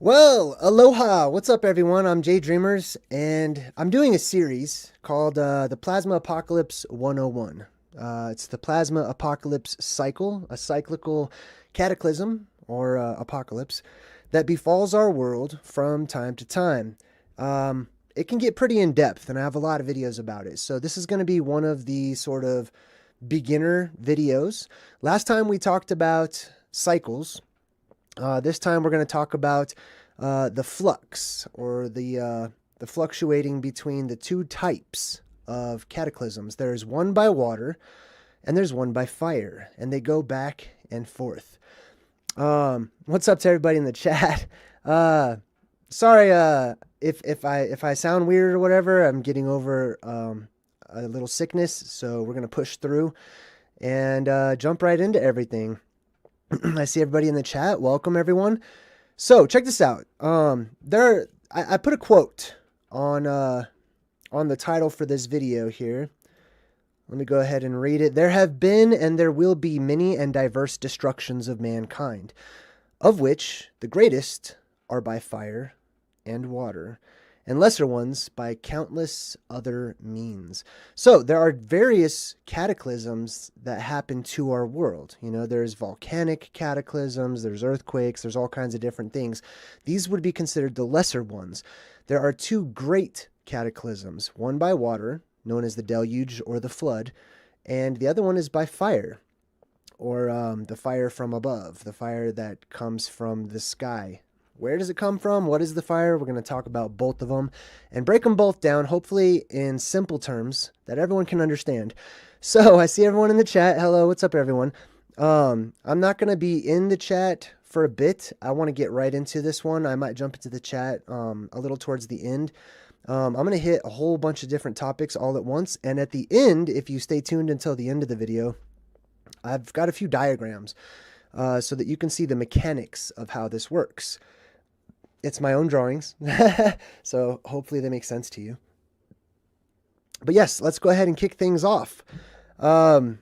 Well, aloha! What's up, everyone? I'm JayDreamerZ, and I'm doing a series called the Plasma Apocalypse 101. It's the Plasma Apocalypse cycle, a cyclical cataclysm or apocalypse that befalls our world from time to time. It can get pretty in depth, and I have a lot of videos about it. So this is going to be one of the sort of beginner videos. Last time we talked about cycles. This time we're going to talk about the flux, or the fluctuating between the two types of cataclysms. There's one by water and there's one by fire, and they go back and forth. What's up to everybody in the chat? Sorry if I sound weird or whatever. I'm getting over a little sickness, so we're going to push through and jump right into everything. I see everybody in the chat. Welcome, everyone. So check this out. I put a quote on the title for this video here. Let me go ahead and read it. There have been and there will be many and diverse destructions of mankind, of which the greatest are by fire and water, and lesser ones by countless other means. So there are various cataclysms that happen to our world. You know, there's volcanic cataclysms, there's earthquakes, there's all kinds of different things. These would be considered the lesser ones. There are two great cataclysms, one by water, known as the deluge or the flood, and the other one is by fire, or the fire from above, the fire that comes from the sky. Where does it come from? What is the fire? We're going to talk about both of them and break them both down, hopefully in simple terms that everyone can understand. So I see everyone in the chat. Hello, what's up, everyone? I'm not going to be in the chat for a bit. I want to get right into this one. I might jump into the chat a little towards the end. I'm going to hit a whole bunch of different topics all at once. And at the end, if you stay tuned until the end of the video, I've got a few diagrams so that you can see the mechanics of how this works. It's my own drawings, so hopefully they make sense to you. But yes, let's go ahead and kick things off. Let's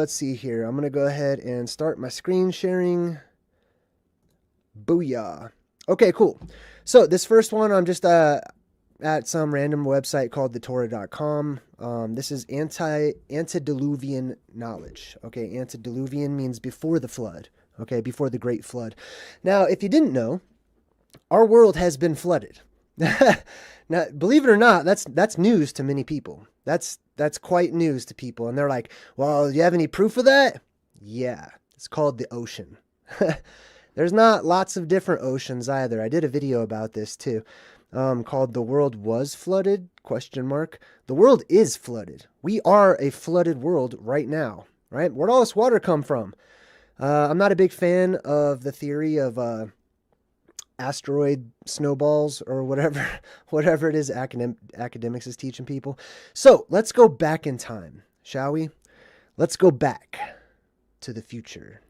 see here. I'm going to go ahead and start my screen sharing. Booyah. Okay, cool. So this first one, I'm just at some random website called thetorah.com. This is antediluvian knowledge. Okay, antediluvian means before the flood. Okay, before the Great Flood. Now, if you didn't know, our world has been flooded. Now, believe it or not, that's news to many people. That's quite news to people. And they're like, well, do you have any proof of that? Yeah, it's called the ocean. There's not lots of different oceans either. I did a video about this too, called The World Was Flooded, ? The world is flooded. We are a flooded world right now, right? Where'd all this water come from? I'm not a big fan of the theory of asteroid snowballs or whatever it is academics is teaching people. So let's go back in time, shall we? Let's go back to the future.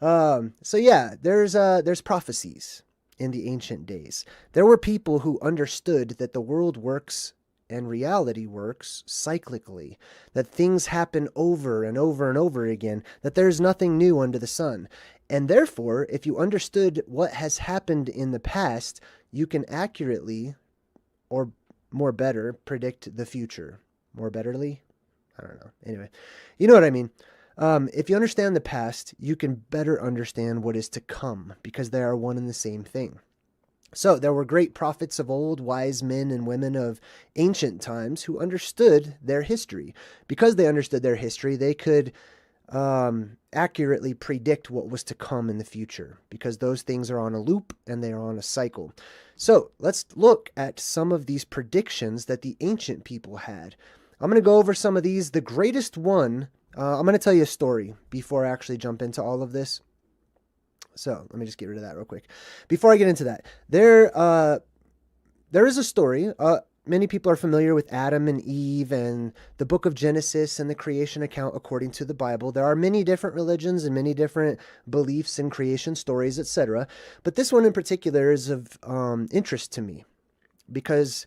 So yeah, there's prophecies in the ancient days. There were people who understood that the world works and reality works cyclically, that things happen over and over and over again, that there's nothing new under the sun. And therefore, if you understood what has happened in the past, you can accurately, or more better, predict the future. More betterly? I don't know. Anyway, you know what I mean. If you understand the past, you can better understand what is to come, because they are one and the same thing. So there were great prophets of old, wise men and women of ancient times who understood their history. Because they understood their history, they could accurately predict what was to come in the future, because those things are on a loop and they are on a cycle. So let's look at some of these predictions that the ancient people had. I'm going to go over some of these. The greatest one, I'm going to tell you a story before I actually jump into all of this. So let me just get rid of that real quick. Before I get into that, there is a story. Many people are familiar with Adam and Eve and the book of Genesis and the creation account according to the Bible. There are many different religions and many different beliefs and creation stories, etc. But this one in particular is of interest to me because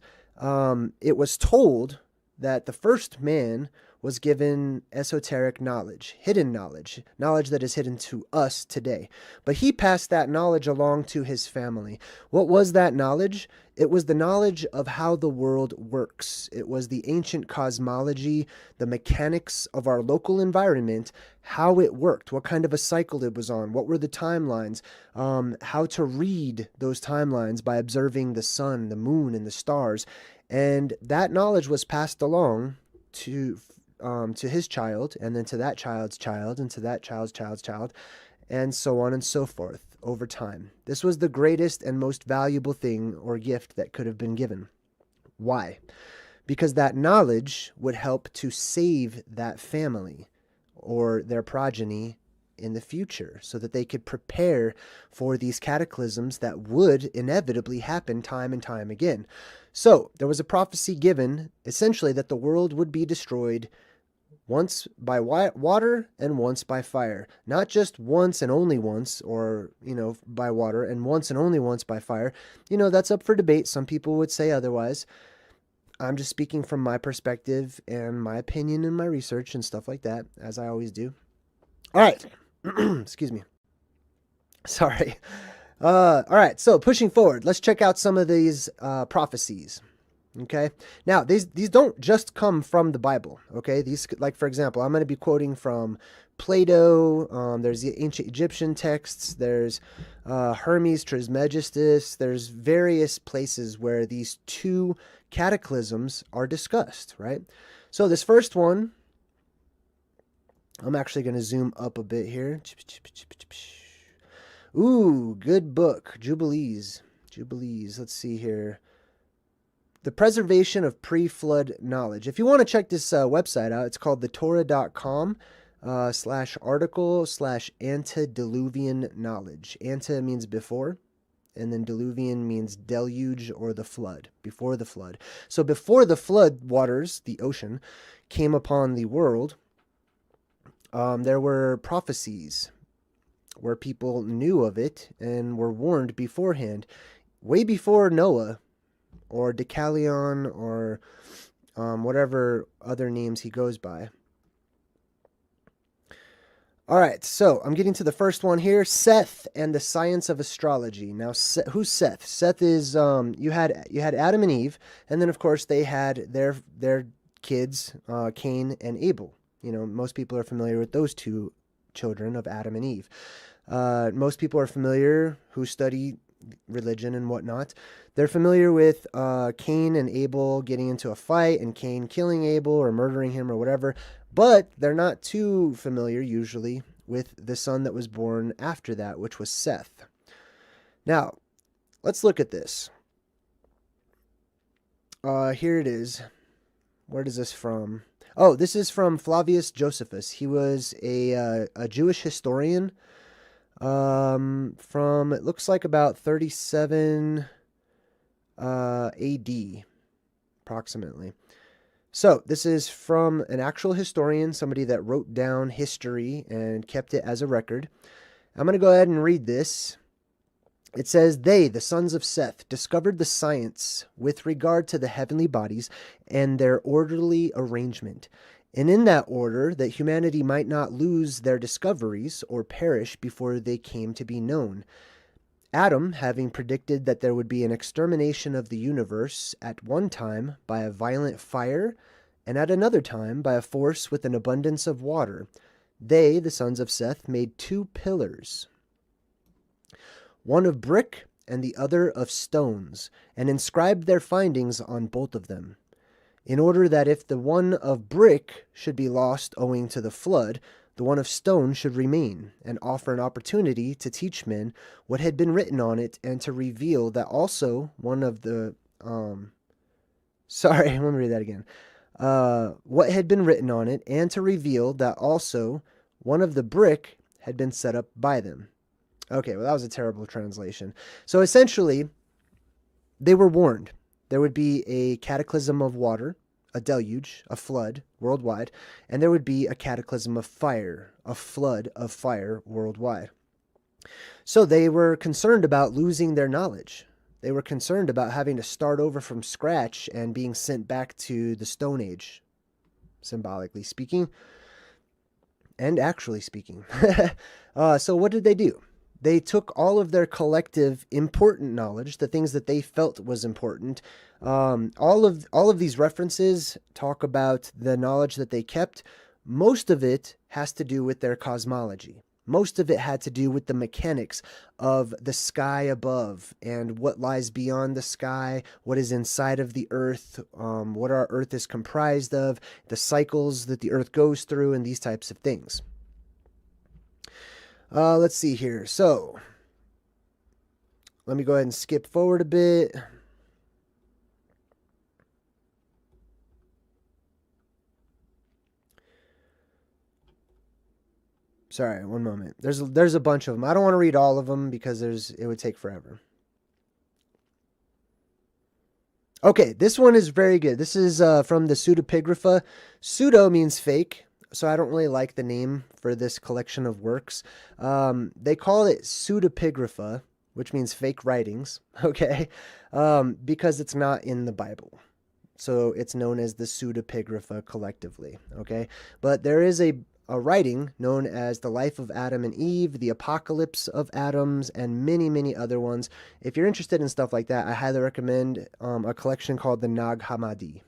it was told that the first man was given esoteric knowledge, hidden knowledge, knowledge that is hidden to us today. But he passed that knowledge along to his family. What was that knowledge? It was the knowledge of how the world works. It was the ancient cosmology, the mechanics of our local environment, how it worked, what kind of a cycle it was on, what were the timelines, how to read those timelines by observing the sun, the moon, and the stars. And that knowledge was passed along to his child, and then to that child's child, and to that child's child's child, and so on and so forth over time. This was the greatest and most valuable thing or gift that could have been given. Why? Because that knowledge would help to save that family or their progeny in the future, so that they could prepare for these cataclysms that would inevitably happen time and time again. So there was a prophecy given, essentially, that the world would be destroyed once by water and once by fire. Not just once and only once, or, by water, and once and only once by fire. That's up for debate. Some people would say otherwise. I'm just speaking from my perspective and my opinion and my research and stuff like that, as I always do. All right. Excuse me. Sorry. All right. So pushing forward, let's check out some of these prophecies. Okay. Now, these don't just come from the Bible. Okay. These, like, for example, I'm going to be quoting from Plato. There's the ancient Egyptian texts. There's Hermes Trismegistus. There's various places where these two cataclysms are discussed, right? So this first one, I'm actually going to zoom up a bit here. Ooh, good book. Jubilees. Let's see here. The Preservation of Pre-Flood Knowledge. If you want to check this website out, it's called thetorah.com /article/antediluvian knowledge. Ante means before, and then diluvian means deluge or the flood, before the flood. So before the flood waters, the ocean, came upon the world, there were prophecies where people knew of it and were warned beforehand, way before Noah or Deucalion or whatever other names he goes by. All right, so I'm getting to the first one here, Seth and the science of astrology. Now, who's Seth? Seth is you had Adam and Eve, and then of course they had their kids, Cain and Abel. Most people are familiar with those two children of Adam and Eve. Most people are familiar who study religion and whatnot. They're familiar with Cain and Abel getting into a fight and Cain killing Abel or murdering him or whatever, but they're not too familiar usually with the son that was born after that, which was Seth. Now, let's look at this. Here it is. Where is this from? Oh, this is from Flavius Josephus. He was a Jewish historian from, it looks like, about 37 AD, approximately. So this is from an actual historian, somebody that wrote down history and kept it as a record. I'm going to go ahead and read this. It says, "They, the sons of Seth, discovered the science with regard to the heavenly bodies and their orderly arrangement, and in that order, that humanity might not lose their discoveries or perish before they came to be known. Adam, having predicted that there would be an extermination of the universe at one time by a violent fire, and at another time by a force with an abundance of water, they, the sons of Seth, made two pillars, one of brick and the other of stones, and inscribed their findings on both of them, in order that if the one of brick should be lost owing to the flood, the one of stone should remain, and offer an opportunity to teach men what had been written on it, and to reveal that also one of the... let me read that again. What had been written on it, and to reveal that also one of the brick had been set up by them." Okay, well, that was a terrible translation. So essentially, they were warned. There would be a cataclysm of water, a deluge, a flood worldwide, and there would be a cataclysm of fire, a flood of fire worldwide. So they were concerned about losing their knowledge. They were concerned about having to start over from scratch and being sent back to the Stone Age, symbolically speaking, and actually speaking. So what did they do? They took all of their collective important knowledge, the things that they felt was important. All of these references talk about the knowledge that they kept. Most of it has to do with their cosmology. Most of it had to do with the mechanics of the sky above and what lies beyond the sky, what is inside of the earth, what our earth is comprised of, the cycles that the earth goes through, and these types of things. Let's see here. So let me go ahead and skip forward a bit. Sorry, one moment. There's a bunch of them. I don't want to read all of them because it would take forever. Okay, this one is very good. This is from the pseudepigrapha. Pseudo means fake, so I don't really like the name for this collection of works. They call it pseudepigrapha, which means fake writings, okay, because it's not in the Bible. So it's known as the pseudepigrapha collectively, okay? But there is a writing known as The Life of Adam and Eve, The Apocalypse of Atoms, and many, many other ones. If you're interested in stuff like that, I highly recommend a collection called the Nag Hammadi.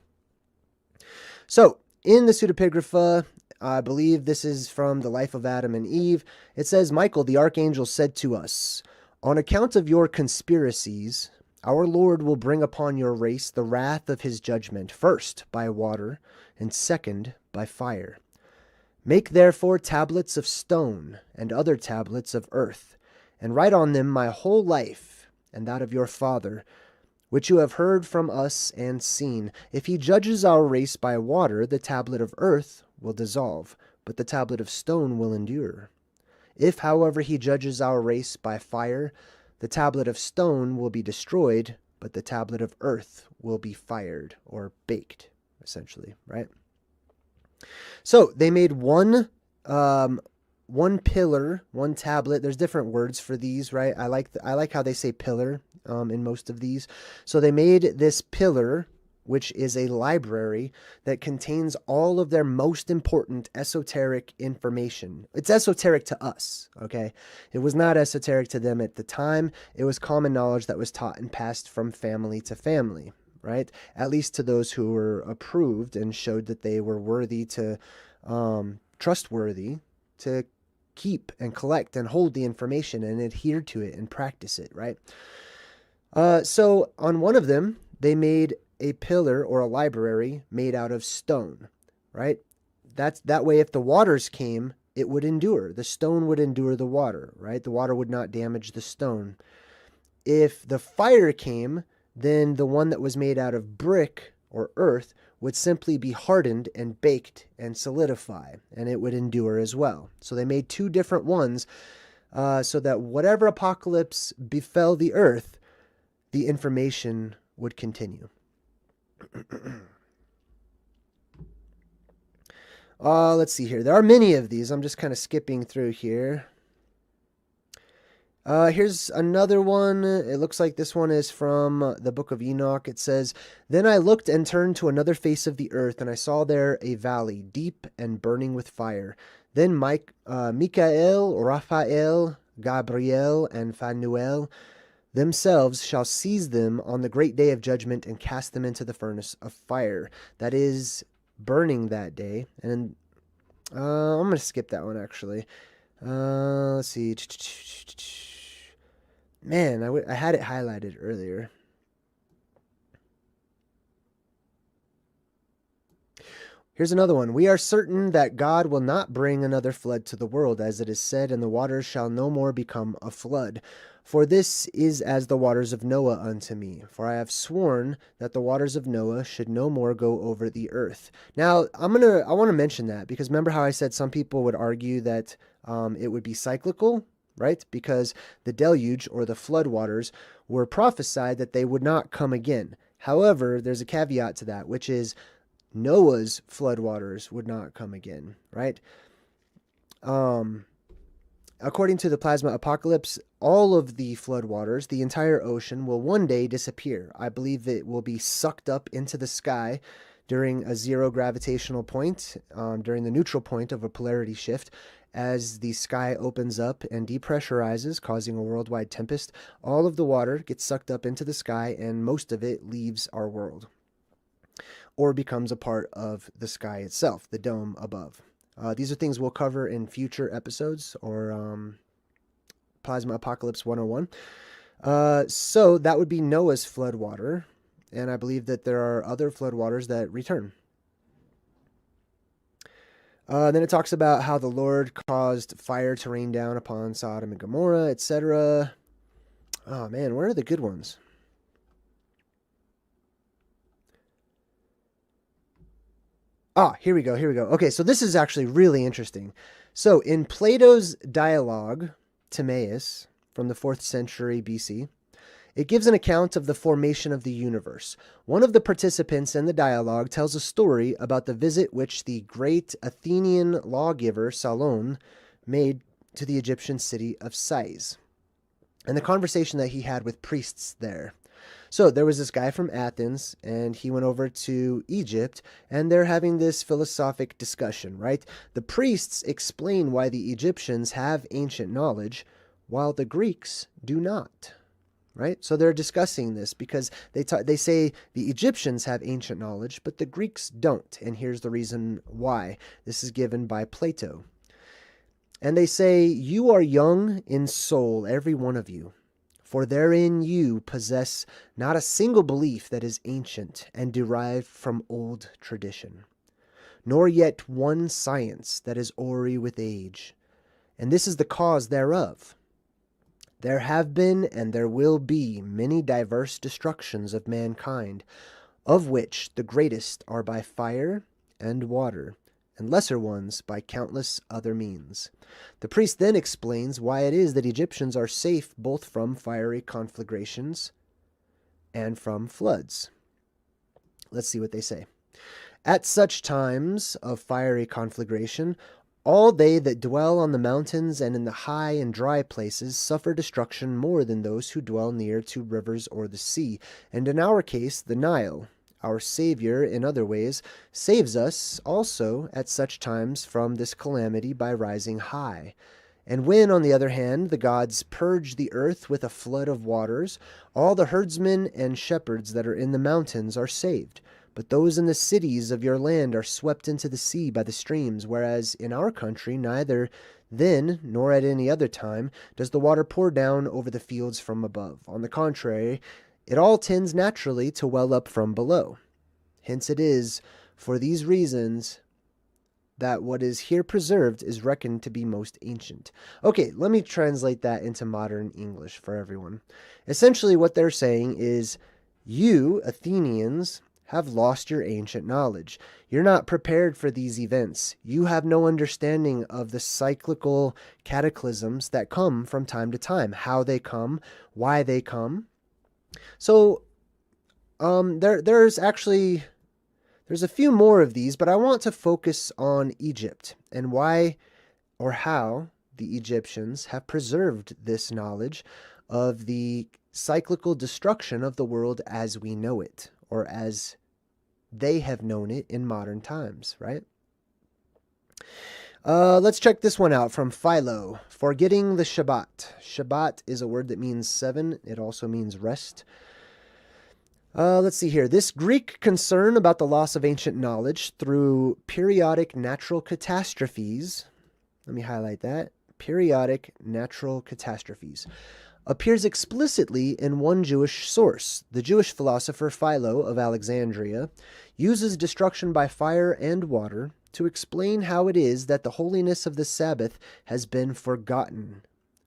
So, in the pseudepigrapha, I believe this is from The Life of Adam and Eve, it says, Michael, the archangel, said to us, on account of your conspiracies, our Lord will bring upon your race the wrath of his judgment, first by water, and second by fire. Make therefore tablets of stone, and other tablets of earth, and write on them my whole life, and that of your father, which you have heard from us and seen. If he judges our race by water, the tablet of earth will dissolve, but the tablet of stone will endure. If, however, he judges our race by fire, the tablet of stone will be destroyed, but the tablet of earth will be fired, or baked, essentially, right? So they made one pillar, one tablet. There's different words for these, right? I like how they say pillar in most of these. So they made this pillar, which is a library that contains all of their most important esoteric information. It's esoteric to us, okay? It was not esoteric to them at the time. It was common knowledge that was taught and passed from family to family, right? At least to those who were approved and showed that they were worthy to, trustworthy to keep and collect and hold the information and adhere to it and practice it, right? So on one of them, they made a pillar or a library made out of stone, right? That way, if the waters came, it would endure. The stone would endure the water, right? The water would not damage the stone. If the fire came, then the one that was made out of brick or earth would simply be hardened and baked and solidify, and it would endure as well. So they made two different ones so that whatever apocalypse befell the earth, the information would continue. Let's see here. There are many of these. I'm just kind of skipping through here. Here's another one. It looks like this one is from the book of Enoch. It says, Then I looked and turned to another face of the earth, and I saw there a valley, deep and burning with fire. Then Michael, Raphael, Gabriel, and Phanuel themselves shall seize them on the great day of judgment and cast them into the furnace of fire. That is burning that day. And I'm going to skip that one, actually. Let's see. Man, I had it highlighted earlier. Here's another one. We are certain that God will not bring another flood to the world, as it is said, and the waters shall no more become a flood. For this is as the waters of Noah unto me. For I have sworn that the waters of Noah should no more go over the earth. Now, I want to mention that because remember how I said some people would argue that it would be cyclical, right? Because the deluge or the flood waters were prophesied that they would not come again. However, there's a caveat to that, which is Noah's flood waters would not come again, right? According to the plasma apocalypse, all of the floodwaters, the entire ocean, will one day disappear. I believe it will be sucked up into the sky during a zero gravitational point, during the neutral point of a polarity shift. As the sky opens up and depressurizes, causing a worldwide tempest, all of the water gets sucked up into the sky and most of it leaves our world or becomes a part of the sky itself, the dome above. These are things we'll cover in future episodes or Plasma Apocalypse 101. So that would be Noah's flood water, and I believe that there are other flood waters that return. Then it talks about how the Lord caused fire to rain down upon Sodom and Gomorrah, etc. Oh man, where are the good ones? Ah, here we go, here we go. Okay, so this is actually really interesting. So in Plato's dialogue, Timaeus, from the 4th century BC, it gives an account of the formation of the universe. One of the participants in the dialogue tells a story about the visit which the great Athenian lawgiver Solon made to the Egyptian city of Sais, and the conversation that he had with priests there. So there was this guy from Athens, and he went over to Egypt, and they're having this philosophic discussion, right? The priests explain why the Egyptians have ancient knowledge, while the Greeks do not. Right? So they're discussing this because they say the Egyptians have ancient knowledge, but the Greeks don't. And here's the reason why. This is given by Plato. And they say, "You are young in soul, every one of you, for therein you possess not a single belief that is ancient and derived from old tradition, nor yet one science that is hoary with age. And this is the cause thereof. There have been and there will be many diverse destructions of mankind, of which the greatest are by fire and water, and lesser ones by countless other means." The priest then explains why it is that Egyptians are safe both from fiery conflagrations and from floods. Let's see what they say. "At such times of fiery conflagration, all they that dwell on the mountains and in the high and dry places suffer destruction more than those who dwell near to rivers or the sea. And in our case, the Nile, our Savior in other ways, saves us also at such times from this calamity by rising high. And when, on the other hand, the gods purge the earth with a flood of waters, all the herdsmen and shepherds that are in the mountains are saved. But those in the cities of your land are swept into the sea by the streams, whereas in our country neither then nor at any other time does the water pour down over the fields from above. On the contrary, it all tends naturally to well up from below. Hence it is, for these reasons, that what is here preserved is reckoned to be most ancient." Okay, let me translate that into modern English for everyone. Essentially what they're saying is, you, Athenians, have lost your ancient knowledge. You're not prepared for these events. You have no understanding of the cyclical cataclysms that come from time to time, how they come, why they come. So there's a few more of these, but I want to focus on Egypt and why or how the Egyptians have preserved this knowledge of the cyclical destruction of the world as we know it, or as they have known it in modern times, right? Let's check this one out from Philo. "Forgetting the Shabbat." Shabbat is a word that means 7. It also means rest. Let's see here. "This Greek concern about the loss of ancient knowledge through periodic natural catastrophes," let me highlight that, periodic natural catastrophes, "appears explicitly in one Jewish source. The Jewish philosopher Philo of Alexandria uses destruction by fire and water to explain how it is that the holiness of the Sabbath has been forgotten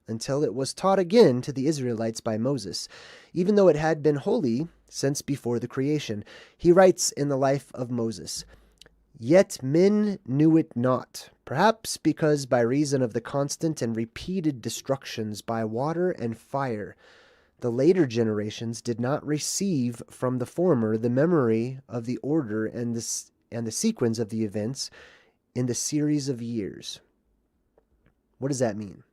until it was taught again to the Israelites by Moses, even though it had been holy since before the creation. He writes in the life of Moses, "Yet men knew it not, perhaps because by reason of the constant and repeated destructions by water and fire, the later generations did not receive from the former the memory of the order and the sequence of the events in the series of years." What does that mean?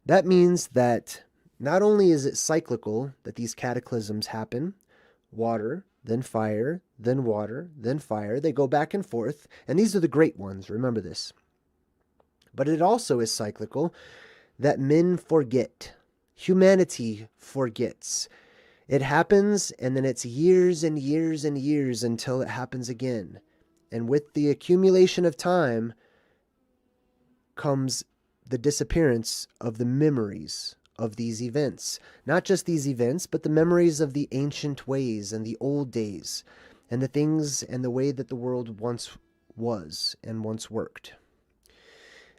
That means that not only is it cyclical that these cataclysms happen, water, then fire, then water, then fire. They go back and forth, and these are the great ones. Remember this. But it also is cyclical, that men forget. Humanity forgets. It happens, and then it's years and years and years until it happens again. And with the accumulation of time comes the disappearance of the memories of these events. Not just these events, but the memories of the ancient ways and the old days, and the things and the way that the world once was and once worked.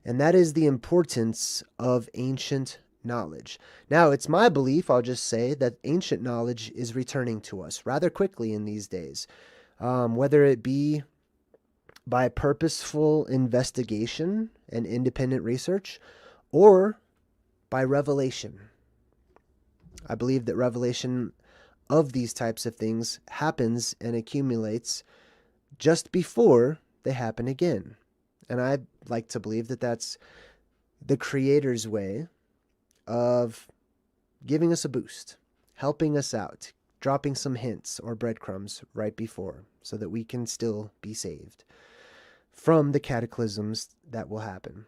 And that is the importance of ancient knowledge. Now, it's my belief, I'll just say, that ancient knowledge is returning to us rather quickly in these days, whether it be by purposeful investigation and independent research, or by revelation. I believe that revelation of these types of things happens and accumulates just before they happen again. And I like to believe that that's the Creator's way of giving us a boost, helping us out, dropping some hints or breadcrumbs right before, so that we can still be saved from the cataclysms that will happen.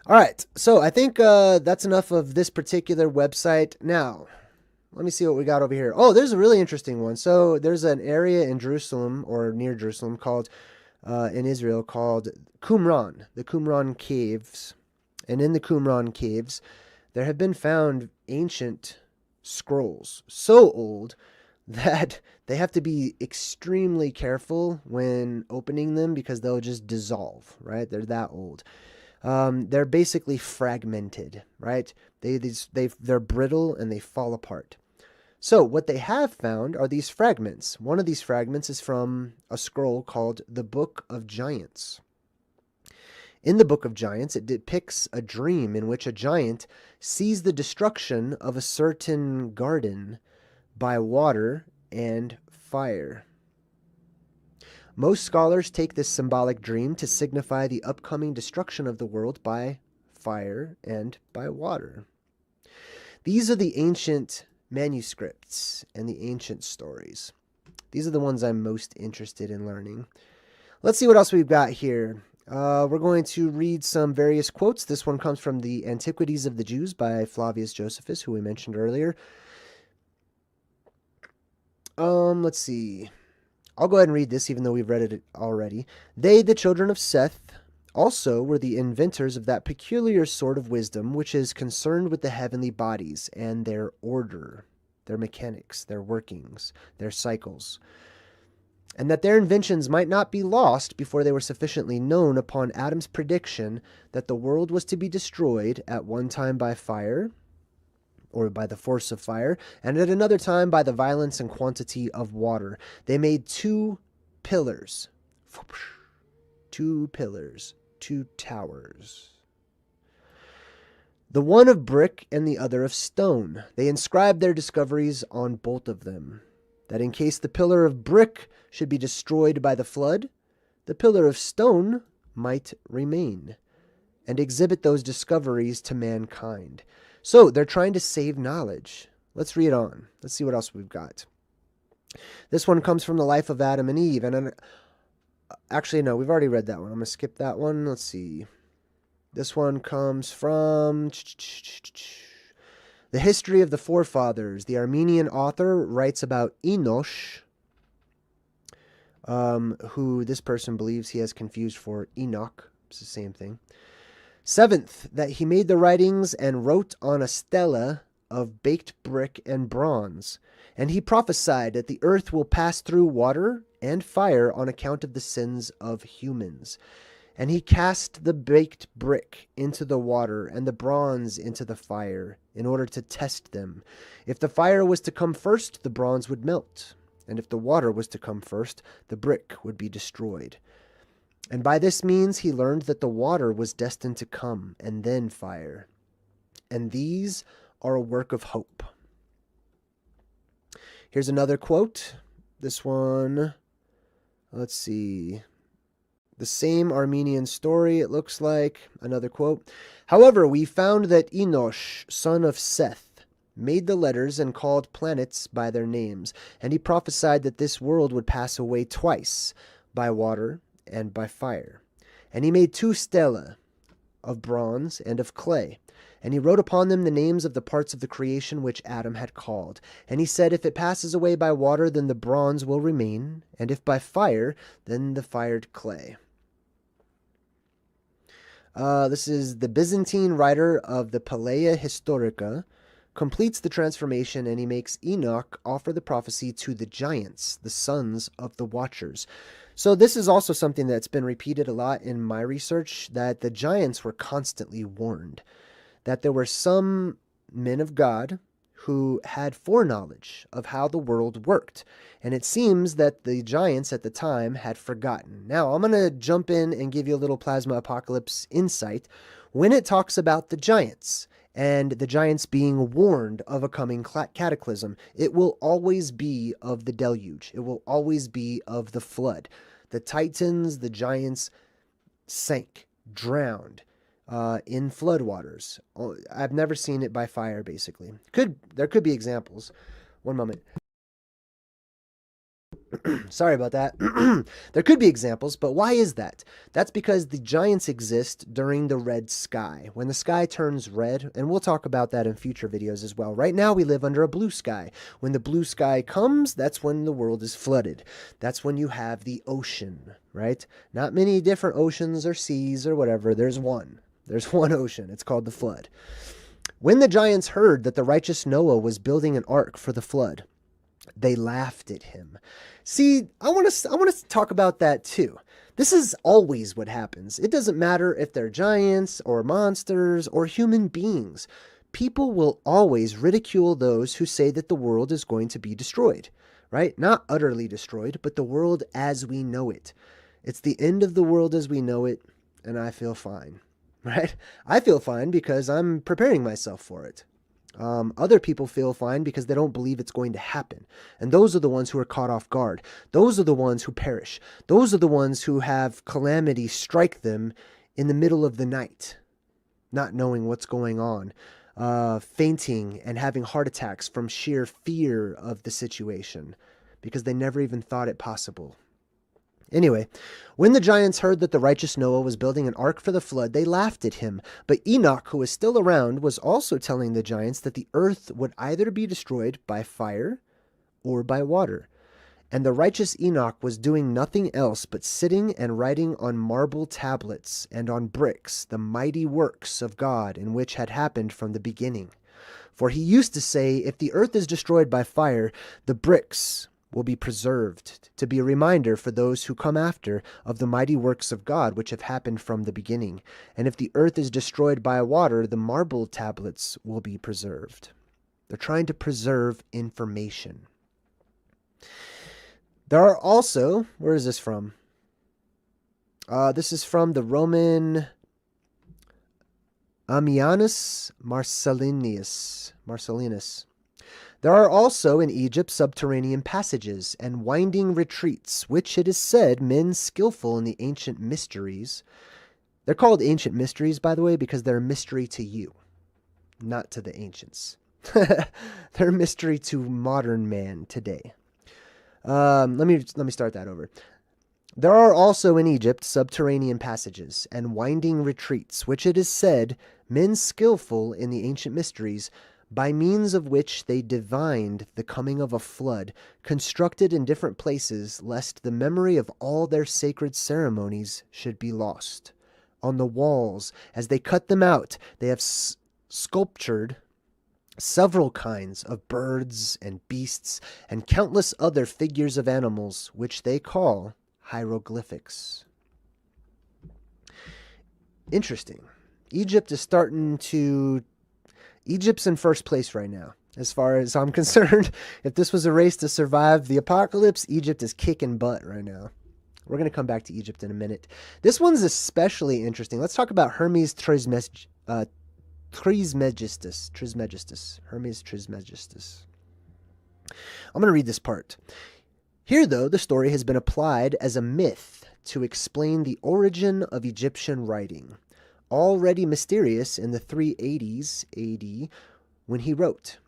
All right, so I think that's enough of this particular website. Now, let me see what we got over here. Oh, there's a really interesting one. So there's an area in Jerusalem, or near Jerusalem, called in Israel, called Qumran, the Qumran Caves. And in the Qumran Caves, there have been found ancient scrolls, so old that they have to be extremely careful when opening them, because they'll just dissolve, right? They're that old. They're basically fragmented, right? They're brittle and they fall apart. So what they have found are these fragments. One of these fragments is from a scroll called the Book of Giants. In the Book of Giants, it depicts a dream in which a giant sees the destruction of a certain garden by water and fire. Most scholars take this symbolic dream to signify the upcoming destruction of the world by fire and by water. These are the ancient manuscripts and the ancient stories. These are the ones I'm most interested in learning. Let's see what else we've got here. We're going to read some various quotes. This one comes from the Antiquities of the Jews by Flavius Josephus, who we mentioned earlier. Let's see. I'll go ahead and read this, even though we've read it already. They, the children of Seth, also were the inventors of that peculiar sort of wisdom which is concerned with the heavenly bodies and their order, their mechanics, their workings, their cycles, and that their inventions might not be lost before they were sufficiently known upon Adam's prediction that the world was to be destroyed at one time by fire, or by the force of fire, and at another time by the violence and quantity of water. They made two pillars, two towers, the one of brick and the other of stone. They inscribed their discoveries on both of them, that in case the pillar of brick should be destroyed by the flood, the pillar of stone might remain, and exhibit those discoveries to mankind. So they're trying to save knowledge. Let's read on. Let's see what else we've got. This one comes from the life of Adam and Eve. And actually, no, we've already read that one. I'm going to skip that one. Let's see. This one comes from the history of the forefathers. The Armenian author writes about Enosh, who this person believes he has confused for Enoch. It's the same thing. Seventh, that he made the writings and wrote on a stela of baked brick and bronze. And he prophesied that the earth will pass through water and fire on account of the sins of humans. And he cast the baked brick into the water and the bronze into the fire in order to test them. If the fire was to come first, the bronze would melt. And if the water was to come first, the brick would be destroyed. And by this means he learned that the water was destined to come, and then fire. And these are a work of hope. Here's another quote. This one, let's see. The same Armenian story, it looks like. Another quote. However, we found that Enosh, son of Seth, made the letters and called planets by their names. And he prophesied that this world would pass away twice, by water and by fire. And he made 2 stelae of bronze and of clay. And he wrote upon them the names of the parts of the creation which Adam had called. And he said, if it passes away by water, then the bronze will remain, and if by fire, then the fired clay. This is the Byzantine writer of the Paleia Historica, completes the transformation, and he makes Enoch offer the prophecy to the giants, the sons of the Watchers. So this is also something that's been repeated a lot in my research, that the giants were constantly warned, that there were some men of God who had foreknowledge of how the world worked. And it seems that the giants at the time had forgotten. Now, I'm going to jump in and give you a little Plasma Apocalypse insight when it talks about the giants and the giants being warned of a coming cataclysm. It will always be of the deluge. It will always be of the flood. The titans, the giants, sank, drowned in floodwaters. I've never seen it by fire, basically. There could be examples. One moment. Sorry about that. There could be examples, but why is that? That's because the giants exist during the red sky. When the sky turns red, and we'll talk about that in future videos as well. Right now we live under a blue sky. When the blue sky comes, that's when the world is flooded. That's when you have the ocean, right? Not many different oceans or seas or whatever. There's one. There's one ocean. It's called the flood. When the giants heard that the righteous Noah was building an ark for the flood, they laughed at him. See, I want to talk about that too. This is always what happens. It doesn't matter if they're giants or monsters or human beings. People will always ridicule those who say that the world is going to be destroyed, right? Not utterly destroyed, but the world as we know it. It's the end of the world as we know it, and I feel fine, right? I feel fine because I'm preparing myself for it. Other people feel fine because they don't believe it's going to happen. And those are the ones who are caught off guard. Those are the ones who perish. Those are the ones who have calamity strike them in the middle of the night, not knowing what's going on, fainting and having heart attacks from sheer fear of the situation because they never even thought it possible. Anyway, when the giants heard that the righteous Noah was building an ark for the flood, they laughed at him. But Enoch, who was still around, was also telling the giants that the earth would either be destroyed by fire or by water. And the righteous Enoch was doing nothing else but sitting and writing on marble tablets and on bricks the mighty works of God in which had happened from the beginning. For he used to say, if the earth is destroyed by fire, the bricks will be preserved, to be a reminder for those who come after of the mighty works of God which have happened from the beginning. And if the earth is destroyed by water, the marble tablets will be preserved. They're trying to preserve information. There are also, where is this from? This is from the Roman Ammianus Marcellinus. There are also in Egypt subterranean passages and winding retreats, which it is said men skillful in the ancient mysteries. They're called ancient mysteries, by the way, because they're a mystery to you, not to the ancients. They're a mystery to modern man today. Let me start that over. There are also in Egypt subterranean passages and winding retreats, which it is said men skillful in the ancient mysteries, by means of which they divined the coming of a flood, constructed in different places, lest the memory of all their sacred ceremonies should be lost. On the walls, as they cut them out, they have sculptured several kinds of birds and beasts, and countless other figures of animals, which they call hieroglyphics. Interesting. Egypt's in first place right now, as far as I'm concerned. If this was a race to survive the apocalypse, Egypt is kicking butt right now. We're going to come back to Egypt in a minute. This one's especially interesting. Let's talk about Hermes Trismegistus. Hermes Trismegistus. I'm going to read this part. Here, though, the story has been applied as a myth to explain the origin of Egyptian writing, already mysterious in the 380s AD when he wrote.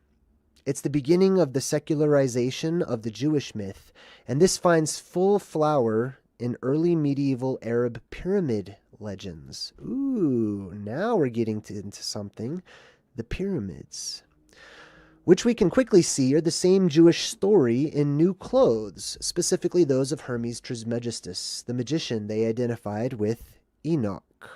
It's the beginning of the secularization of the Jewish myth, and this finds full flower in early medieval Arab pyramid legends. Ooh, now we're getting into something. The pyramids, which we can quickly see are the same Jewish story in new clothes, specifically those of Hermes Trismegistus, the magician they identified with Enoch.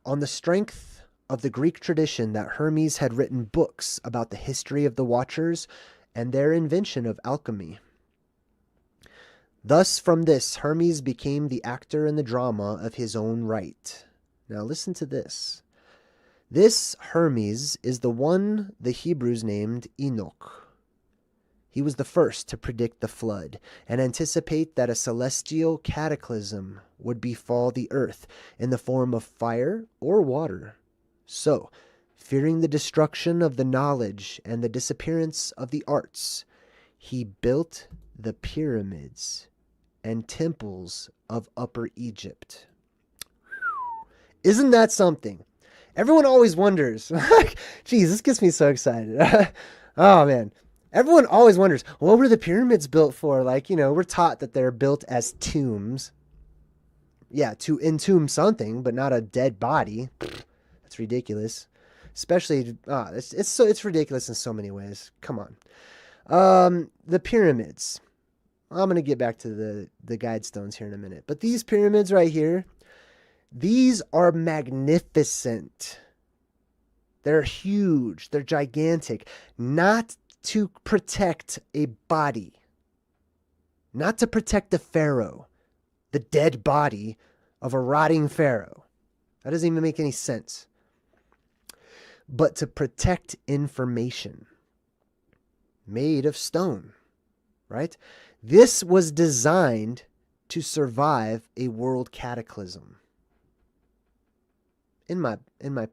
On the strength of the Greek tradition that Hermes had written books about the history of the Watchers and their invention of alchemy. Thus, from this, Hermes became the actor in the drama of his own right. Now listen to this. This Hermes is the one the Hebrews named Enoch. He was the first to predict the flood and anticipate that a celestial cataclysm would befall the earth in the form of fire or water. So, fearing the destruction of the knowledge and the disappearance of the arts, he built the pyramids and temples of Upper Egypt. Isn't that something? Everyone always wonders. Geez, this gets me so excited. Oh, man. Everyone always wonders, what were the pyramids built for? Like, we're taught that they're built as tombs. Yeah, to entomb something, but not a dead body. That's ridiculous. Especially, it's ridiculous in so many ways. Come on. The pyramids. I'm going to get back to the guide stones here in a minute. But these pyramids right here, these are magnificent. They're huge. They're gigantic. Not to protect a body. Not to protect the pharaoh. The dead body of a rotting pharaoh. That doesn't even make any sense. But to protect information. Made of stone. Right? This was designed to survive a world cataclysm. In my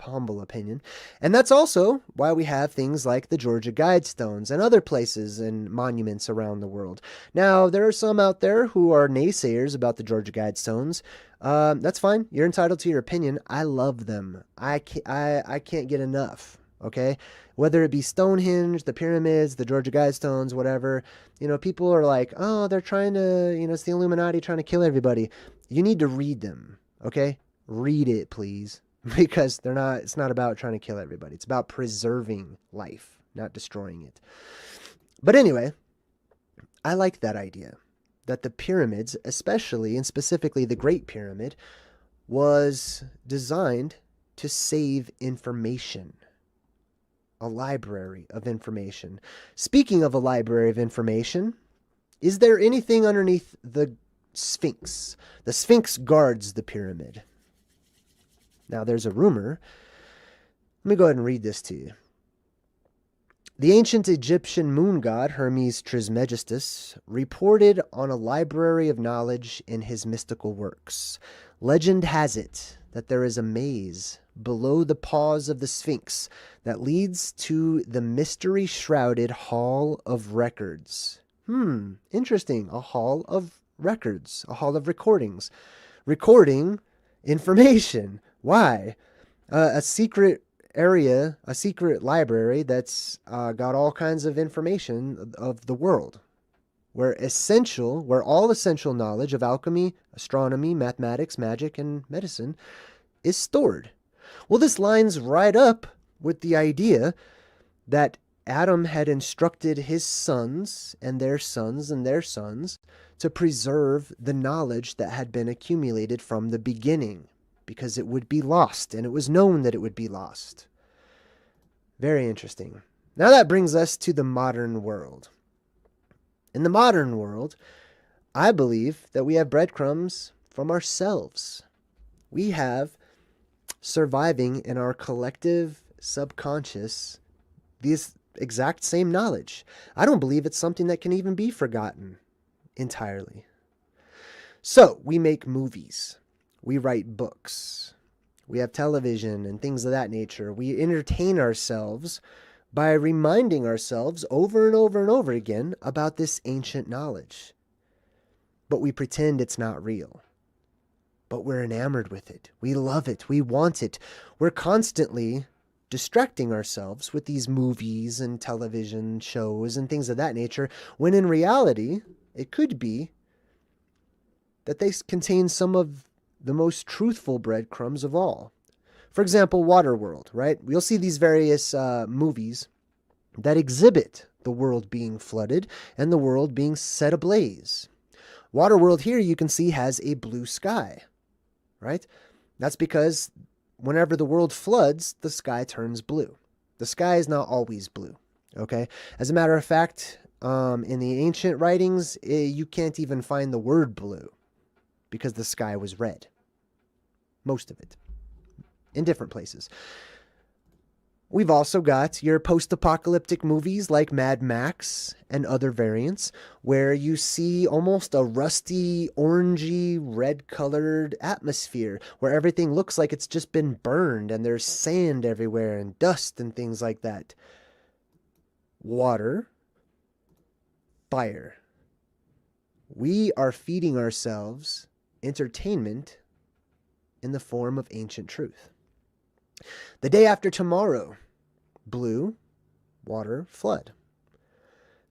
humble opinion. And that's also why we have things like the Georgia Guidestones and other places and monuments around the world. Now, there are some out there who are naysayers about the Georgia Guidestones. That's fine. You're entitled to your opinion. I love them. I can't get enough, okay? Whether it be Stonehenge, the pyramids, the Georgia Guidestones, whatever. People are like, oh, they're trying to, it's the Illuminati trying to kill everybody. You need to read them, okay? Read it, please. Because it's not about trying to kill everybody. It's about preserving life, not destroying it. But anyway, I like that idea that the pyramids, especially and specifically the Great Pyramid, was designed to save information. A library of information. Speaking of a library of information, is there anything underneath the Sphinx? The Sphinx guards the pyramid. Now, there's a rumor. Let me go ahead and read this to you. The ancient Egyptian moon god Hermes Trismegistus reported on a library of knowledge in his mystical works. Legend has it that there is a maze below the paws of the Sphinx that leads to the mystery-shrouded Hall of Records. Interesting. A Hall of Records. A Hall of Recordings. Recording information. Why? A secret area, a secret library that's got all kinds of information of the world. Where all essential knowledge of alchemy, astronomy, mathematics, magic, and medicine is stored. Well, this lines right up with the idea that Adam had instructed his sons and their sons and their sons to preserve the knowledge that had been accumulated from the beginning. Because it would be lost, and it was known that it would be lost. Very interesting. Now that brings us to the modern world. In the modern world, I believe that we have breadcrumbs from ourselves. We have surviving in our collective subconscious this exact same knowledge. I don't believe it's something that can even be forgotten entirely. So, we make movies. We write books. We have television and things of that nature. We entertain ourselves by reminding ourselves over and over and over again about this ancient knowledge. But we pretend it's not real. But we're enamored with it. We love it. We want it. We're constantly distracting ourselves with these movies and television shows and things of that nature, when in reality, it could be that they contain some of the most truthful breadcrumbs of all. For example, Waterworld, right? You'll see these various movies that exhibit the world being flooded and the world being set ablaze. Waterworld here, you can see, has a blue sky, right? That's because whenever the world floods, the sky turns blue. The sky is not always blue, okay? As a matter of fact, in the ancient writings, you can't even find the word blue because the sky was red. Most of it. In different places. We've also got your post-apocalyptic movies like Mad Max and other variants where you see almost a rusty, orangey, red-colored atmosphere where everything looks like it's just been burned and there's sand everywhere and dust and things like that. Water, fire. We are feeding ourselves entertainment in the form of ancient truth. The Day After Tomorrow, blue, water, flood.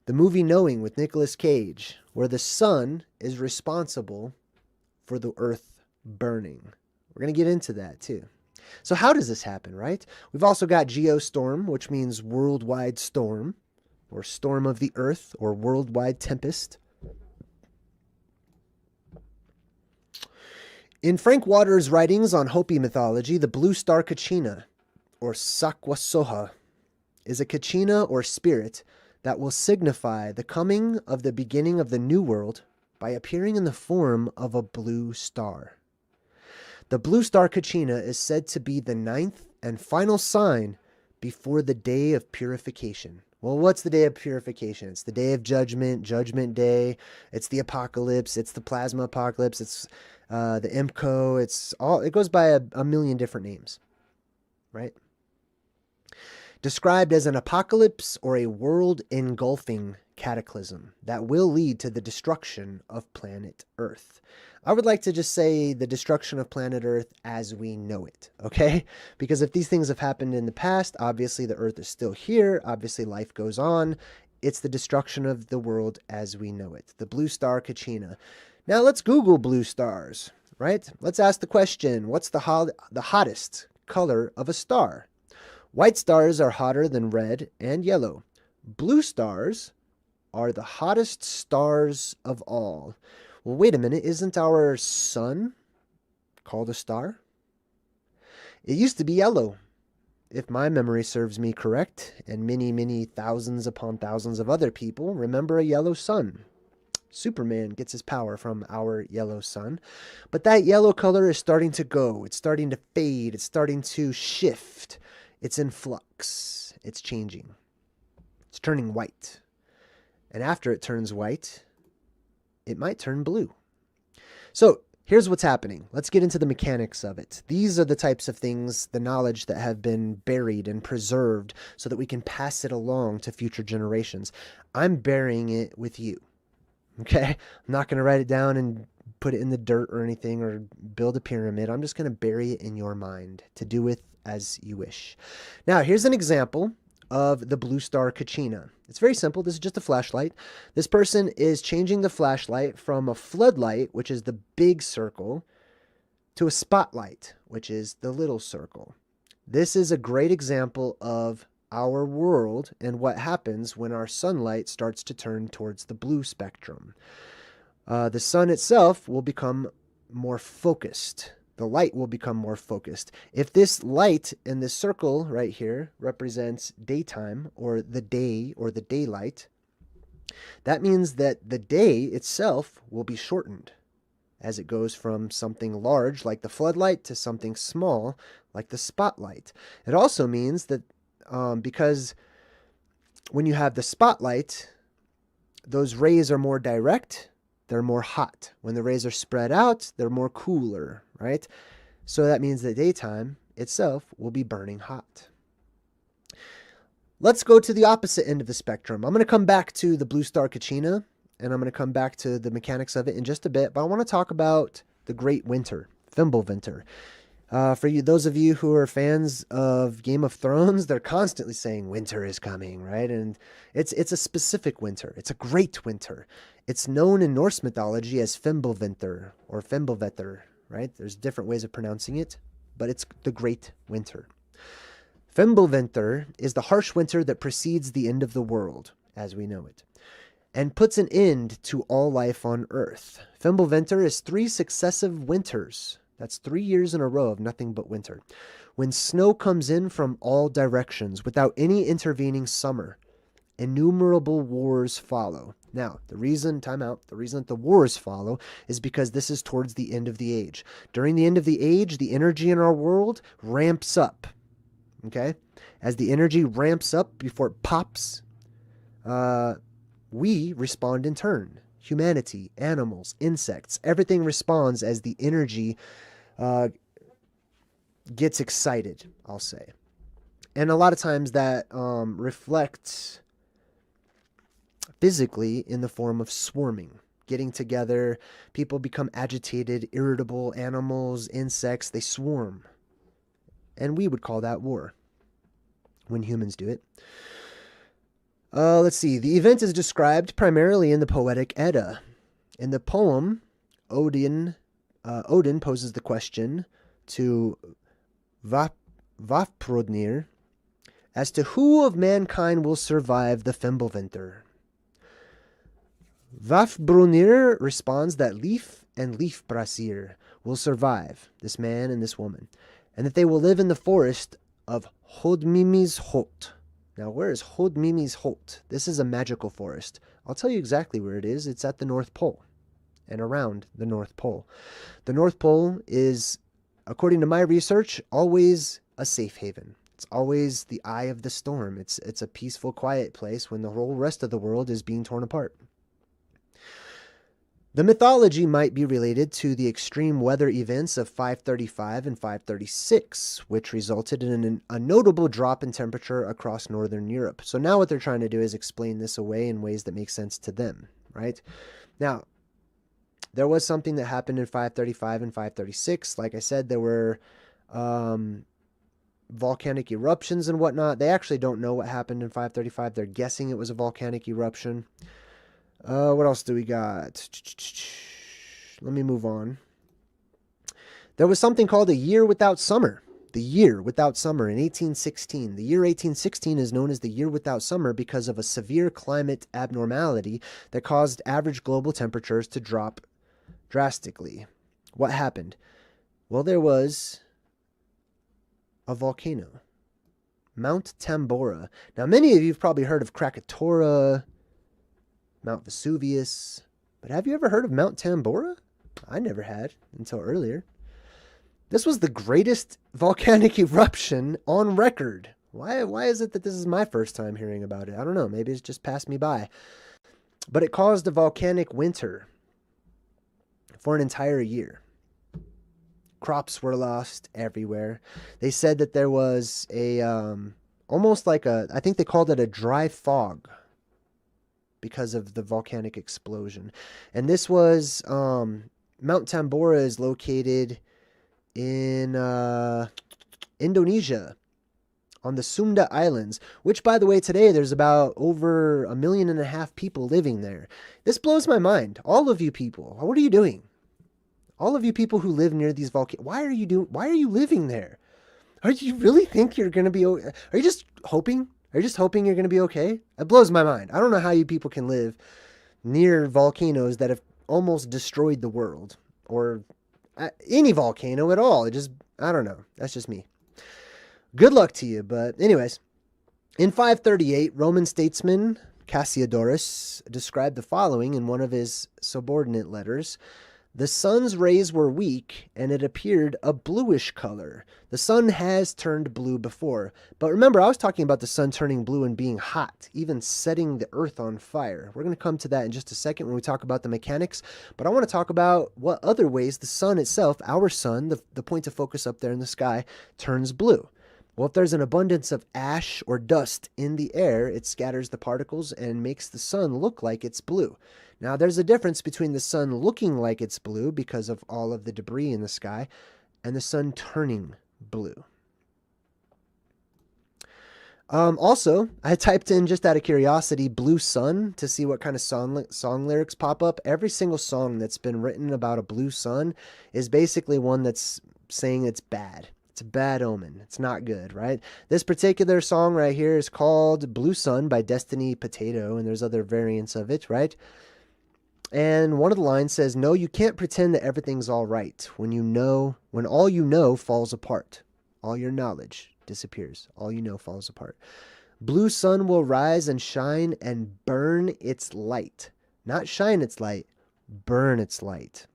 The movie Knowing with Nicolas Cage, where the sun is responsible for the earth burning. We're going to get into that too. So how does this happen, right? We've also got geostorm, which means worldwide storm, or storm of the earth, or worldwide tempest. In Frank Waters' writings on Hopi mythology, the blue star Kachina, or Sakwasoha, is a Kachina or spirit that will signify the coming of the beginning of the new world by appearing in the form of a blue star. The blue star Kachina is said to be the ninth and final sign before the day of purification. Well, what's the day of purification? It's the day of judgment, Judgment Day. It's the apocalypse. It's the plasma apocalypse. It's the MCO. It goes by a million different names, right? Described as an apocalypse or a world engulfing cataclysm that will lead to the destruction of planet Earth. I would like to just say the destruction of planet Earth as we know it, okay? Because if these things have happened in the past, obviously the Earth is still here. Obviously life goes on. It's the destruction of the world as we know it. The blue star Kachina. Now let's Google blue stars, right? Let's ask the question, what's the hottest color of a star? White stars are hotter than red and yellow. Blue stars are the hottest stars of all. Well, wait a minute, isn't our sun called a star? It used to be yellow, if my memory serves me correct, and many, many thousands upon thousands of other people remember a yellow sun. Superman gets his power from our yellow sun. But that yellow color is starting to go. It's starting to fade. It's starting to shift. It's in flux. It's changing. It's turning white. And after it turns white, it might turn blue. So here's what's happening. Let's get into the mechanics of it. These are the types of things, the knowledge that have been buried and preserved so that we can pass it along to future generations. I'm burying it with you. Okay? I'm not going to write it down and put it in the dirt or anything or build a pyramid. I'm just going to bury it in your mind to do with as you wish. Now, here's an example of the blue star Kachina. It's very simple. This is just a flashlight. This person is changing the flashlight from a floodlight, which is the big circle, to a spotlight, which is the little circle. This is a great example of our world and what happens when our sunlight starts to turn towards the blue spectrum. The sun itself will become more focused. The light will become more focused. If this light in this circle right here represents daytime or the day or the daylight, that means that the day itself will be shortened as it goes from something large like the floodlight to something small like the spotlight. It also means that because when you have the spotlight, those rays are more direct, they're more hot. When the rays are spread out, they're more cooler, right? So that means the daytime itself will be burning hot. Let's go to the opposite end of the spectrum. I'm going to come back to the blue star Kachina, and I'm going to come back to the mechanics of it in just a bit, but I want to talk about the great winter, Fimbulwinter. For you, those of you who are fans of Game of Thrones, they're constantly saying winter is coming, right? And it's a specific winter. It's a great winter. It's known in Norse mythology as Fimbulvinter or Fimbulvetter, right? There's different ways of pronouncing it, but it's the great winter. Fimbulvinter is the harsh winter that precedes the end of the world, as we know it, and puts an end to all life on Earth. Fimbulvinter is 3 successive winters. That's 3 years in a row of nothing but winter, when snow comes in from all directions without any intervening summer. Innumerable wars follow. Now, the reason that the wars follow is because this is towards the end of the age. During the end of the age, the energy in our world ramps up. Okay? As the energy ramps up before it pops, we respond in turn. Humanity, animals, insects, everything responds as the energy gets excited, I'll say. And a lot of times that reflects physically in the form of swarming, getting together. People become agitated, irritable. Animals, insects, they swarm. And we would call that war when humans do it. Let's see. The event is described primarily in the Poetic Edda. In the poem, Odin poses the question to Vafthrûdnir as to who of mankind will survive the Fimbulvinter. Vafthrûdnir responds that Leif and Leifbrasir will survive, this man and this woman, and that they will live in the forest of Hodmimi's Holt. Now, where is Hodmimi's Holt? This is a magical forest. I'll tell you exactly where it is. It's at the North Pole and around the North Pole. The North Pole is, according to my research, always a safe haven. It's always the eye of the storm. It's a peaceful, quiet place when the whole rest of the world is being torn apart. The mythology might be related to the extreme weather events of 535 and 536, which resulted in a notable drop in temperature across Northern Europe. So now what they're trying to do is explain this away in ways that make sense to them, right? Now, there was something that happened in 535 and 536. Like I said, there were volcanic eruptions and whatnot. They actually don't know what happened in 535. They're guessing it was a volcanic eruption. What else do we got? Let me move on. There was something called a year without summer. The year without summer in 1816. The year 1816 is known as the year without summer because of a severe climate abnormality that caused average global temperatures to drop drastically. What happened? Well, there was a volcano, Mount Tambora. Now, many of you have probably heard of Krakatoa, Mount Vesuvius, but have you ever heard of Mount Tambora? I never had until earlier. This was the greatest volcanic eruption on record. Why is it that this is my first time hearing about it? I don't know. Maybe it's just passed me by. But it caused a volcanic winter for an entire year. Crops were lost everywhere. They said that there was a almost like I think they called it a dry fog because of the volcanic explosion. And this was, Mount Tambora is located in Indonesia on the Sunda Islands, which, by the way, today there's about over 1.5 million people living there. This blows my mind. All of you people, what are you doing? All of you people who live near these volcanoes, why are you living there? Are you really think you're going to be, are you just hoping? Are you just hoping you're going to be okay? It blows my mind. I don't know how you people can live near volcanoes that have almost destroyed the world, or any volcano at all. I don't know. That's just me. Good luck to you. But anyways, in 538, Roman statesman Cassiodorus described the following in one of his subordinate letters. The sun's rays were weak, and it appeared a bluish color. The sun has turned blue before. But remember, I was talking about the sun turning blue and being hot, even setting the earth on fire. We're going to come to that in just a second when we talk about the mechanics. But I want to talk about what other ways the sun itself, our sun, the point of focus up there in the sky, turns blue. Well, if there's an abundance of ash or dust in the air, it scatters the particles and makes the sun look like it's blue. Now, there's a difference between the sun looking like it's blue because of all of the debris in the sky, and the sun turning blue. Also, I typed in, just out of curiosity, blue sun to see what kind of song lyrics pop up. Every single song that's been written about a blue sun is basically one that's saying it's bad. It's a bad omen. It's not good, right? This particular song right here is called Blue Sun by Destiny Potato, and there's other variants of it, right? And one of the lines says, "No, you can't pretend that everything's all right when all you know falls apart. All your knowledge disappears. All you know falls apart. Blue sun will rise and shine and burn its light." Not shine its light, burn its light.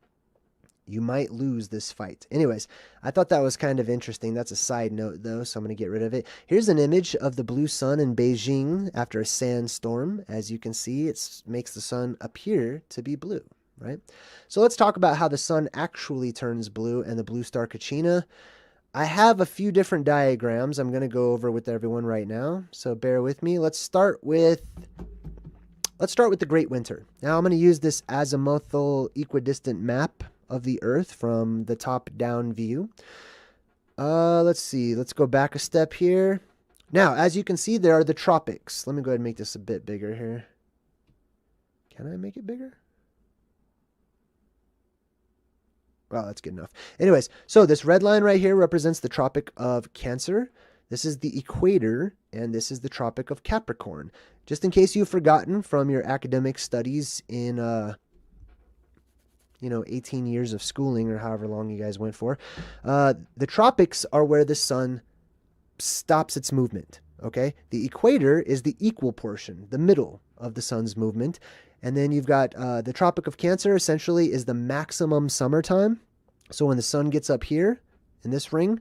You might lose this fight. Anyways, I thought that was kind of interesting. That's a side note, though, so I'm going to get rid of it. Here's an image of the blue sun in Beijing after a sandstorm. As you can see, it makes the sun appear to be blue, right? So let's talk about how the sun actually turns blue and the blue star Kachina. I have a few different diagrams I'm going to go over with everyone right now, so bear with me. Let's start with the Great Winter. Now I'm going to use this azimuthal equidistant map of the Earth from the top-down view. Let's see. Let's go back a step here. Now, as you can see, there are the tropics. Let me go ahead and make this a bit bigger here. Can I make it bigger? Well, that's good enough. Anyways, so this red line right here represents the Tropic of Cancer. This is the equator, and this is the Tropic of Capricorn. Just in case you've forgotten from your academic studies in 18 years of schooling or however long you guys went for. The tropics are where the sun stops its movement, okay? The equator is the equal portion, the middle of the sun's movement. And then you've got the Tropic of Cancer essentially is the maximum summertime. So when the sun gets up here in this ring,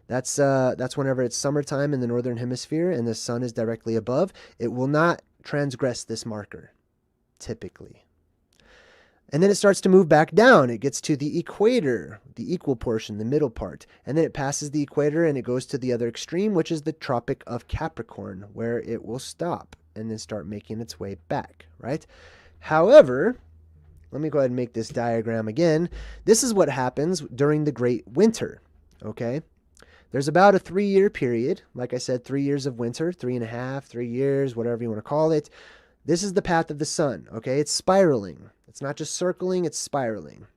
that's whenever it's summertime in the northern hemisphere and the sun is directly above. It will not transgress this marker, typically. And then it starts to move back down. It gets to the equator, the equal portion, the middle part. And then it passes the equator and it goes to the other extreme, which is the Tropic of Capricorn, where it will stop and then start making its way back, right? However, let me go ahead and make this diagram again. This is what happens during the Great Winter, okay? There's about a 3-year period. Like I said, 3 years of winter, 3.5, 3 years, whatever you want to call it. This is the path of the sun, okay? It's spiraling. It's not just circling, it's spiraling.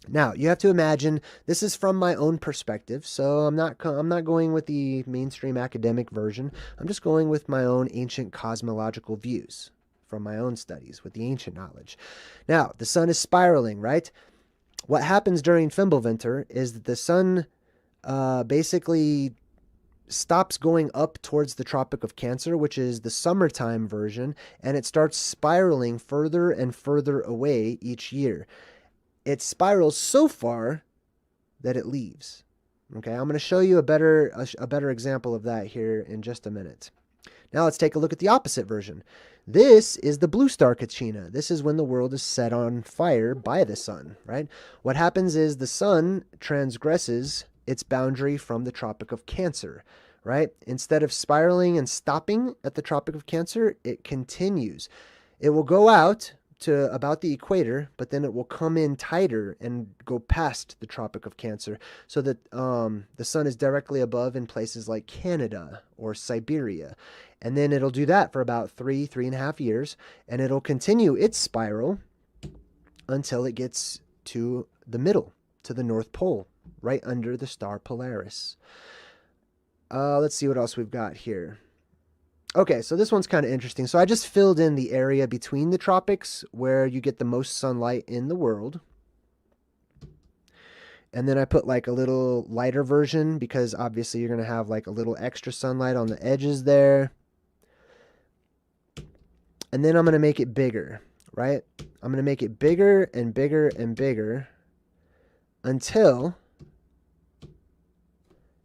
Now, you have to imagine, this is from my own perspective, so I'm not going with the mainstream academic version. I'm just going with my own ancient cosmological views from my own studies with the ancient knowledge. Now, the sun is spiraling, right? What happens during Fimbulvinter is that the sun basically stops going up towards the Tropic of Cancer, which is the summertime version, and it starts spiraling further and further away each year. It spirals so far that it leaves. Okay, I'm going to show you a better example of that here in just a minute. Now let's take a look at the opposite version. This is the blue star Kachina. This is when the world is set on fire by the sun, right? What happens is the sun transgresses its boundary from the Tropic of Cancer, right? Instead of spiraling and stopping at the Tropic of Cancer, it continues. It will go out to about the equator, but then it will come in tighter and go past the Tropic of Cancer so that the sun is directly above in places like Canada or Siberia. And then it'll do that for about 3.5 years, and it'll continue its spiral until it gets to the middle, to the North Pole, right under the star Polaris. Let's see what else we've got here. Okay, so this one's kind of interesting. So I just filled in the area between the tropics where you get the most sunlight in the world. And then I put like a little lighter version because obviously you're going to have like a little extra sunlight on the edges there. And then I'm going to make it bigger, right? I'm going to make it bigger and bigger and bigger until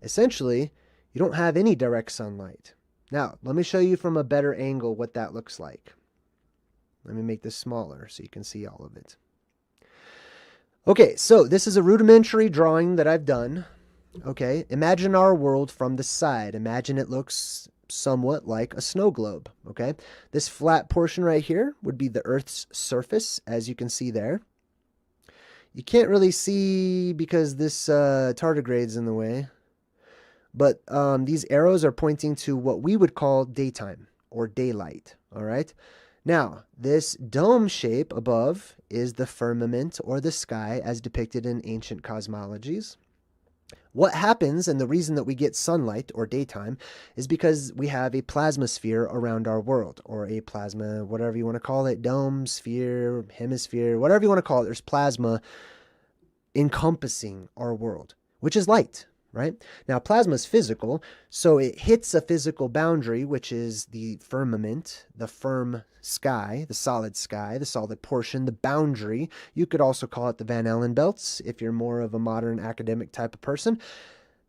essentially you don't have any direct sunlight. Now, let me show you from a better angle what that looks like. Let me make this smaller so you can see all of it. Okay, so this is a rudimentary drawing that I've done. Okay, imagine our world from the side. Imagine it looks somewhat like a snow globe. Okay, this flat portion right here would be the Earth's surface, as you can see there. You can't really see because this tardigrade's in the way. But these arrows are pointing to what we would call daytime or daylight, all right? Now, this dome shape above is the firmament or the sky as depicted in ancient cosmologies. What happens, and the reason that we get sunlight or daytime, is because we have a plasma sphere around our world, or a plasma, whatever you want to call it, dome, sphere, hemisphere, whatever you want to call it. There's plasma encompassing our world, which is light, right? Now, plasma is physical, so it hits a physical boundary, which is the firmament, the firm sky, the solid portion, the boundary. You could also call it the Van Allen belts if you're more of a modern academic type of person.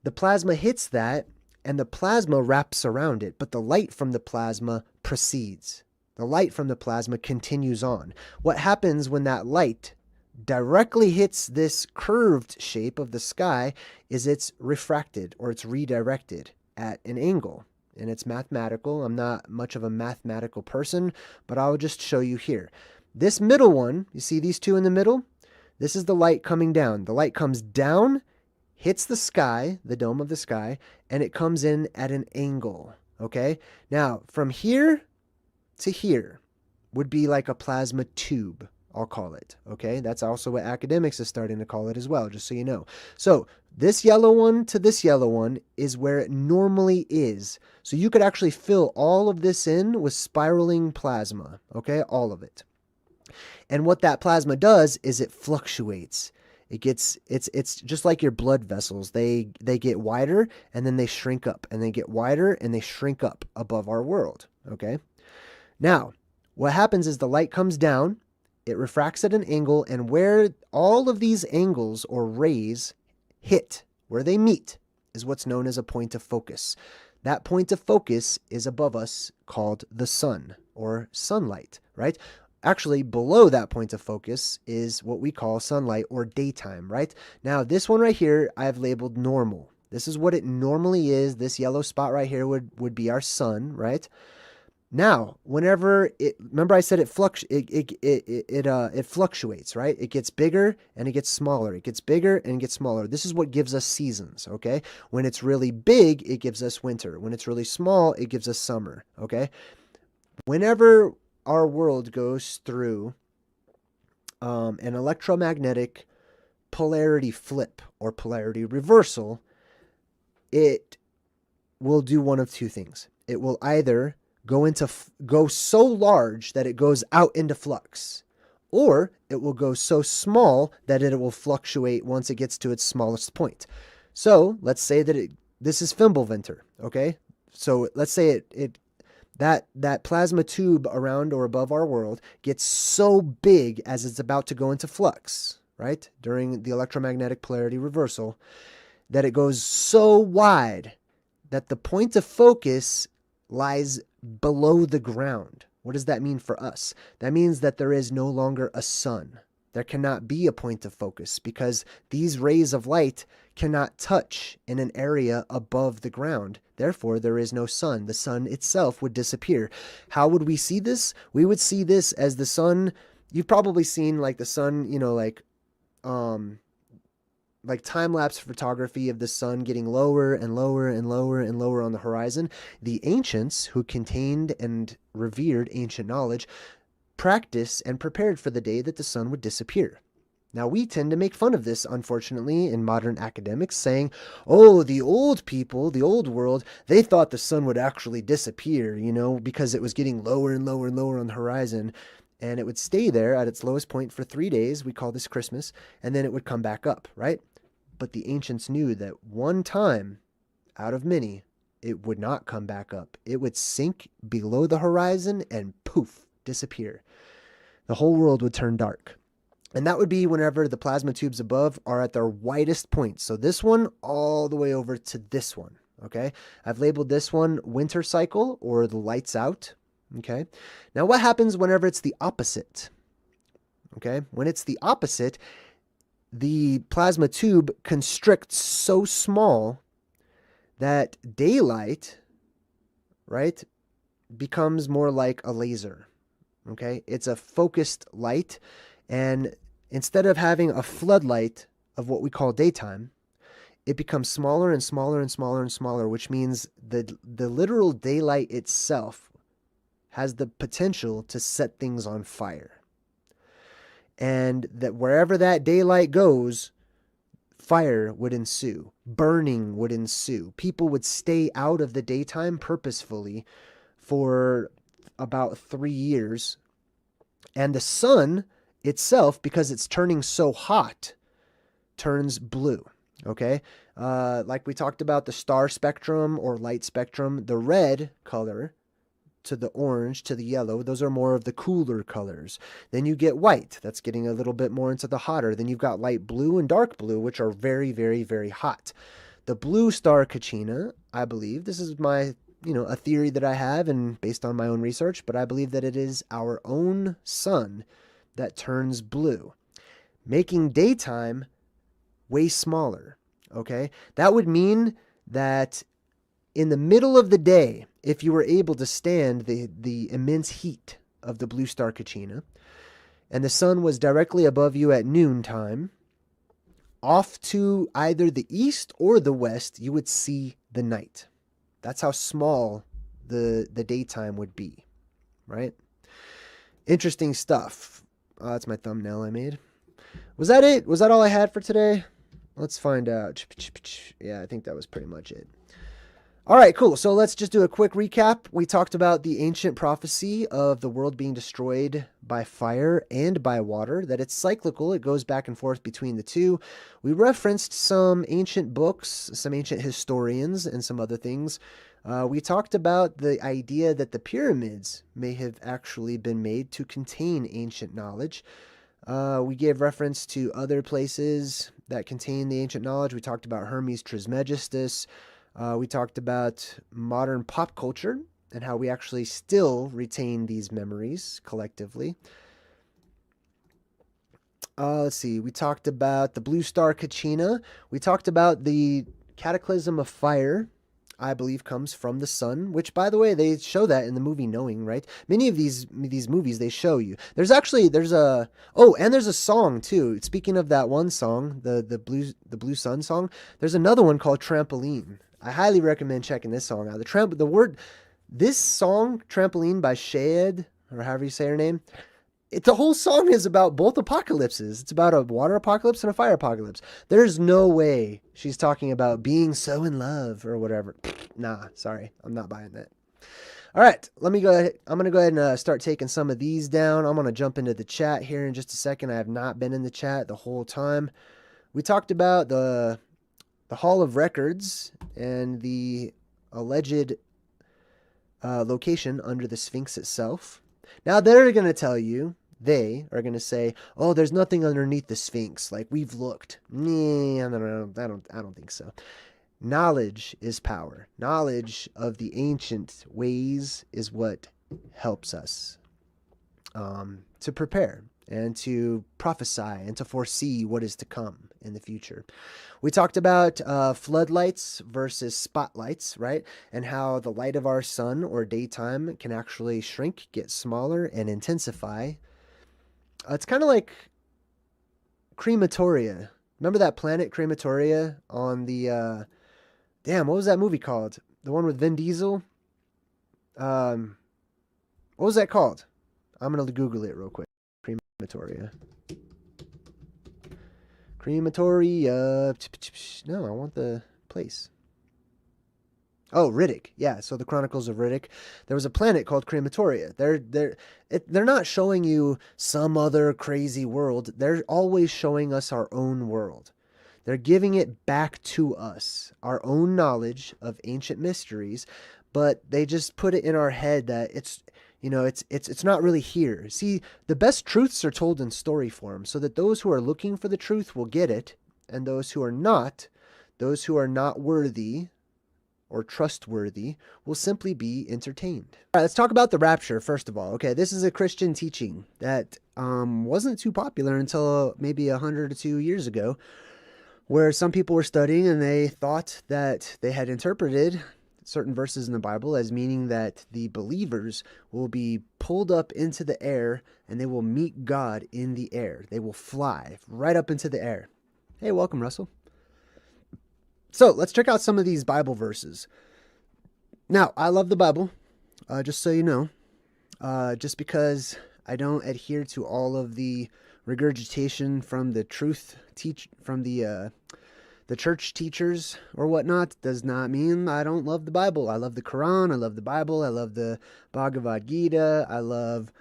The plasma hits that, and the plasma wraps around it, but the light from the plasma precedes. The light from the plasma continues on. What happens when that light directly hits this curved shape of the sky is it's refracted or it's redirected at an angle, and it's mathematical. I'm not much of a mathematical person, but I'll just show you here. This middle one, you see these two in the middle? This is the light coming down. The light comes down, hits the sky, the dome of the sky, and it comes in at an angle, okay? Now, from here to here would be like a plasma tube, I'll call it, okay? That's also what academics is starting to call it as well, just so you know. So this yellow one to this yellow one is where it normally is. So you could actually fill all of this in with spiraling plasma, okay? All of it. And what that plasma does is it fluctuates. It's just like your blood vessels. They get wider and then they shrink up, and they get wider and they shrink up above our world, okay? Now, what happens is the light comes down, it refracts at an angle, and where all of these angles or rays hit, where they meet, is what's known as a point of focus. That point of focus is above us, called the sun or sunlight, right? Actually, below that point of focus is what we call sunlight or daytime, right? Now, this one right here, I've labeled normal. This is what it normally is. This yellow spot right here would be our sun, right? Now, whenever remember I said it fluctuates, right? It gets bigger and it gets smaller. It gets bigger and it gets smaller. This is what gives us seasons, okay? When it's really big, it gives us winter. When it's really small, it gives us summer, okay? Whenever our world goes through an electromagnetic polarity flip or polarity reversal, it will do one of two things. It will either go so large that it goes out into flux, or it will go so small that it will fluctuate once it gets to its smallest point. So let's say that this is Fimbulvinter, okay? So let's say that plasma tube around or above our world gets so big as it's about to go into flux, right? During the electromagnetic polarity reversal, that it goes so wide that the point of focus lies below the ground. What does that mean for us? That means that there is no longer a sun. There cannot be a point of focus because these rays of light cannot touch in an area above the ground. Therefore, there is no sun. The sun itself would disappear. How would we see this? We would see this as the sun. You've probably seen like the sun, like time-lapse photography of the sun getting lower and lower and lower and lower on the horizon. The ancients, who contained and revered ancient knowledge, practiced and prepared for the day that the sun would disappear. Now, we tend to make fun of this, unfortunately, in modern academics, saying, oh, the old people, the old world, they thought the sun would actually disappear, because it was getting lower and lower and lower on the horizon, and it would stay there at its lowest point for 3 days. We call this Christmas, and then it would come back up, right? But the ancients knew that one time out of many, it would not come back up. It would sink below the horizon and poof, disappear. The whole world would turn dark. And that would be whenever the plasma tubes above are at their widest point. So this one all the way over to this one, okay? I've labeled this one winter cycle or the lights out, okay? Now what happens whenever it's the opposite? Okay, when it's the opposite, the plasma tube constricts so small that daylight, right, becomes more like a laser, okay? It's a focused light, and instead of having a floodlight of what we call daytime, it becomes smaller and smaller and smaller and smaller, which means the literal daylight itself has the potential to set things on fire. And that wherever that daylight goes, fire would ensue, burning would ensue. People would stay out of the daytime purposefully for about 3 years. And the sun itself, because it's turning so hot, turns blue. Okay, like we talked about the star spectrum or light spectrum, the red color to the orange to the yellow, those are more of the cooler colors. Then you get white, that's getting a little bit more into the hotter. Then you've got light blue and dark blue, which are very, very, very hot. The blue star Kachina, I believe, this is my, a theory that I have and based on my own research, but I believe that it is our own sun that turns blue, making daytime way smaller. Okay, that would mean that in the middle of the day, if you were able to stand the immense heat of the blue star Kachina, and the sun was directly above you at noontime, off to either the east or the west, you would see the night. That's how small the daytime would be, right? Interesting stuff. Oh, that's my thumbnail I made. Was that it? Was that all I had for today? Let's find out. Yeah, I think that was pretty much it. All right, cool. So let's just do a quick recap. We talked about the ancient prophecy of the world being destroyed by fire and by water, that it's cyclical. It goes back and forth between the two. We referenced some ancient books, some ancient historians, and some other things. We talked about the idea that the pyramids may have actually been made to contain ancient knowledge. We gave reference to other places that contain the ancient knowledge. We talked about Hermes Trismegistus. We talked about modern pop culture and how we actually still retain these memories collectively. Let's see. We talked about the blue star Kachina. We talked about the cataclysm of fire, I believe, comes from the sun, which, by the way, they show that in the movie Knowing, right? Many of these movies, they show you. There's a song too. Speaking of that one song, the Blue Sun song, there's another one called Trampoline. I highly recommend checking this song out. This song, Trampoline by Shayed, or however you say her name, the whole song is about both apocalypses. It's about a water apocalypse and a fire apocalypse. There's no way she's talking about being so in love or whatever. Nah, sorry. I'm not buying that. All right, let me go ahead. I'm going to go ahead and start taking some of these down. I'm going to jump into the chat here in just a second. I have not been in the chat the whole time. We talked about the Hall of Records and the alleged location under the Sphinx itself. Now they're going to tell you, they are going to say, "Oh, there's nothing underneath the Sphinx. Like we've looked." Nah, no, I don't think so. Knowledge is power. Knowledge of the ancient ways is what helps us to prepare and to prophesy and to foresee what is to come in the future. We talked about floodlights versus spotlights, right? And how the light of our sun or daytime can actually shrink, get smaller, and intensify. It's kind of like Crematoria. Remember that planet Crematoria on the... Damn, what was that movie called? The one with Vin Diesel? What was that called? I'm going to Google it real quick. Crematoria. Crematoria. No, I want the place. Oh, Riddick. Yeah, so the Chronicles of Riddick. There was a planet called Crematoria. They're not showing you some other crazy world. They're always showing us our own world. They're giving it back to us, our own knowledge of ancient mysteries, but they just put it in our head that it's not really here. See, the best truths are told in story form so that those who are looking for the truth will get it, and those who are not worthy or trustworthy will simply be entertained. All right, let's talk about the rapture first of all. Okay, this is a Christian teaching that wasn't too popular until maybe 100 or 2 years ago, where some people were studying and they thought that they had interpreted certain verses in the Bible as meaning that the believers will be pulled up into the air and they will meet God in the air. They will fly right up into the air. Hey, welcome, Russell. So let's check out some of these Bible verses. Now, I love the Bible, just so you know. Just because I don't adhere to all of the regurgitation from the the church teachers or whatnot does not mean I don't love the Bible. I love the Quran. I love the Bible. I love the Bhagavad Gita. I love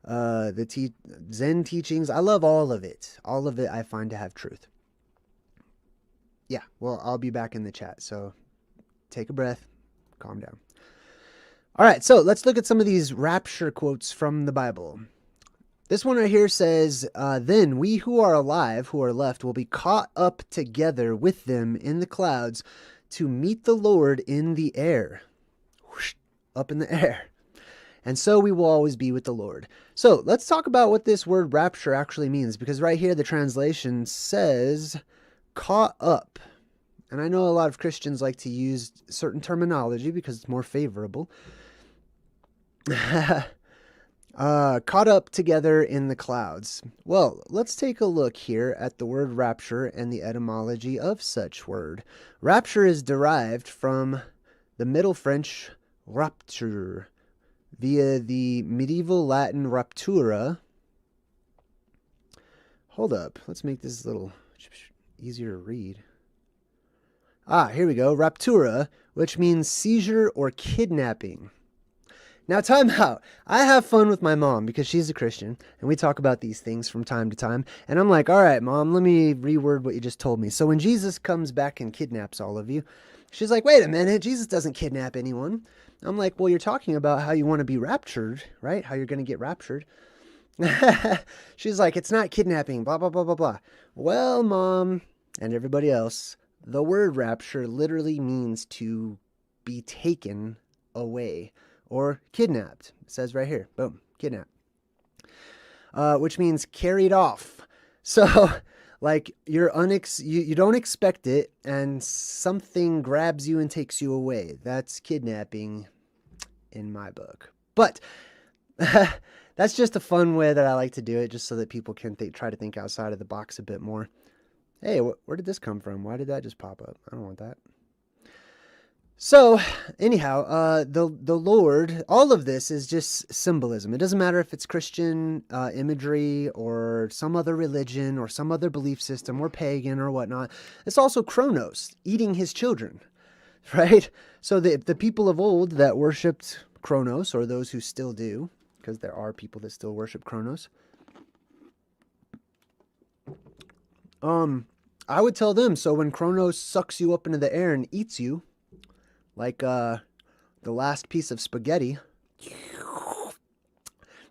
the Zen teachings. I love all of it. All of it I find to have truth. Yeah, well, I'll be back in the chat. So take a breath. Calm down. All right, so let's look at some of these rapture quotes from the Bible. This one right here says, then we who are alive, who are left, will be caught up together with them in the clouds to meet the Lord in the air. Whoosh, up in the air. And so we will always be with the Lord. So let's talk about what this word rapture actually means, because right here the translation says caught up. And I know a lot of Christians like to use certain terminology because it's more favorable. Caught up together in the clouds. Well, let's take a look here at the word rapture and the etymology of such word. Rapture is derived from the Middle French rapture via the medieval Latin raptura. Hold up, let's make this a little easier to read. Here we go. Raptura, which means seizure or kidnapping. Now, time out. I have fun with my mom because she's a Christian, and we talk about these things from time to time. And I'm like, all right, Mom, let me reword what you just told me. So when Jesus comes back and kidnaps all of you, she's like, wait a minute, Jesus doesn't kidnap anyone. I'm like, well, you're talking about how you want to be raptured, right? How you're going to get raptured. She's like, it's not kidnapping, blah, blah, blah, blah, blah. Well, Mom, and everybody else, the word rapture literally means to be taken away. Or kidnapped. It says right here. Boom. Kidnapped. Which means carried off. So, like, you don't expect it, and something grabs you and takes you away. That's kidnapping in my book. But that's just a fun way that I like to do it, just so that people can try to think outside of the box a bit more. Hey, where did this come from? Why did that just pop up? I don't want that. So, anyhow, the Lord, all of this is just symbolism. It doesn't matter if it's Christian imagery or some other religion or some other belief system or pagan or whatnot. It's also Kronos, eating his children, right? So the people of old that worshipped Kronos, or those who still do, because there are people that still worship Kronos, I would tell them, so when Kronos sucks you up into the air and eats you, like the last piece of spaghetti,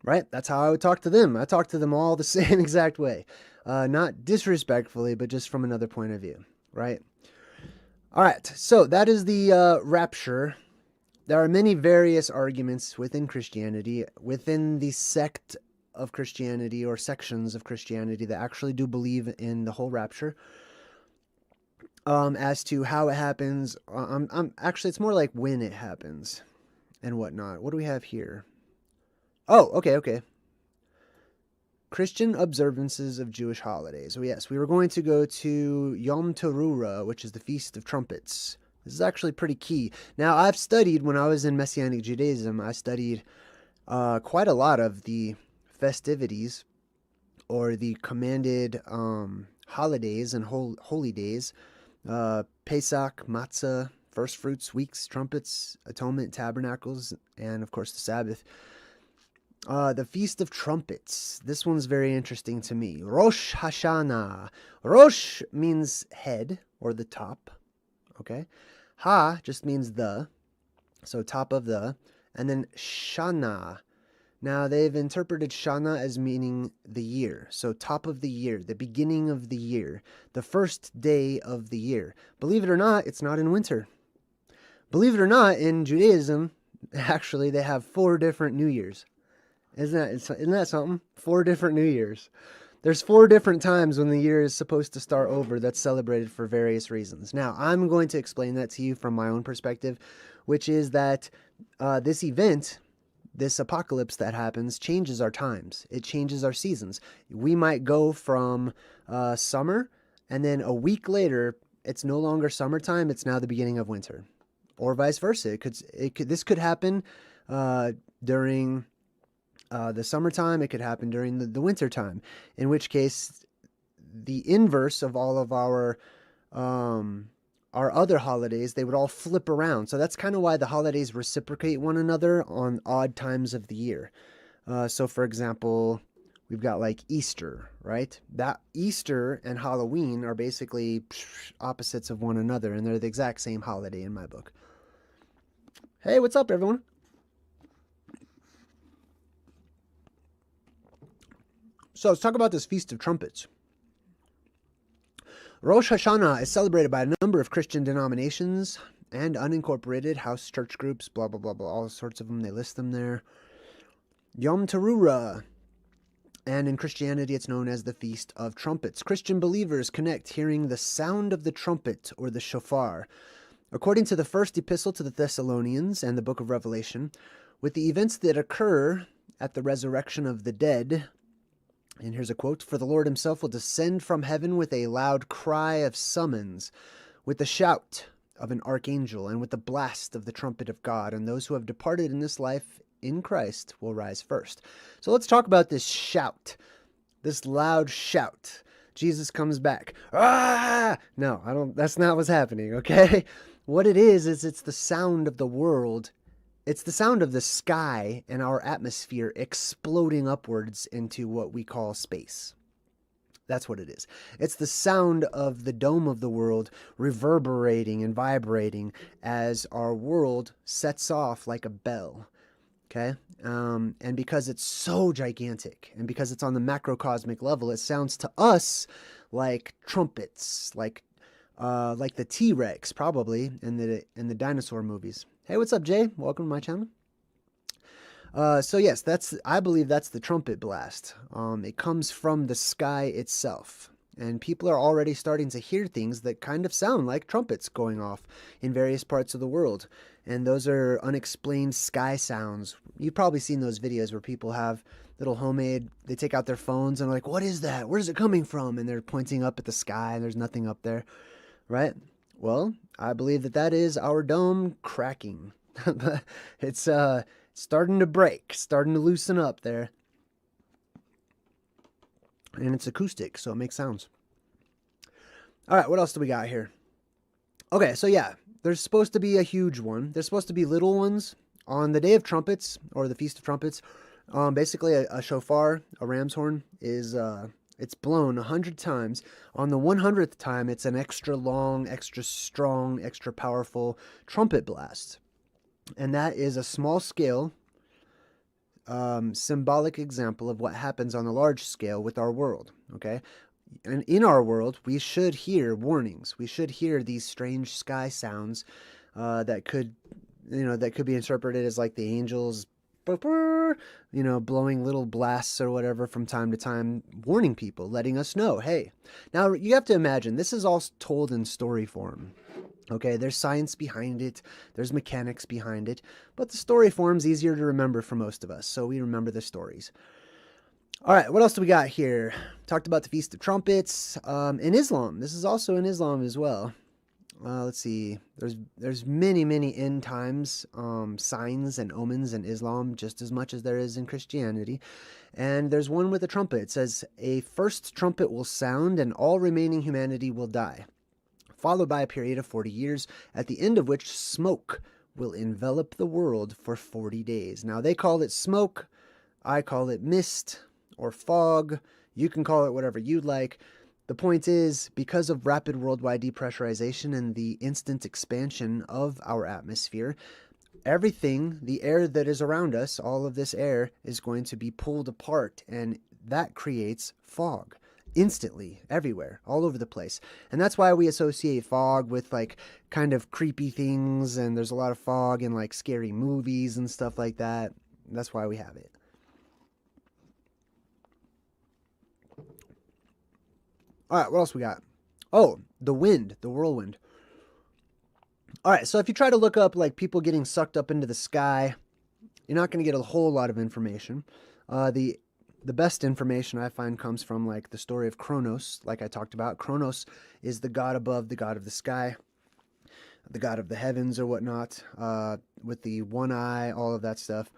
right? That's how I would talk to them. I talk to them all the same exact way. Not disrespectfully, but just from another point of view, right? All right, so that is the rapture. There are many various arguments within Christianity, within the sect of Christianity or sections of Christianity that actually do believe in the whole rapture. As to how it happens, actually, it's more like when it happens and whatnot. What do we have here? Oh, okay. Christian observances of Jewish holidays. So yes, we were going to go to Yom Teruah, which is the Feast of Trumpets. This is actually pretty key. Now, I've studied, when I was in Messianic Judaism, I studied quite a lot of the festivities or the commanded holidays and holy days. Pesach, Matzah, First Fruits, Weeks, Trumpets, Atonement, Tabernacles, and of course the Sabbath. The Feast of Trumpets. This one's very interesting to me. Rosh Hashanah. Rosh means head or the top. Okay. Ha just means the. So top of the. And then Shana. Now, they've interpreted Shana as meaning the year. So top of the year, the beginning of the year, the first day of the year. Believe it or not, it's not in winter. Believe it or not, in Judaism, actually, they have 4 different New Years. Isn't that something? 4 different New Years. There's 4 different times when the year is supposed to start over that's celebrated for various reasons. Now, I'm going to explain that to you from my own perspective, which is that this event, this apocalypse that happens, changes our times. It changes our seasons. We might go from summer, and then a week later, it's no longer summertime. It's now the beginning of winter, or vice versa. This could happen during the summertime. It could happen during the winter time, in which case the inverse of all of our other holidays, they would all flip around. So that's kind of why the holidays reciprocate one another on odd times of the year. So for example, we've got like Easter, right? That Easter and Halloween are basically opposites of one another, and they're the exact same holiday in my book. Hey, what's up, everyone? So let's talk about this Feast of Trumpets. Rosh Hashanah is celebrated by a number of Christian denominations and unincorporated house church groups, blah, blah, blah, blah, all sorts of them. They list them there. Yom Teruah, and in Christianity it's known as the Feast of Trumpets. Christian believers connect hearing the sound of the trumpet or the shofar. According to the first epistle to the Thessalonians and the book of Revelation, with the events that occur at the resurrection of the dead, and here's a quote, "For the Lord himself will descend from heaven with a loud cry of summons, with the shout of an archangel, and with the blast of the trumpet of God, and those who have departed in this life in Christ will rise first." So let's talk about this shout, this loud shout. Jesus comes back. Ah! No, that's not what's happening, okay? What it is it's the sound of the world. It's the sound of the sky and our atmosphere exploding upwards into what we call space. That's what it is. It's the sound of the dome of the world reverberating and vibrating as our world sets off like a bell. Okay? And because it's so gigantic, and because it's on the macrocosmic level, it sounds to us like trumpets, like the T-Rex probably in the dinosaur movies. Hey, what's up, Jay? Welcome to my channel. So yes, I believe that's the trumpet blast. It comes from the sky itself. And people are already starting to hear things that kind of sound like trumpets going off in various parts of the world. And those are unexplained sky sounds. You've probably seen those videos where people have little homemade, they take out their phones and are like, what is that? Where's it coming from? And they're pointing up at the sky and there's nothing up there, right? Well, I believe that is our dome cracking. It's starting to break, starting to loosen up there. And it's acoustic, so it makes sounds. All right, what else do we got here? Okay, so yeah, there's supposed to be a huge one. There's supposed to be little ones on the Day of Trumpets, or the Feast of Trumpets. Basically, a shofar, a ram's horn, is it's blown 100 times. On the 100th time, it's an extra long, extra strong, extra powerful trumpet blast. And that is a small scale, symbolic example of what happens on a large scale with our world, okay? And in our world, we should hear warnings. We should hear these strange sky sounds that could be interpreted as like the angels, blowing little blasts or whatever from time to time, warning people, letting us know, hey. Now, you have to imagine, this is all told in story form. Okay, there's science behind it, there's mechanics behind it, but the story form's easier to remember for most of us, so we remember the stories. All right, what else do we got here? Talked about the Feast of Trumpets. In Islam, this is also in Islam as well. Let's see, there's many end times signs and omens in Islam, just as much as there is in Christianity. And there's one with a trumpet. It says, "A first trumpet will sound and all remaining humanity will die, followed by a period of 40 years, at the end of which smoke will envelop the world for 40 days. Now, they call it smoke. I call it mist or fog. You can call it whatever you'd like. The point is, because of rapid worldwide depressurization and the instant expansion of our atmosphere, everything, the air that is around us, all of this air is going to be pulled apart, and that creates fog. Instantly, everywhere, all over the place. And that's why we associate fog with like kind of creepy things, and there's a lot of fog in like scary movies and stuff like that. That's why we have it. All right, what else we got? Oh, the wind, the whirlwind. All right, so if you try to look up like people getting sucked up into the sky, you're not going to get a whole lot of information. The best information I find comes from like the story of Kronos, like I talked about. Kronos is the god above, the god of the sky, the god of the heavens or whatnot, with the one eye, all of that stuff.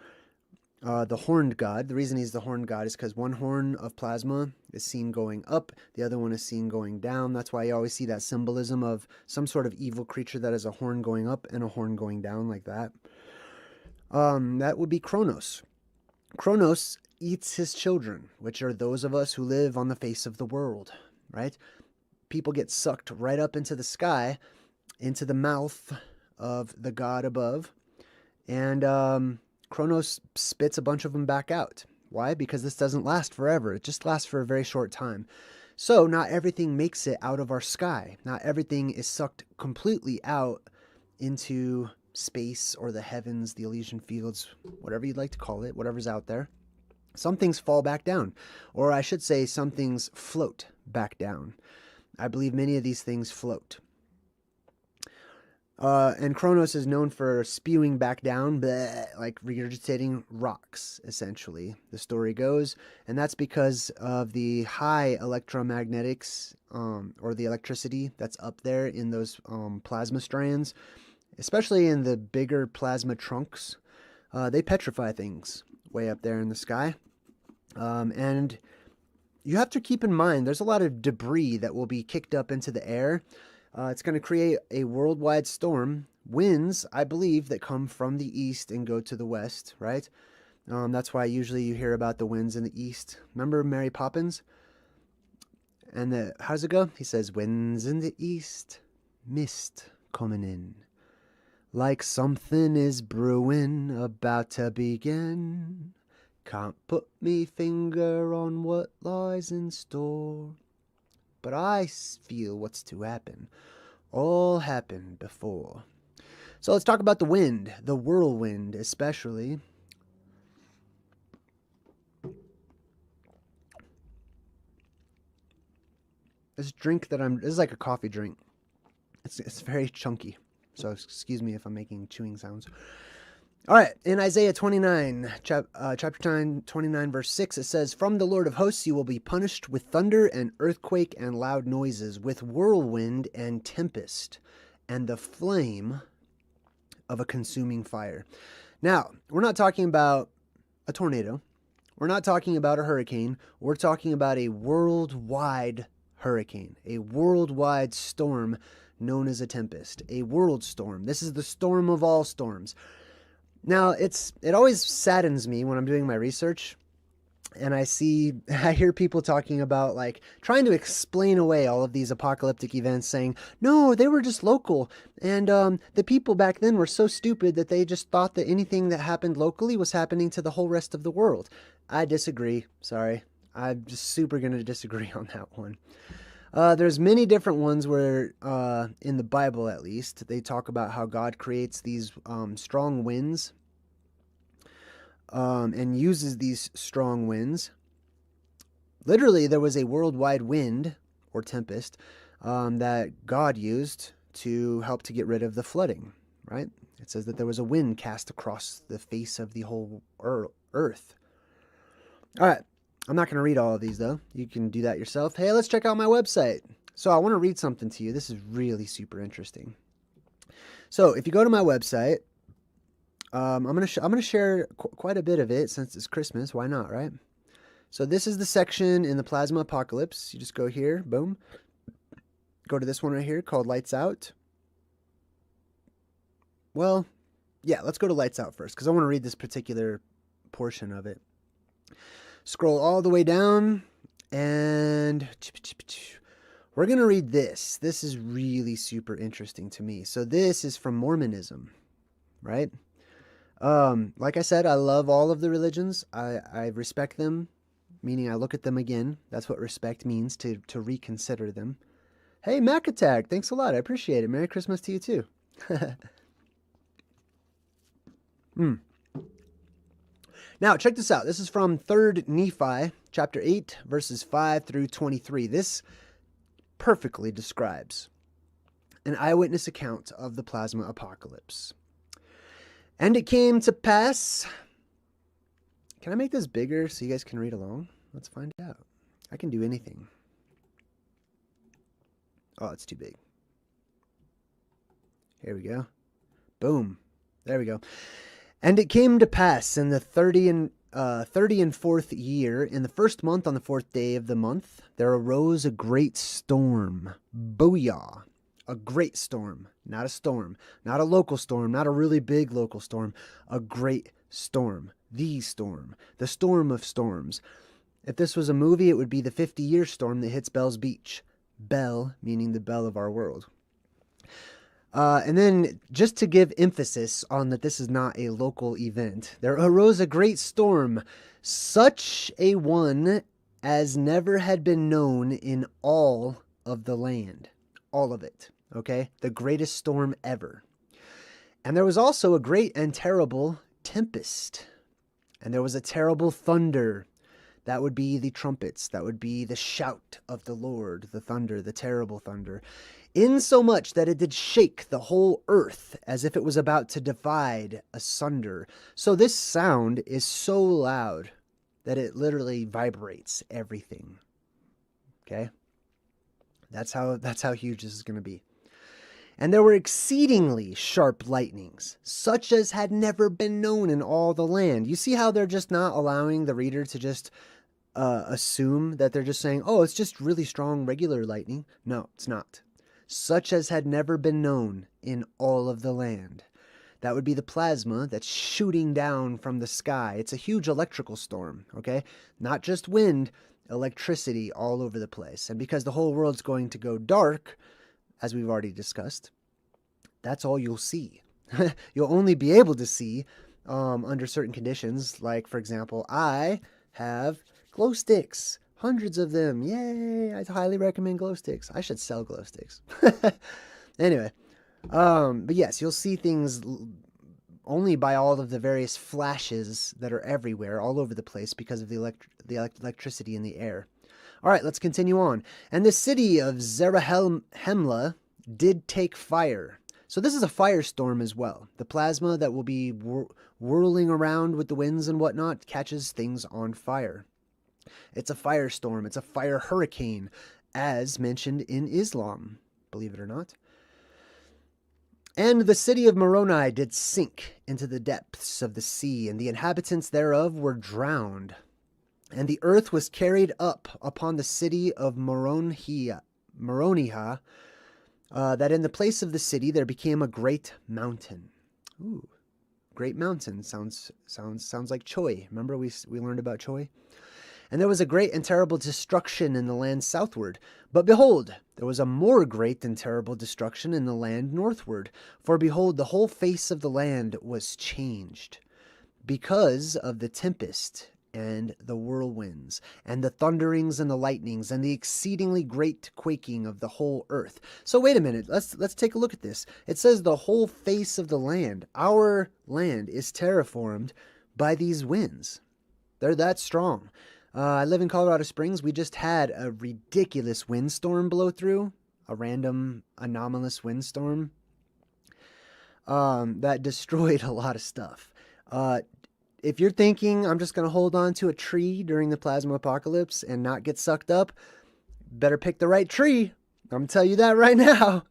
The horned god, the reason he's the horned god is because one horn of plasma is seen going up, the other one is seen going down. That's why you always see that symbolism of some sort of evil creature that has a horn going up and a horn going down like that. That would be Kronos. Kronos eats his children, which are those of us who live on the face of the world, right? People get sucked right up into the sky, into the mouth of the god above, and Kronos spits a bunch of them back out. Why? Because this doesn't last forever. It just lasts for a very short time. So not everything makes it out of our sky. Not everything is sucked completely out into space or the heavens, the Elysian fields, whatever you'd like to call it, whatever's out there. Some things fall back down, or I should say some things float back down. I believe many of these things float. And Kronos is known for spewing back down, like regurgitating rocks, essentially, the story goes. And that's because of the high electromagnetics, or the electricity that's up there in those plasma strands, especially in the bigger plasma trunks. They petrify things way up there in the sky. And you have to keep in mind, there's a lot of debris that will be kicked up into the air. It's going to create a worldwide storm. Winds, I believe, that come from the east and go to the west, right? That's why usually you hear about the winds in the east. Remember Mary Poppins? And how does it go? He says, winds in the east, mist coming in. Like something is brewing, about to begin. Can't put me finger on what lies in store. But I feel what's to happen. All happened before. So let's talk about the wind, the whirlwind especially. This drink that this is like a coffee drink. It's very chunky. So excuse me if I'm making chewing sounds. All right, in Isaiah 29, chapter 9, 29, verse 6, it says, "From the Lord of hosts you will be punished with thunder and earthquake and loud noises, with whirlwind and tempest, and the flame of a consuming fire." Now, we're not talking about a tornado. We're not talking about a hurricane. We're talking about a worldwide hurricane, a worldwide storm known as a tempest, a world storm. This is the storm of all storms. Now, it always saddens me when I'm doing my research and I hear people talking about like trying to explain away all of these apocalyptic events, saying, no, they were just local. And the people back then were so stupid that they just thought that anything that happened locally was happening to the whole rest of the world. I disagree. Sorry. I'm just super going to disagree on that one. There's many different ones where, in the Bible at least, they talk about how God creates these strong winds and uses these strong winds. Literally, there was a worldwide wind or tempest that God used to help to get rid of the flooding, right? It says that there was a wind cast across the face of the whole earth. All right. I'm not going to read all of these, though. You can do that yourself. Hey, let's check out my website. So I want to read something to you. This is really super interesting. So if you go to my website, I'm going to share quite a bit of it since it's Christmas. Why not, right? So this is the section in the Plasma Apocalypse. You just go here, boom. Go to this one right here called Lights Out. Well, yeah, let's go to Lights Out first because I want to read this particular portion of it. Scroll all the way down, and we're going to read this. This is really super interesting to me. So this is from Mormonism, right? Like I said, I love all of the religions. I respect them, meaning I look at them again. That's what respect means, to reconsider them. Hey, Mac Attack, thanks a lot. I appreciate it. Merry Christmas to you, too. Now, check this out. This is from 3rd Nephi, chapter 8, verses 5 through 23. This perfectly describes an eyewitness account of the plasma apocalypse. And it came to pass... Can I make this bigger so you guys can read along? Let's find out. I can do anything. Oh, it's too big. Here we go. Boom. There we go. And it came to pass in the 30 and 4th year, in the first month, on the 4th day of the month, there arose a great storm. Booyah. A great storm. Not a storm. Not a local storm. Not a really big local storm. A great storm. The storm. The storm of storms. If this was a movie, it would be the 50-year storm that hits Bell's Beach. Bell, meaning the bell of our world. And then, just to give emphasis on that this is not a local event, there arose a great storm, such a one as never had been known in all of the land. All of it, okay? The greatest storm ever. And there was also a great and terrible tempest. And there was a terrible thunder. That would be the trumpets. That would be the shout of the Lord, the thunder, the terrible thunder. Insomuch that it did shake the whole earth as if it was about to divide asunder. So this sound is so loud that it literally vibrates everything. Okay? That's how huge this is going to be. And there were exceedingly sharp lightnings, such as had never been known in all the land. You see how they're just not allowing the reader to just assume that they're just saying, oh, it's just really strong regular lightning. No, it's not. Such as had never been known in all of the land. That would be the plasma that's shooting down from the sky. It's a huge electrical storm, okay? Not just wind, electricity all over the place. And because the whole world's going to go dark, as we've already discussed, that's all you'll see. You'll only be able to see under certain conditions. Like, for example, I have glow sticks. Hundreds of them. Yay! I highly recommend glow sticks. I should sell glow sticks. Anyway. But yes, you'll see things only by all of the various flashes that are everywhere, all over the place, because of the electricity in the air. All right, let's continue on. And the city of Zarahemla did take fire. So this is a firestorm as well. The plasma that will be whirling around with the winds and whatnot catches things on fire. It's a firestorm. It's a fire hurricane, as mentioned in Islam, believe it or not. And the city of Moroni did sink into the depths of the sea, and the inhabitants thereof were drowned. And the earth was carried up upon the city of Moroniha, that in the place of the city there became a great mountain. Ooh, great mountain sounds like Choi. Remember we learned about Choi? And there was a great and terrible destruction in the land southward. But behold, there was a more great and terrible destruction in the land northward. For behold, the whole face of the land was changed, because of the tempest and the whirlwinds, and the thunderings and the lightnings, and the exceedingly great quaking of the whole earth. So wait a minute, let's take a look at this. It says the whole face of the land. Our land is terraformed by these winds. They're that strong. I live in Colorado Springs. We just had a ridiculous windstorm blow through, a random anomalous windstorm that destroyed a lot of stuff. If you're thinking I'm just going to hold on to a tree during the plasma apocalypse and not get sucked up, better pick the right tree. I'm going to tell you that right now.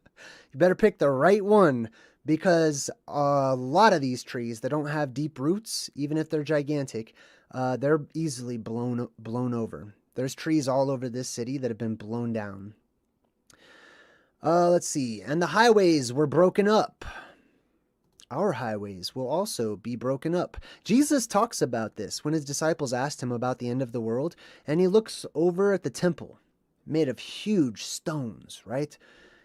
You better pick the right one, because a lot of these trees that don't have deep roots, even if they're gigantic, they're easily blown over. There's trees all over this city that have been blown down. Let's see. And the highways were broken up. Our highways will also be broken up. Jesus talks about this when his disciples asked him about the end of the world, and he looks over at the temple made of huge stones, right?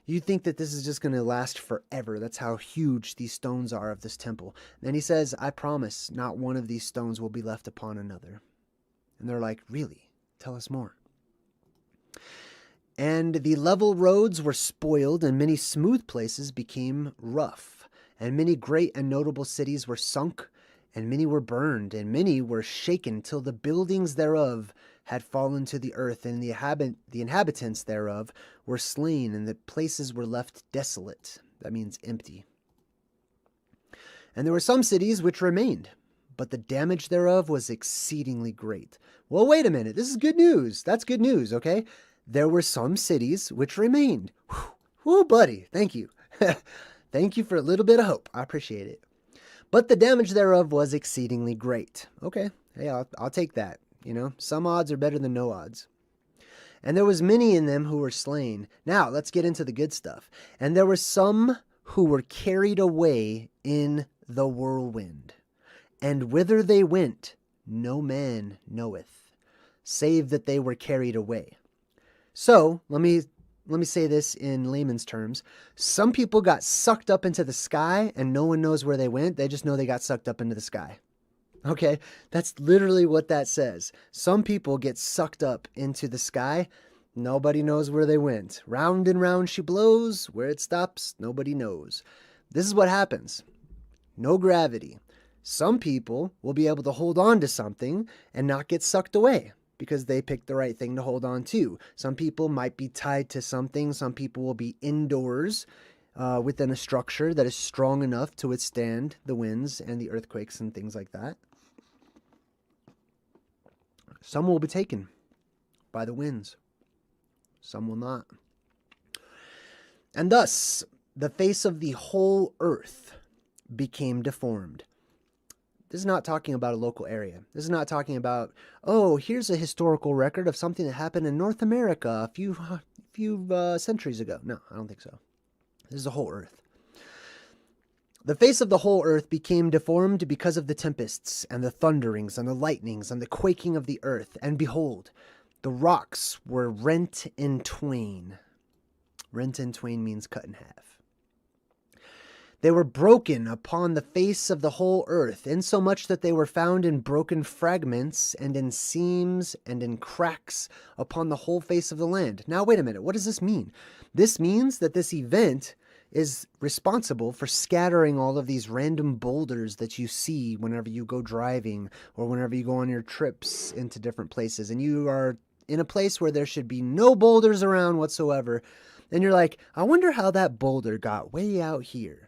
You think that this is just going to last forever. That's how huge these stones are of this temple. Then he says, I promise not one of these stones will be left upon another. And they're like, really? Tell us more. And the level roads were spoiled, and many smooth places became rough. And many great and notable cities were sunk, and many were burned, and many were shaken, till the buildings thereof had fallen to the earth, and the inhabitants thereof were slain, and the places were left desolate. That means empty. And there were some cities which remained, but the damage thereof was exceedingly great. Well, wait a minute. This is good news. That's good news, okay? There were some cities which remained. Whew, buddy. Thank you. Thank you for a little bit of hope. I appreciate it. But the damage thereof was exceedingly great. Okay. Hey, I'll take that. You know, some odds are better than no odds. And there was many in them who were slain. Now, let's get into the good stuff. And there were some who were carried away in the whirlwind. And whither they went, no man knoweth, save that they were carried away. So, let me say this in layman's terms. Some people got sucked up into the sky, and no one knows where they went. They just know they got sucked up into the sky. Okay, that's literally what that says. Some people get sucked up into the sky. Nobody knows where they went. Round and round she blows. Where it stops, nobody knows. This is what happens. No gravity. Some people will be able to hold on to something and not get sucked away because they picked the right thing to hold on to. Some people might be tied to something. Some people will be indoors within a structure that is strong enough to withstand the winds and the earthquakes and things like that. Some will be taken by the winds. Some will not. And thus, the face of the whole earth became deformed. This is not talking about a local area. This is not talking about, oh, here's a historical record of something that happened in North America a few centuries ago. No, I don't think so. This is the whole earth. The face of the whole earth became deformed because of the tempests, and the thunderings, and the lightnings, and the quaking of the earth. And behold, the rocks were rent in twain. Rent in twain means cut in half. They were broken upon the face of the whole earth, insomuch that they were found in broken fragments, and in seams, and in cracks upon the whole face of the land. Now, wait a minute. What does this mean? This means that this event is responsible for scattering all of these random boulders that you see whenever you go driving or whenever you go on your trips into different places, and you are in a place where there should be no boulders around whatsoever, and you're like, I wonder how that boulder got way out here.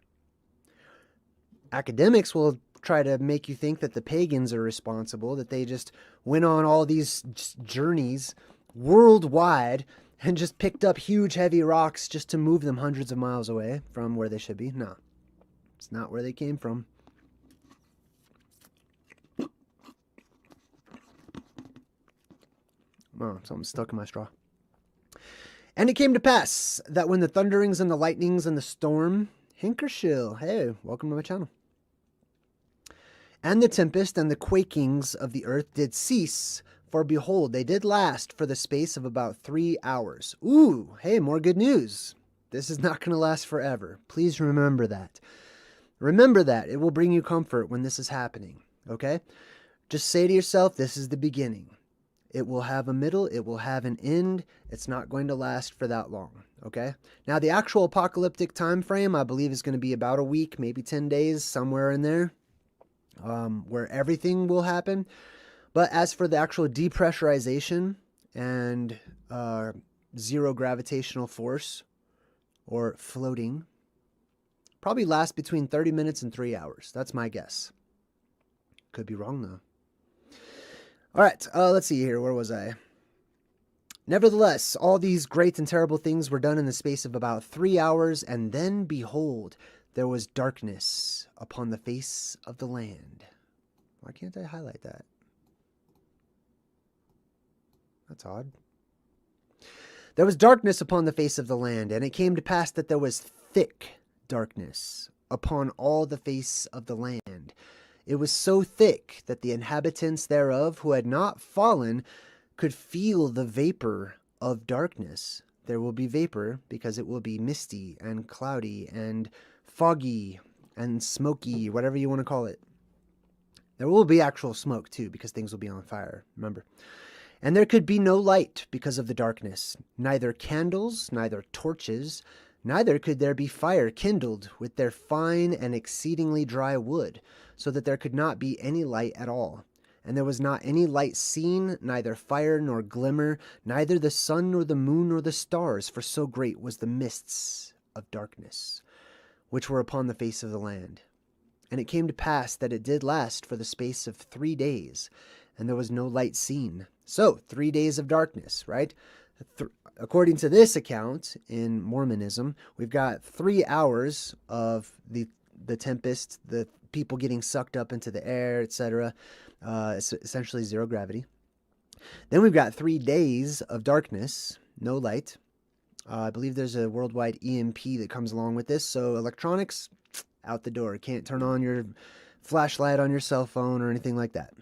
Academics will try to make you think that the pagans are responsible, that they just went on all these journeys worldwide and just picked up huge, heavy rocks just to move them hundreds of miles away from where they should be. No, it's not where they came from. Oh, something stuck in my straw. And it came to pass that when the thunderings and the lightnings and the storm, Hinkershill, hey, welcome to my channel, and the tempest and the quakings of the earth did cease, for behold, they did last for the space of about 3 hours. Ooh, hey, more good news. This is not going to last forever. Please remember that. Remember that. It will bring you comfort when this is happening, okay? Just say to yourself, this is the beginning. It will have a middle. It will have an end. It's not going to last for that long, okay? Now, the actual apocalyptic time frame, I believe, is going to be about a week, maybe 10 days, somewhere in there, where everything will happen. But as for the actual depressurization and zero gravitational force or floating, probably last between 30 minutes and 3 hours. That's my guess. Could be wrong, though. All right, let's see here. Where was I? Nevertheless, all these great and terrible things were done in the space of about 3 hours, and then, behold, there was darkness upon the face of the land. Why can't I highlight that? That's odd. There was darkness upon the face of the land, and it came to pass that there was thick darkness upon all the face of the land. It was so thick that the inhabitants thereof, who had not fallen, could feel the vapor of darkness. There will be vapor because it will be misty and cloudy and foggy and smoky, whatever you want to call it. There will be actual smoke too, because things will be on fire, remember. And there could be no light because of the darkness, neither candles, neither torches, neither could there be fire kindled with their fine and exceedingly dry wood, so that there could not be any light at all. and there was not any light seen, neither fire nor glimmer, neither the sun nor the moon nor the stars, for so great was the mists of darkness, which were upon the face of the land. And it came to pass that it did last for the space of 3 days, and there was no light seen. So, 3 days of darkness, right? According to this account in Mormonism, we've got 3 hours of the tempest, the people getting sucked up into the air, etc. It's essentially zero gravity. Then we've got 3 days of darkness, no light. I believe there's a worldwide EMP that comes along with this. So electronics, out the door. Can't turn on your flashlight on your cell phone or anything like that.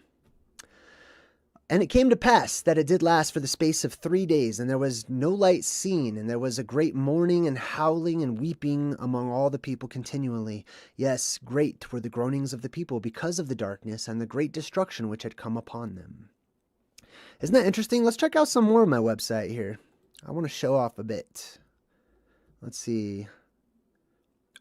And it came to pass that it did last for the space of 3 days, and there was no light seen, and there was a great mourning and howling and weeping among all the people continually. Yes, great were the groanings of the people because of the darkness and the great destruction which had come upon them. Isn't that interesting? Let's check out some more of my website here. I want to show off a bit. Let's see.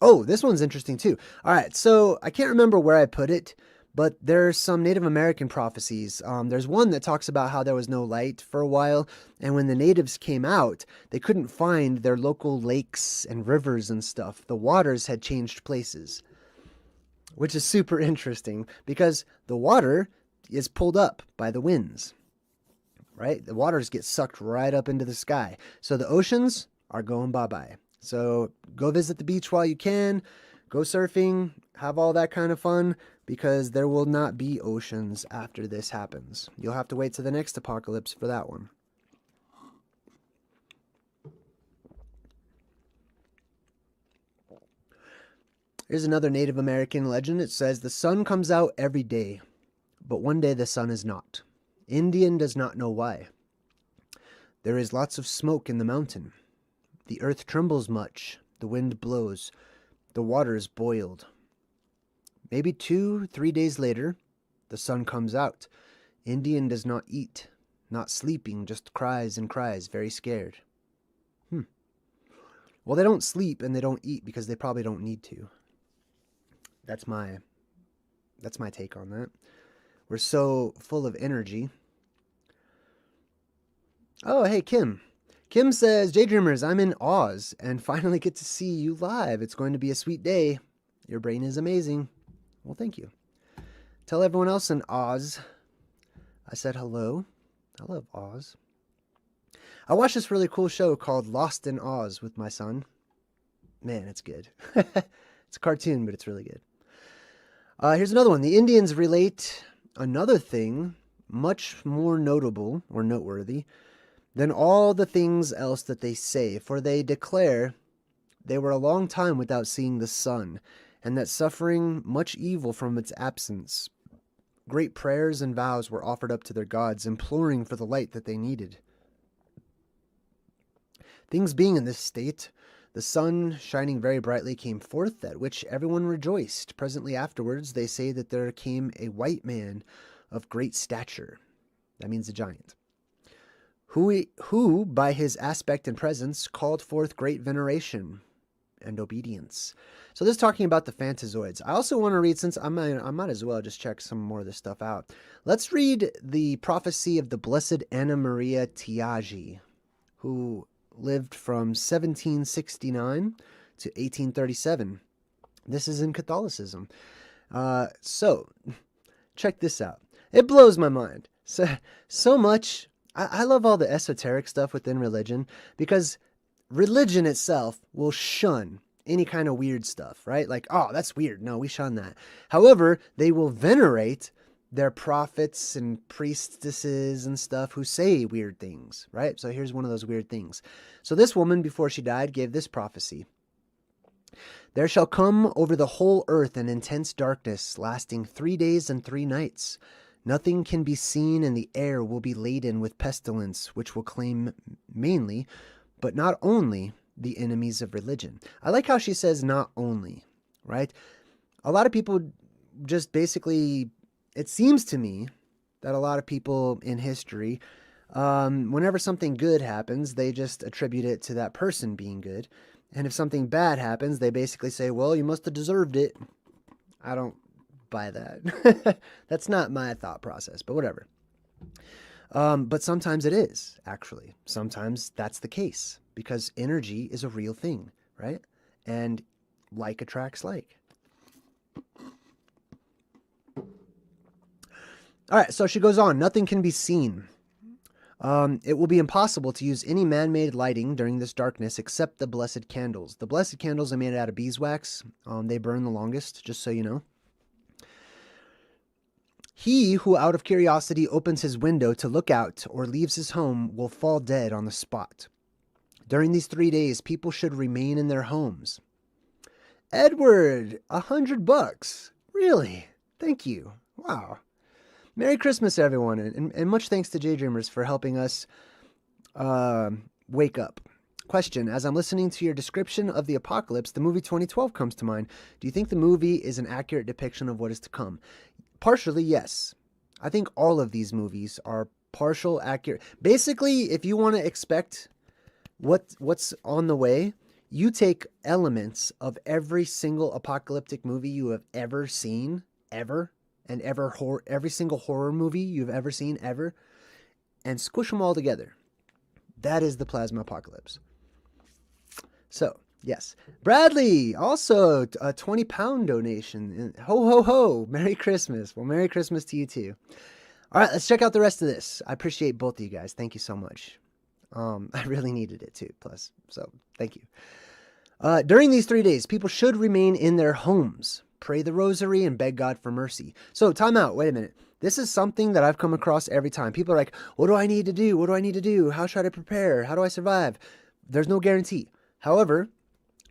Oh, this one's interesting too. All right, so I can't remember where I put it, but there's some Native American prophecies. There's one that talks about how there was no light for a while, and when the natives came out, they couldn't find their local lakes and rivers and stuff. The waters had changed places, which is super interesting because the water is pulled up by the winds, right? The waters get sucked right up into the sky. So the oceans are going bye-bye. So go visit the beach while you can, go surfing, have all that kind of fun, because there will not be oceans after this happens. You'll have to wait to the next apocalypse for that one. Here's another Native American legend. It says, the sun comes out every day, but one day the sun is not. Indian does not know why. There is lots of smoke in the mountain. The earth trembles much. The wind blows. The water is boiled. Maybe 2-3 days later, the sun comes out. Indian does not eat, not sleeping, just cries and cries, very scared. Well, they don't sleep and they don't eat because they probably don't need to. That's my take on that. We're so full of energy. Oh, hey, Kim. Kim says, JayDreamerZ, I'm in Oz and finally get to see you live. It's going to be a sweet day. Your brain is amazing. Well, thank you. Tell everyone else in Oz I said hello. I love Oz. I watched this really cool show called Lost in Oz with my son. Man, it's good. It's a cartoon, but it's really good. Here's another one. The Indians relate another thing much more notable or noteworthy than all the things else that they say, for they declare they were a long time without seeing the sun, and that suffering much evil from its absence. Great prayers and vows were offered up to their gods, imploring for the light that they needed. Things being in this state, the sun shining very brightly came forth, at which everyone rejoiced. Presently afterwards, they say that there came a white man of great stature. That means a giant. Who by his aspect and presence called forth great veneration and obedience. So this is talking about the Phantazoids. I also want to read, since I might as well just check some more of this stuff out. Let's read the prophecy of the Blessed Anna Maria Tiagi, who lived from 1769 to 1837. This is in Catholicism. So check this out. It blows my mind. So much. I love all the esoteric stuff within religion, because religion itself will shun any kind of weird stuff, right? Like, oh, that's weird. No, we shun that. However, they will venerate their prophets and priestesses and stuff who say weird things, right? So here's one of those weird things. So this woman, before she died, gave this prophecy. There shall come over the whole earth an intense darkness, lasting 3 days and 3 nights. Nothing can be seen, and the air will be laden with pestilence, which will claim mainly, but not only, the enemies of religion. I like how she says not only, right? A lot of people just basically, it seems to me that a lot of people in history, whenever something good happens, they just attribute it to that person being good. And if something bad happens, they basically say, well, you must have deserved it. I don't by that. That's not my thought process, but whatever. But sometimes it is, actually. Sometimes that's the case because energy is a real thing, right? And like attracts like. All right, so she goes on. Nothing can be seen. It will be impossible to use any man-made lighting during this darkness except the blessed candles. The blessed candles are made out of beeswax. They burn the longest, just so you know. He who out of curiosity opens his window to look out or leaves his home will fall dead on the spot. During these 3 days, people should remain in their homes. Edward, $100. Really? Thank you. Wow. Merry Christmas, everyone, and much thanks to JayDreamerZ for helping us wake up. Question, as I'm listening to your description of the apocalypse, the movie 2012 comes to mind. Do you think the movie is an accurate depiction of what is to come? Partially, yes. I think all of these movies are partial accurate. Basically, if you want to expect what's on the way, you take elements of every single apocalyptic movie you have ever seen, ever, and every single horror movie you've ever seen, ever, and squish them all together. That is the plasma apocalypse. So, yes. Bradley, also a 20-pound donation. Ho, ho, ho. Merry Christmas. Well, Merry Christmas to you too. All right, let's check out the rest of this. I appreciate both of you guys. Thank you so much. I really needed it too, plus. So, thank you. During these 3 days, people should remain in their homes, pray the rosary, and beg God for mercy. So, time out. Wait a minute. This is something that I've come across every time. People are like, what do I need to do? What do I need to do? How should I prepare? How do I survive? There's no guarantee. However,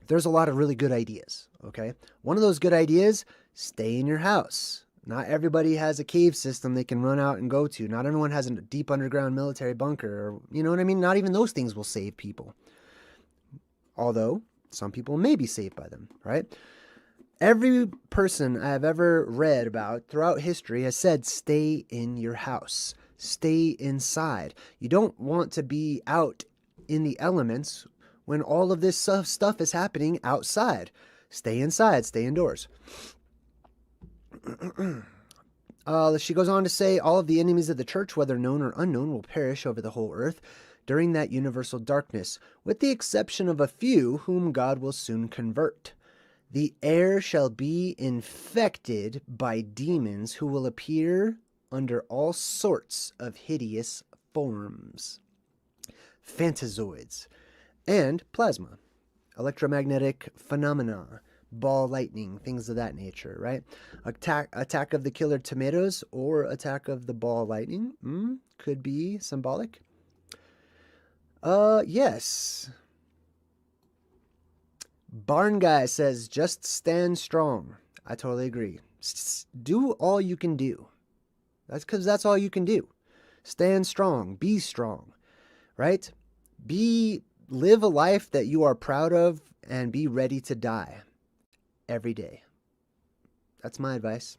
there's a lot of really good ideas, okay? One of those good ideas, stay in your house. Not everybody has a cave system they can run out and go to. Not everyone has a deep underground military bunker, or, you know what I mean? Not even those things will save people. Although, some people may be saved by them, right? Every person I have ever read about throughout history has said, stay in your house. Stay inside. You don't want to be out in the elements when all of this stuff is happening outside. Stay inside. Stay indoors. She goes on to say, all of the enemies of the church, whether known or unknown, will perish over the whole earth during that universal darkness, with the exception of a few whom God will soon convert. The air shall be infected by demons who will appear under all sorts of hideous forms. Phantazoids and plasma, electromagnetic phenomena, ball lightning, things of that nature, right? Attack of the killer tomatoes or attack of the ball lightning could be symbolic. Yes. Barn Guy says, just stand strong. I totally agree. Do all you can do. That's because that's all you can do. Stand strong. Be strong, right? Live a life that you are proud of and be ready to die every day. That's my advice.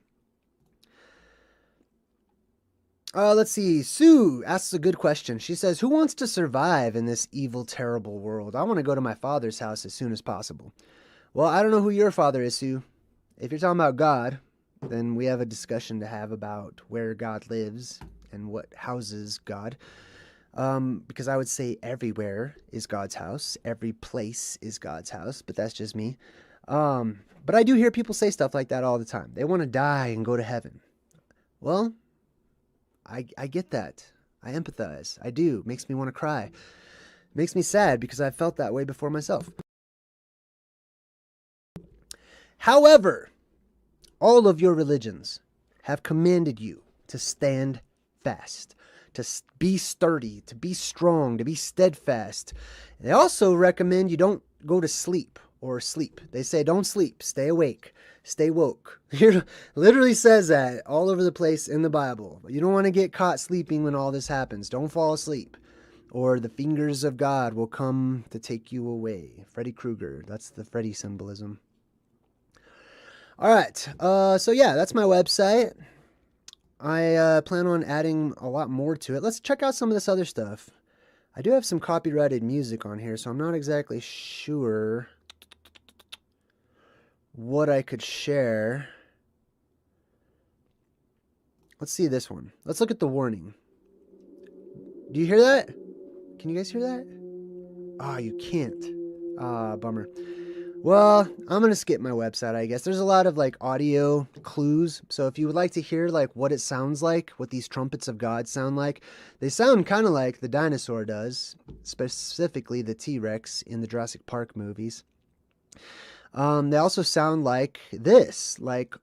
Let's see. Sue asks a good question. She says, who wants to survive in this evil, terrible world? I want to go to my father's house as soon as possible. Well, I don't know who your father is, Sue. If you're talking about God, then we have a discussion to have about where God lives and what houses God. Because I would say everywhere is God's house. Every place is God's house, but that's just me. But I do hear people say stuff like that all the time. They want to die and go to heaven. Well, I get that. I empathize. I do. It makes me want to cry. It makes me sad because I felt that way before myself. However, all of your religions have commanded you to stand fast, to be sturdy, to be strong, to be steadfast. They also recommend you don't go to sleep or sleep. They say don't sleep, stay awake, stay woke. It literally says that all over the place in the Bible. You don't want to get caught sleeping when all this happens. Don't fall asleep, or the fingers of God will come to take you away. Freddy Krueger, that's the Freddy symbolism. All right, so yeah, that's my website. I plan on adding a lot more to it. Let's check out some of this other stuff. I do have some copyrighted music on here, so I'm not exactly sure what I could share. Let's see this one. Let's look at the warning. Do you hear that? Can you guys hear that? Ah, you can't. Ah, bummer. Well, I'm going to skip my website, I guess. There's a lot of like audio clues. So if you would like to hear like what it sounds like, what these trumpets of God sound like, they sound kind of like the dinosaur does, specifically the T-Rex in the Jurassic Park movies. They also sound like this, like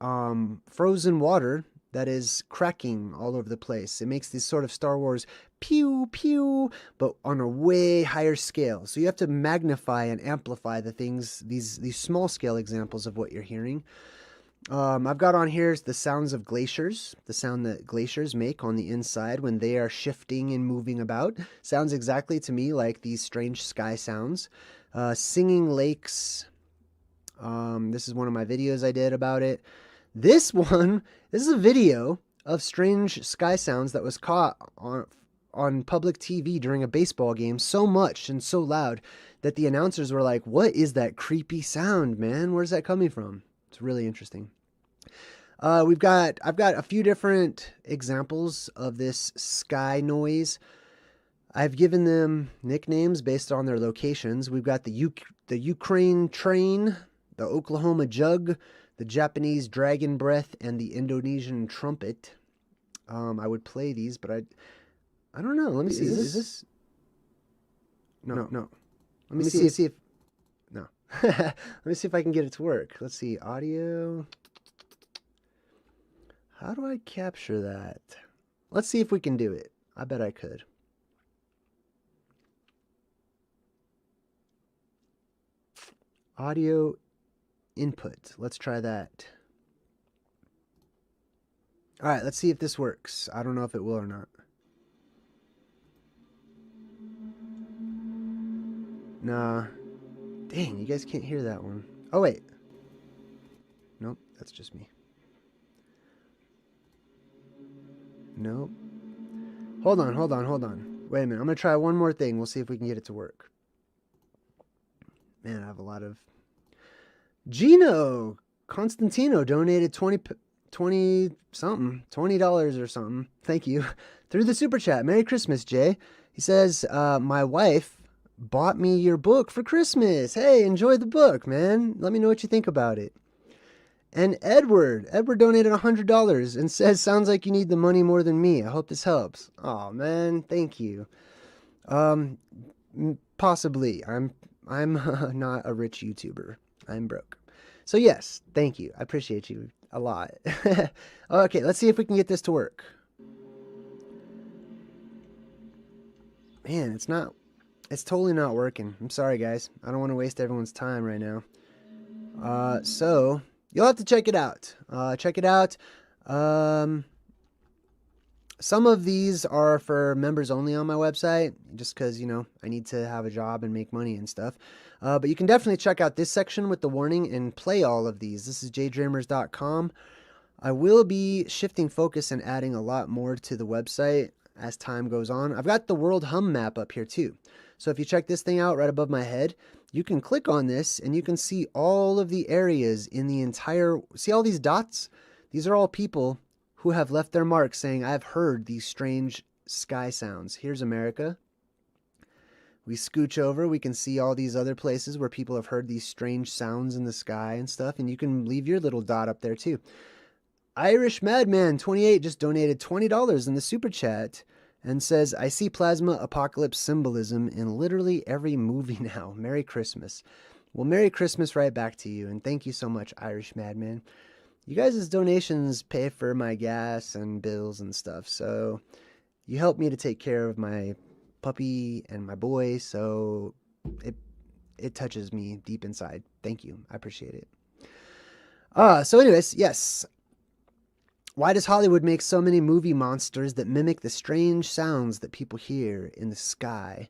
frozen water that is cracking all over the place. It makes this sort of Star Wars pew pew, but on a way higher scale. So you have to magnify and amplify the things, these small scale examples of what you're hearing. I've got on here the sounds of glaciers, the sound that glaciers make on the inside when they are shifting and moving about. Sounds exactly to me like these strange sky sounds. Singing lakes. This is one of my videos I did about it. This is a video of strange sky sounds that was caught on public TV during a baseball game so much and so loud that the announcers were like, what is that creepy sound, man? Where's that coming from? It's really interesting. I've got a few different examples of this sky noise. I've given them nicknames based on their locations. We've got the Ukraine train, the Oklahoma jug, the Japanese dragon breath, and the Indonesian trumpet. I would play these, but I don't know. Let me see. Is this? No. Let me see if. No. Let me see if I can get it to work. Let's see. Audio. How do I capture that? Let's see if we can do it. I bet I could. Audio input. Let's try that. All right, let's see if this works. I don't know if it will or not. Nah. Dang, you guys can't hear that one. Oh, wait. Nope, that's just me. Nope. Hold on. Wait a minute. I'm going to try one more thing. We'll see if we can get it to work. Man, I have a lot of... Gino Constantino donated $20 or something. Thank you. Through the super chat. Merry Christmas, Jay. He says, my wife bought me your book for Christmas. Hey, enjoy the book, man. Let me know what you think about it. And Edward donated $100 and says, sounds like you need the money more than me. I hope this helps. Oh, man, thank you. Possibly. I'm not a rich YouTuber. I'm broke. So yes, thank you. I appreciate you a lot. Okay, let's see if we can get this to work. Man, it's totally not working. I'm sorry, guys. I don't want to waste everyone's time right now. So you'll have to check it out. Some of these are for members only on my website, just because, I need to have a job and make money and stuff. But you can definitely check out this section with the warning and play all of these. This is JayDreamerZ.com. I will be shifting focus and adding a lot more to the website as time goes on. I've got the world hum map up here too. So if you check this thing out right above my head, you can click on this and you can see all of the areas in the entire... See all these dots? These are all people who have left their mark saying, I've heard these strange sky sounds. Here's America. We scooch over, we can see all these other places where people have heard these strange sounds in the sky and stuff, and you can leave your little dot up there too. Irish Madman 28 just donated $20 in the super chat and says, I see plasma apocalypse symbolism in literally every movie now. Merry Christmas. Well, Merry Christmas right back to you, and thank you so much, Irish Madman. You guys' donations pay for my gas and bills and stuff, so you help me to take care of my puppy and my boy, so it touches me deep inside. Thank you. I appreciate it. So anyways, yes. Why does Hollywood make so many movie monsters that mimic the strange sounds that people hear in the sky?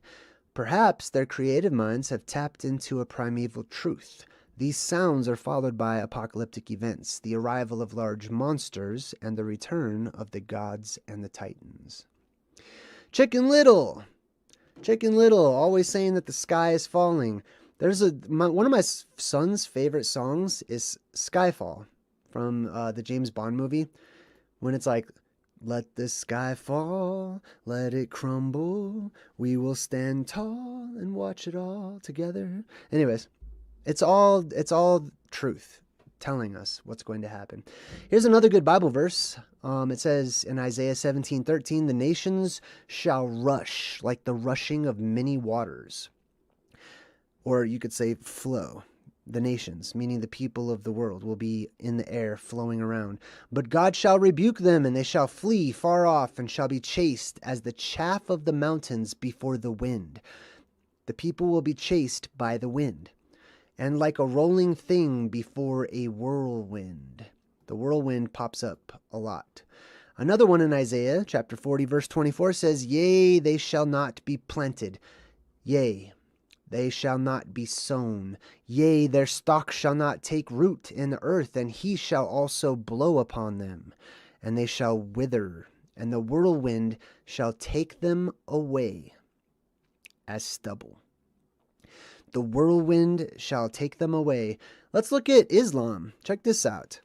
Perhaps their creative minds have tapped into a primeval truth. These sounds are followed by apocalyptic events, the arrival of large monsters, and the return of the gods and the titans. Chicken Little, always saying that the sky is falling. There's one of my son's favorite songs is Skyfall from the James Bond movie, When it's like, let the sky fall, let it crumble, we will stand tall and watch it all together. Anyways, it's all truth telling us what's going to happen. Here's another good Bible verse. It says in Isaiah 17:13, the nations shall rush like the rushing of many waters. Or you could say flow. The nations, meaning the people of the world, will be in the air flowing around. But God shall rebuke them, and they shall flee far off, and shall be chased as the chaff of the mountains before the wind. The people will be chased by the wind, and like a rolling thing before a whirlwind. The whirlwind pops up a lot. Another one in Isaiah chapter 40, verse 24 says, yea, they shall not be planted. Yea, they shall not be sown. Yea, their stalk shall not take root in the earth, and he shall also blow upon them, and they shall wither, and the whirlwind shall take them away as stubble. The whirlwind shall take them away. Let's look at Islam. Check this out.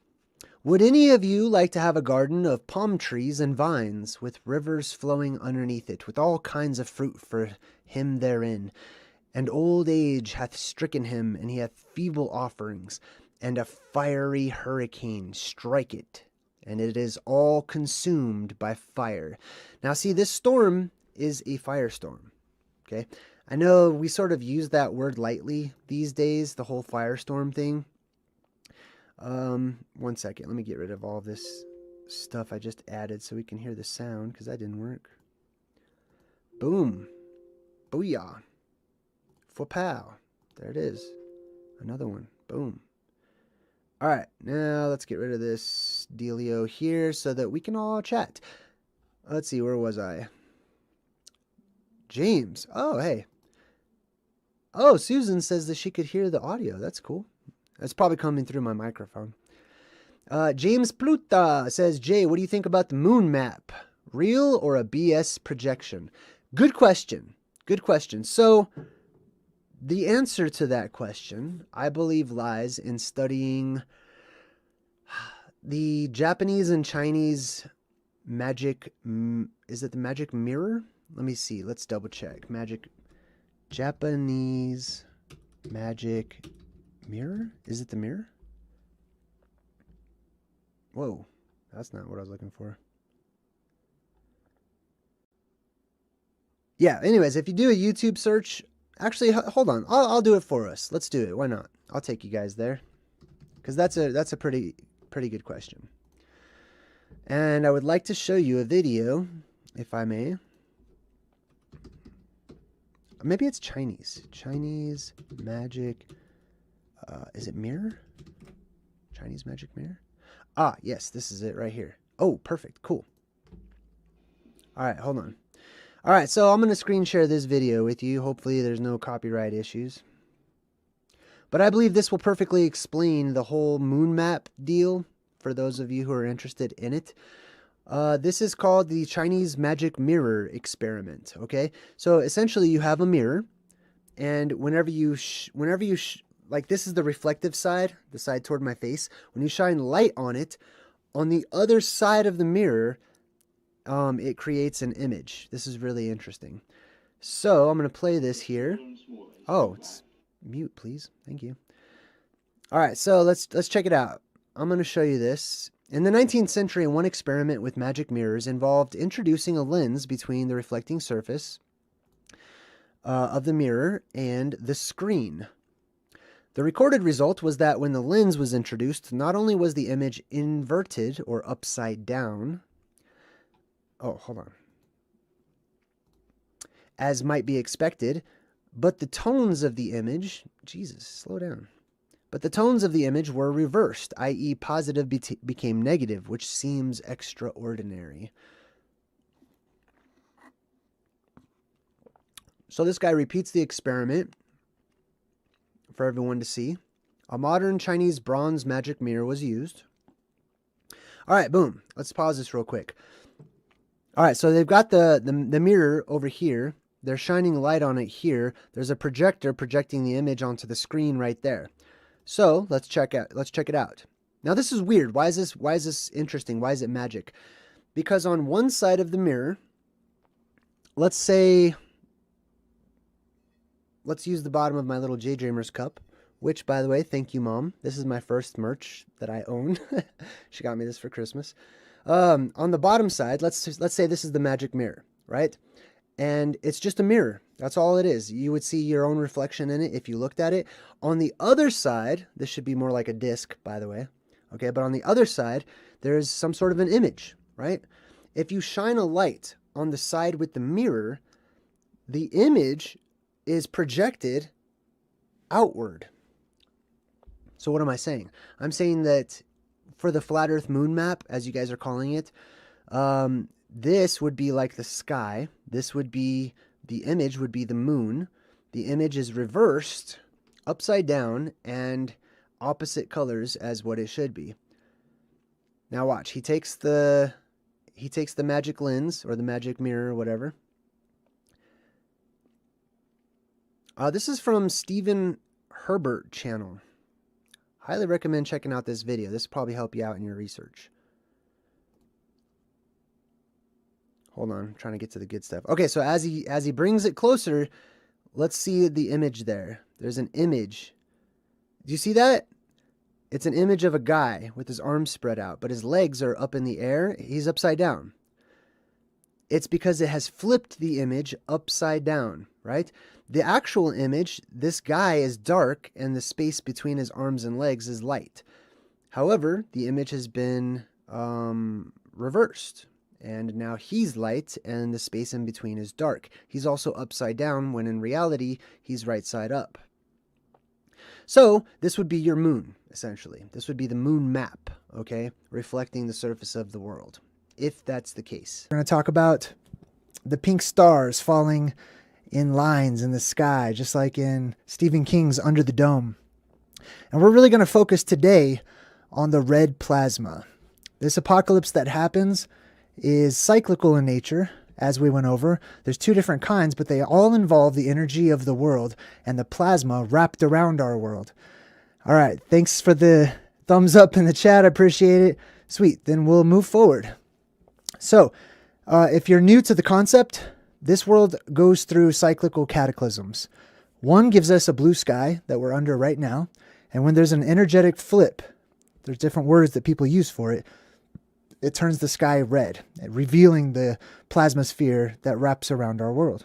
Would any of you like to have a garden of palm trees and vines, with rivers flowing underneath it, with all kinds of fruit for him therein? And old age hath stricken him, and he hath feeble offerings, and a fiery hurricane strike it, and it is all consumed by fire. Now see, this storm is a firestorm, okay? I know we sort of use that word lightly these days, the whole firestorm thing. 1 second, let me get rid of all this stuff I just added so we can hear the sound, because that didn't work. Boom. Booyah. Fopow. There it is. Another one. Boom. All right, now let's get rid of this dealio here so that we can all chat. Let's see, where was I? James. Oh, hey. Oh, Susan says that she could hear the audio. That's cool. That's probably coming through my microphone. James Pluta says, Jay, what do you think about the moon map? Real or a BS projection? Good question. Good question. So, the answer to that question, I believe, lies in studying the Japanese and Chinese magic. Is it the magic mirror? Let me see. Let's double check. Japanese magic mirror? Is it the mirror? Whoa, that's not what I was looking for. Yeah, anyways, if you do a YouTube search, actually, hold on. I'll do it for us. Let's do it. Why not? I'll take you guys there, because that's a pretty good question. And I would like to show you a video, if I may. Maybe it's Chinese. Chinese magic. Is it mirror? Chinese magic mirror? Ah, yes, this is it right here. Oh, perfect. Cool. All right, hold on. All right, so I'm going to screen share this video with you. Hopefully there's no copyright issues. But I believe this will perfectly explain the whole moon map deal for those of you who are interested in it. This is called the Chinese magic mirror experiment, okay? So essentially you have a mirror, and whenever you like, this is the reflective side, the side toward my face. When you shine light on it, on the other side of the mirror, it creates an image. This is really interesting. So I'm going to play this here. Oh, it's mute, please. Thank you. All right, so let's check it out. I'm going to show you this. In the 19th century, one experiment with magic mirrors involved introducing a lens between the reflecting surface of the mirror and the screen. The recorded result was that when the lens was introduced, not only was the image inverted or upside down, as might be expected, but the tones of the image, Jesus, slow down. But the tones of the image were reversed, i.e. positive became negative, which seems extraordinary. So this guy repeats the experiment for everyone to see. A modern Chinese bronze magic mirror was used. All right, boom. Let's pause this real quick. All right, so they've got the mirror over here. They're shining light on it here. There's a projector projecting the image onto the screen right there. So let's check it out. Now this is weird. Why is this interesting? Why is it magic? Because on one side of the mirror, let's use the bottom of my little JayDreamerZ cup, which, by the way, thank you, Mom. This is my first merch that I own. She got me this for Christmas. On the bottom side, let's say this is the magic mirror, right? And it's just a mirror. That's all it is. You would see your own reflection in it if you looked at it. On the other side, this should be more like a disc, by the way. Okay, but on the other side, there's some sort of an image, right? If you shine a light on the side with the mirror, the image is projected outward. So what am I saying? I'm saying that for the flat earth moon map, as you guys are calling it, this would be like the sky. This would be, the image would be the moon. The image is reversed, upside down, and opposite colors as what it should be. Now watch, he takes the magic lens or the magic mirror or whatever. This is from Stephen Herbert channel. Highly recommend checking out this video. This will probably help you out in your research. Hold on, I'm trying to get to the good stuff. Okay, so as he brings it closer, let's see the image there. There's an image. Do you see that? It's an image of a guy with his arms spread out, but his legs are up in the air. He's upside down. It's because it has flipped the image upside down, right? The actual image, this guy is dark and the space between his arms and legs is light. However, the image has been reversed. And now he's light and the space in between is dark. He's also upside down when in reality, he's right side up. So this would be your moon, essentially. This would be the moon map, okay? Reflecting the surface of the world, if that's the case. We're going to talk about the pink stars falling in lines in the sky, just like in Stephen King's Under the Dome. And we're really going to focus today on the red plasma. This apocalypse that happens is cyclical in nature, as we went over. There's two different kinds, but they all involve the energy of the world and the plasma wrapped around our world. All right, thanks for the thumbs up in the chat. I appreciate it. Sweet, then we'll move forward. So, if you're new to the concept, this world goes through cyclical cataclysms. One gives us a blue sky that we're under right now, and when there's an energetic flip, there's different words that people use for it, it turns the sky red, revealing the plasma sphere that wraps around our world.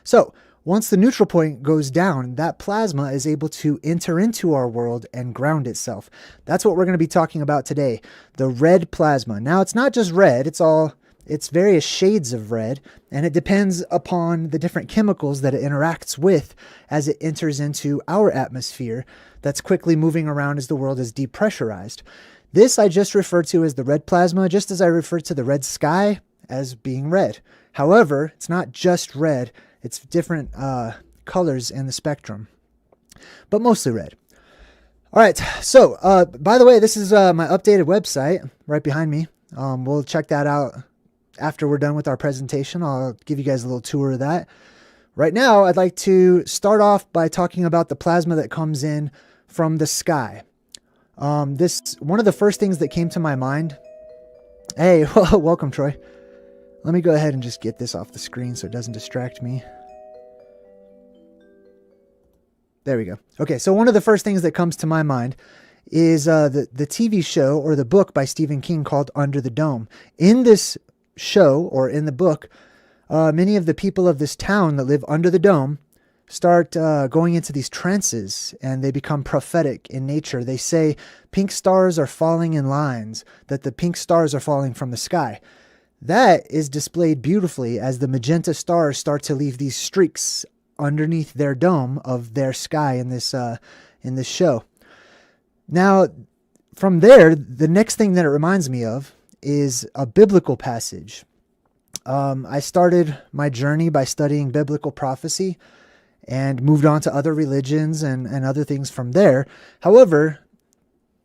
So, once the neutral point goes down, that plasma is able to enter into our world and ground itself. That's what we're going to be talking about today, the red plasma. Now, it's not just red, it's various shades of red, and it depends upon the different chemicals that it interacts with as it enters into our atmosphere that's quickly moving around as the world is depressurized. This I just refer to as the red plasma, just as I refer to the red sky as being red. However, it's not just red, it's different colors in the spectrum, but mostly red. All right, so by the way, this is my updated website right behind me. We'll check that out after we're done with our presentation. I'll give you guys a little tour of that. Right now, I'd like to start off by talking about the plasma that comes in from the sky. One of the first things that came to my mind. Hey, welcome, Troy. Let me go ahead and just get this off the screen so it doesn't distract me. There we go. Okay, so one of the first things that comes to my mind is the TV show or the book by Stephen King called Under the Dome. In this show or in the book, many of the people of this town that live under the dome start going into these trances, and they become prophetic in nature. They say pink stars are falling in lines, that the pink stars are falling from the sky. That is displayed beautifully as the magenta stars start to leave these streaks underneath their dome of their sky in this show. Now, from there, the next thing that it reminds me of is a biblical passage. I started my journey by studying biblical prophecy and moved on to other religions and other things from there. However,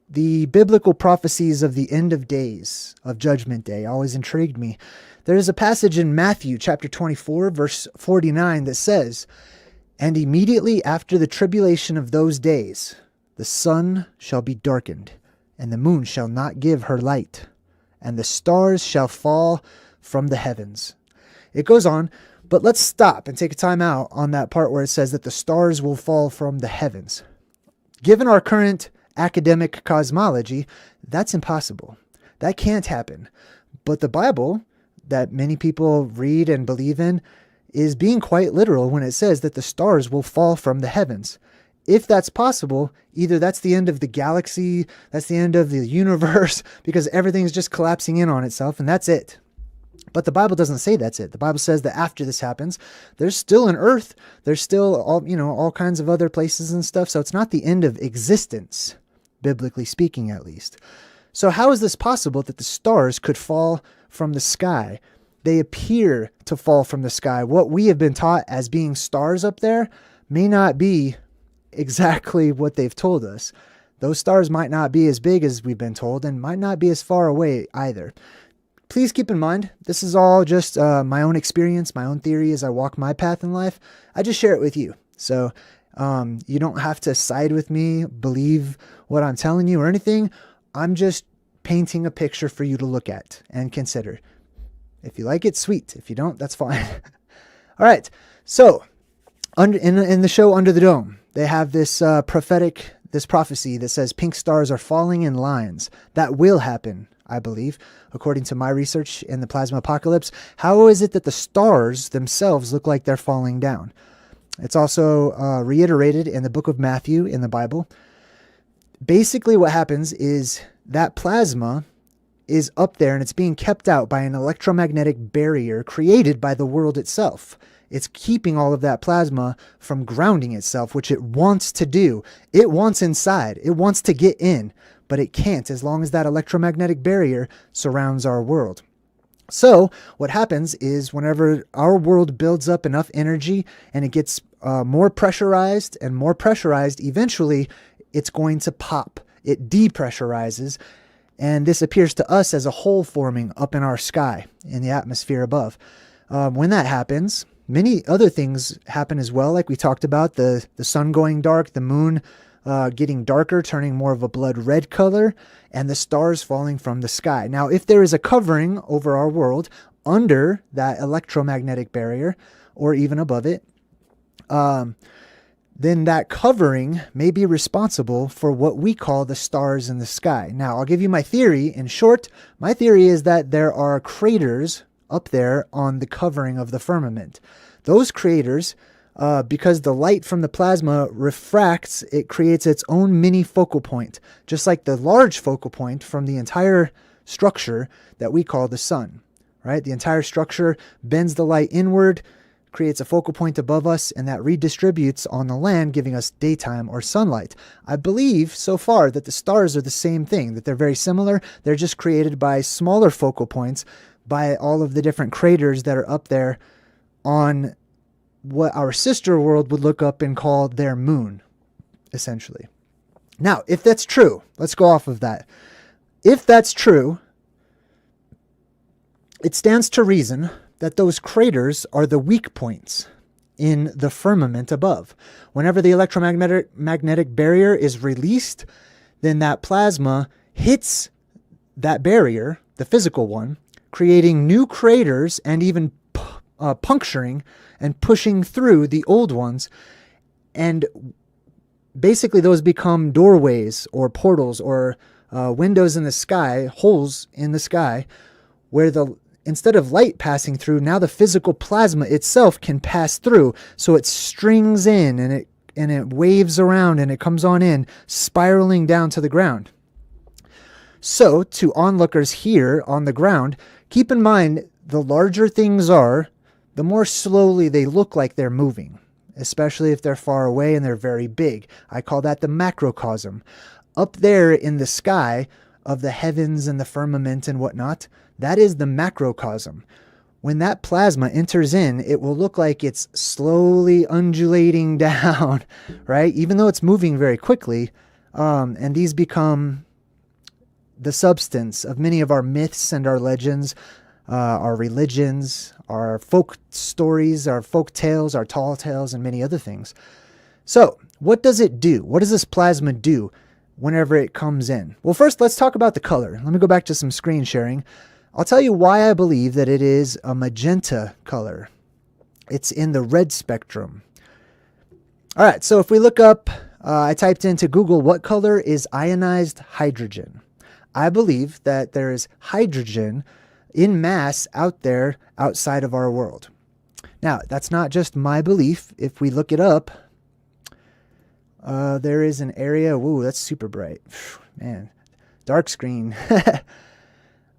the biblical prophecies of the end of days, of Judgment Day, always intrigued me. There is a passage in Matthew chapter 24, verse 49 that says, "And immediately after the tribulation of those days, the sun shall be darkened, and the moon shall not give her light, and the stars shall fall from the heavens. It goes on, but let's stop and take a time out on that part where it says that the stars will fall from the heavens. Given our current academic cosmology, that's impossible. That can't happen. But the Bible, that many people read and believe in, is being quite literal when it says that the stars will fall from the heavens. If that's possible, either that's the end of the galaxy, that's the end of the universe, because everything's just collapsing in on itself, and that's it. But the Bible doesn't say that's it. The Bible says that after this happens, there's still an earth, there's still all kinds of other places and stuff, so it's not the end of existence, biblically speaking at least. So how is this possible that the stars could fall from the sky? They appear to fall from the sky. What we have been taught as being stars up there may not be exactly what they've told us. Those stars might not be as big as we've been told and might not be as far away either. Please keep in mind, this is all just my own experience, my own theory as I walk my path in life. I just share it with you. So you don't have to side with me, believe what I'm telling you or anything. I'm just painting a picture for you to look at and consider. If you like it, sweet. If you don't, that's fine. All right. So in the show Under the Dome, they have this this prophecy that says pink stars are falling in lines. That will happen, I believe, according to my research in the plasma apocalypse. How is it that the stars themselves look like they're falling down? It's also reiterated in the book of Matthew in the Bible. Basically what happens is that plasma is up there and it's being kept out by an electromagnetic barrier created by the world itself. It's keeping all of that plasma from grounding itself, which it wants to do. It wants inside. It wants to get in, but it can't as long as that electromagnetic barrier surrounds our world. So what happens is whenever our world builds up enough energy and it gets more pressurized, eventually it's going to pop. It depressurizes, and this appears to us as a hole forming up in our sky, in the atmosphere above. When that happens, many other things happen as well, like we talked about, the sun going dark, the moon getting darker, turning more of a blood red color, and the stars falling from the sky. Now, if there is a covering over our world under that electromagnetic barrier, or even above it, then that covering may be responsible for what we call the stars in the sky. Now, I'll give you my theory. In short, my theory is that there are craters up there on the covering of the firmament. Those craters, because the light from the plasma refracts, it creates its own mini focal point, just like the large focal point from the entire structure that we call the sun, right? The entire structure bends the light inward, creates a focal point above us, and that redistributes on the land, giving us daytime or sunlight. I believe so far that the stars are the same thing, that they're very similar. They're just created by smaller focal points, by all of the different craters that are up there on what our sister world would look up and call their moon, essentially. Now, if that's true, let's go off of that. If that's true, it stands to reason that those craters are the weak points in the firmament above. Whenever the electromagnetic barrier is released, then that plasma hits that barrier, the physical one, creating new craters and even puncturing and pushing through the old ones. And basically those become doorways or portals or windows in the sky, holes in the sky, where instead of light passing through, now the physical plasma itself can pass through. So it strings in and it waves around and it comes on in, spiraling down to the ground. So to onlookers here on the ground, keep in mind, the larger things are, the more slowly they look like they're moving, especially if they're far away and they're very big. I call that the macrocosm. Up there in the sky of the heavens and the firmament and whatnot, that is the macrocosm. When that plasma enters in, it will look like it's slowly undulating down, right? Even though it's moving very quickly, and these become the substance of many of our myths and our legends, our religions, our folk stories, our folk tales, our tall tales, and many other things. So what does it do? What does this plasma do? whenever it comes in? Well, first, let's talk about the color. Let me go back to some screen sharing. I'll tell you why I believe that it is a magenta color. It's in the red spectrum. All right, so if we look up, I typed into Google, what color is ionized hydrogen? I believe that there is hydrogen in mass out there outside of our world. Now, that's not just my belief. If we look it up, there is an area. Whoa, that's super bright. Man, dark screen.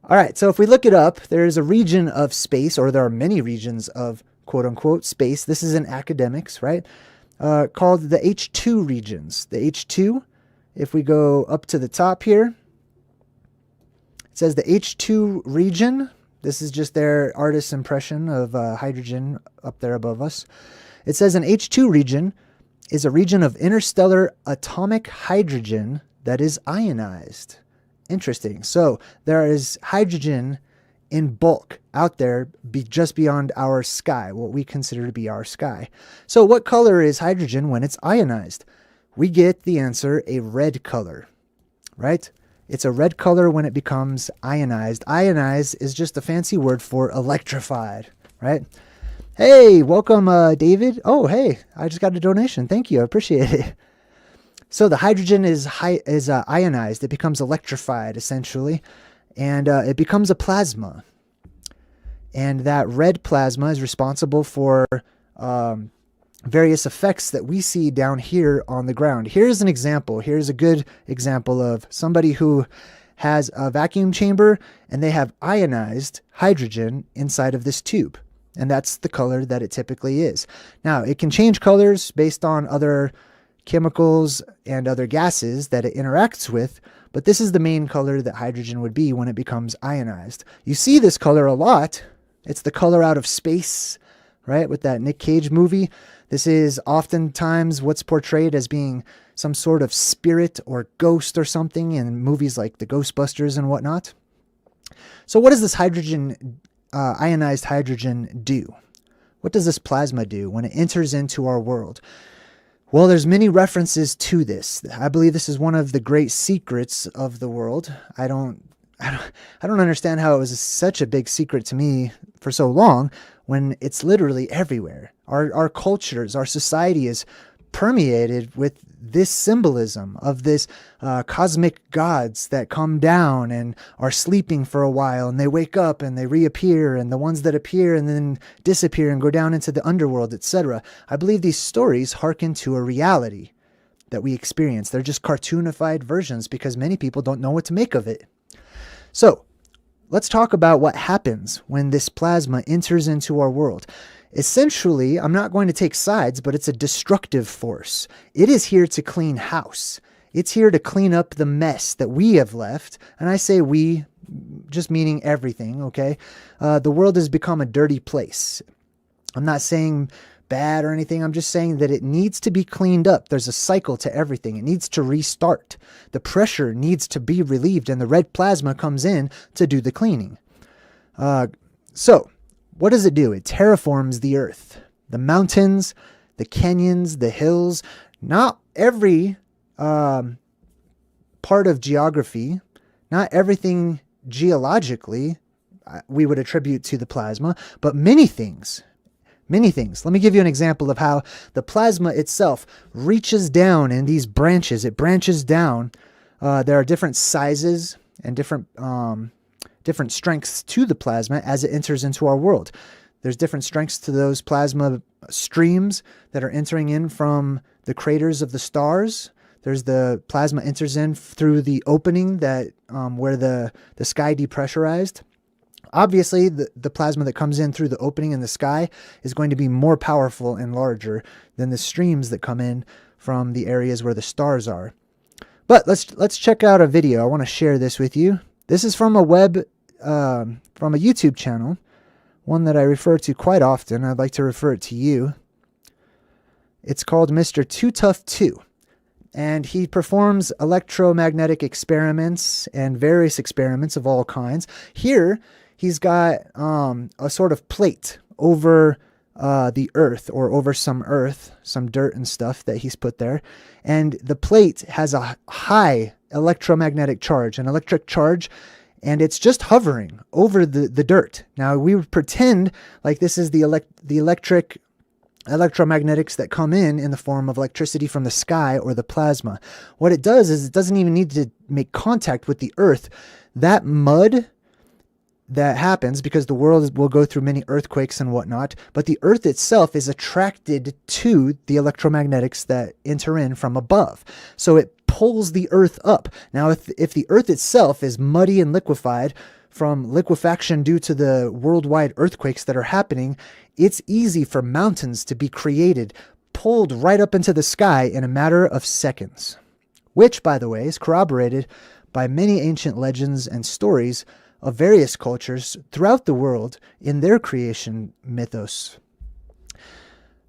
All right, so if we look it up, there is a region of space, or there are many regions of quote-unquote space. This is in academics, right? Called the H2 regions. The H2, if we go up to the top here, it says the H2 region. This is just their artist's impression of hydrogen up there above us. It says an H2 region is a region of interstellar atomic hydrogen that is ionized. Interesting. So there is hydrogen in bulk out there just beyond our sky, what we consider to be our sky. So what color is hydrogen when it's ionized? We get the answer, a red color, right? It's a red color when it becomes ionized. Ionized is just a fancy word for electrified, right? Hey, welcome, David. Oh, hey, I just got a donation. Thank you. I appreciate it. So the hydrogen is ionized. It becomes electrified, essentially, and it becomes a plasma. And that red plasma is responsible for various effects that we see down here on the ground. Here's an example. Here's a good example of somebody who has a vacuum chamber and they have ionized hydrogen inside of this tube. And that's the color that it typically is. Now, it can change colors based on other chemicals and other gases that it interacts with, but this is the main color that hydrogen would be when it becomes ionized. You see this color a lot. It's the color out of space, right? With that Nick Cage movie. This is oftentimes what's portrayed as being some sort of spirit or ghost or something in movies like the Ghostbusters and whatnot. So what does this hydrogen, ionized hydrogen do? What does this plasma do when it enters into our world? Well, there's many references to this. I believe this is one of the great secrets of the world. I don't understand how it was such a big secret to me for so long when it's literally everywhere. Our cultures, our society is permeated with this symbolism of this cosmic gods that come down and are sleeping for a while, and they wake up and they reappear, and the ones that appear and then disappear and go down into the underworld, etc. I believe these stories hearken to a reality that we experience. They're just cartoonified versions because many people don't know what to make of it. So let's talk about what happens when this plasma enters into our world. Essentially, I'm not going to take sides, but it's a destructive force. It is here to clean house. It's here to clean up the mess that we have left. And I say we, just meaning everything, okay? The world has become a dirty place. I'm not saying bad or anything. I'm just saying that it needs to be cleaned up. There's a cycle to everything. It needs to restart. The pressure needs to be relieved, and the red plasma comes in to do the cleaning. So what does it do? It terraforms the earth, the mountains, the canyons, the hills. Not every part of geography, not everything geologically we would attribute to the plasma, but many things. Many things. Let me give you an example of how the plasma itself reaches down in these branches. It branches down. There are different sizes and different strengths to the plasma as it enters into our world. There's different strengths to those plasma streams that are entering in from the craters of the stars. There's the plasma enters in through the opening that where the sky depressurized. Obviously, the plasma that comes in through the opening in the sky is going to be more powerful and larger than the streams that come in from the areas where the stars are. But let's check out a video. I want to share this with you. This is from a YouTube channel, one that I refer to quite often. I'd like to refer it to you. It's called Mr. Too Tough 2. And he performs electromagnetic experiments and various experiments of all kinds. Here, he's got a sort of plate over the earth, or over some earth, some dirt and stuff that he's put there. And the plate has a high electromagnetic charge, an electric charge, and it's just hovering over the dirt. Now, we would pretend like this is the electromagnetics that come in the form of electricity from the sky or the plasma. What it does is it doesn't even need to make contact with the earth. That mud that happens because the world will go through many earthquakes and whatnot, but the earth itself is attracted to the electromagnetics that enter in from above. So it pulls the earth up. Now, if the earth itself is muddy and liquefied from liquefaction due to the worldwide earthquakes that are happening, it's easy for mountains to be created, pulled right up into the sky in a matter of seconds, which, by the way, is corroborated by many ancient legends and stories of various cultures throughout the world in their creation mythos.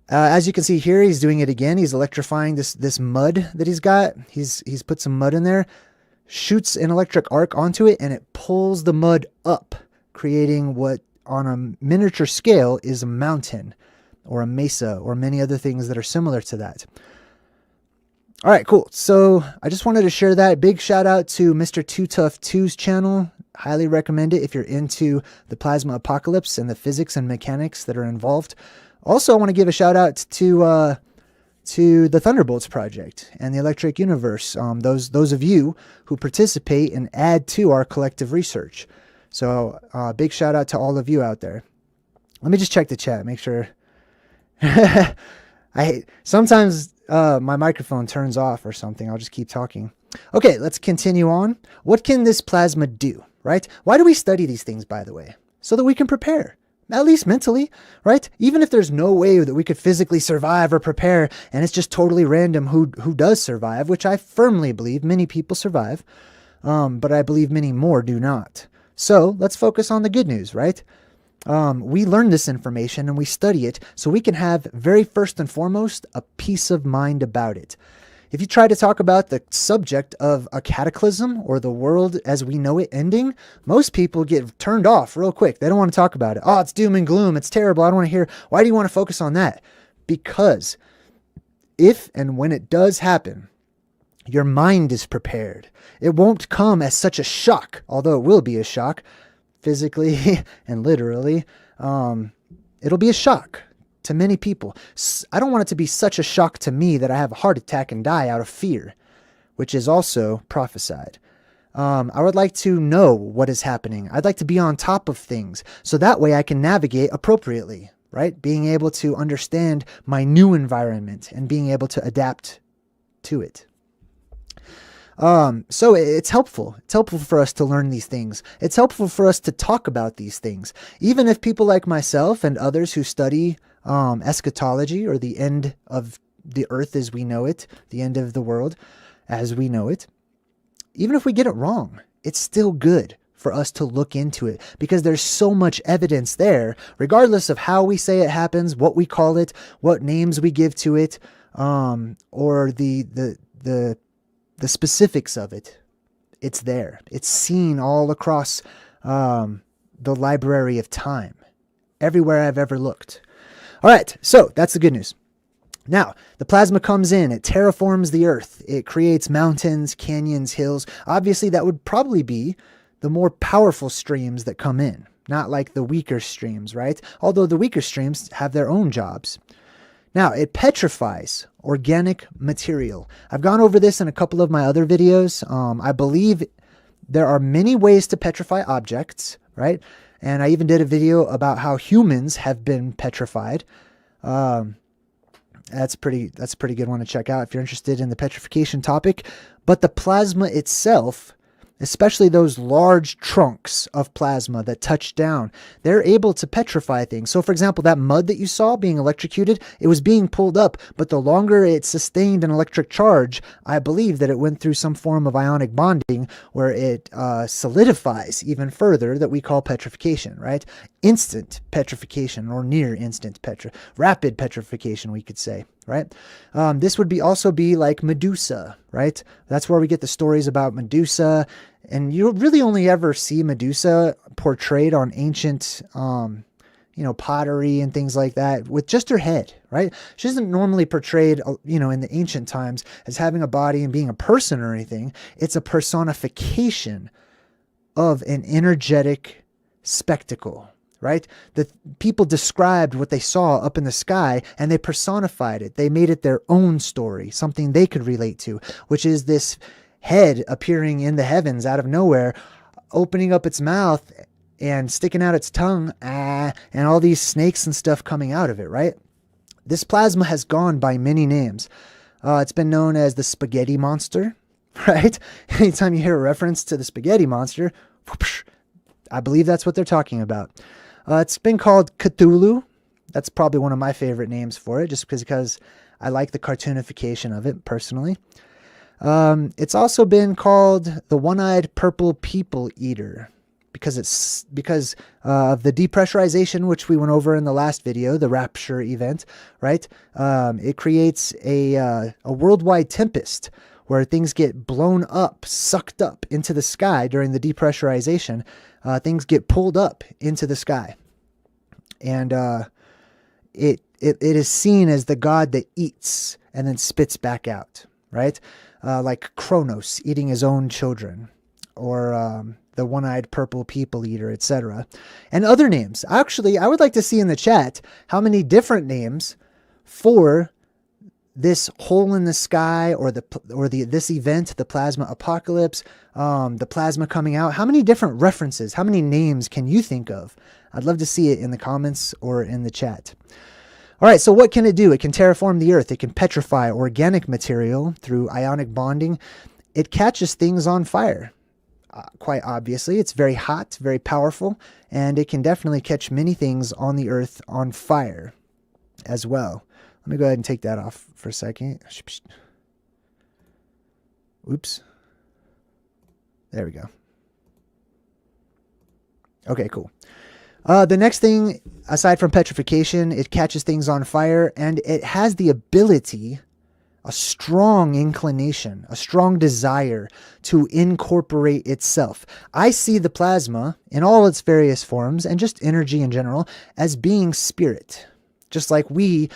As you can see here, he's doing it again. He's electrifying this mud that he's got. He's put some mud in there, shoots an electric arc onto it, and it pulls the mud up, creating what on a miniature scale is a mountain or a mesa or many other things that are similar to that. All right, cool. So I just wanted to share that. Big shout out to Mr. 2Tough2's channel. Highly recommend it if you're into the plasma apocalypse and the physics and mechanics that are involved. Also, I want to give a shout out to the Thunderbolts Project and the Electric Universe. Those of you who participate and add to our collective research. So big shout out to all of you out there. Let me just check the chat, make sure. Sometimes my microphone turns off or something. I'll just keep talking. Okay, let's continue on. What can this plasma do, right? Why do we study these things, by the way? So that we can prepare, at least mentally, right? Even if there's no way that we could physically survive or prepare, and it's just totally random who does survive, which I firmly believe many people survive, but I believe many more do not. So let's focus on the good news, right? We learn this information and we study it so we can have, very first and foremost, a peace of mind about it. If you try to talk about the subject of a cataclysm or the world as we know it ending, most people get turned off real quick. They don't want to talk about it. Oh, it's doom and gloom. It's terrible. I don't want to hear. Why do you want to focus on that? Because if and when it does happen, your mind is prepared. It won't come as such a shock, although it will be a shock, physically and literally. It'll be a shock to many people. I don't want it to be such a shock to me that I have a heart attack and die out of fear, which is also prophesied. I would like to know what is happening. I'd like to be on top of things, so that way I can navigate appropriately, right? Being able to understand my new environment and being able to adapt to it. So it's helpful. It's helpful for us to learn these things. It's helpful for us to talk about these things. Even if people like myself and others who study eschatology, or the end of the earth as we know it, the end of the world as we know it, even if we get it wrong, it's still good for us to look into it, because there's so much evidence there, regardless of how we say it happens, what we call it, what names we give to it, or the specifics of it. It's there. It's seen all across the library of time, everywhere I've ever looked. All right, so that's the good news. Now, the plasma comes in, it terraforms the earth, it creates mountains, canyons, hills. Obviously, that would probably be the more powerful streams that come in, not like the weaker streams, right? Although the weaker streams have their own jobs. Now, it petrifies organic material. I've gone over this in a couple of my other videos. I believe there are many ways to petrify objects, right? And I even did a video about how humans have been petrified. That's a pretty good one to check out if you're interested in the petrification topic. But the plasma itself, especially those large trunks of plasma that touch down, they're able to petrify things. So for example, that mud that you saw being electrocuted, it was being pulled up, but the longer it sustained an electric charge, I believe that it went through some form of ionic bonding where it solidifies even further, that we call petrification, right? Instant petrification, or near instant rapid petrification, we could say, right? This would also be like Medusa, right? That's where we get the stories about Medusa. And you really only ever see Medusa portrayed on ancient, pottery and things like that with just her head, right? She isn't normally portrayed, in the ancient times as having a body and being a person or anything. It's a personification of an energetic spectacle, right? The people described what they saw up in the sky and they personified it. They made it their own story, something they could relate to, which is this head appearing in the heavens out of nowhere, opening up its mouth and sticking out its tongue, and all these snakes and stuff coming out of it, right? This plasma has gone by many names. It's been known as the spaghetti monster, right? Anytime you hear a reference to the spaghetti monster, whoosh, I believe that's what they're talking about. It's been called Cthulhu. That's probably one of my favorite names for it, just because I like the cartoonification of it personally. It's also been called the one-eyed purple people eater because of the depressurization, which we went over in the last video, the rapture event, right? It creates a worldwide tempest where things get blown up, sucked up into the sky during the depressurization. Things get pulled up into the sky, and it is seen as the god that eats and then spits back out, right? Like Kronos eating his own children, or the one-eyed purple people eater, etc. And other names. Actually, I would like to see in the chat how many different names for this hole in the sky or this event, the plasma apocalypse, the plasma coming out. How many different references, how many names can you think of? I'd love to see it in the comments or in the chat. All right, so what can it do? It can terraform the earth. It can petrify organic material through ionic bonding. It catches things on fire. Quite obviously, it's very hot, very powerful, and it can definitely catch many things on the earth on fire as well. Let me go ahead and take that off for a second. Oops. There we go. Okay, cool. The next thing, aside from petrification, it catches things on fire, and it has the ability, a strong inclination, a strong desire to incorporate itself. I see the plasma in all its various forms, and just energy in general, as being spirit. Just like we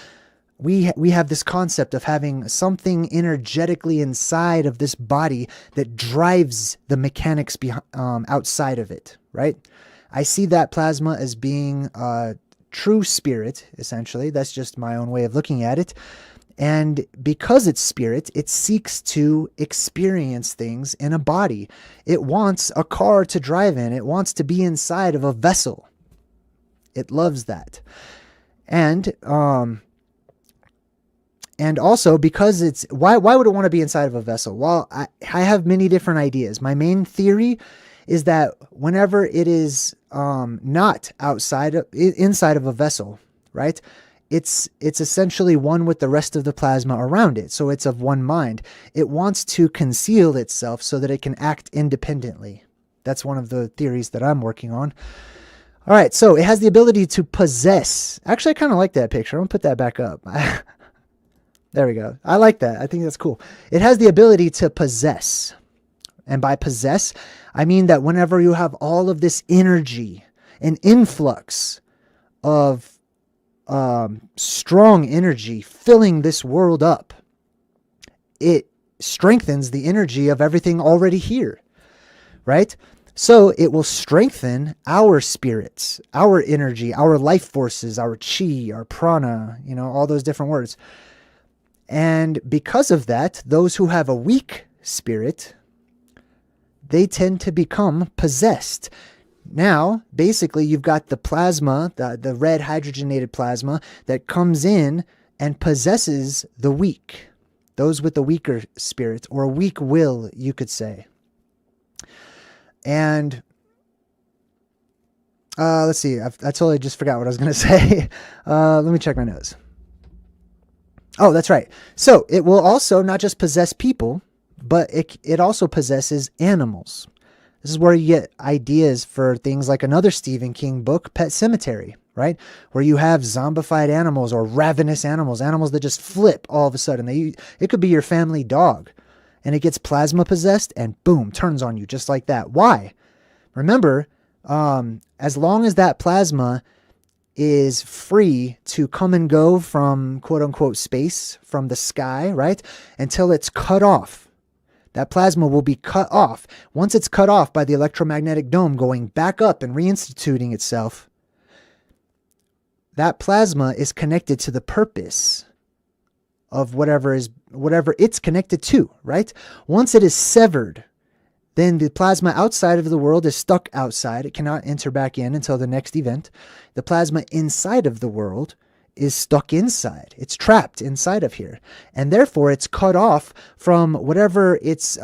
have this concept of having something energetically inside of this body that drives the mechanics outside of it, right? I see that plasma as being true spirit, essentially. That's just my own way of looking at it. And because it's spirit, it seeks to experience things in a body. It wants a car to drive in. It wants to be inside of a vessel. It loves that. And also because it's, why would it want to be inside of a vessel? Well, I have many different ideas. My main theory is that whenever it is not inside of a vessel, right? It's essentially one with the rest of the plasma around it. So it's of one mind. It wants to conceal itself so that it can act independently. That's one of the theories that I'm working on. All right, so it has the ability to possess. Actually, I kind of like that picture. I'm going to put that back up. There we go. I like that. I think that's cool. It has the ability to possess. And by possess, I mean that whenever you have all of this energy, an influx of strong energy filling this world up, it strengthens the energy of everything already here, right? So it will strengthen our spirits, our energy, our life forces, our chi, our prana, all those different words. And because of that, those who have a weak spirit, they tend to become possessed. Now, basically, you've got the plasma, the red hydrogenated plasma that comes in and possesses the weak, those with the weaker spirit, or a weak will, you could say. And let's see, I totally just forgot what I was going to say. Let me check my notes. Oh, that's right. So it will also not just possess people, but it also possesses animals. This is where you get ideas for things like another Stephen King book, Pet Sematary, right? Where you have zombified animals or ravenous animals, animals that just flip all of a sudden. It could be your family dog, and it gets plasma possessed and boom, turns on you just like that. Why? Remember, as long as that plasma is free to come and go from quote unquote space, from the sky, right? Until it's cut off. That plasma will be cut off. Once it's cut off by the electromagnetic dome going back up and reinstituting itself, that plasma is connected to the purpose of whatever it's connected to, right? Once it is severed, then the plasma outside of the world is stuck outside. It cannot enter back in until the next event. The plasma inside of the world is stuck inside. It's trapped inside of here. And therefore it's cut off from whatever its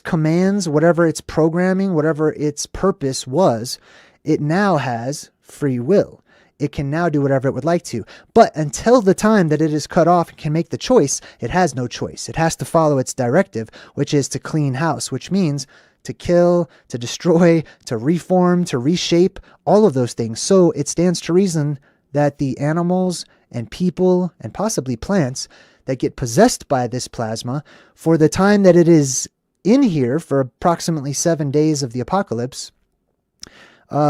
commands, whatever its programming, whatever its purpose was. It now has free will. It can now do whatever it would like to. But until the time that it is cut off and can make the choice, it has no choice. It has to follow its directive, which is to clean house, which means to kill, to destroy, to reform, to reshape, all of those things. So it stands to reason that the animals and people and possibly plants that get possessed by this plasma, for the time that it is in here, for approximately 7 days of the apocalypse,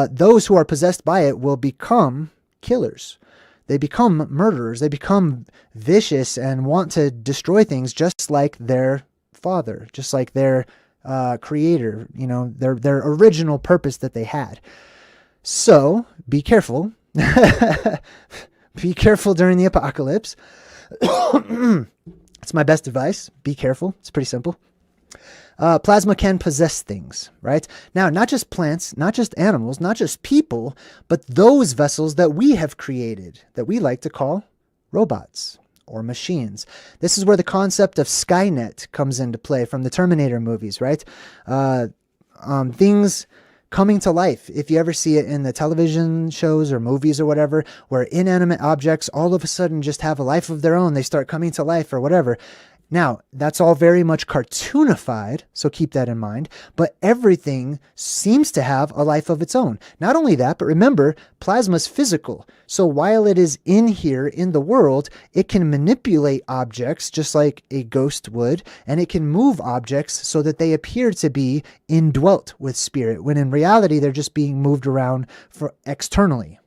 those who are possessed by it will become killers. They become murderers. They become vicious and want to destroy things just like their father, just like their creator, you know, their original purpose that they had. So be careful. Be careful during the apocalypse. It's my best advice. Be careful. It's pretty simple. Plasma can possess things, right? Now, not just plants, not just animals, not just people, but those vessels that we have created that we like to call robots or machines. This is where the concept of Skynet comes into play from the Terminator movies, right? Things coming to life. If you ever see it in the television shows or movies or whatever, where inanimate objects all of a sudden just have a life of their own, they start coming to life or whatever. Now, that's all very much cartoonified, so keep that in mind, but everything seems to have a life of its own. Not only that, but remember, plasma's physical. So while it is in here in the world, it can manipulate objects just like a ghost would, and it can move objects so that they appear to be indwelt with spirit, when in reality, they're just being moved around externally.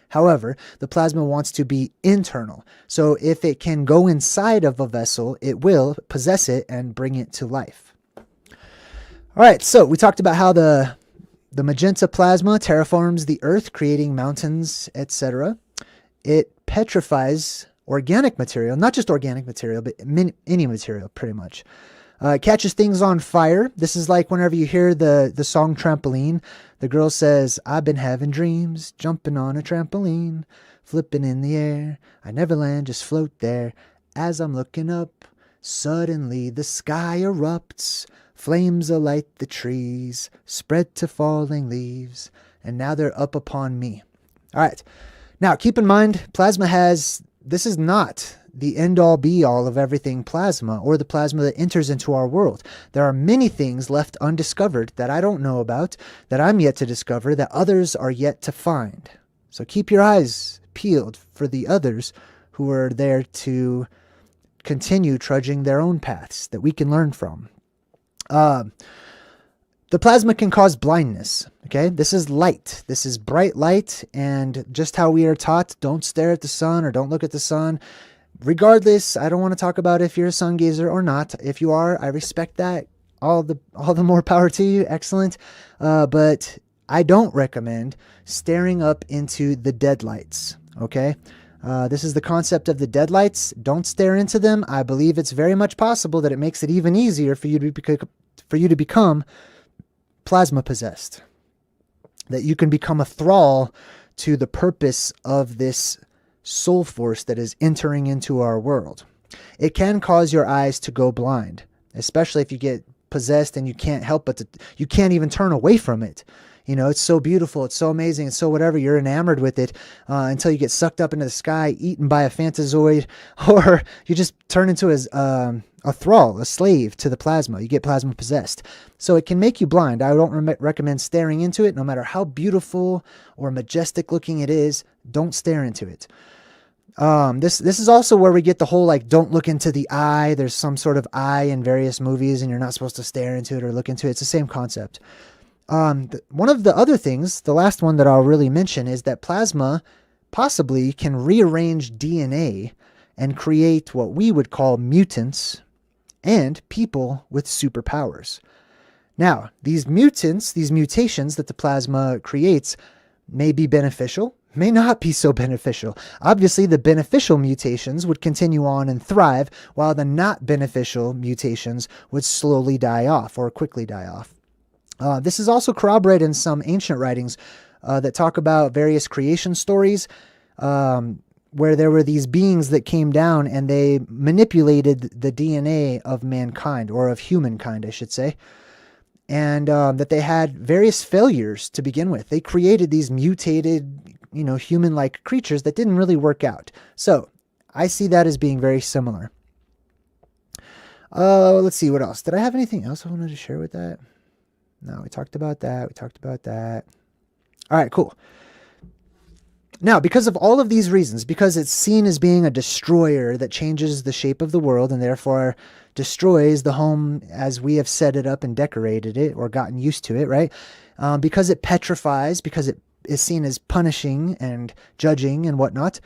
However, the plasma wants to be internal. So if it can go inside of a vessel, it will possess it and bring it to life. All right, so we talked about how the magenta plasma terraforms the earth, creating mountains, etc. It petrifies organic material, not just organic material, but any material pretty much. It catches things on fire. This is like whenever you hear the song Trampoline. The girl says, I've been having dreams, jumping on a trampoline, flipping in the air. I never land, just float there. As I'm looking up, suddenly the sky erupts. Flames alight the trees, spread to falling leaves, and now they're up upon me. All right. Now, keep in mind, this is not the end-all be-all of everything plasma, or the plasma that enters into our world. There are many things left undiscovered that I don't know about, that I'm yet to discover, that others are yet to find. So keep your eyes peeled for the others who are there to continue trudging their own paths that we can learn from. The plasma can cause blindness. Okay, this is light. This is bright light, and just how we are taught, don't stare at the sun or don't look at the sun. Regardless, I don't want to talk about if you're a sun gazer or not. If you are, I respect that. All the more power to you. Excellent. But I don't recommend staring up into the deadlights. Okay. This is the concept of the deadlights. Don't stare into them. I believe it's very much possible that it makes it even easier for you to become plasma possessed. That you can become a thrall to the purpose of this soul force that is entering into our world. It can cause your eyes to go blind, especially if you get possessed and you can't help but you can't even turn away from it. You know, it's so beautiful, it's so amazing, it's so whatever, you're enamored with it until you get sucked up into the sky, eaten by a phantazoid, or you just turn into a thrall, a slave to the plasma. You get plasma possessed. So it can make you blind. I don't recommend staring into it, no matter how beautiful or majestic looking it is. Don't stare into it. This is also where we get the whole, like, don't look into the eye. There's some sort of eye in various movies and you're not supposed to stare into it or look into it. It's the same concept. One of the other things, the last one that I'll really mention, is that plasma possibly can rearrange DNA and create what we would call mutants and people with superpowers. Now, these mutants, these mutations that the plasma creates may be beneficial, may not be so beneficial. Obviously, the beneficial mutations would continue on and thrive, while the not beneficial mutations would slowly die off or quickly die off. This is also corroborated in some ancient writings that talk about various creation stories, where there were these beings that came down and they manipulated the DNA of mankind, or of humankind, I should say, and that they had various failures to begin with. They created these mutated, human-like creatures that didn't really work out. So I see that as being very similar. Let's see, what else? Did I have anything else I wanted to share with that? No, we talked about that. All right, cool. Now, because of all of these reasons, because it's seen as being a destroyer that changes the shape of the world and therefore destroys the home as we have set it up and decorated it or gotten used to it, right? Because it petrifies, because it is seen as punishing and judging and whatnot,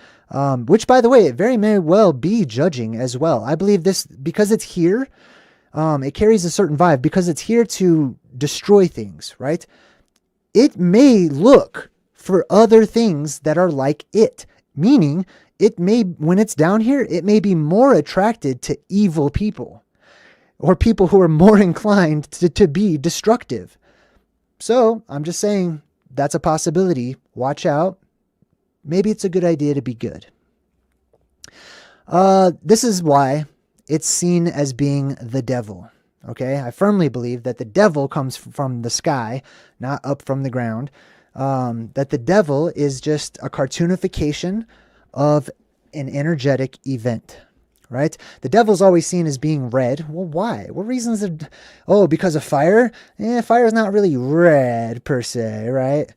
which, by the way, it very may well be judging as well. I believe this, because it's here, it carries a certain vibe, because it's here to destroy things, right? It may look for other things that are like it, meaning it may, when it's down here, it may be more attracted to evil people or people who are more inclined to be destructive. So I'm just saying that's a possibility. Watch out. Maybe it's a good idea to be good. This is why it's seen as being the devil. Okay, I firmly believe that the devil comes from the sky, not up from the ground. That the devil is just a cartoonification of an energetic event, right? The devil's always seen as being red. Well, why? What reasons? Because of fire? Fire is not really red per se, right?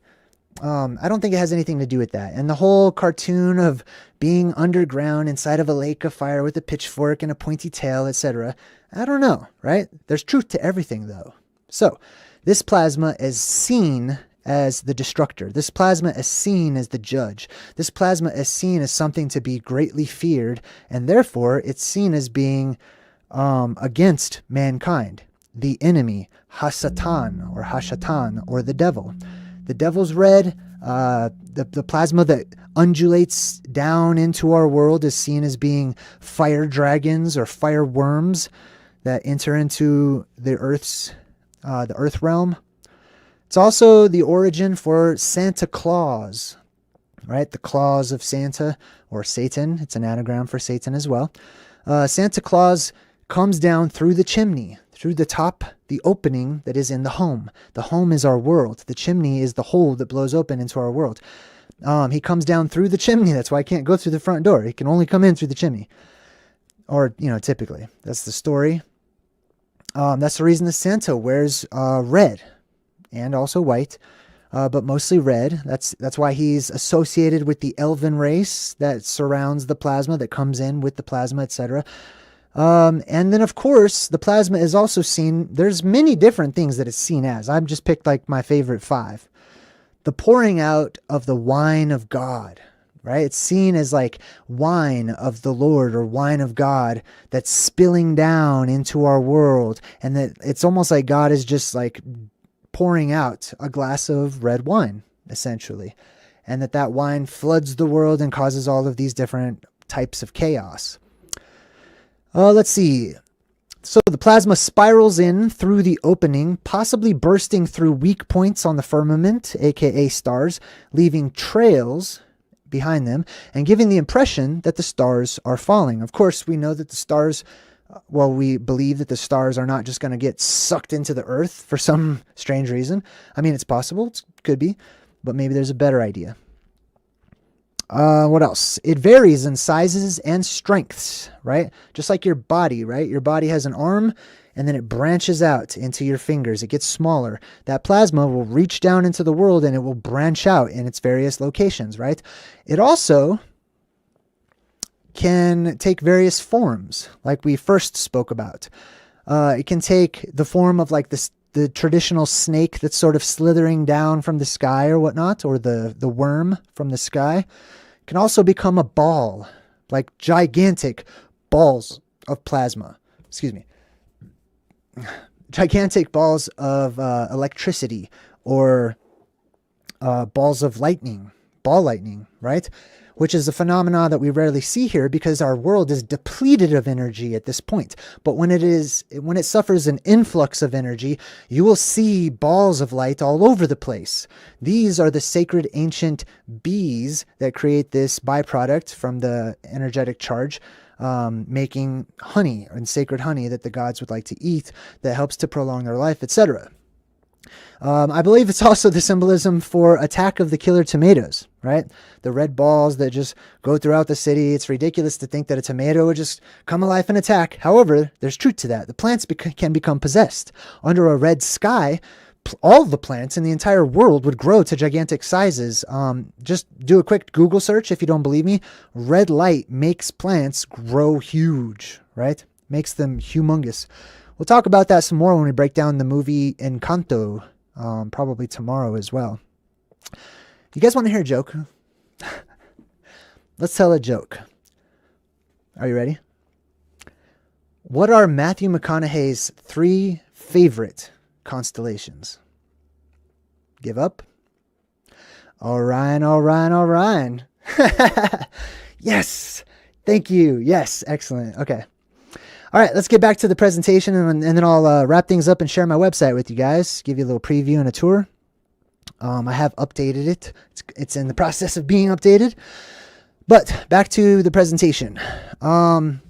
I don't think it has anything to do with that. And the whole cartoon of being underground inside of a lake of fire with a pitchfork and a pointy tail, etc. I don't know, right? There's truth to everything, though. So this plasma is seen as the destructor. This plasma is seen as the judge. This plasma is seen as something to be greatly feared, and therefore it's seen as being against mankind, the enemy, Hasatan or Hashatan, or the devil. The devil's red. The plasma that undulates down into our world is seen as being fire dragons or fire worms that enter into the earth realm. It's also the origin for Santa Claus, right? The claws of Santa, or Satan. It's an anagram for Satan as well. Santa Claus comes down through the chimney, through the top, the opening that is in the home. The home is our world. The chimney is the hole that blows open into our world. He comes down through the chimney. That's why I can't go through the front door. He can only come in through the chimney. Or, typically. That's the story. That's the reason that Santa wears red. And also white, but mostly red. That's why he's associated with the elven race that surrounds the plasma, that comes in with the plasma, etc. And then, of course, the plasma is also seen. There's many different things that it's seen as. I've just picked like my favorite 5. The pouring out of the wine of God, right? It's seen as like wine of the Lord, or wine of God that's spilling down into our world, and that it's almost like God is just like pouring out a glass of red wine, essentially, and that wine floods the world and causes all of these different types of chaos. Let's see. So the plasma spirals in through the opening, possibly bursting through weak points on the firmament, aka stars, leaving trails behind them and giving the impression that the stars are falling. Of course, we know that the stars, we believe that the stars are not just going to get sucked into the earth for some strange reason. I mean, it's possible. It could be. But maybe there's a better idea. What else? It varies in sizes and strengths, right? Just like your body, right? Your body has an arm, and then it branches out into your fingers. It gets smaller. That plasma will reach down into the world, and it will branch out in its various locations, right? It also can take various forms, like we first spoke about. It can take the form of like this the traditional snake that's sort of slithering down from the sky or whatnot, or the worm from the sky, can also become a ball, like gigantic balls of plasma. Excuse me. Gigantic balls of electricity, or balls of lightning, ball lightning, right? Which is a phenomenon that we rarely see here because our world is depleted of energy at this point. But when it suffers an influx of energy, you will see balls of light all over the place. These are the sacred ancient bees that create this byproduct from the energetic charge, making honey and sacred honey that the gods would like to eat, that helps to prolong their life, etc. I believe it's also the symbolism for Attack of the Killer Tomatoes, right? The red balls that just go throughout the city. It's ridiculous to think that a tomato would just come alive and attack. However, there's truth to that. The plants can become possessed. Under a red sky, all the plants in the entire world would grow to gigantic sizes. Just do a quick Google search if you don't believe me. Red light makes plants grow huge, right? Makes them humongous. We'll talk about that some more when we break down the movie Encanto, probably tomorrow as well. You guys want to hear a joke? Let's tell a joke. Are you ready? What are Matthew McConaughey's 3 favorite constellations? Give up? Orion, Orion, Orion. Yes. Thank you. Yes. Excellent. Okay. All right, let's get back to the presentation, and then I'll wrap things up and share my website with you guys, give you a little preview and a tour. I have updated it. It's in the process of being updated. But back to the presentation. The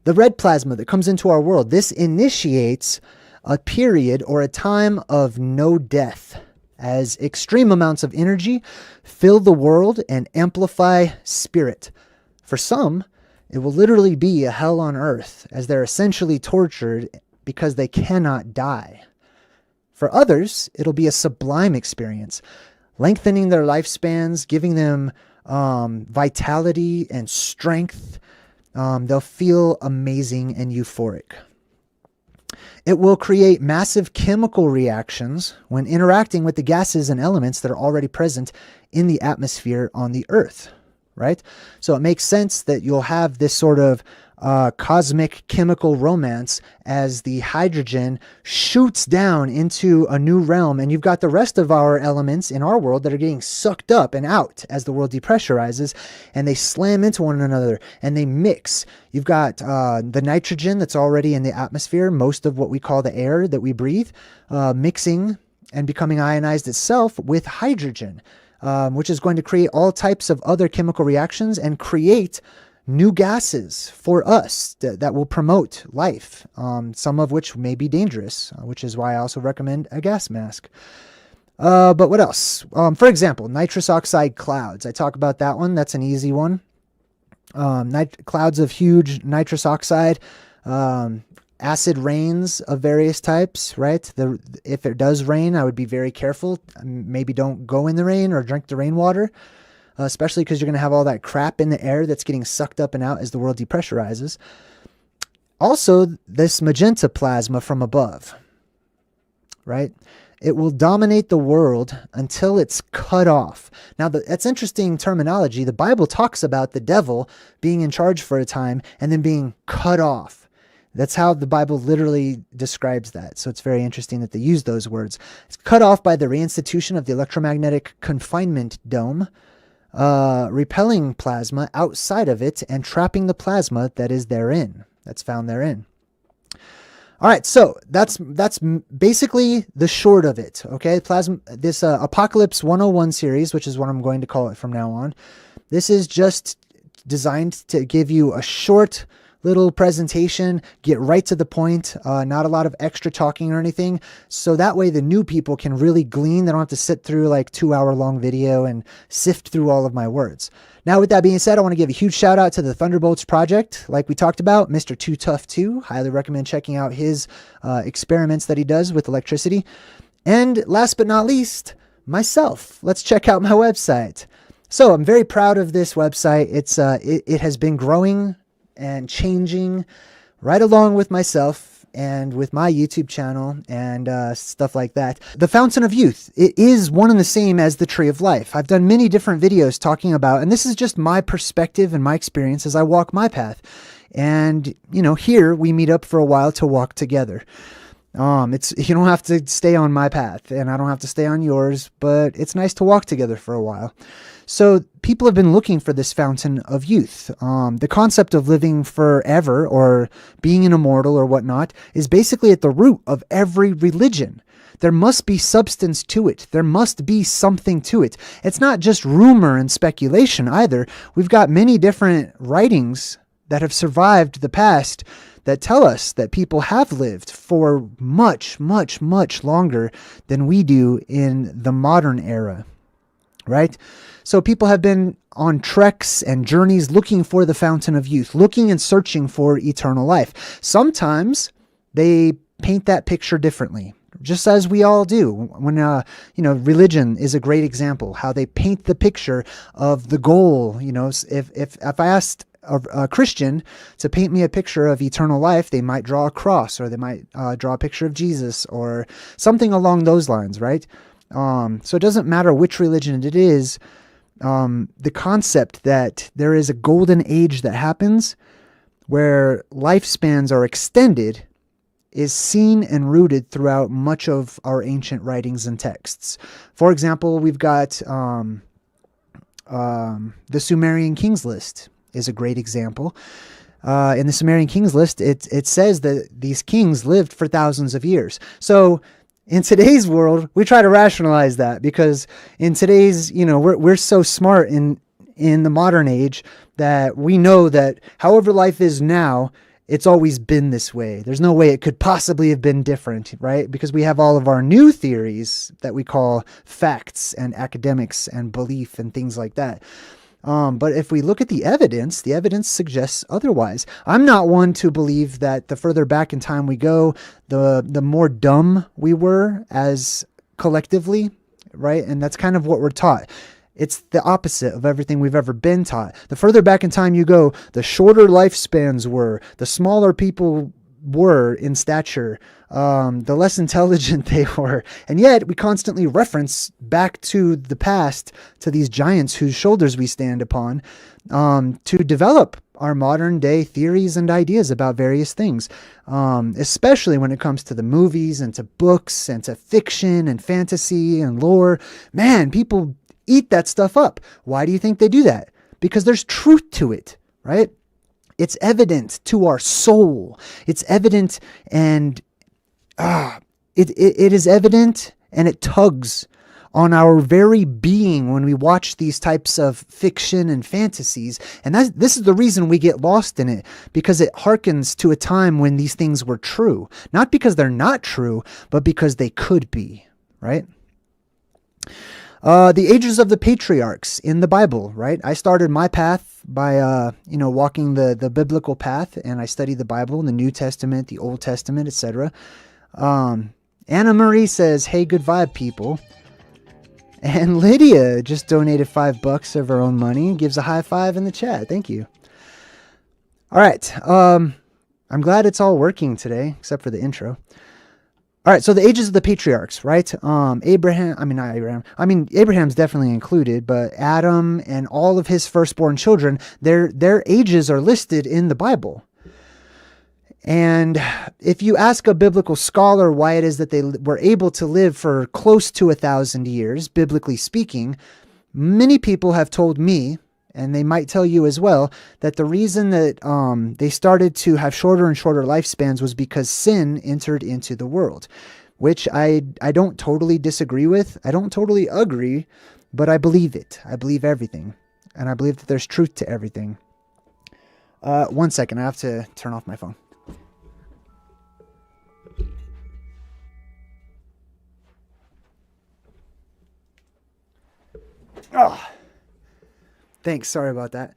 red plasma that comes into our world, this initiates a period or a time of no death, as extreme amounts of energy fill the world and amplify spirit. For some, it will literally be a hell on earth, as they're essentially tortured because they cannot die. For others, it'll be a sublime experience, lengthening their lifespans, giving them vitality and strength. They'll feel amazing and euphoric. It will create massive chemical reactions when interacting with the gases and elements that are already present in the atmosphere on the Earth. Right? So it makes sense that you'll have this sort of cosmic chemical romance as the hydrogen shoots down into a new realm, and you've got the rest of our elements in our world that are getting sucked up and out as the world depressurizes, and they slam into one another and they mix. You've got the nitrogen that's already in the atmosphere, most of what we call the air that we breathe, mixing and becoming ionized itself with hydrogen. Which is going to create all types of other chemical reactions and create new gases for us that will promote life, some of which may be dangerous, which is why I also recommend a gas mask. But what else? For example, nitrous oxide clouds. I talk about that one. That's an easy one. Clouds of huge nitrous oxide, acid rains of various types, right? If it does rain, I would be very careful. Maybe don't go in the rain or drink the rainwater, especially because you're going to have all that crap in the air that's getting sucked up and out as the world depressurizes. Also, this magenta plasma from above, right? It will dominate the world until it's cut off. Now, that's interesting terminology. The Bible talks about the devil being in charge for a time and then being cut off. That's how the Bible literally describes that. So it's very interesting that they use those words. It's cut off by the reinstitution of the electromagnetic confinement dome, repelling plasma outside of it and trapping the plasma that is therein, that's found therein. All right, so that's basically the short of it, okay? This Apocalypse 101 series, which is what I'm going to call it from now on, this is just designed to give you a short little presentation, get right to the point, not a lot of extra talking or anything. So that way the new people can really glean. They don't have to sit through like 2-hour-long video and sift through all of my words. Now, with that being said, I want to give a huge shout out to the Thunderbolts project. Like we talked about, Mr. Too Tough 2. Highly recommend checking out his experiments that he does with electricity. And last but not least, myself. Let's check out my website. So I'm very proud of this website. It has been growing and changing right along with myself. and with my YouTube channel and stuff like that. The Fountain of Youth, it is one and the same as the Tree of Life. I've done many different videos talking about, and this is just my perspective and my experience as I walk my path. And, you know, here we meet up for a while to walk together. You don't have to stay on my path and I don't have to stay on yours, but it's nice to walk together for a while. So people have been looking for this fountain of youth. The concept of living forever or being an immortal or whatnot is basically at the root of every religion. There must be substance to it. There must be something to it. It's not just rumor and speculation either. We've got many different writings that have survived the past that tell us that people have lived for much, much, much longer than we do in the modern era, right? So people have been on treks and journeys looking for the fountain of youth, looking and searching for eternal life. Sometimes they paint that picture differently, just as we all do. When, religion is a great example, how they paint the picture of the goal. You know, if I asked a Christian to paint me a picture of eternal life, they might draw a cross, or they might draw a picture of Jesus or something along those lines, right? So it doesn't matter which religion it is. The concept that there is a golden age that happens where lifespans are extended is seen and rooted throughout much of our ancient writings and texts. For example, we've got the Sumerian Kings List is a great example. In the Sumerian Kings List, it says that these kings lived for thousands of years. So in today's world, we try to rationalize that because in today's, we're so smart in the modern age that we know that however life is now, it's always been this way. There's no way it could possibly have been different, right? Because we have all of our new theories that we call facts and academics and belief and things like that. But if we look at the evidence suggests otherwise. I'm not one to believe that the further back in time we go, the more dumb we were as collectively, right? And that's kind of what we're taught. It's the opposite of everything we've ever been taught. The further back in time you go, the shorter lifespans were, the smaller people were in stature, the less intelligent they were. And yet we constantly reference back to the past, to these giants whose shoulders we stand upon, to develop our modern day theories and ideas about various things, especially when it comes to the movies and to books and to fiction and fantasy and lore. Man, people eat that stuff up. Why do you think they do that? Because there's truth to it, right? It's evident to our soul. It's evident, and it is evident, and it tugs on our very being when we watch these types of fiction and fantasies. And this is the reason we get lost in it, because it harkens to a time when these things were true. Not because they're not true, but because they could be, right? The ages of the patriarchs in the Bible, right? I started my path by, walking the biblical path, and I studied the Bible in the New Testament, the Old Testament, etc. Anna Marie says, "Hey, good vibe, people." And Lydia just donated $5 of her own money and gives a high five in the chat. Thank you. All right. I'm glad it's all working today, except for the intro. All right, so the ages of the patriarchs, right? Abraham's definitely included, but Adam and all of his firstborn children, their ages are listed in the Bible. And if you ask a biblical scholar why it is that they were able to live for close to 1,000 years, biblically speaking, many people have told me, and they might tell you as well, that the reason that they started to have shorter and shorter lifespans was because sin entered into the world, which I don't totally disagree with. I don't totally agree, but I believe it. I believe everything, and I believe that there's truth to everything. 1 second, I have to turn off my phone. Oh. Thanks. Sorry about that.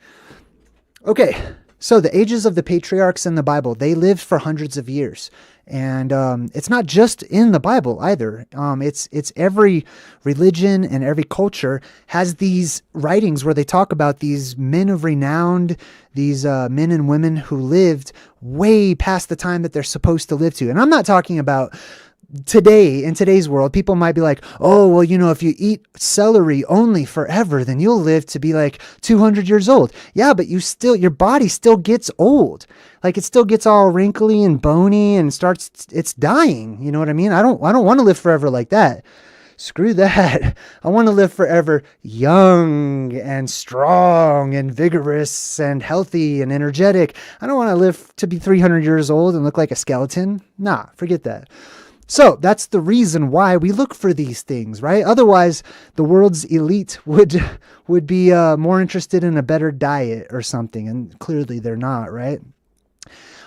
Okay. So the ages of the patriarchs in the Bible, they lived for hundreds of years. And it's not just in the Bible either. It's every religion and every culture has these writings where they talk about these men of renown, these men and women who lived way past the time that they're supposed to live to. And I'm not talking about today, in today's world. People might be like, oh, well, if you eat celery only forever, then you'll live to be like 200 years old. Yeah, but your body still gets old. Like, it still gets all wrinkly and bony and it's dying. You know what I mean? I don't want to live forever like that. Screw that. I want to live forever young and strong and vigorous and healthy and energetic. I don't want to live to be 300 years old and look like a skeleton. Nah, forget that. So that's the reason why we look for these things, right? Otherwise, the world's elite would be more interested in a better diet or something, and clearly they're not, right?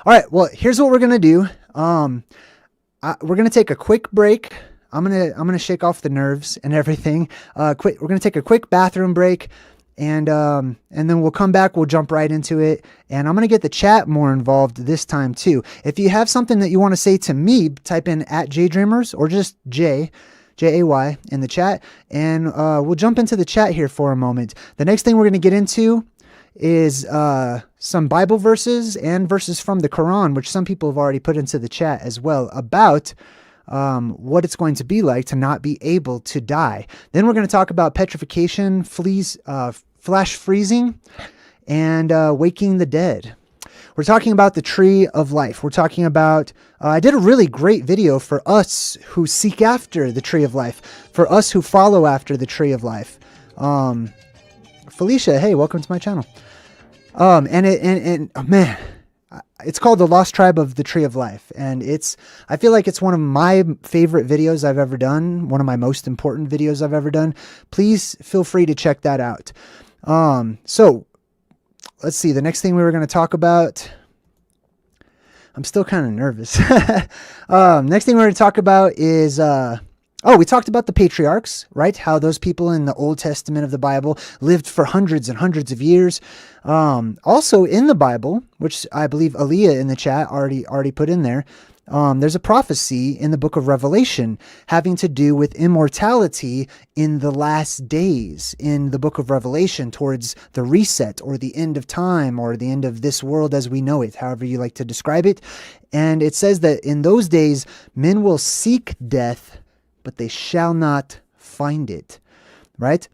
All right, well, here's what we're gonna do. We're gonna take a quick break. I'm gonna shake off the nerves and everything. We're gonna take a quick bathroom break. And then we'll come back, we'll jump right into it. And I'm going to get the chat more involved this time too. If you have something that you want to say to me, type in @JayDreamerZ or just Jay, J-A-Y in the chat. And we'll jump into the chat here for a moment. The next thing we're going to get into is some Bible verses and verses from the Quran, which some people have already put into the chat as well, about what it's going to be like to not be able to die. Then we're going to talk about petrification, flash freezing, and waking the dead. We're talking about the tree of life. We're talking about, I did a really great video for us who seek after the tree of life, for us who follow after the tree of life. Felicia, hey, welcome to my channel. And man, it's called The Lost Tribe of the Tree of Life. And I feel like it's one of my favorite videos I've ever done. One of my most important videos I've ever done. Please feel free to check that out. So let's see. The next thing we were going to talk about, I'm still kind of nervous. Next thing we're going to talk about is, we talked about the patriarchs, right? How those people in the Old Testament of the Bible lived for hundreds and hundreds of years. Also in the Bible, which I believe Aaliyah in the chat already put in there, there's a prophecy in the book of Revelation having to do with immortality in the last days in the book of Revelation, towards the reset or the end of time or the end of this world as we know it, however you like to describe it. And it says that in those days, men will seek death, but they shall not find it, right?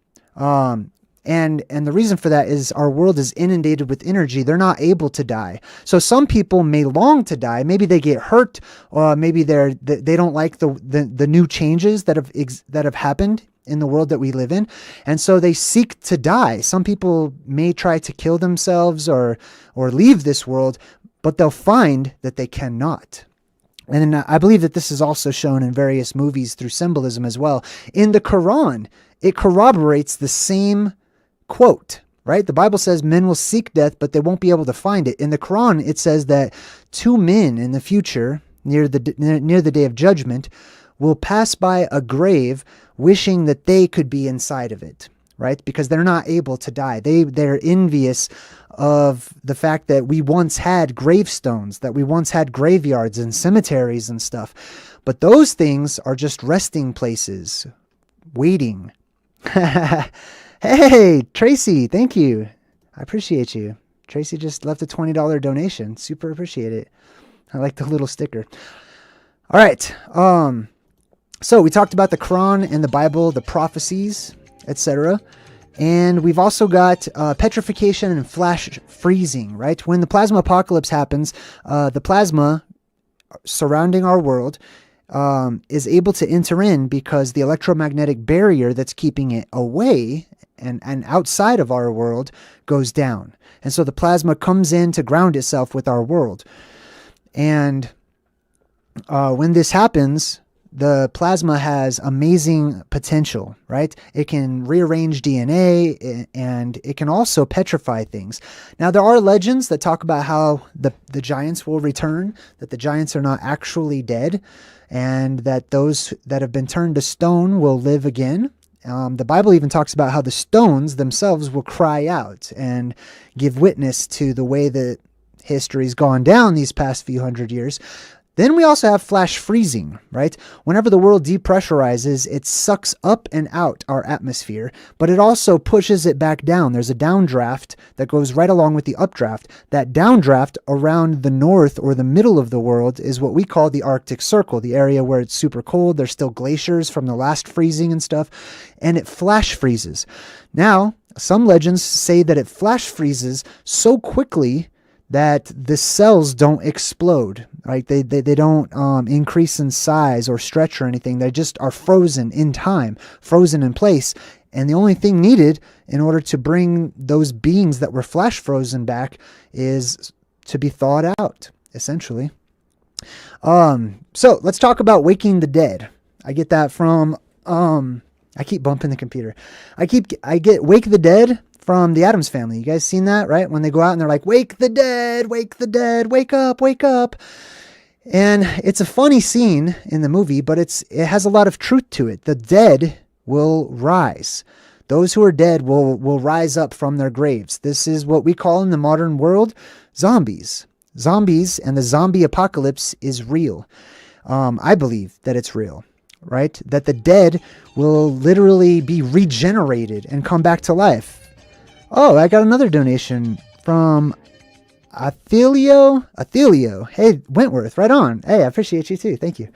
And the reason for that is our world is inundated with energy. They're not able to die. So some people may long to die. Maybe they get hurt, or maybe they don't like the new changes that have happened in the world that we live in, and so they seek to die. Some people may try to kill themselves or leave this world, but they'll find that they cannot. And I believe that this is also shown in various movies through symbolism as well. In the Quran, it corroborates the same quote, right? The Bible says men will seek death, but they won't be able to find it. In the Quran, it says that two men in the future, near the day of judgment, will pass by a grave wishing that they could be inside of it, right? Because they're not able to die. They're envious of the fact that we once had gravestones, that we once had graveyards and cemeteries and stuff. But those things are just resting places, waiting. Hey, Tracy, thank you. I appreciate you. Tracy just left a $20 donation. Super appreciate it. I like the little sticker. All right. So we talked about the Quran and the Bible, the prophecies, etc. And we've also got petrification and flash freezing, right? When the plasma apocalypse happens, the plasma surrounding our world is able to enter in because the electromagnetic barrier that's keeping it away and outside of our world goes down. And so the plasma comes in to ground itself with our world. And when this happens, the plasma has amazing potential, right? It can rearrange DNA and it can also petrify things. Now, there are legends that talk about how the giants will return, that the giants are not actually dead, and that those that have been turned to stone will live again. The Bible even talks about how the stones themselves will cry out and give witness to the way that history's gone down these past few hundred years. Then we also have flash freezing, right? Whenever the world depressurizes, it sucks up and out our atmosphere, but it also pushes it back down. There's a downdraft that goes right along with the updraft. That downdraft around the north or the middle of the world is what we call the Arctic Circle, the area where it's super cold. There's still glaciers from the last freezing and stuff, and it flash freezes. Now, some legends say that it flash freezes so quickly that the cells don't explode, right? They don't increase in size or stretch or anything. They just are frozen in time, frozen in place. And the only thing needed in order to bring those beings that were flash frozen back is to be thawed out, essentially. So let's talk about waking the dead. I get that from, I keep bumping the computer. I get Wake the Dead from the Addams Family. You guys seen that, right? When they go out and they're like, wake the dead, wake up, wake up. And it's a funny scene in the movie, but it has a lot of truth to it. The dead will rise. Those who are dead will rise up from their graves. This is what we call in the modern world zombies. Zombies and the zombie apocalypse is real. I believe that it's real, right? That the dead will literally be regenerated and come back to life. Oh, I got another donation from Athelio. Hey, Wentworth, right on. Hey, I appreciate you too. Thank you.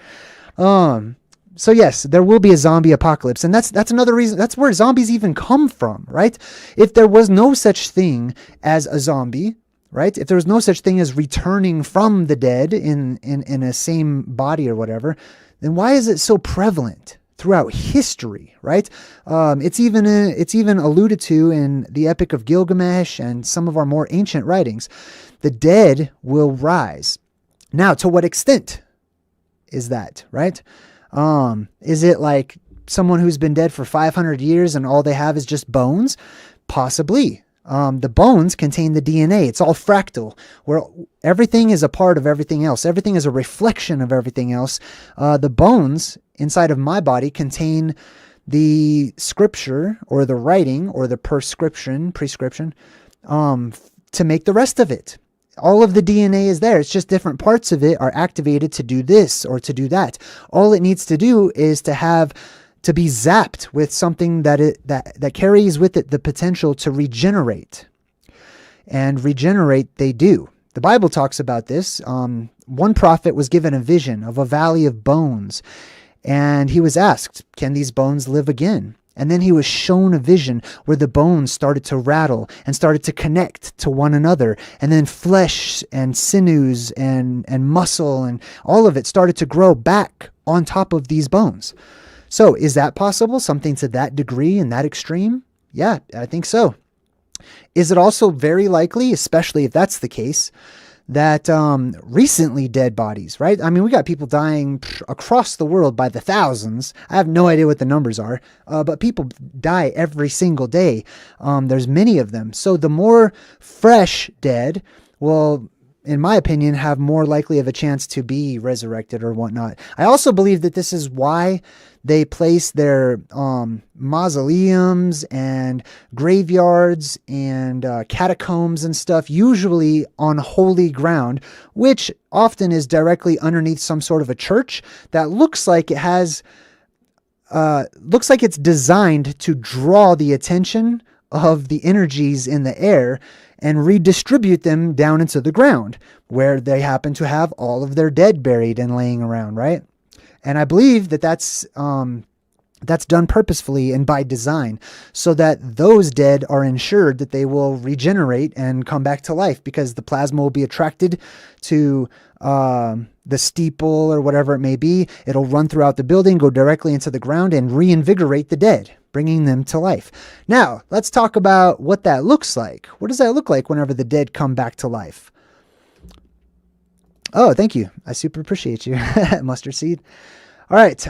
So yes, there will be a zombie apocalypse, and that's another reason. That's where zombies even come from, right? If there was no such thing as a zombie, right? If there was no such thing as returning from the dead in a same body or whatever, then why is it so prevalent throughout history, right? It's even alluded to in the Epic of Gilgamesh and some of our more ancient writings. The dead will rise. Now, to what extent is that, right? Is it like someone who's been dead for 500 years and all they have is just bones? Possibly. The bones contain the DNA. It's all fractal, where everything is a part of everything else. Everything is a reflection of everything else. The bones inside of my body contain the scripture or the writing or the prescription, to make the rest of it. All of the DNA is there. It's just different parts of it are activated to do this or to do that. All it needs to do is to be zapped with something that carries with it the potential to regenerate. And regenerate they do. The Bible talks about this. One prophet was given a vision of a valley of bones, and he was asked, can these bones live again? And then he was shown a vision where the bones started to rattle and started to connect to one another. And then flesh and sinews and muscle and all of it started to grow back on top of these bones. So is that possible? Something to that degree and that extreme? Yeah, I think so. Is it also very likely, especially if that's the case, that recently dead bodies, right? I mean, we got people dying across the world by the thousands. I have no idea what the numbers are, but people die every single day. There's many of them. So the more fresh dead will, in my opinion, have more likely of a chance to be resurrected or whatnot. I also believe that this is why they place their mausoleums and graveyards and catacombs and stuff usually on holy ground, which often is directly underneath some sort of a church that looks like it has, looks like it's designed to draw the attention of the energies in the air and redistribute them down into the ground where they happen to have all of their dead buried and laying around, right? And I believe that that's done purposefully and by design so that those dead are ensured that they will regenerate and come back to life because the plasma will be attracted to the steeple or whatever it may be. It'll run throughout the building, go directly into the ground and reinvigorate the dead, bringing them to life. Now, let's talk about what that looks like. What does that look like whenever the dead come back to life? Oh, thank you. I super appreciate you. Mustard seed. All right.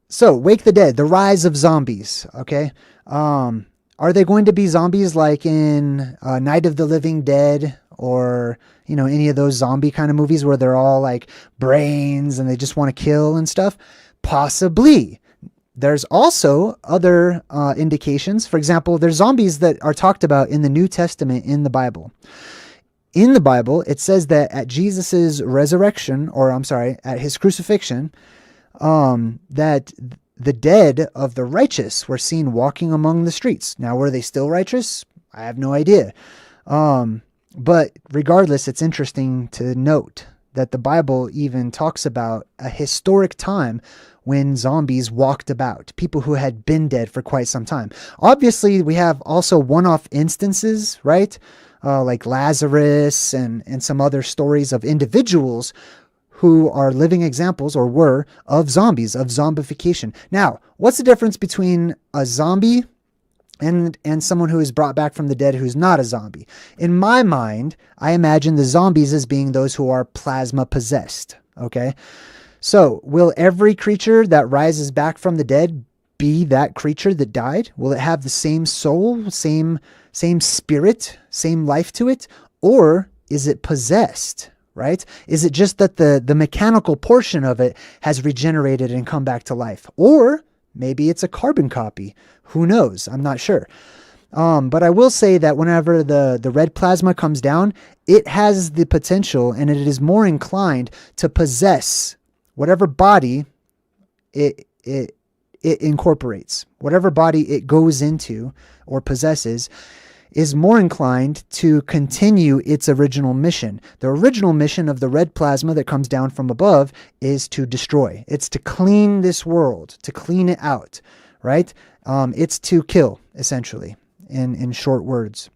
So Wake the Dead, the rise of zombies. Okay. Are they going to be zombies like in Night of the Living Dead or, you know, any of those zombie kind of movies where they're all like brains and they just want to kill and stuff? Possibly. There's also other indications. For example, there's zombies that are talked about in the New Testament in the Bible. in the Bible, it says that at Jesus's resurrection, or I'm sorry, at his crucifixion, that the dead of the righteous were seen walking among the streets. Now, were they still righteous? I have no idea. But regardless, it's interesting to note that the Bible even talks about a historic time when zombies walked about, people who had been dead for quite some time. Obviously, we have also one-off instances, right? Like Lazarus and some other stories of individuals who are living examples, or were, of zombies, of zombification. Now, what's the difference between a zombie and someone who is brought back from the dead who's not a zombie? In my mind, I imagine the zombies as being those who are plasma possessed, okay? So, will every creature that rises back from the dead be that creature that died? Will it have the same soul, same spirit, same life to it? Or is it possessed, right? Is it just that the mechanical portion of it has regenerated and come back to life? Or maybe it's a carbon copy. Who knows? I'm not sure. But I will say that whenever the red plasma comes down, it has the potential, and it is more inclined to possess whatever body it incorporates. Whatever body it goes into or possesses is more inclined to continue its original mission. The original mission of the red plasma that comes down from above is to destroy. It's to clean this world, to clean it out, right? It's to kill, essentially, in short words.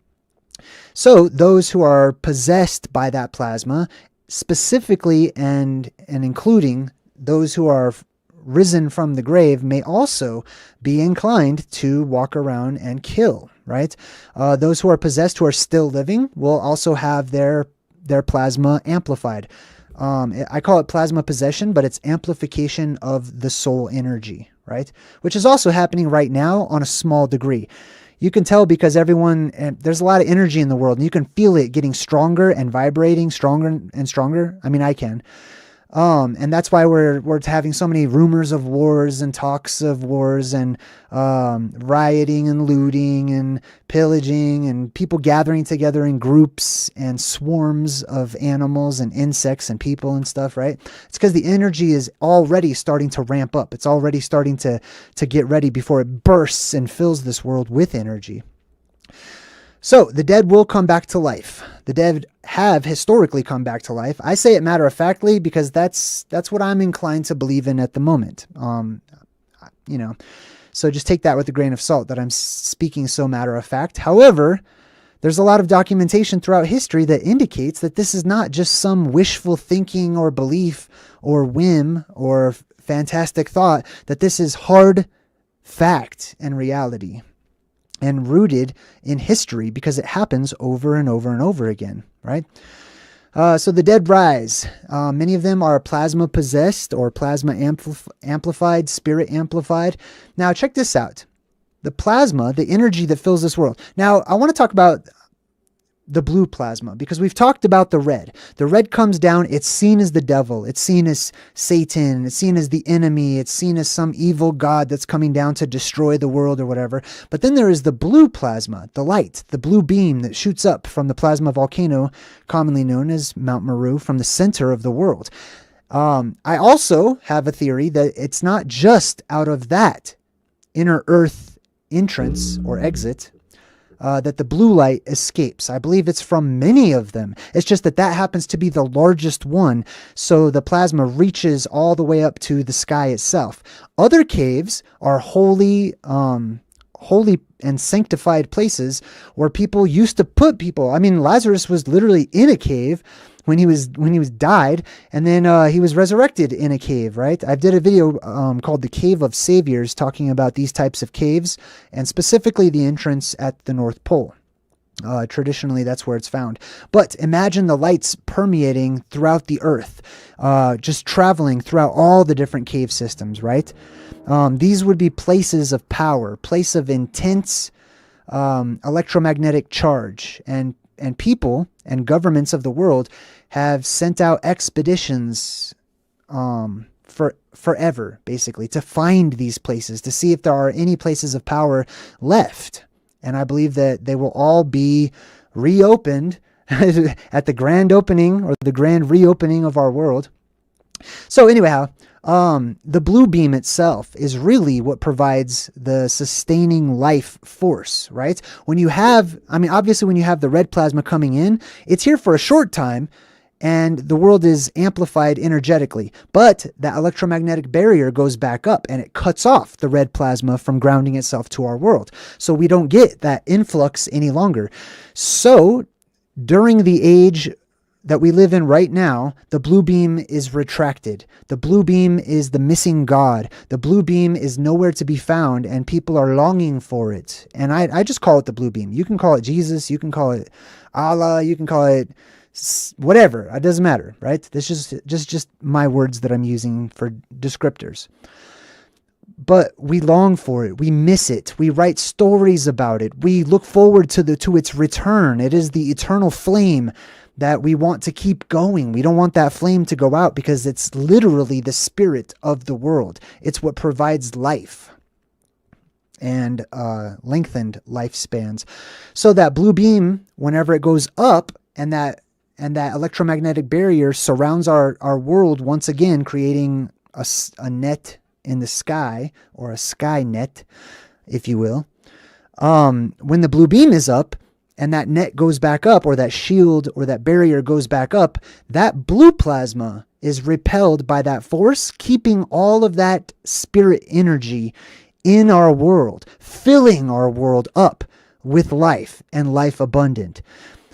So those who are possessed by that plasma, specifically and including those who are risen from the grave, may also be inclined to walk around and kill, right? Those who are possessed, who are still living, will also have their plasma amplified. I call it plasma possession, but it's amplification of the soul energy, right? Which is also happening right now on a small degree. You can tell because there's a lot of energy in the world, and you can feel it getting stronger and vibrating stronger and stronger. I mean, I can. And that's why we're having so many rumors of wars and talks of wars and rioting and looting and pillaging and people gathering together in groups and swarms of animals and insects and people and stuff, right? It's because the energy is already starting to ramp up. It's already starting to get ready before it bursts and fills this world with energy. So the dead will come back to life. The dead have historically come back to life. I say it matter-of-factly because that's what I'm inclined to believe in at the moment. So just take that with a grain of salt that I'm speaking so matter-of-fact. However, there's a lot of documentation throughout history that indicates that this is not just some wishful thinking or belief or whim or fantastic thought, that this is hard fact and reality, and rooted in history because it happens over and over and over again, right? So the dead rise. Many of them are plasma possessed or plasma amplified, spirit amplified. Now check this out. The plasma, the energy that fills this world. Now I want to talk about the blue plasma because we've talked about the red. The red comes down. It's seen as the devil. It's seen as Satan. It's seen as the enemy. It's seen as some evil god that's coming down to destroy the world or whatever. But then there is the blue plasma, the light, the blue beam that shoots up from the plasma volcano, commonly known as Mount Meru, from the center of the world. I also have a theory that it's not just out of that inner earth entrance or exit that the blue light escapes. I believe it's from many of them. It's just that happens to be the largest one, so the plasma reaches all the way up to the sky itself. Other caves are holy and sanctified places where people used to put people. I mean, Lazarus was literally in a cave when he was died, and then he was resurrected in a cave, right? I did a video called The Cave of Saviors talking about these types of caves, and specifically the entrance at the North Pole. Traditionally, that's where it's found. But imagine the lights permeating throughout the earth, just traveling throughout all the different cave systems, right? These would be places of power, place of intense electromagnetic charge, and people and governments of the world have sent out expeditions forever, basically, to find these places, to see if there are any places of power left. And I believe that they will all be reopened at the grand opening or the grand reopening of our world. So anyhow, the blue beam itself is really what provides the sustaining life force, right? When you have, obviously when you have the red plasma coming in, it's here for a short time and the world is amplified energetically, but that electromagnetic barrier goes back up and it cuts off the red plasma from grounding itself to our world. So we don't get that influx any longer. So during the age that we live in right now, the blue beam is retracted. The blue beam is the missing God. The blue beam is nowhere to be found, and people are longing for it. And I just call it the blue beam. You can call it Jesus. You can call it Allah. You can call it whatever. It doesn't matter, right? This is just my words that I'm using for descriptors. But we long for it. We miss it. We write stories about it. We look forward to its return. It is the eternal flame that we want to keep going. We don't want that flame to go out because it's literally the spirit of the world. It's what provides life and lengthened lifespans. So that blue beam, whenever it goes up and that electromagnetic barrier surrounds our world once again, creating a net in the sky, or a sky net, if you will. When the blue beam is up, and that net goes back up, or that shield or that barrier goes back up, that blue plasma is repelled by that force, keeping all of that spirit energy in our world, filling our world up with life and life abundant.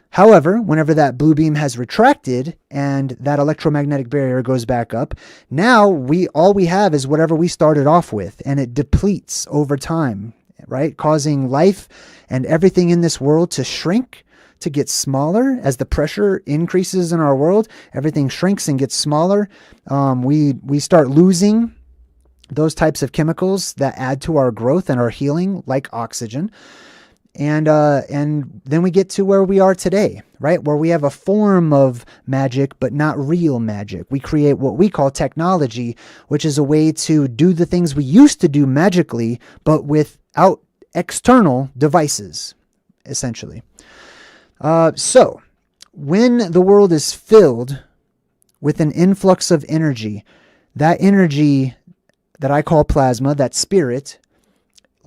However, whenever that blue beam has retracted and that electromagnetic barrier goes back up, now all we have is whatever we started off with, and it depletes over time, right? Causing life and everything in this world to shrink, to get smaller. As the pressure increases in our world, everything shrinks and gets smaller. We start losing those types of chemicals that add to our growth and our healing, like oxygen. And then we get to where we are today, right? Where we have a form of magic, but not real magic. We create what we call technology, which is a way to do the things we used to do magically, but without external devices, essentially. So when the world is filled with an influx of energy, that energy that I call plasma, that spirit,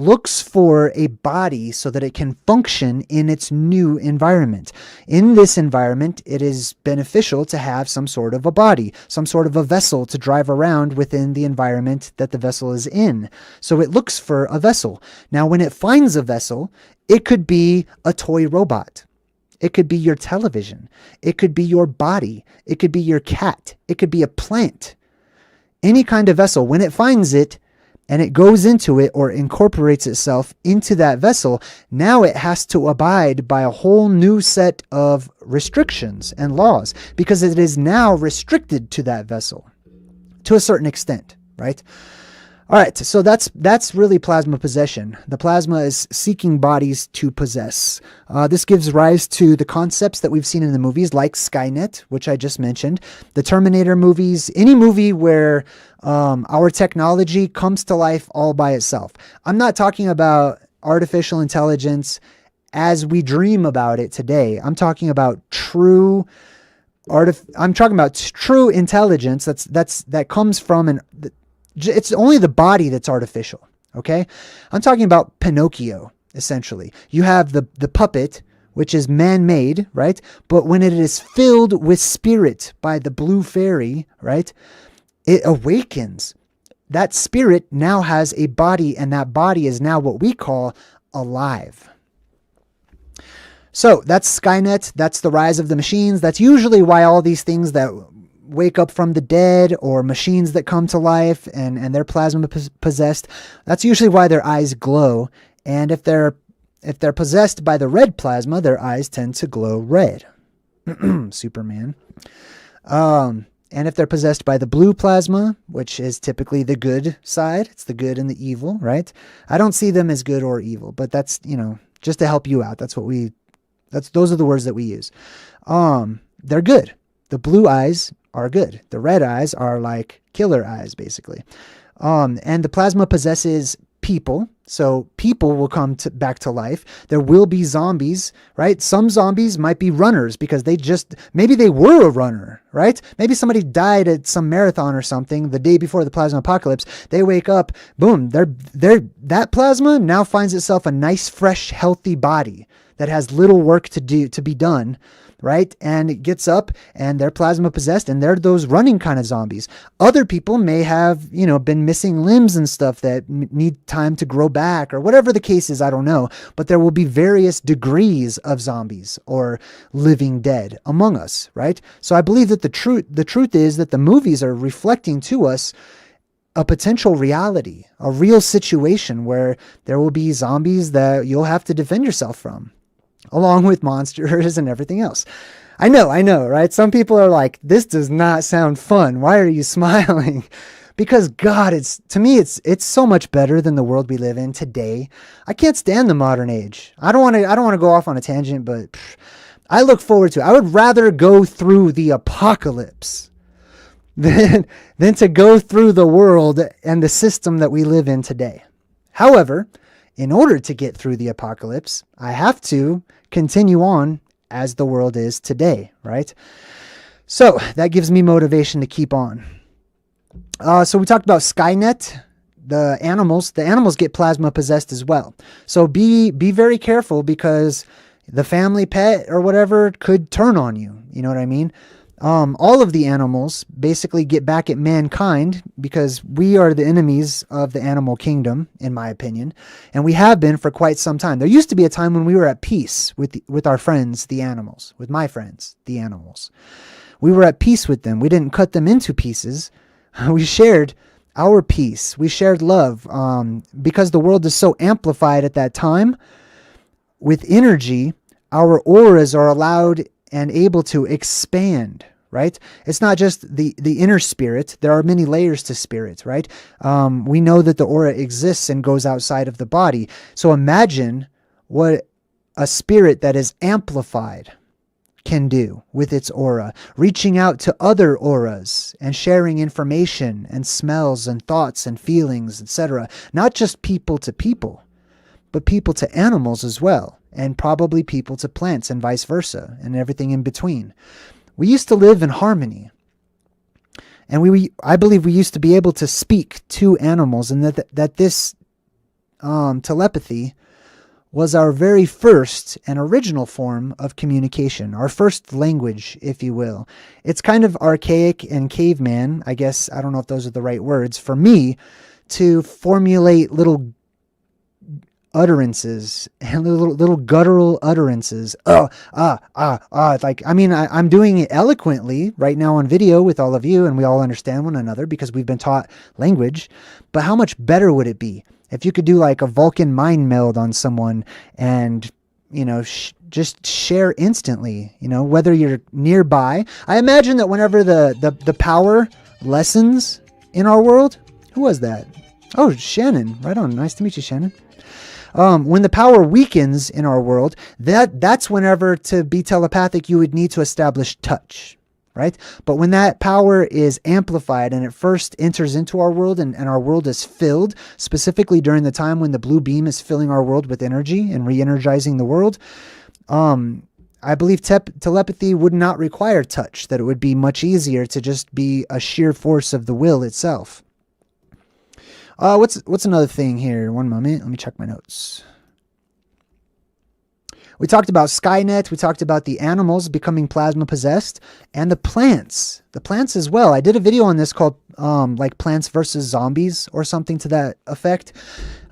looks for a body so that it can function in its new environment. In this environment, it is beneficial to have some sort of a body, some sort of a vessel to drive around within the environment that the vessel is in. So it looks for a vessel. Now, when it finds a vessel, it could be a toy robot. It could be your television. It could be your body. It could be your cat. It could be a plant. Any kind of vessel, when it finds it, and it goes into it or incorporates itself into that vessel, now it has to abide by a whole new set of restrictions and laws because it is now restricted to that vessel to a certain extent, right? All right, so that's really plasma possession. The plasma is seeking bodies to possess. This gives rise to the concepts that we've seen in the movies like Skynet, which I just mentioned, the Terminator movies, any movie where our technology comes to life all by itself. I'm not talking about artificial intelligence as we dream about it today. I'm talking about true intelligence that comes from it's only the body that's artificial, okay? I'm talking about Pinocchio, essentially. You have the puppet, which is man-made, right? But when it is filled with spirit by the blue fairy, right, it awakens. That spirit now has a body, and that body is now what we call alive. So that's Skynet. That's the rise of the machines. That's usually why all these things that wake up from the dead, or machines that come to life and they're plasma possessed, that's usually why their eyes glow. And if they're possessed by the red plasma, their eyes tend to glow red. Superman. And if they're possessed by the blue plasma, which is typically the good side, it's the good and the evil, right? I don't see them as good or evil, but that's, just to help you out. Those are the words that we use. They're good. The blue eyes are good. The red eyes are like killer eyes, basically. And the plasma possesses people. So people will come back to life. There will be zombies, right? Some zombies might be runners because maybe they were a runner, right? Maybe somebody died at some marathon or something the day before the plasma apocalypse. They wake up, boom, that plasma now finds itself a nice, fresh, healthy body that has little work to be done, right? And it gets up and they're plasma possessed and they're those running kind of zombies. Other people may have, been missing limbs and stuff that need time to grow back or whatever the case is. I don't know, but there will be various degrees of zombies or living dead among us, right? So I believe that the truth is that the movies are reflecting to us a potential reality, a real situation where there will be zombies that you'll have to defend yourself from, along with monsters and everything else. I know, right? Some people are like, this does not sound fun. Why are you smiling? Because God, to me, it's so much better than the world we live in today. I can't stand the modern age. I don't want to go off on a tangent, but I look forward to it. I would rather go through the apocalypse than to go through the world and the system that we live in today. However, in order to get through the apocalypse, I have to continue on as the world is today, right? So that gives me motivation to keep on. So we talked about Skynet. The animals get plasma possessed as well. So be very careful because the family pet or whatever could turn on you. You know what I mean? All of the animals basically get back at mankind because we are the enemies of the animal kingdom, in my opinion. And we have been for quite some time. There used to be a time when we were at peace with our friends, the animals, with my friends, the animals. We were at peace with them. We didn't cut them into pieces. We shared our peace. We shared love, because the world is so amplified at that time with energy. Our auras are allowed and able to expand, right? It's not just the inner spirit. There are many layers to spirit, right? We know that the aura exists and goes outside of the body. So imagine what a spirit that is amplified can do with its aura, reaching out to other auras and sharing information and smells and thoughts and feelings, etc. Not just people to people, but people to animals as well. And probably people to plants and vice versa and everything in between. We used to live in harmony. And I believe we used to be able to speak to animals, and that this telepathy was our very first and original form of communication, our first language, if you will. It's kind of archaic and caveman, I guess. I don't know if those are the right words for me to formulate little utterances and little guttural utterances. I'm doing it eloquently right now on video with all of you, and we all understand one another because we've been taught language. But how much better would it be if you could do like a Vulcan mind meld on someone and, just share instantly, whether you're nearby. I imagine that whenever the power lessens in our world, who was that? Oh, Shannon. Right on. Nice to meet you, Shannon. When the power weakens in our world, that's whenever to be telepathic, you would need to establish touch, right? But when that power is amplified and it first enters into our world and our world is filled, specifically during the time when the blue beam is filling our world with energy and re-energizing the world, I believe telepathy would not require touch, that it would be much easier to just be a sheer force of the will itself. What's another thing here? One moment. Let me check my notes. We talked about Skynet. We talked about the animals becoming plasma possessed and the plants. The plants as well. I did a video on this called like Plants versus Zombies or something to that effect.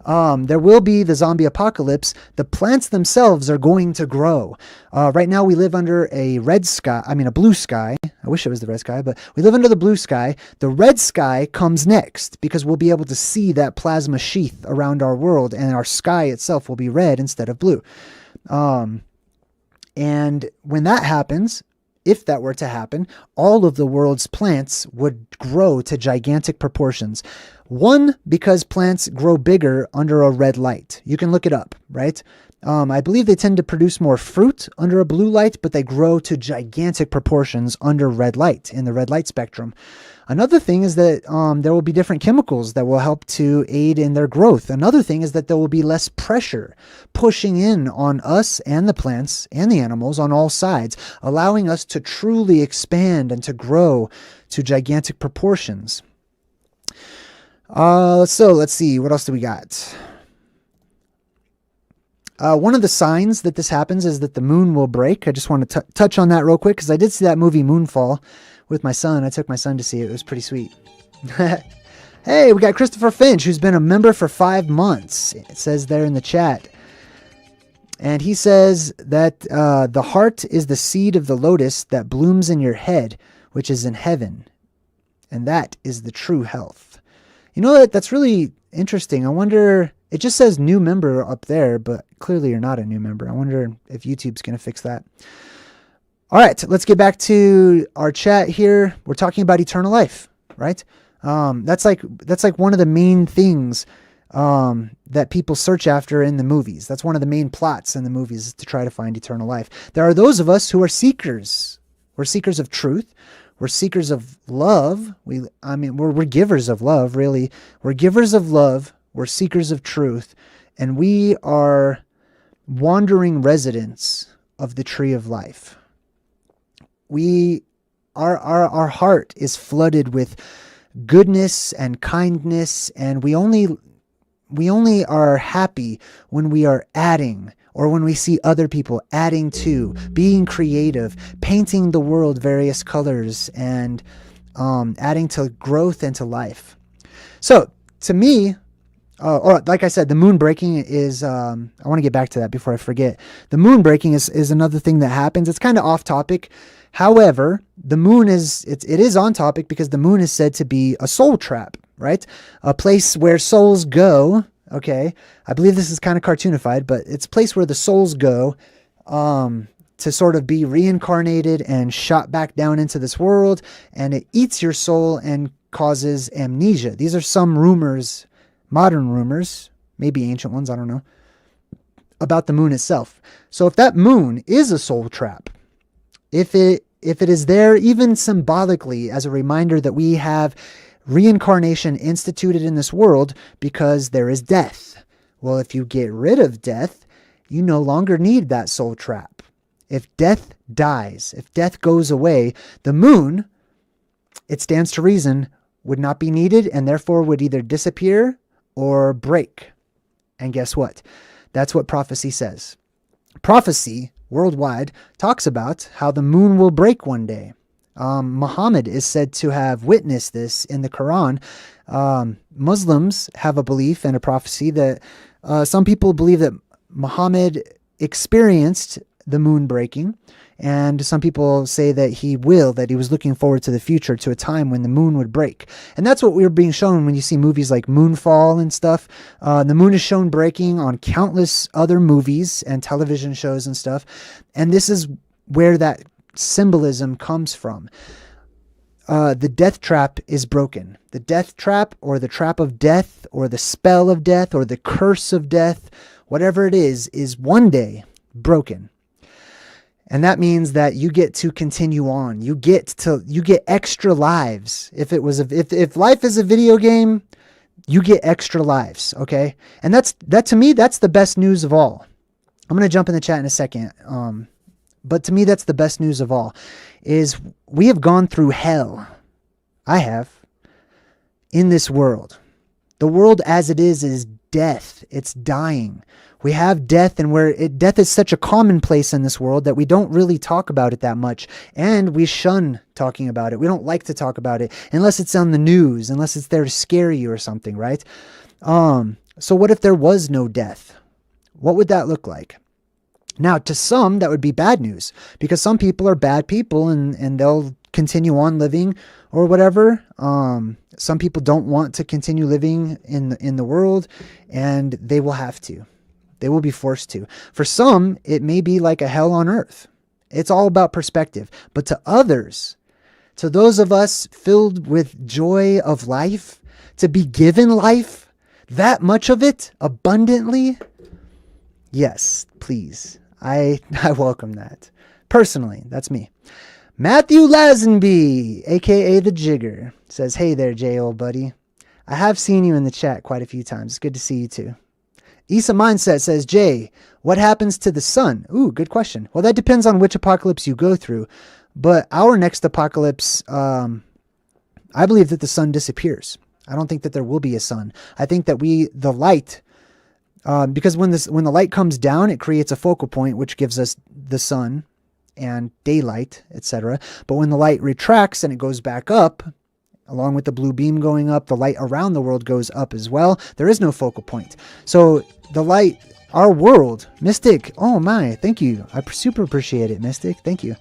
There will be the zombie apocalypse. The plants themselves are going to grow. Right now we live under a blue sky. I wish it was the red sky, but we live under the blue sky. The red sky comes next because we'll be able to see that plasma sheath around our world, and our sky itself will be red instead of blue. And when that happens, if that were to happen, all of the world's plants would grow to gigantic proportions. One, because plants grow bigger under a red light. You can look it up, right? I believe they tend to produce more fruit under a blue light, but they grow to gigantic proportions under red light, in the red light spectrum. Another thing is that there will be different chemicals that will help to aid in their growth. Another thing is that there will be less pressure pushing in on us and the plants and the animals on all sides, allowing us to truly expand and to grow to gigantic proportions. So let's see, what else do we got? One of the signs that this happens is that the moon will break. I just want to touch on that real quick because I did see that movie Moonfall with my son. I took my son to see it. It was pretty sweet. Hey, we got Christopher Finch, who's been a member for 5 months. It says there in the chat. And he says that the heart is the seed of the lotus that blooms in your head, which is in heaven. And that is the true health. You know, that's really interesting. I wonder, it just says new member up there, but clearly you're not a new member. I wonder if YouTube's going to fix that. All right, let's get back to our chat here. We're talking about eternal life, right? That's like one of the main things that people search after in the movies. That's one of the main plots in the movies, is to try to find eternal life. There are those of us who are seekers. We're seekers of truth. We're seekers of love. We're givers of love, really. We're givers of love. We're seekers of truth. And we are wandering residents of the tree of life. Our heart is flooded with goodness and kindness, and we only are happy when we are adding, or when we see other people adding to, being creative, painting the world various colors, and adding to growth and to life. So to me, like I said, the moon breaking is, I want to get back to that before I forget. The moon breaking is another thing that happens. It's kind of off topic. However, the moon it is on topic because the moon is said to be a soul trap, right? A place where souls go. Okay. I believe this is kind of cartoonified, but it's a place where the souls go, to sort of be reincarnated and shot back down into this world, and it eats your soul and causes amnesia. These are some rumors, modern rumors, maybe ancient ones, I don't know, about the moon itself. So if that moon is a soul trap, if it is there even symbolically as a reminder that we have reincarnation instituted in this world because there is death. Well, if you get rid of death, you no longer need that soul trap. If death dies, if death goes away, the moon, it stands to reason, would not be needed and therefore would either disappear or break. And guess what? That's what prophecy says. Prophecy worldwide talks about how the moon will break one day. Muhammad is said to have witnessed this in the Quran. Muslims have a belief and a prophecy that some people believe that Muhammad experienced the moon breaking, and some people say that he was looking forward to the future, to a time when the moon would break. And that's what we're being shown when you see movies like Moonfall and stuff. The moon is shown breaking on countless other movies and television shows and stuff. And this is where that symbolism comes from. The death trap is broken. The death trap, or the trap of death, or the spell of death, or the curse of death, whatever it is one day broken. And that means that you get to continue on. You get extra lives. If life is a video game, you get extra lives, okay? And that to me, that's the best news of all. I'm going to jump in the chat in a second. But to me, that's the best news of all, is we have gone through hell. I have. In this world. The world as it is death. It's dying. We have death, and death is such a commonplace in this world that we don't really talk about it that much. And we shun talking about it. We don't like to talk about it unless it's on the news, unless it's there to scare you or something, right? So what if there was no death? What would that look like? Now, to some, that would be bad news, because some people are bad people and they'll continue on living or whatever. Some people don't want to continue living in the world, and they will have to. They will be forced to. For some, it may be like a hell on earth. It's all about perspective. But to others, to those of us filled with joy of life, to be given life, that much of it, abundantly, yes, please. I welcome that. Personally, that's me. Matthew Lazenby, aka The Jigger, says, hey there, Jay, old buddy. I have seen you in the chat quite a few times. It's good to see you too. Isa Mindset says, Jay, what happens to the sun? Ooh, good question. Well, that depends on which apocalypse you go through. But our next apocalypse, I believe that the sun disappears. I don't think that there will be a sun. I think that the light, because when the light comes down, it creates a focal point, which gives us the sun and daylight, etc. But when the light retracts and it goes back up, along with the blue beam going up, the light around the world goes up as well. There is no focal point. So the light, our world, Mystic, oh my, thank you. I super appreciate it, Mystic. Thank you.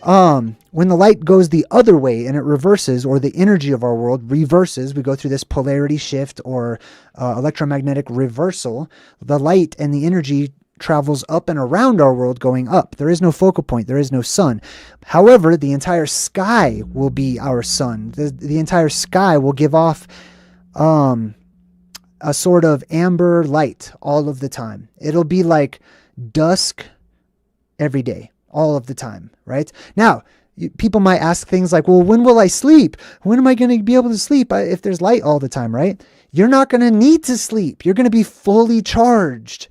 When the light goes the other way and it reverses, or the energy of our world reverses, we go through this polarity shift or electromagnetic reversal, the light and the energy travels up and around our world going up. There is no focal point. There is no sun. However, the entire sky will be our sun. The entire sky will give off a sort of amber light all of the time. It'll be like dusk every day, all of the time, right? Now, people might ask things like, well, when will I sleep? When am I going to be able to sleep if there's light all the time, right? You're not going to need to sleep. You're going to be fully charged.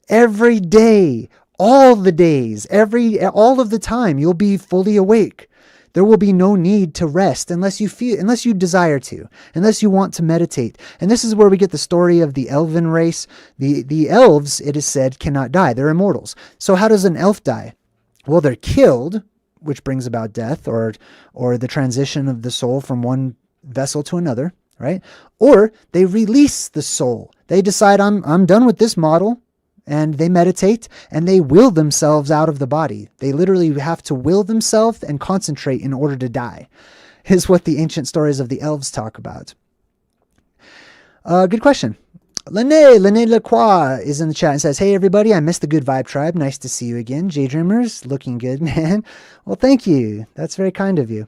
Every day, all the days, all of the time, you'll be fully awake. There will be no need to rest unless you desire to, unless you want to meditate. And this is where we get the story of the elven race. The elves, it is said, cannot die. They're immortals. So how does an elf die? Well, they're killed, which brings about death or the transition of the soul from one vessel to another, right? Or they release the soul. They decide, I'm done with this model. And they meditate and they will themselves out of the body. They literally have to will themselves and concentrate in order to die, is what the ancient stories of the elves talk about. Good question. Lene Lacroix is in the chat and says, hey everybody, I missed the Good Vibe Tribe. Nice to see you again. JayDreamerZ, looking good, man. Well, thank you. That's very kind of you.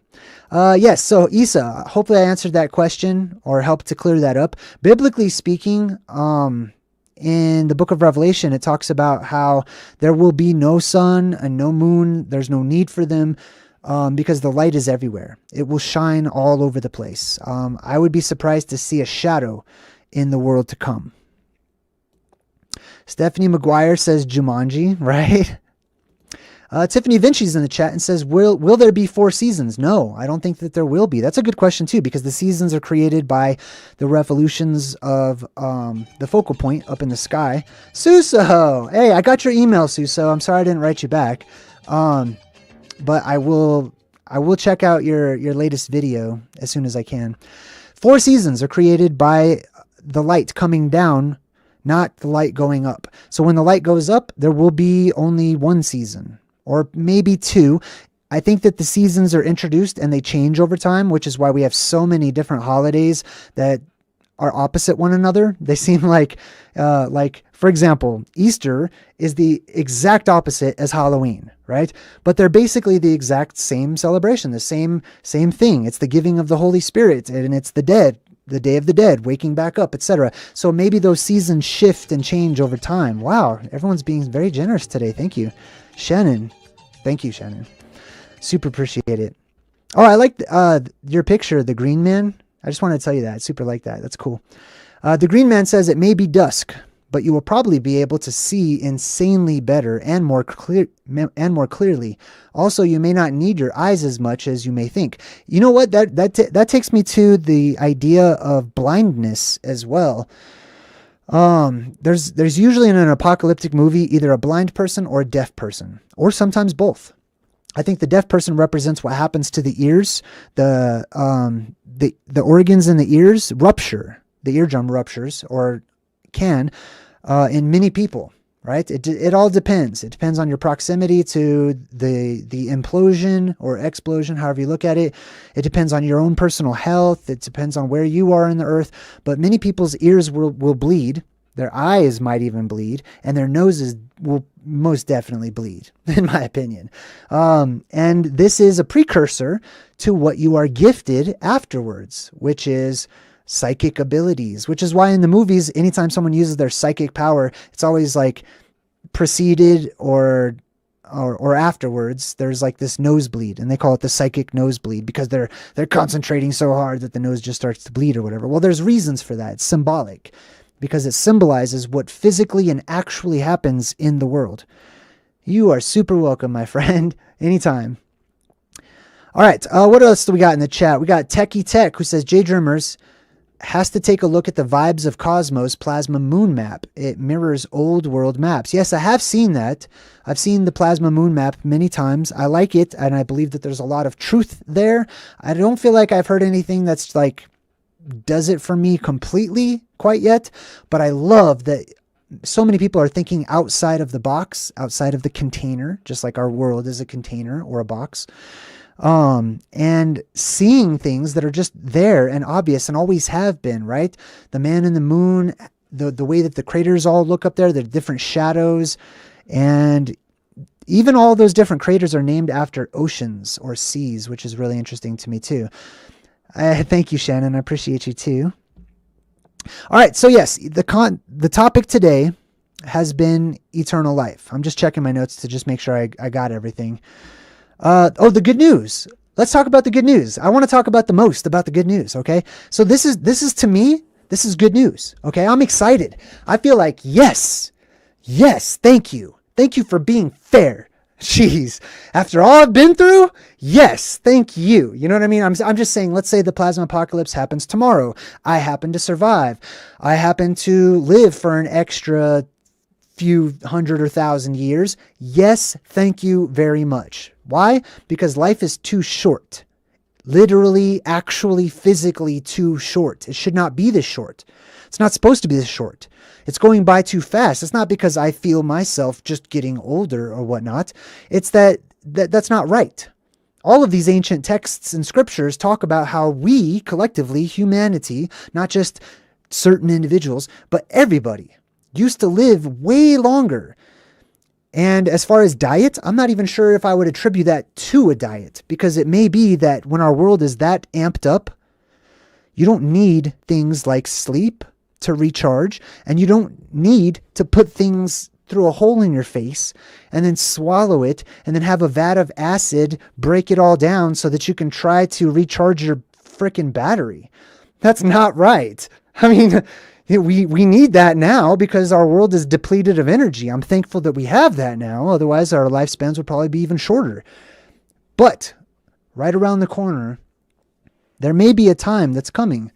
Yes, so Isa, hopefully I answered that question or helped to clear that up. Biblically speaking, in the book of Revelation, it talks about how there will be no sun and no moon. There's no need for them because the light is everywhere. It will shine all over the place. I would be surprised to see a shadow in the world to come. Stephanie McGuire says Jumanji, right? Tiffany Vinci's in the chat and says, will there be 4 seasons? No, I don't think that there will be. That's a good question too, because the seasons are created by the revolutions of the focal point up in the sky. Suso! Hey, I got your email, Suso. I'm sorry I didn't write you back. But I will check out your latest video as soon as I can. 4 seasons are created by the light coming down, not the light going up. So when the light goes up, there will be only 1 season. Or maybe 2. I think that the seasons are introduced and they change over time, which is why we have so many different holidays that are opposite one another. They seem like, for example, Easter is the exact opposite as Halloween, right? But they're basically the exact same celebration, the same thing. It's the giving of the Holy Spirit, and it's the dead, the Day of the Dead, waking back up, etc. So maybe those seasons shift and change over time. Wow, everyone's being very generous today. Thank you. Shannon. Thank you, Shannon. Super appreciate it. Oh, I like your picture, the Green Man. I just wanted to tell you that. I super like that. That's cool. The Green Man says it may be dusk, but you will probably be able to see insanely better and more clearly. Also, you may not need your eyes as much as you may think. You know what? That takes me to the idea of blindness as well. There's usually in an apocalyptic movie either a blind person or a deaf person, or sometimes both. I think the deaf person represents what happens to the ears. The organs in the ears rupture. The eardrum ruptures, or can, in many people, right? It all depends. It depends on your proximity to the implosion or explosion, however you look at it. It depends on your own personal health. It depends on where you are in the earth. But many people's ears will bleed. Their eyes might even bleed, and their noses will most definitely bleed, in my opinion. And this is a precursor to what you are gifted afterwards, which is psychic abilities, which is why in the movies, anytime someone uses their psychic power, it's always like preceded or afterwards, there's like this nosebleed, and they call it the psychic nosebleed because they're concentrating so hard that the nose just starts to bleed or whatever. Well, there's reasons for that. It's symbolic because it symbolizes what physically and actually happens in the world. You are super welcome, my friend. Anytime. All right. What else do we got in the chat? We got Techie Tech, who says JayDreamerZ has to take a look at the Vibes of Cosmos Plasma Moon Map. It mirrors old world maps. Yes, I have seen that. I've seen the Plasma Moon Map many times. I like it, and I believe that there's a lot of truth there. I don't feel like I've heard anything that's like does it for me completely quite yet, but I love that so many people are thinking outside of the box, outside of the container, just like our world is a container or a box. And seeing things that are just there and obvious and always have been, right? The man in the moon, the way that the craters all look up there, the different shadows, and even all those different craters are named after oceans or seas, which is really interesting to me too. Thank you, Shannon. I appreciate you too. All right. So yes, the topic today has been eternal life. I'm just checking my notes to just make sure I got everything. The good news. Let's talk about the good news. I want to talk about the good news. Okay. So this is to me, this is good news. Okay. I'm excited. I feel like, yes, thank you. Thank you for being fair. Jeez. After all I've been through, yes, thank you. You know what I mean? I'm just saying, let's say the plasma apocalypse happens tomorrow. I happen to survive. I happen to live for an extra few hundred or thousand years. Yes, thank you very much. Why? Because life is too short. Literally, actually, physically too short. It should not be this short. It's not supposed to be this short. It's going by too fast. It's not because I feel myself just getting older or whatnot. It's that's not right. All of these ancient texts and scriptures talk about how we, collectively, humanity, not just certain individuals, but everybody, used to live way longer. And as far as diet, I'm not even sure if I would attribute that to a diet, because it may be that when our world is that amped up, you don't need things like sleep to recharge, and you don't need to put things through a hole in your face and then swallow it and then have a vat of acid break it all down so that you can try to recharge your freaking battery. That's not right. I mean, we need that now because our world is depleted of energy. I'm thankful that we have that now. Otherwise, our lifespans would probably be even shorter. But right around the corner, there may be a time that's coming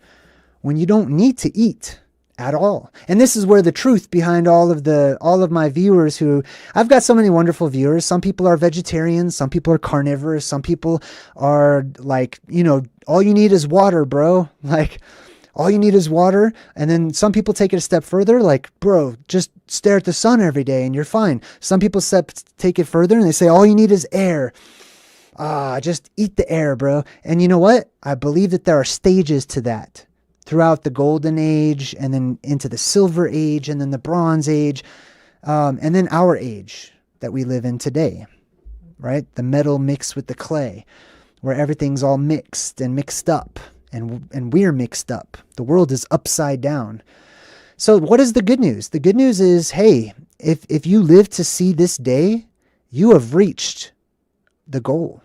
when you don't need to eat at all. And this is where the truth behind all of my viewers who, I've got so many wonderful viewers. Some people are vegetarians, some people are carnivores, some people are like, all you need is water, bro. Like, all you need is water. And then some people take it a step further, like, bro, just stare at the sun every day and you're fine. Some people take it further and they say, all you need is air. Just eat the air, bro. And you know what? I believe that there are stages to that throughout the golden age and then into the silver age and then the bronze age, and then our age that we live in today, right? The metal mixed with the clay, where everything's all mixed and mixed up. And we're mixed up. The world is upside down. So what is the good news? The good news is, hey, if you live to see this day, you have reached the goal.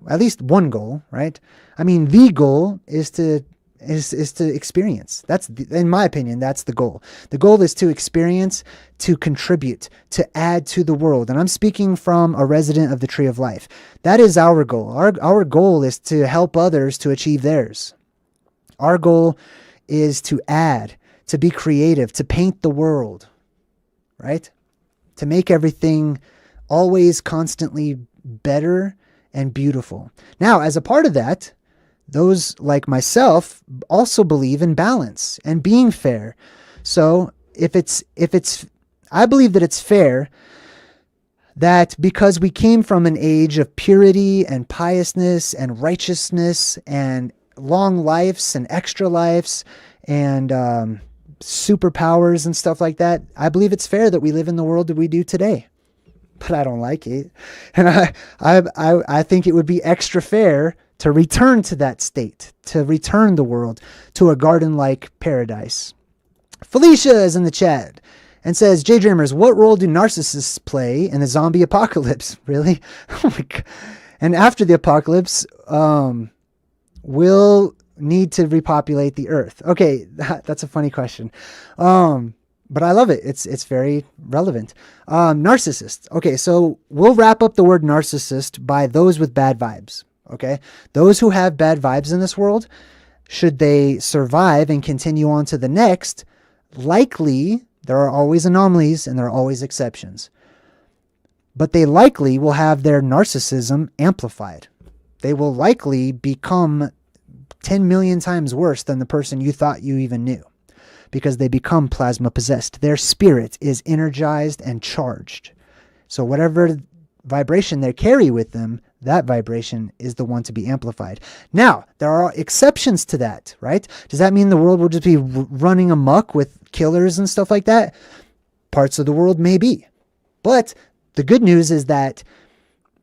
At least one goal, right? I mean, the goal is to experience. In my opinion, that's the goal. The goal is to experience, to contribute, to add to the world. And I'm speaking from a resident of the Tree of Life. That is our goal. Our goal is to help others to achieve theirs. Our goal is to add, to be creative, to paint the world, right? To make everything always constantly better and beautiful. Now, as a part of that, those like myself also believe in balance and being fair. So I believe that it's fair that because we came from an age of purity and piousness and righteousness and long lives and extra lives and superpowers and stuff like that, I believe it's fair that we live in the world that we do today. But I don't like it. And I think it would be extra fair to return to that state, to return the world to a garden-like paradise. Felicia is in the chat and says, JayDreamerZ, what role do narcissists play in the zombie apocalypse? Really? Oh my God. And after the apocalypse, we'll need to repopulate the earth. Okay, that's a funny question. But I love it. It's very relevant. Narcissist. Okay, so we'll wrap up the word narcissist by those with bad vibes. Okay, those who have bad vibes in this world, should they survive and continue on to the next, likely, there are always anomalies and there are always exceptions, but they likely will have their narcissism amplified. They will likely become 10 million times worse than the person you thought you even knew, because they become plasma possessed. Their spirit is energized and charged. So whatever vibration they carry with them, that vibration is the one to be amplified. Now, there are exceptions to that, right? Does that mean the world will just be running amok with killers and stuff like that? Parts of the world may be. But the good news is that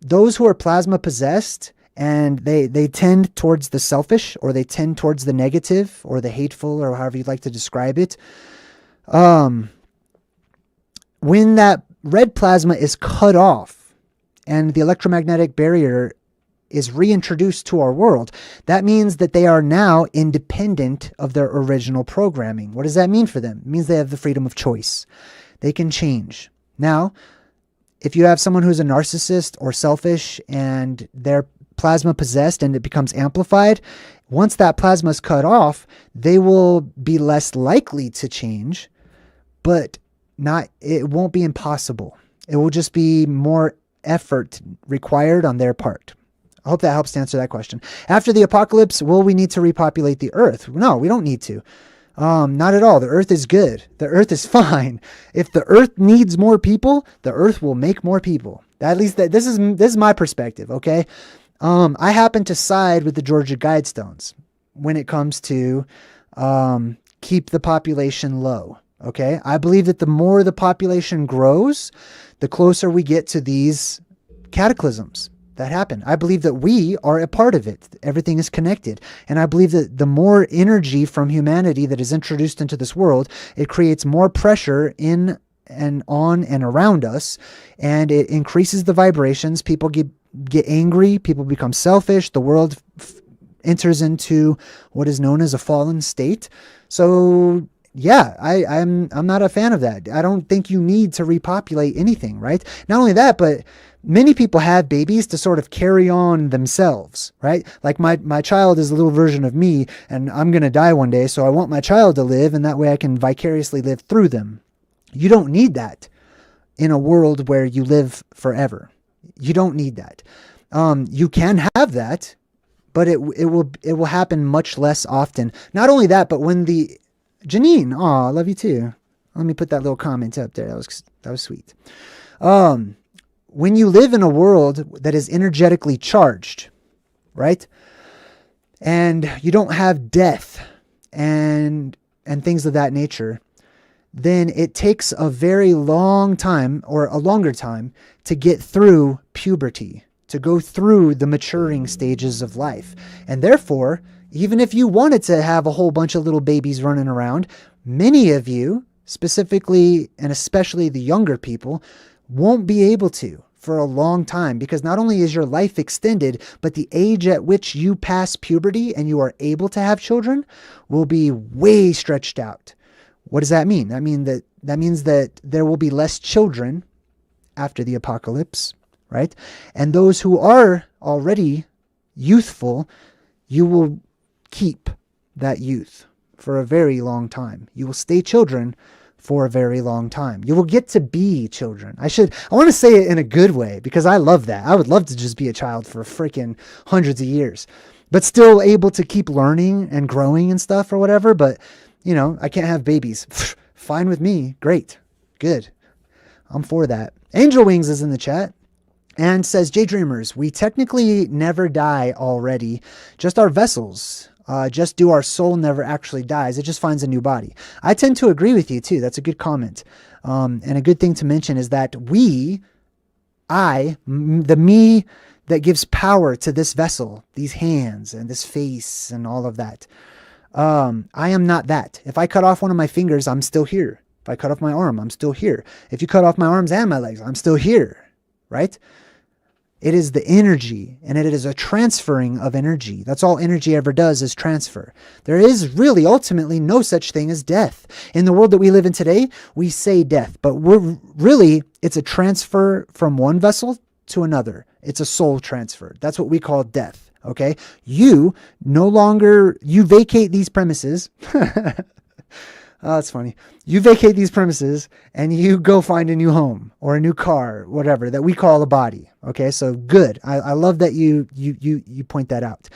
those who are plasma possessed and they tend towards the selfish, or they tend towards the negative or the hateful, or however you'd like to describe it. When that red plasma is cut off and the electromagnetic barrier is reintroduced to our world, that means that they are now independent of their original programming. What does that mean for them? It means they have the freedom of choice. They can change. Now, if you have someone who's a narcissist or selfish and they're plasma possessed and it becomes amplified, once that plasma is cut off, they will be less likely to change, but it won't be impossible. It will just be more effort required on their part. I hope that helps to answer that question. After the apocalypse, will we need to repopulate the earth? No, we don't need to. Not at all. The earth is good. The earth is fine. If the earth needs more people, the earth will make more people. At least this is my perspective. Okay. I happen to side with the Georgia Guidestones when it comes to keep the population low. Okay. I believe that the more the population grows, the closer we get to these cataclysms that happen. I believe that we are a part of it. Everything is connected. And I believe that the more energy from humanity that is introduced into this world, it creates more pressure in and on and around us, and it increases the vibrations. People get angry. People become selfish. The world enters into what is known as a fallen state. So yeah, I'm not a fan of that. I don't think you need to repopulate anything, right? Not only that, but many people have babies to sort of carry on themselves, right? Like my child is a little version of me, and I'm going to die one day, so I want my child to live, and that way I can vicariously live through them. You don't need that in a world where you live forever. You don't need that. You can have that, but it will happen much less often. Not only that, but when the Janine, I love you too. Let me put that little comment up there. That was sweet. When you live in a world that is energetically charged, right? And you don't have death and things of that nature, then it takes a very long time, or a longer time, to get through puberty, to go through the maturing stages of life. And therefore, even if you wanted to have a whole bunch of little babies running around, many of you, specifically and especially the younger people, won't be able to for a long time, because not only is your life extended, but the age at which you pass puberty and you are able to have children will be way stretched out. What does that mean? That means that there will be less children after the apocalypse, right? And those who are already youthful, you will keep that youth for a very long time. You will stay children for a very long time. You will get to be children. I want to say it in a good way, because I love that. I would love to just be a child for freaking hundreds of years, but still able to keep learning and growing and stuff or whatever. But I can't have babies. Fine with me. Great. Good. I'm for that. Angel Wings is in the chat and says, JayDreamerZ, we technically never die already. Just our vessels. Just do our soul never actually dies. It just finds a new body. I tend to agree with you too. That's a good comment. And a good thing to mention is that the me that gives power to this vessel, these hands and this face and all of that. I am not that. If I cut off one of my fingers, I'm still here. If I cut off my arm, I'm still here. If you cut off my arms and my legs, I'm still here, right? It is the energy, and it is a transferring of energy. That's all energy ever does, is transfer. There is really ultimately no such thing as death. In the world that we live in today, we say death, but it's a transfer from one vessel to another. It's a soul transfer. That's what we call death. Okay. You vacate these premises. Oh, that's funny. You vacate these premises and you go find a new home or a new car, whatever, that we call a body. Okay. So good. I love that you point that out,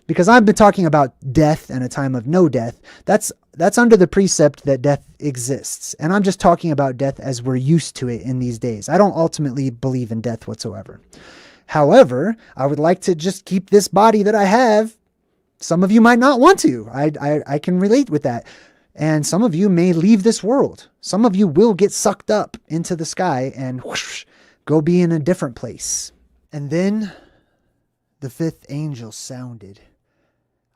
because I've been talking about death and a time of no death. That's under the precept that death exists. And I'm just talking about death as we're used to it in these days. I don't ultimately believe in death whatsoever. However, I would like to just keep this body that I have. Some of you might not want to. I can relate with that. And some of you may leave this world. Some of you will get sucked up into the sky and whoosh, go be in a different place. And then the fifth angel sounded.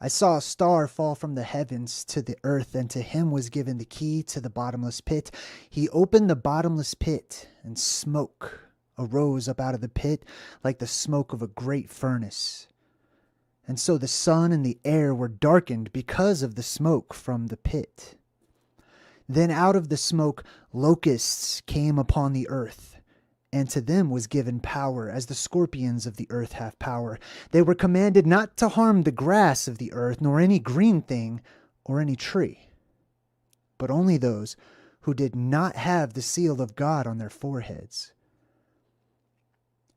I saw a star fall from the heavens to the earth, and to him was given the key to the bottomless pit. He opened the bottomless pit, and smoke arose up out of the pit like the smoke of a great furnace. And so the sun and the air were darkened because of the smoke from the pit. Then out of the smoke locusts came upon the earth, and to them was given power, as the scorpions of the earth have power. They were commanded not to harm the grass of the earth, nor any green thing, or any tree, but only those who did not have the seal of God on their foreheads.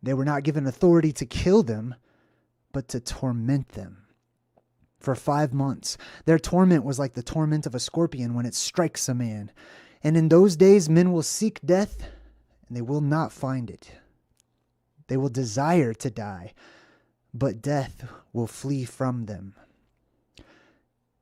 They were not given authority to kill them, but to torment them. For 5 months, their torment was like the torment of a scorpion when it strikes a man. And in those days, men will seek death, and they will not find it. They will desire to die, but death will flee from them.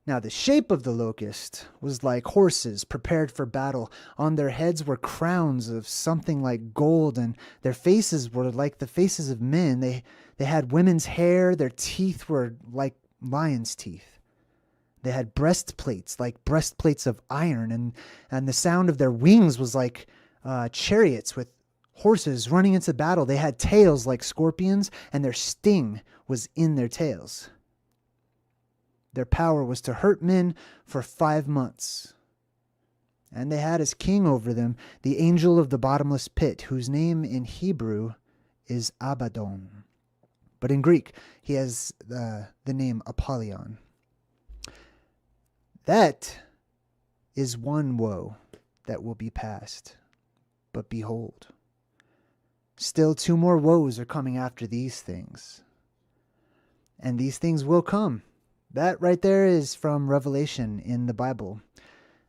Now, the shape of the locust was like horses prepared for battle. On their heads were crowns of something like gold, and their faces were like the faces of men. They had women's hair. Their teeth were like lion's teeth. They had breastplates like breastplates of iron, and the sound of their wings was like chariots with horses running into battle. They had tails like scorpions, and their sting was in their tails. Their power was to hurt men for 5 months. And they had as king over them the angel of the bottomless pit, whose name in Hebrew is Abaddon. But in Greek, he has the name Apollyon. That is one woe that will be past. But behold, still 2 more woes are coming after these things. And these things will come. That right there is from Revelation in the Bible.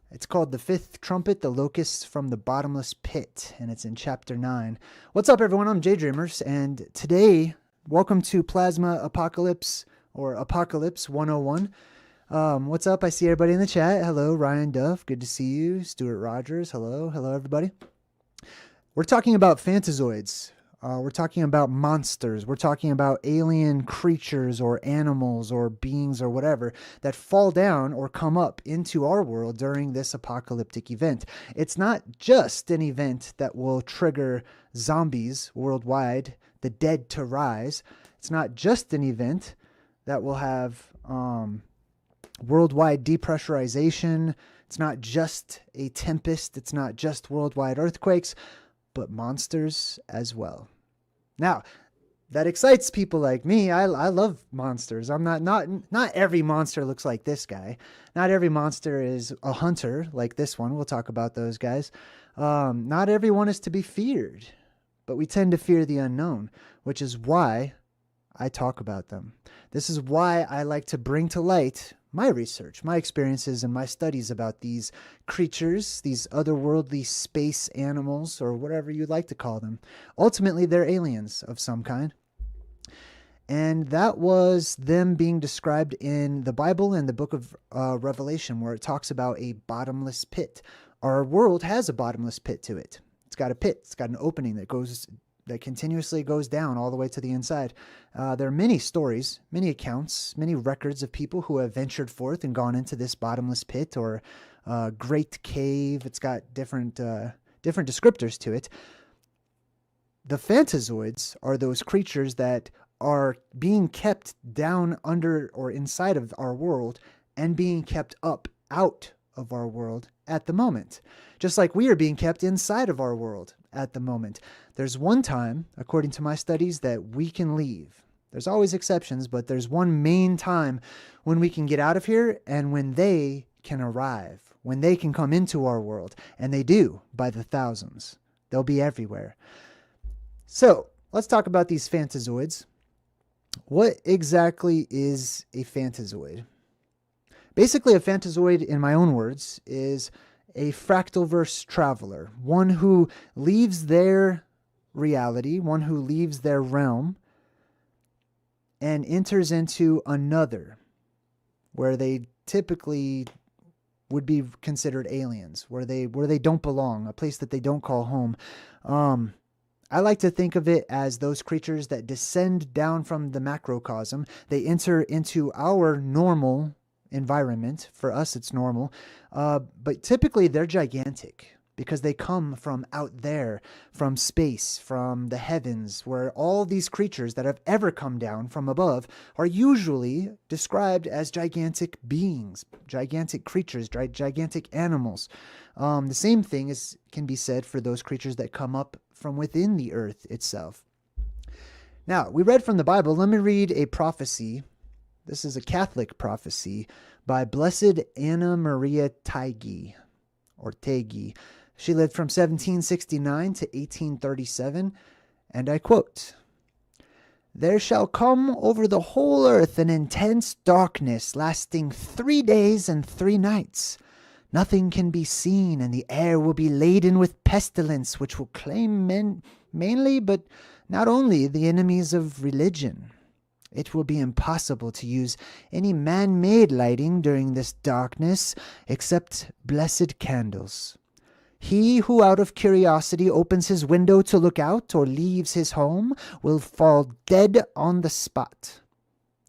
It's called the fifth trumpet, the locusts from the bottomless pit, and it's in chapter 9. What's up, everyone? I'm JayDreamerZ, and today, welcome to Plasma Apocalypse, or Apocalypse 101. What's up? I see everybody in the chat. Hello, Ryan Duff. Good to see you. Stuart Rogers. Hello. Hello, everybody. We're talking about phantazoids. We're talking about monsters. We're talking about alien creatures or animals or beings or whatever that fall down or come up into our world during this apocalyptic event. It's not just an event that will trigger zombies worldwide, the dead to rise. It's not just an event that will have worldwide depressurization. It's not just a tempest. It's not just worldwide earthquakes, but monsters as well. Now, that excites people like me. I love monsters. I'm not every monster looks like this guy. Not every monster is a hunter like this one. We'll talk about those guys. Not everyone is to be feared, but we tend to fear the unknown, which is why I talk about them. This is why I like to bring to light my research, my experiences, and my studies about these creatures, these otherworldly space animals, or whatever you'd like to call them. Ultimately, they're aliens of some kind. And that was them being described in the Bible and the book of Revelation, where it talks about a bottomless pit. Our world has a bottomless pit to it. It's got a pit. It's got an opening that goes that continuously goes down all the way to the inside. There are many stories, many accounts, many records of people who have ventured forth and gone into this bottomless pit or great cave. It's got different descriptors to it. The phantazoids are those creatures that are being kept down under or inside of our world and being kept up out of our world at the moment. Just like we are being kept inside of our world at the moment. There's one time, according to my studies, that we can leave. There's always exceptions, but there's one main time when we can get out of here and when they can arrive, when they can come into our world. And they do by the thousands. They'll be everywhere. So let's talk about these phantazoids. What exactly is a phantazoid? Basically, a phantazoid, in my own words, is a fractalverse traveler, one who leaves their reality, one who leaves their realm, and enters into another, where they typically would be considered aliens, where they don't belong, a place that they don't call home. I like to think of it as those creatures that descend down from the macrocosm. They enter into our normal environment. For us, it's normal. But typically, they're gigantic because they come from out there, from space, from the heavens, where all these creatures that have ever come down from above are usually described as gigantic beings, gigantic creatures, gigantic animals. The same thing can be said for those creatures that come up from within the earth itself. Now, we read from the Bible. Let me read a prophecy. This is a Catholic prophecy by Blessed Anna Maria Taigi, or Taigi. She lived from 1769 to 1837, and I quote, "There shall come over the whole earth an intense darkness lasting 3 days and 3 nights. Nothing can be seen, and the air will be laden with pestilence, which will claim men mainly, but not only, the enemies of religion. It will be impossible to use any man-made lighting during this darkness except blessed candles. He who out of curiosity opens his window to look out or leaves his home will fall dead on the spot.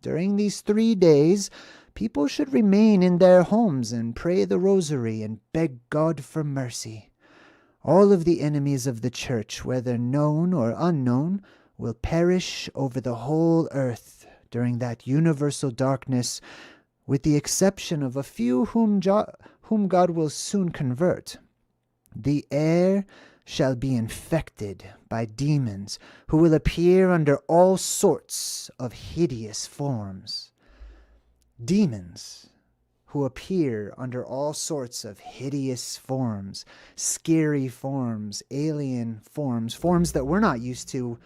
During these 3 days, people should remain in their homes and pray the rosary and beg God for mercy. All of the enemies of the church, whether known or unknown, will perish over the whole earth during that universal darkness, with the exception of a few whom God will soon convert. The air shall be infected by demons who will appear under all sorts of hideous forms." Demons who appear under all sorts of hideous forms, scary forms, alien forms, forms that we're not used to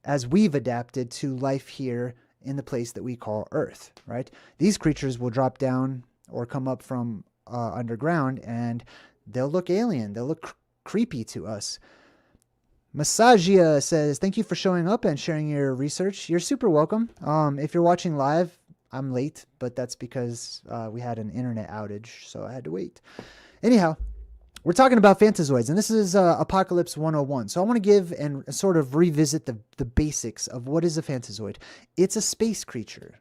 as we've adapted to life here in the place that we call Earth, right? These creatures will drop down or come up from underground, and they'll look alien. They'll look creepy to us. Massagia says, "Thank you for showing up and sharing your research." You're super welcome. If you're watching live, I'm late, but that's because we had an internet outage, so I had to wait. Anyhow, we're talking about phantazoids, and this is Apocalypse 101. So I want to give and sort of revisit the basics of what is a phantazoid. It's a space creature.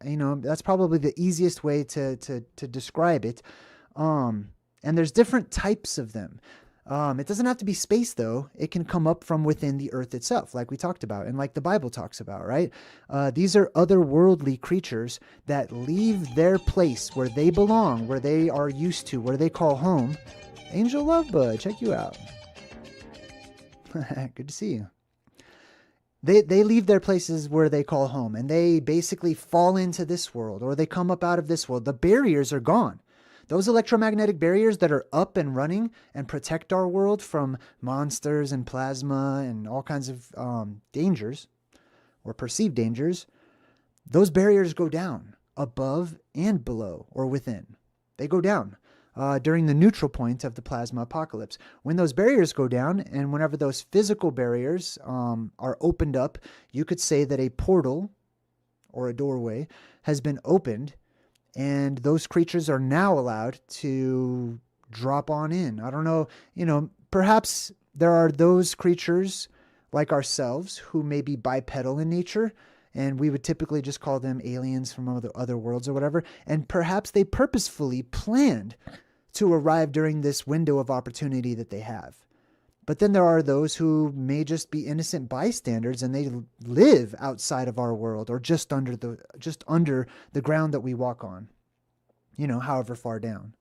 You know, that's probably the easiest way to describe it. And there's different types of them. It doesn't have to be space, though. It can come up from within the earth itself, like we talked about, and like the Bible talks about, right? These are otherworldly creatures that leave their place where they belong, where they are used to, where they call home. Angel Lovebud, check you out. Good to see you. They leave their places where they call home, and they basically fall into this world, or they come up out of this world. The barriers are gone. Those electromagnetic barriers that are up and running and protect our world from monsters and plasma and all kinds of dangers, or perceived dangers, those barriers go down above and below, or within. They go down during the neutral point of the plasma apocalypse. When those barriers go down, and whenever those physical barriers are opened up, you could say that a portal or a doorway has been opened, and those creatures are now allowed to drop on in. I don't know, perhaps there are those creatures like ourselves who may be bipedal in nature, and we would typically just call them aliens from other worlds or whatever. And perhaps they purposefully planned to arrive during this window of opportunity that they have. But then there are those who may just be innocent bystanders, and they live outside of our world, or just under the ground that we walk on, however far down.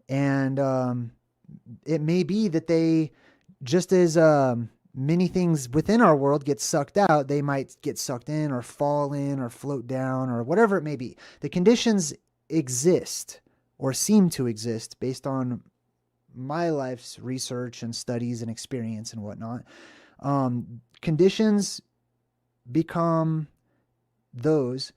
And it may be that they, just as many things within our world get sucked out, they might get sucked in or fall in or float down or whatever it may be. The conditions exist, or seem to exist, based on my life's research and studies and experience and whatnot. Conditions become those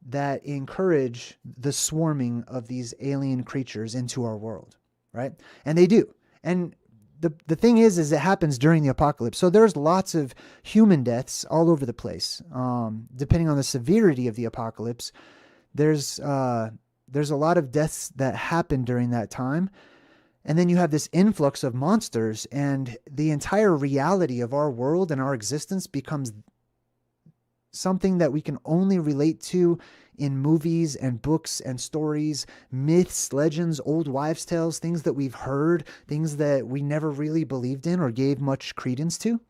that encourage the swarming of these alien creatures into our world, right? And they do. And the thing is it happens during the apocalypse. So there's lots of human deaths all over the place. Depending on the severity of the apocalypse, there's a lot of deaths that happen during that time. And then you have this influx of monsters, and the entire reality of our world and our existence becomes something that we can only relate to in movies and books and stories, myths, legends, old wives' tales, things that we've heard, things that we never really believed in or gave much credence to.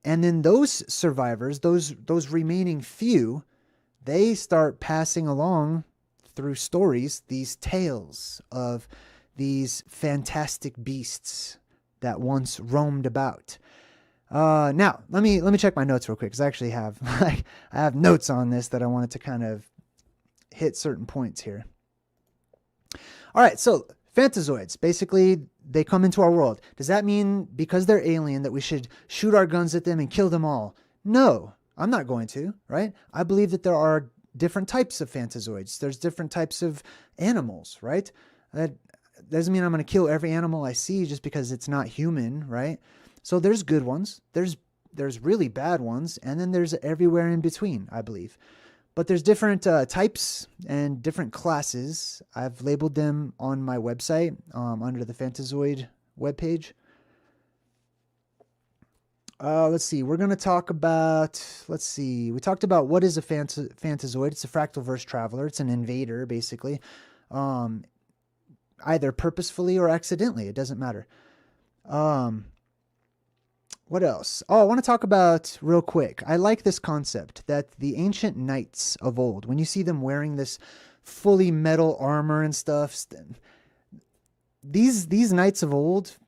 And then those survivors, those remaining few, they start passing along through stories these tales of these fantastic beasts that once roamed about. Now let me check my notes real quick, because I actually have I have notes on this that I wanted to kind of hit certain points here. All right, so Phantazoids, basically, they come into our world. Does that mean because they're alien that we should shoot our guns at them and kill them all? No, I'm not going to, right? I believe that there are different types of Phantazoids. There's different types of animals, right? That doesn't mean I'm going to kill every animal I see just because it's not human, right? So there's good ones, there's really bad ones, and then there's everywhere in between, I believe. But there's different types and different classes. I've labeled them on my website under the Phantazoid webpage. Let's see. We're going to talk about, we talked about what is a Phantazoid. It's a fractal verse traveler. It's an invader, basically. Either purposefully or accidentally. It doesn't matter. What else? Oh, I want to talk about real quick. I like this concept that the ancient knights of old, when you see them wearing this fully metal armor and stuff, these knights of old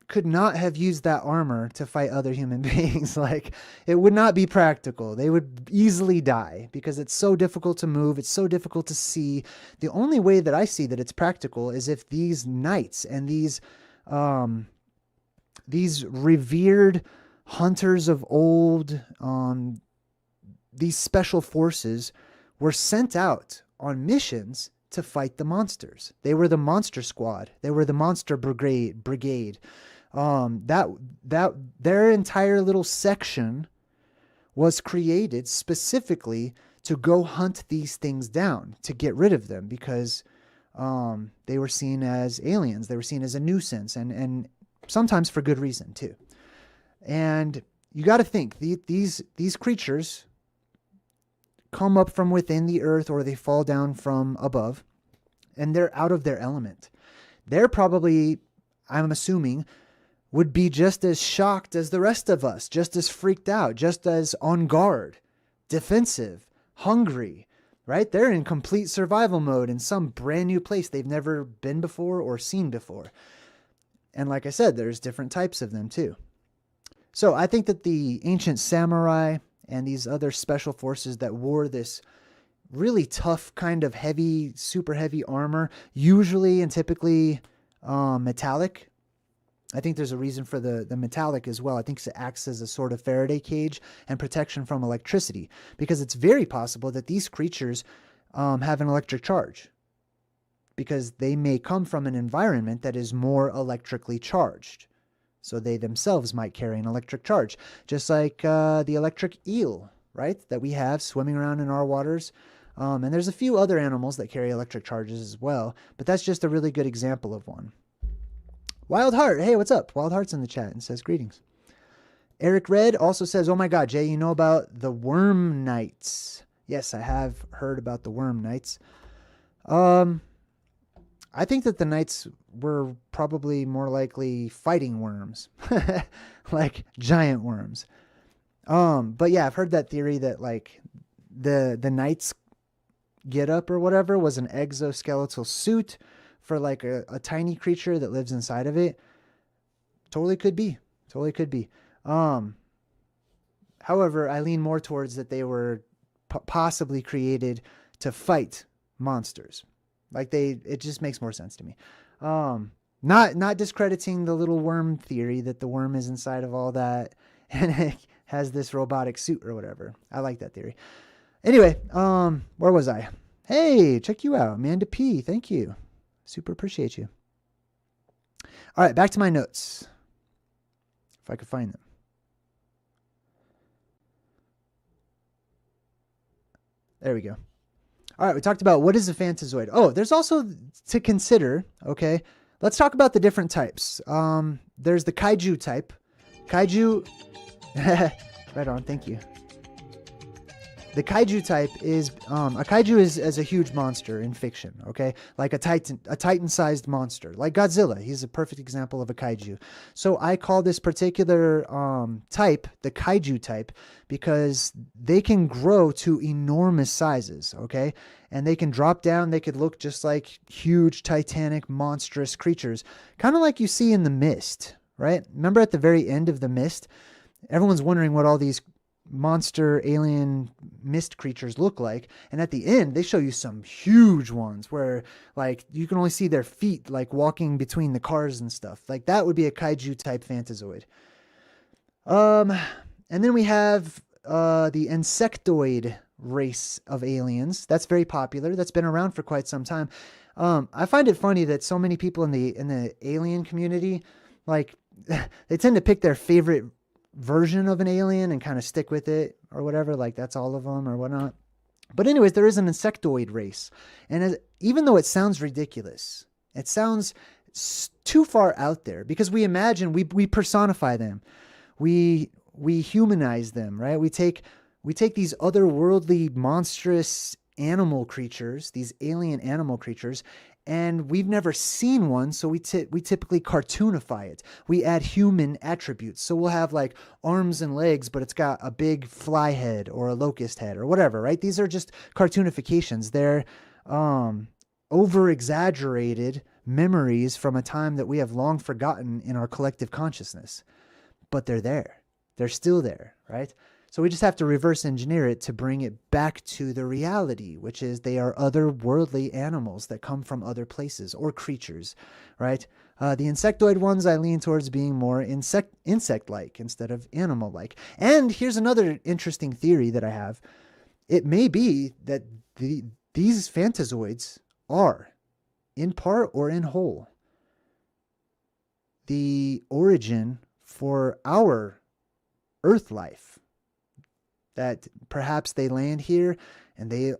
could not have used that armor to fight other human beings. Like, it would not be practical. They would easily die because it's so difficult to move. It's so difficult to see. The only way that I see that it's practical is if these knights and these revered hunters of old, these special forces were sent out on missions to fight the monsters. They were the monster squad. They were the monster brigade. That their entire little section was created specifically to go hunt these things down, to get rid of them, because they were seen as aliens. They were seen as a nuisance, and sometimes for good reason too. And you got to think, these creatures come up from within the earth, or they fall down from above, and they're out of their element. They're probably, I'm assuming, would be just as shocked as the rest of us, just as freaked out, just as on guard, defensive, hungry, right? They're in complete survival mode in some brand new place they've never been before or seen before. And like I said, there's different types of them too. So I think that the ancient samurai and these other special forces that wore this really tough kind of heavy, super heavy armor, usually and typically metallic. I think there's a reason for the metallic as well. I think it acts as a sort of Faraday cage and protection from electricity, because it's very possible that these creatures have an electric charge, because they may come from an environment that is more electrically charged. So they themselves might carry an electric charge, just like the electric eel, right, that we have swimming around in our waters. And there's a few other animals that carry electric charges as well, but that's just a really good example of one. Wild Heart. Hey, what's up? Wild Heart's in the chat and says greetings. Eric Red also says, oh my God, Jay, you know about the Worm Knights? Yes, I have heard about the Worm Knights. I think that the Knights were probably more likely fighting worms, like giant worms. But yeah, I've heard that theory that like the Knights get up or whatever was an exoskeletal suit for like a tiny creature that lives inside of it. Totally could be. Totally could be. However, I lean more towards that they were possibly created to fight monsters. Like it just makes more sense to me. Not discrediting the little worm theory that the worm is inside of all that and it has this robotic suit or whatever. I like that theory. Anyway, where was I? Hey, check you out, Amanda P. Thank you. Super appreciate you. All right, back to my notes. If I could find them. There we go. All right, we talked about what is a phantazoid. Oh, there's also to consider, okay? Let's talk about the different types. There's the kaiju type. Kaiju, right on, thank you. The kaiju type is, a kaiju is a huge monster in fiction, okay? Like a titan-sized monster. Like Godzilla, he's a perfect example of a kaiju. So I call this particular type the kaiju type because they can grow to enormous sizes, okay? And they can drop down, they could look just like huge, titanic, monstrous creatures. Kind of like you see in The Mist, right? Remember at the very end of The Mist? Everyone's wondering what all these monster alien mist creatures look like, and at the end they show you some huge ones where like you can only see their feet like walking between the cars and stuff. Like that would be a kaiju type phantazoid. And then we have the insectoid race of aliens. That's very popular. That's been around for quite some time. I find it funny that so many people in the alien community, like they tend to pick their favorite version of an alien and kind of stick with it or whatever, like that's all of them or whatnot. But anyways, there is an insectoid race, and even though it sounds ridiculous, it sounds too far out there because we imagine we personify them, we humanize them, right? We take these otherworldly monstrous animal creatures, these alien animal creatures, and we've never seen one, so we typically cartoonify it. We add human attributes. So we'll have like arms and legs, but it's got a big fly head or a locust head or whatever, right? These are just cartoonifications. They're over-exaggerated memories from a time that we have long forgotten in our collective consciousness. But they're there. They're still there, right? So we just have to reverse engineer it to bring it back to the reality, which is they are otherworldly animals that come from other places or creatures, right? The insectoid ones I lean towards being more insect-like instead of animal-like. And here's another interesting theory that I have. It may be that these phantazoids are, in part or in whole, the origin for our Earth life. That perhaps they land here and they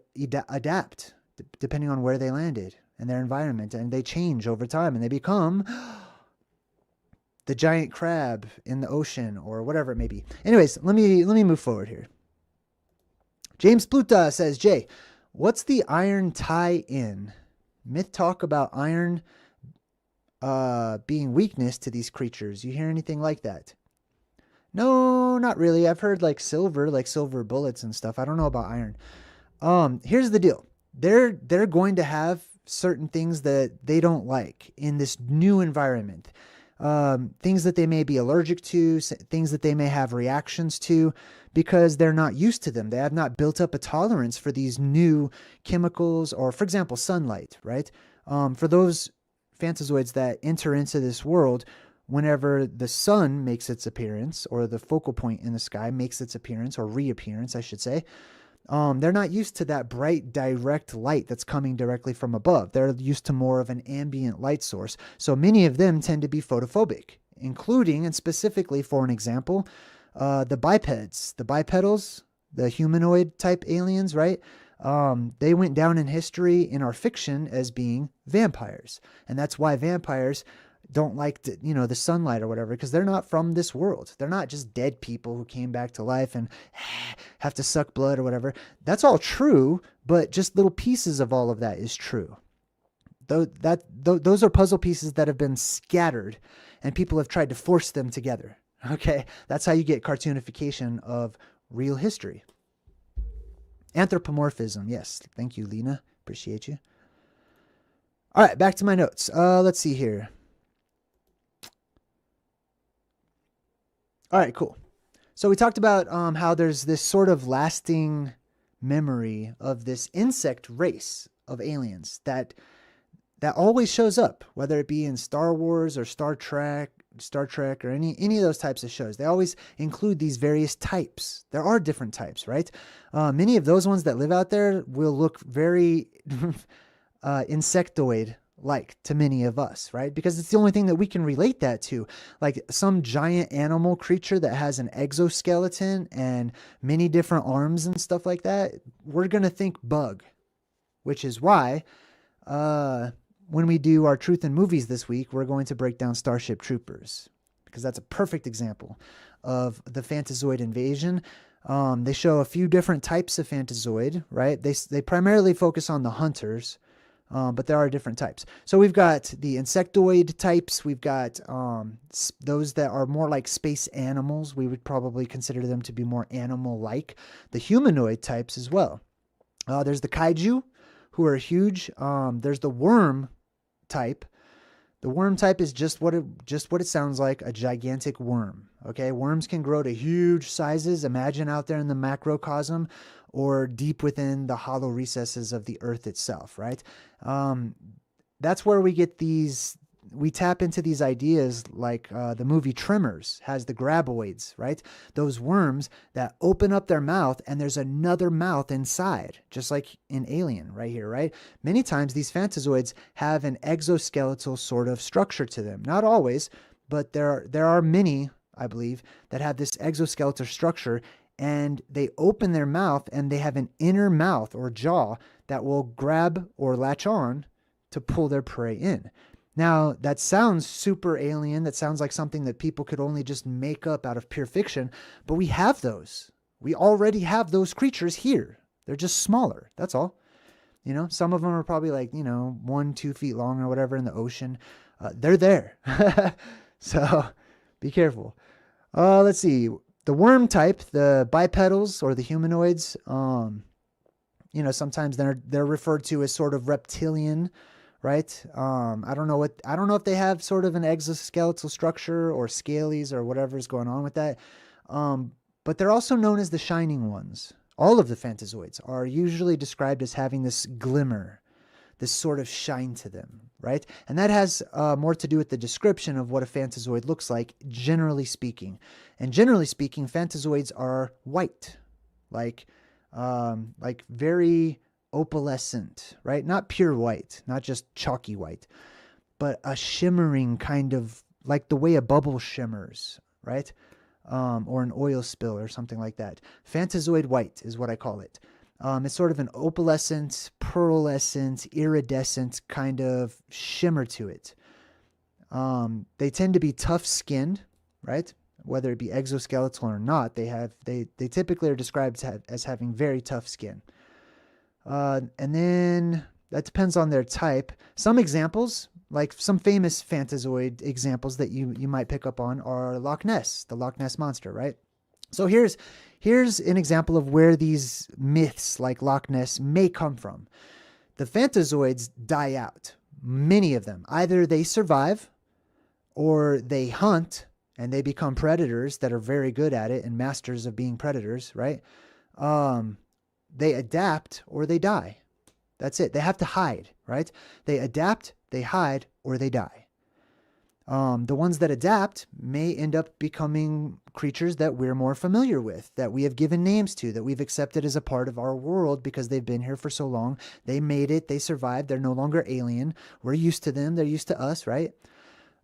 adapt depending on where they landed and their environment, and they change over time and they become the giant crab in the ocean or whatever it may be. Anyways, let me move forward here. James Pluta says, Jay, what's the iron tie-in? Myth talk about iron being weakness to these creatures. You hear anything like that? No, not really. I've heard like silver bullets and stuff. I don't know about iron. Here's the deal. They're going to have certain things that they don't like in this new environment. Things that they may be allergic to, things that they may have reactions to because they're not used to them. They have not built up a tolerance for these new chemicals or, for example, sunlight, right? For those phantazoids that enter into this world, whenever the sun makes its appearance, or the focal point in the sky makes its appearance, or reappearance, I should say, they're not used to that bright, direct light that's coming directly from above. They're used to more of an ambient light source. So many of them tend to be photophobic, including, and specifically for an example, the bipeds, the bipedals, the humanoid type aliens, right? They went down in history in our fiction as being vampires. And that's why vampires don't like the, the sunlight or whatever, because they're not from this world. They're not just dead people who came back to life and have to suck blood or whatever. That's all true, but just little pieces of all of that is true. Those are puzzle pieces that have been scattered and people have tried to force them together. Okay, that's how you get cartoonification of real history. Anthropomorphism. Yes, thank you, Lena. Appreciate you. All right, back to my notes. Let's see here. All right, cool. So we talked about how there's this sort of lasting memory of this insect race of aliens that always shows up, whether it be in Star Wars or Star Trek or any of those types of shows. They always include these various types. There are different types, right? Many of those ones that live out there will look very insectoid-like to many of us, right? Because it's the only thing that we can relate that to. Like some giant animal creature that has an exoskeleton and many different arms and stuff like that, we're going to think bug, which is why when we do our Truth in Movies this week, we're going to break down Starship Troopers, because that's a perfect example of the Fantazoid invasion. They show a few different types of Fantazoid, right? They primarily focus on the hunters, but there are different types. So we've got the insectoid types. We've got those that are more like space animals. We would probably consider them to be more animal-like. The humanoid types as well. There's the kaiju, who are huge. There's the worm type. The worm type is just what it sounds like, a gigantic worm. Okay, worms can grow to huge sizes. Imagine out there in the macrocosm or deep within the hollow recesses of the earth itself, right? That's where we get these, we tap into these ideas like the movie Tremors has the graboids, right? Those worms that open up their mouth and there's another mouth inside, just like in Alien right here, right? Many times these Fantazoids have an exoskeletal sort of structure to them. Not always, but there are many, I believe, that have this exoskeletal structure, and they open their mouth and they have an inner mouth or jaw that will grab or latch on to pull their prey in. Now, that sounds super alien. That sounds like something that people could only just make up out of pure fiction, but we have those. We already have those creatures here. They're just smaller. That's all. You know, some of them are probably like, 1-2 feet long or whatever in the ocean. They're there. So be careful. Let's see. The worm type, the bipedals or the humanoids, sometimes they're referred to as sort of reptilian, right? I don't know if they have sort of an exoskeletal structure or scalies or whatever's going on with that. But they're also known as the shining ones. All of the Fantazoids are usually described as having this glimmer, this sort of shine to them, right? And that has more to do with the description of what a Fantazoid looks like, generally speaking. And generally speaking, Fantazoids are white, like very opalescent, right? Not pure white, not just chalky white, but a shimmering kind of like the way a bubble shimmers, right? Or an oil spill or something like that. Fantazoid white is what I call it. It's sort of an opalescent, pearlescent, iridescent kind of shimmer to it. They tend to be tough-skinned, right? Whether it be exoskeletal or not, they typically are described as having very tough skin. And then that depends on their type. Some examples, like some famous Fantazoid examples that you might pick up on, are Loch Ness, the Loch Ness Monster, right? So here's an example of where these myths like Loch Ness may come from. The Fantazoids die out, many of them. Either they survive or they hunt and they become predators that are very good at it and masters of being predators, right? They adapt or they die. That's it. They have to hide, right? They adapt, they hide, or they die. The ones that adapt may end up becoming creatures that we're more familiar with, that we have given names to, that we've accepted as a part of our world because they've been here for so long. They made it. They survived. They're no longer alien. We're used to them. They're used to us, right?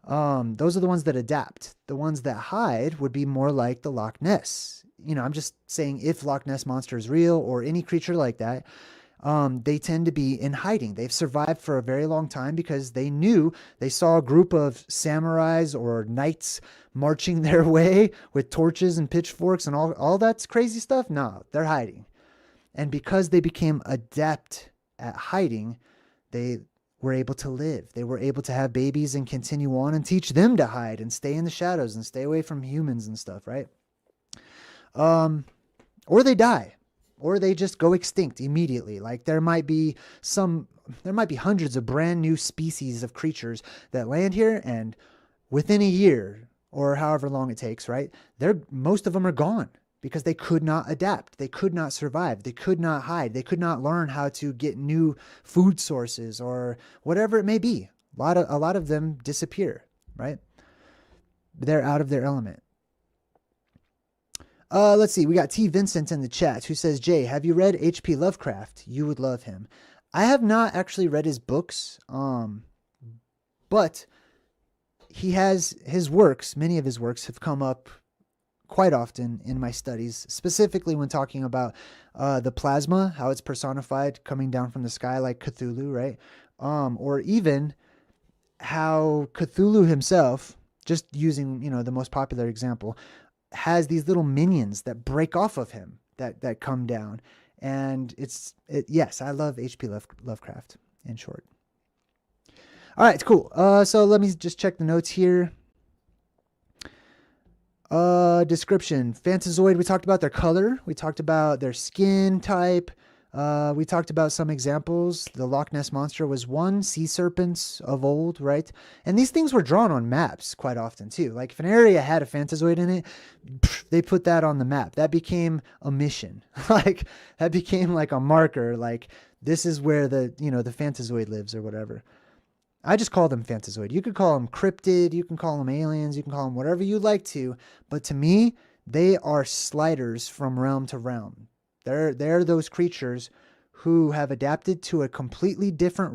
Those are the ones that adapt. The ones that hide would be more like the Loch Ness. I'm just saying if Loch Ness Monster is real or any creature like that, they tend to be in hiding. They've survived for a very long time because they saw a group of samurais or knights marching their way with torches and pitchforks and all that's crazy stuff. No, they're hiding. And because they became adept at hiding, they were able to live. They were able to have babies and continue on and teach them to hide and stay in the shadows and stay away from humans and stuff, right? Or they die, or they just go extinct immediately. Like there might be hundreds of brand new species of creatures that land here, and within a year or however long it takes, right? Most of them are gone because they could not adapt. They could not survive. They could not hide. They could not learn how to get new food sources or whatever it may be. A lot of them disappear, right? They're out of their element. Let's see. We got T. Vincent in the chat who says, Jay, have you read H.P. Lovecraft? You would love him. I have not actually read his books, but he has his works. Many of his works have come up quite often in my studies, specifically when talking about the plasma, how it's personified coming down from the sky like Cthulhu, right? Or even how Cthulhu himself, just using, the most popular example, has these little minions that break off of him that come down. And yes, I love H.P. Lovecraft, in short. All right, cool. So let me just check the notes here. Description. Phantazoid, we talked about their color. We talked about their skin type. We talked about some examples. The Loch Ness Monster was one. Sea serpents of old, right? And these things were drawn on maps quite often too. Like if an area had a Phantazoid in it, they put that on the map. That became a mission. Like that became like a marker. Like this is where the Phantazoid lives or whatever. I just call them Phantazoid. You could call them cryptid. You can call them aliens. You can call them whatever you like to. But to me, they are sliders from realm to realm. They're those creatures who have adapted to a completely different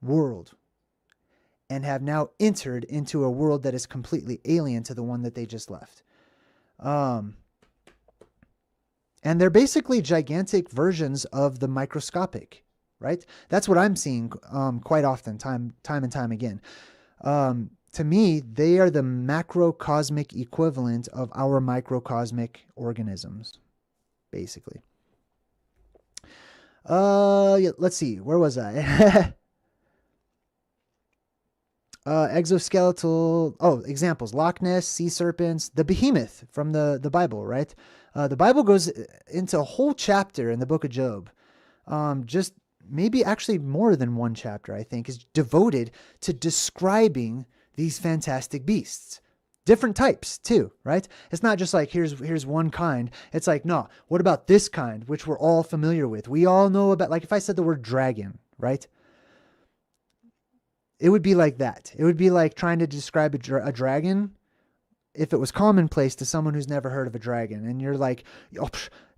world, and have now entered into a world that is completely alien to the one that they just left. And they're basically gigantic versions of the microscopic, right? That's what I'm seeing quite often, time and time again. To me, they are the macrocosmic equivalent of our microcosmic organisms, basically. Yeah, let's see. Where was I? Exoskeletal. Examples. Loch Ness, sea serpents, the behemoth from the Bible, right? The Bible goes into a whole chapter in the book of Job. Just maybe actually more than one chapter, I think, is devoted to describing these fantastic beasts. Different types too, right? It's not just like here's one kind. It's like, no, what about this kind, which we're all familiar with? We all know about, like if I said the word dragon, right? It would be like that. It would be like trying to describe a dragon if it was commonplace to someone who's never heard of a dragon. And you're like, oh,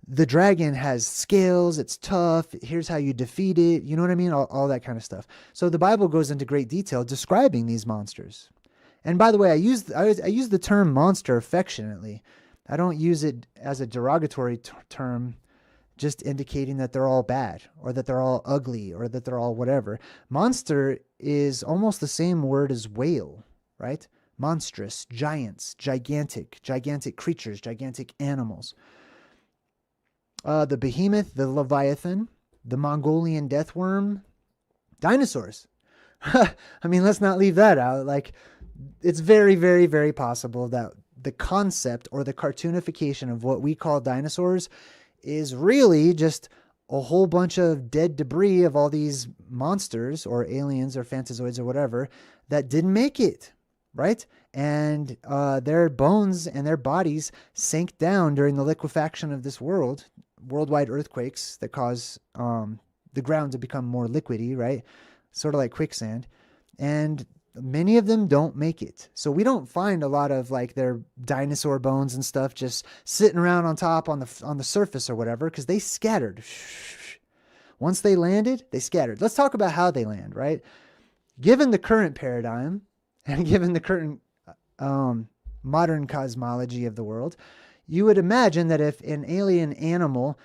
the dragon has scales, it's tough, here's how you defeat it. You know what I mean? All that kind of stuff. So the Bible goes into great detail describing these monsters. And by the way, I use the term monster affectionately. I don't use it as a derogatory term, just indicating that they're all bad or that they're all ugly or that they're all whatever. Monster is almost the same word as whale, right? Monstrous, giants, gigantic creatures, gigantic animals. The behemoth, the leviathan, the Mongolian deathworm, dinosaurs. I mean, let's not leave that out. Like, it's very, very, very possible that the concept or the cartoonification of what we call dinosaurs is really just a whole bunch of dead debris of all these monsters or aliens or phantazoids or whatever that didn't make it, right? And their bones and their bodies sank down during the liquefaction of this worldwide earthquakes that cause the ground to become more liquidy, right? Sort of like quicksand. And many of them don't make it. So we don't find a lot of like their dinosaur bones and stuff just sitting around on top on the surface or whatever, because they scattered. Once they landed, they scattered. Let's talk about how they land, right? Given the current paradigm and given the current modern cosmology of the world, you would imagine that if an alien animal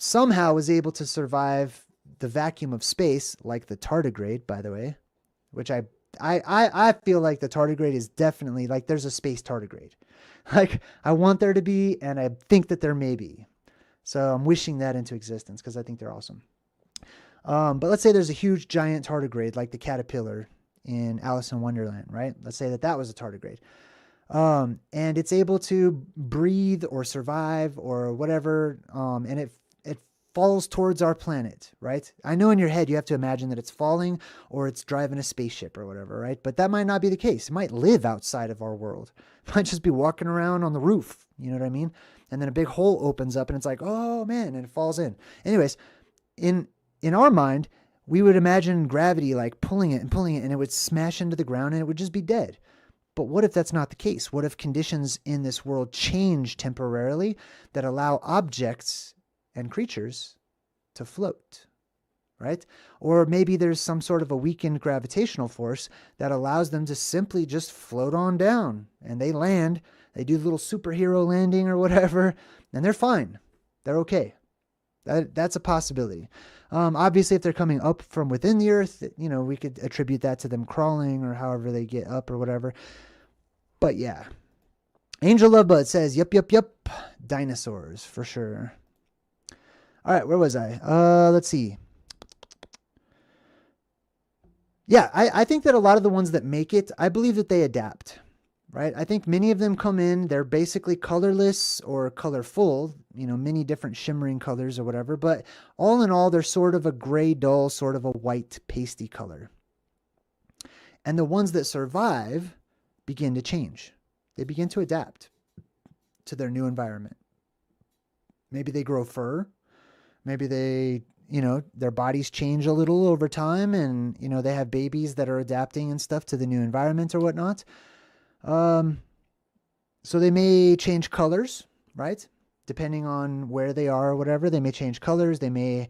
somehow was able to survive the vacuum of space, like the tardigrade, by the way, which I feel like the tardigrade is definitely, like, there's a space tardigrade. Like, I want there to be, and I think that there may be. So I'm wishing that into existence because I think they're awesome. But let's say there's a huge giant tardigrade like the caterpillar in Alice in Wonderland, right? Let's say that that was a tardigrade. And it's able to breathe or survive or whatever, and it falls towards our planet, right? I know in your head you have to imagine that it's falling or it's driving a spaceship or whatever, right? But that might not be the case. It might live outside of our world. It might just be walking around on the roof, you know what I mean? And then a big hole opens up and it's like, oh man, and it falls in. Anyways, in our mind, we would imagine gravity like pulling it and it would smash into the ground and it would just be dead. But what if that's not the case? What if conditions in this world change temporarily that allow objects and creatures to float, right? Or maybe there's some sort of a weakened gravitational force that allows them to simply just float on down and they land, they do a little superhero landing or whatever, and they're fine. They're okay. That's a possibility. Obviously, if they're coming up from within the earth, you know, we could attribute that to them crawling or however they get up or whatever. But yeah. Angel Lovebud says, yep, dinosaurs for sure. All right, where was I? Let's see. Yeah, I think that a lot of the ones that make it, I believe that they adapt, right? I think many of them come in, they're basically colorless or colorful, you know, many different shimmering colors or whatever, but all in all, they're sort of a gray, dull, sort of a white, pasty color. And the ones that survive begin to change. They begin to adapt to their new environment. Maybe they grow fur. Maybe they, you know, their bodies change a little over time and, you know, they have babies that are adapting and stuff to the new environment or whatnot. So they may change colors, right? Depending on where they are or whatever, they may change colors. They may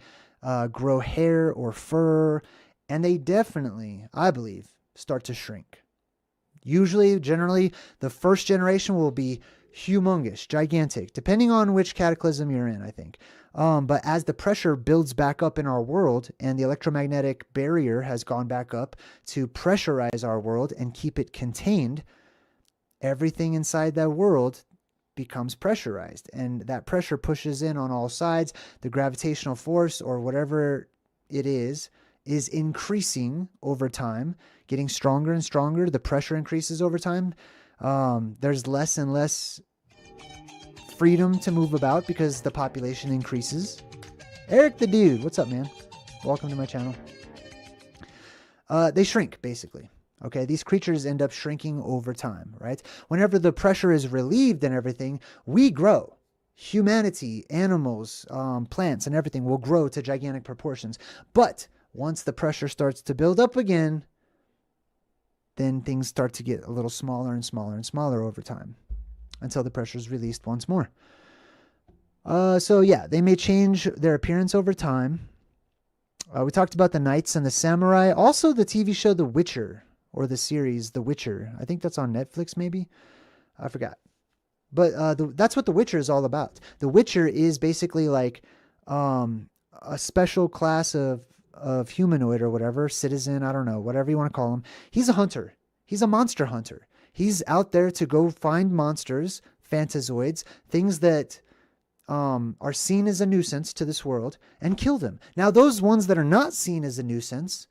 grow hair or fur, and they definitely, I believe, start to shrink. Usually, generally, the first generation will be humongous, gigantic, depending on which cataclysm you're in, I think. But as the pressure builds back up in our world and the electromagnetic barrier has gone back up to pressurize our world and keep it contained, everything inside that world becomes pressurized, and that pressure pushes in on all sides. The gravitational force or whatever it is increasing over time, getting stronger and stronger. The pressure increases over time. There's less and less freedom to move about because the population increases. Eric the Dude, what's up, man? Welcome to my channel. They shrink, basically. Okay, these creatures end up shrinking over time, right? Whenever the pressure is relieved and everything, we grow. Humanity, animals, plants, and everything will grow to gigantic proportions. But once the pressure starts to build up again, then things start to get a little smaller and smaller and smaller over time until the pressure is released once more. So yeah, they may change their appearance over time. We talked about the knights and the samurai. Also the TV show The Witcher, or the series The Witcher. I think that's on Netflix maybe. I forgot. But that's what The Witcher is all about. The Witcher is basically like a special class of humanoid or whatever, citizen, I don't know, whatever you want to call him. He's a hunter. He's a monster hunter. He's out there to go find monsters, phantazoids, things that are seen as a nuisance to this world, and kill them. Now, those ones that are not seen as a nuisance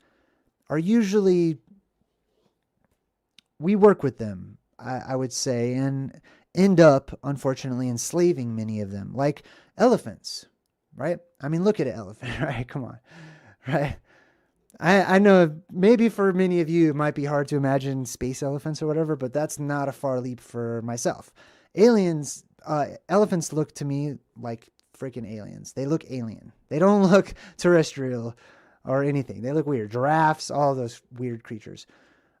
are usually, we work with them, I would say, and end up, unfortunately, enslaving many of them, like elephants, right? I mean, look at an elephant, right? Come on, right? I know maybe for many of you, it might be hard to imagine space elephants or whatever, but that's not a far leap for myself. Elephants look to me like freaking aliens. They look alien. They don't look terrestrial or anything. They look weird. Giraffes, all those weird creatures.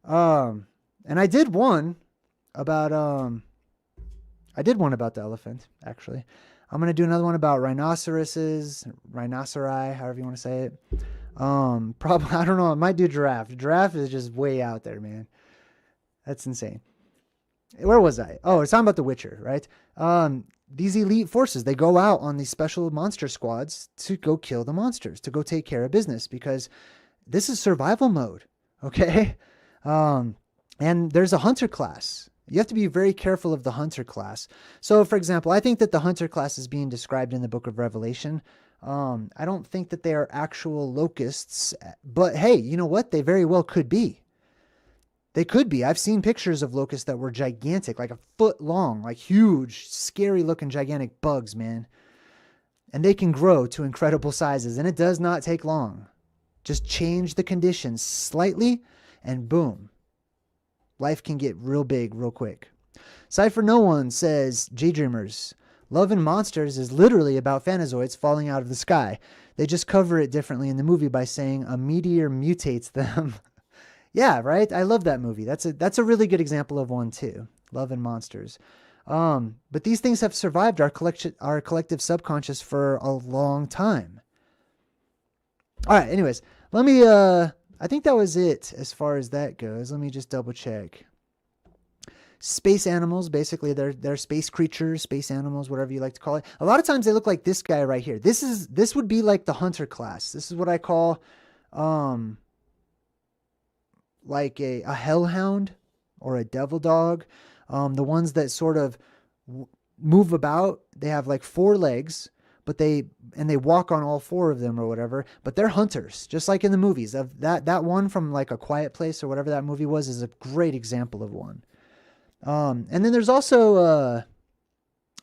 And I did one about the elephant, actually. I'm going to do another one about rhinoceri, however you want to say it. Probably, I don't know. I might do giraffe. Giraffe is just way out there, man. That's insane. Where was I? Oh, it's talking about The Witcher, right? these elite forces, they go out on these special monster squads to go kill the monsters, to go take care of business, because this is survival mode. Okay. And there's a hunter class. You have to be very careful of the hunter class. So for example, I think that the hunter class is being described in the book of Revelation. I don't think that they are actual locusts, but hey, you know what? They very well could be. They could be. I've seen pictures of locusts that were gigantic, like a foot long, like huge, scary looking gigantic bugs, man. And they can grow to incredible sizes, and it does not take long. Just change the conditions slightly and boom. Life can get real big real quick. Cypher No One says, JayDreamerZ, Love and Monsters is literally about Phantazoids falling out of the sky. They just cover it differently in the movie by saying a meteor mutates them. Yeah, right? I love that movie. That's a really good example of one too. Love and Monsters. But these things have survived our collective subconscious for a long time. All right, anyways, let me I think that was it as far as that goes. Let me just double check. Space animals, basically they're space creatures, space animals, whatever you like to call it. A lot of times they look like this guy right here. This would be like the hunter class. This is what I call like a hellhound or a devil dog. The ones that sort of move about, they have like 4 legs, but they walk on all 4 of them or whatever, but they're hunters, just like in the movies. Of that one from like A Quiet Place or whatever that movie was is a great example of one. And then there's also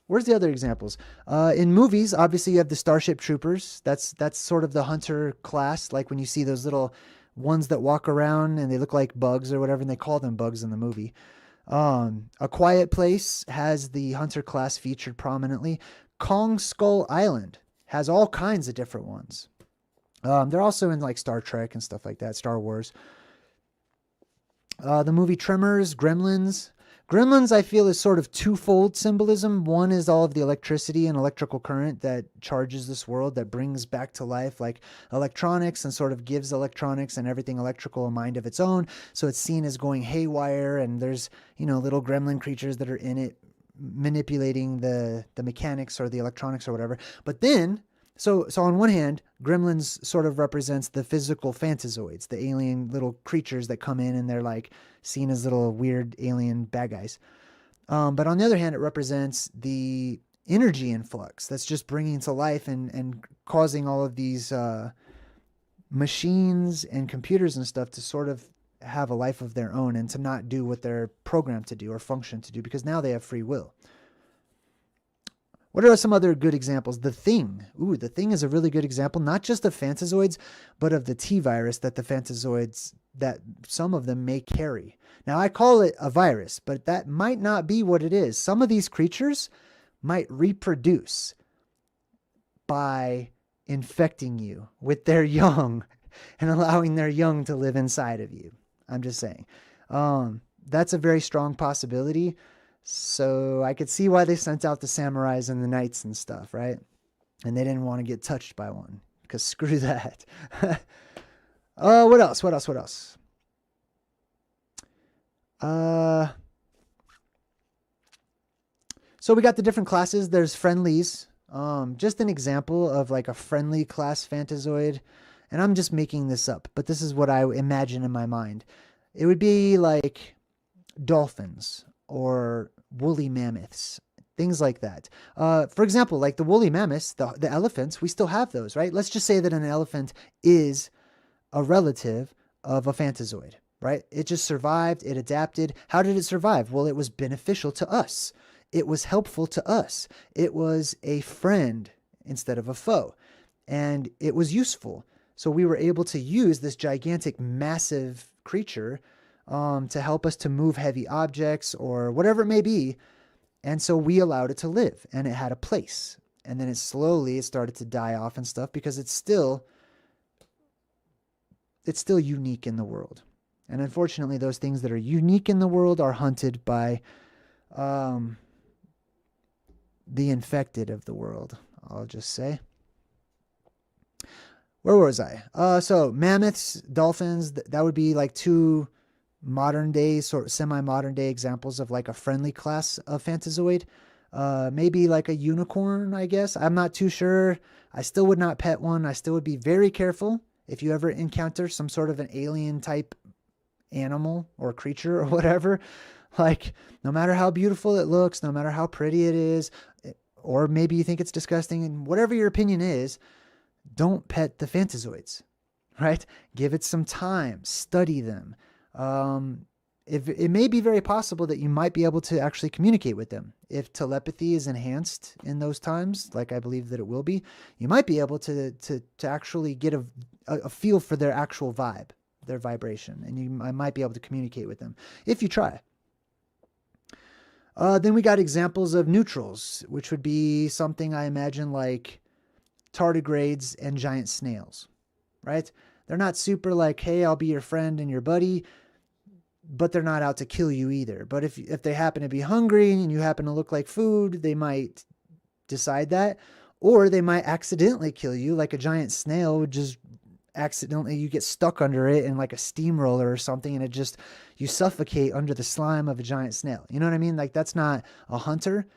where's the other examples? In movies, obviously you have the Starship Troopers. That's sort of the hunter class, like when you see those little ones that walk around and they look like bugs or whatever, and they call them bugs in the movie. A Quiet Place has the hunter class featured prominently. Kong Skull Island has all kinds of different ones. They're also in like Star Trek and stuff like that, Star Wars. The movie Tremors, Gremlins. Gremlins, I feel, is sort of twofold symbolism. One is all of the electricity and electrical current that charges this world, that brings back to life like electronics and sort of gives electronics and everything electrical a mind of its own. So it's seen as going haywire, and there's, you know, little gremlin creatures that are in it manipulating the mechanics or the electronics or whatever. But then, so on one hand, Gremlins sort of represents the physical Phantazoids, the alien little creatures that come in and they're like seen as little weird alien bad guys. But on the other hand, it represents the energy influx that's just bringing to life and causing all of these machines and computers and stuff to sort of have a life of their own and to not do what they're programmed to do or function to do, because now they have free will. What are some other good examples? The Thing. Ooh, The Thing is a really good example, not just of Phantazoids, but of the T-virus that the Phantazoids, that some of them may carry. Now, I call it a virus, but that might not be what it is. Some of these creatures might reproduce by infecting you with their young and allowing their young to live inside of you. I'm just saying. That's a very strong possibility. So I could see why they sent out the samurais and the knights and stuff, right? And they didn't want to get touched by one, because screw that. What else? So we got the different classes. There's friendlies. Just an example of like a friendly class Phantazoid. And I'm just making this up, but this is what I imagine in my mind. It would be like dolphins or woolly mammoths, things like that. For example, like the woolly mammoths, the elephants, we still have those, right? Let's just say that an elephant is a relative of a Phantazoid, right? It just survived, it adapted. How did it survive? Well, it was beneficial to us. It was helpful to us. It was a friend instead of a foe, and it was useful. So we were able to use this gigantic, massive creature to help us to move heavy objects or whatever it may be. And so we allowed it to live, and it had a place. And then it started to die off and stuff, because it's still unique in the world. And unfortunately, those things that are unique in the world are hunted by the infected of the world, I'll just say. Where was I? So mammoths, dolphins, that would be like two modern day, sort of semi-modern day examples of like a friendly class of Phantazoid. Maybe like a unicorn, I guess. I'm not too sure. I still would not pet one. I still would be very careful if you ever encounter some sort of an alien type animal or creature or whatever. Like, no matter how beautiful it looks, no matter how pretty it is, or maybe you think it's disgusting, and whatever your opinion is, don't pet the phantazoids, right? Give it some time, study them. If it may be very possible that you might be able to actually communicate with them. If telepathy is enhanced in those times, like I believe that it will be, you might be able to actually get a feel for their actual vibe, their vibration, and I might be able to communicate with them if you try. Then we got examples of neutrals, which would be something I imagine like tardigrades and giant snails, right? They're not super like, hey, I'll be your friend and your buddy, but they're not out to kill you either. But if they happen to be hungry and you happen to look like food, they might decide that, or they might accidentally kill you, like a giant snail would just accidentally, you get stuck under it in like a steamroller or something, and you suffocate under the slime of a giant snail. You know what I mean? Like, that's not a hunter,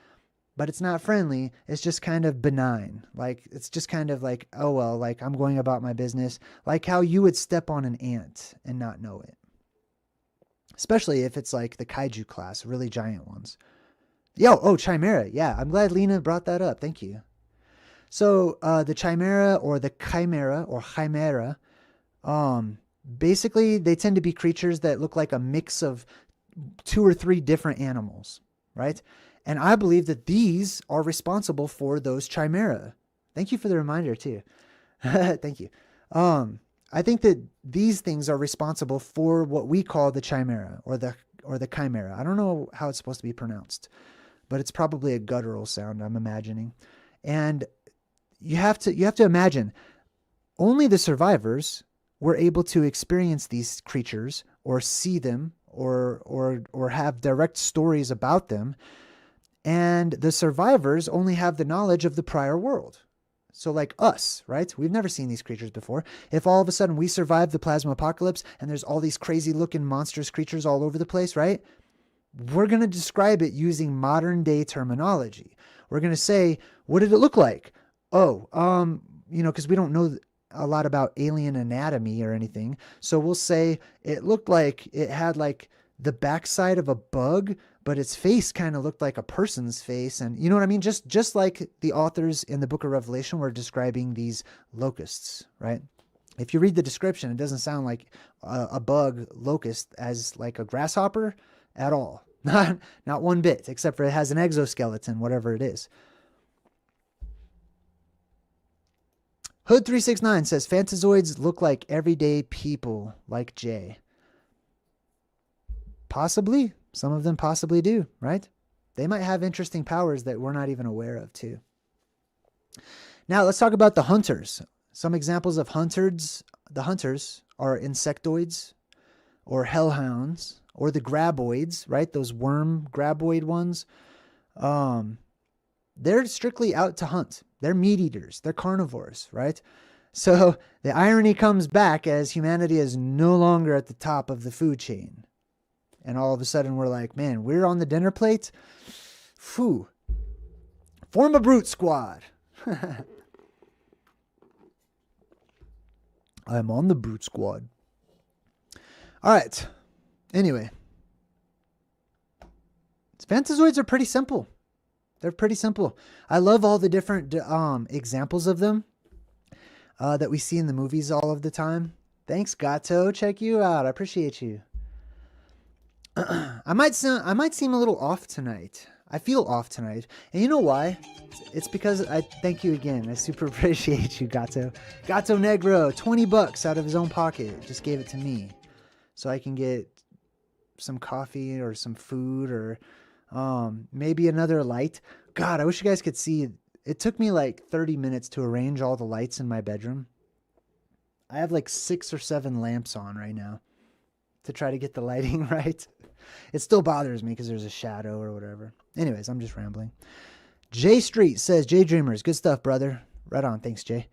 but it's not friendly. It's just kind of benign. Like, it's just kind of like, oh, well, like I'm going about my business, like how you would step on an ant and not know it. Especially if it's like the kaiju class, really giant ones. Chimera. Yeah, I'm glad Lena brought that up. Thank you. So the chimera or the chimera, basically they tend to be creatures that look like a mix of 2 or 3 different animals, right? And I believe that these are responsible for those chimera. Thank you for the reminder too. Thank you. I think that these things are responsible for what we call the chimera or the chimera. I don't know how it's supposed to be pronounced, but it's probably a guttural sound, I'm imagining. And you have to imagine only the survivors were able to experience these creatures or see them or have direct stories about them. And the survivors only have the knowledge of the prior world. So like us, right? We've never seen these creatures before. If all of a sudden we survive the plasma apocalypse and there's all these crazy looking monstrous creatures all over the place, right? We're going to describe it using modern day terminology. We're going to say, what did it look like? Because we don't know a lot about alien anatomy or anything. So we'll say it looked like it had like the backside of a bug, but its face kind of looked like a person's face. And you know what I mean? Just like the authors in the book of Revelation were describing these locusts, right? If you read the description, it doesn't sound like a bug locust as like a grasshopper at all. Not one bit, except for it has an exoskeleton, whatever it is. Hood369 says, Phantazoids look like everyday people like Jay. Possibly. Some of them possibly do, right? They might have interesting powers that we're not even aware of too. Now let's talk about the hunters. Some examples of hunters. The hunters are insectoids or hellhounds or the graboids, right? Those worm graboid ones. They're strictly out to hunt. They're meat eaters. They're carnivores, right? So the irony comes back as humanity is no longer at the top of the food chain. And all of a sudden we're like, man, we're on the dinner plate. Phew. Form a brute squad. I'm on the brute squad. All right. Anyway. Phantazoids are pretty simple. They're pretty simple. I love all the different examples of them that we see in the movies all of the time. Thanks, Gato. Check you out. I appreciate you. I might seem a little off tonight. I feel off tonight. And you know why? It's because I thank you again. I super appreciate you, Gato. Gato Negro, $20 out of his own pocket. Just gave it to me. So I can get some coffee or some food or maybe another light. God, I wish you guys could see. It took me like 30 minutes to arrange all the lights in my bedroom. I have like 6 or 7 lamps on right now to try to get the lighting right. It still bothers me because there's a shadow or whatever. Anyways, I'm just rambling. J Street says, JayDreamerZ, good stuff, brother. Right on. Thanks, Jay.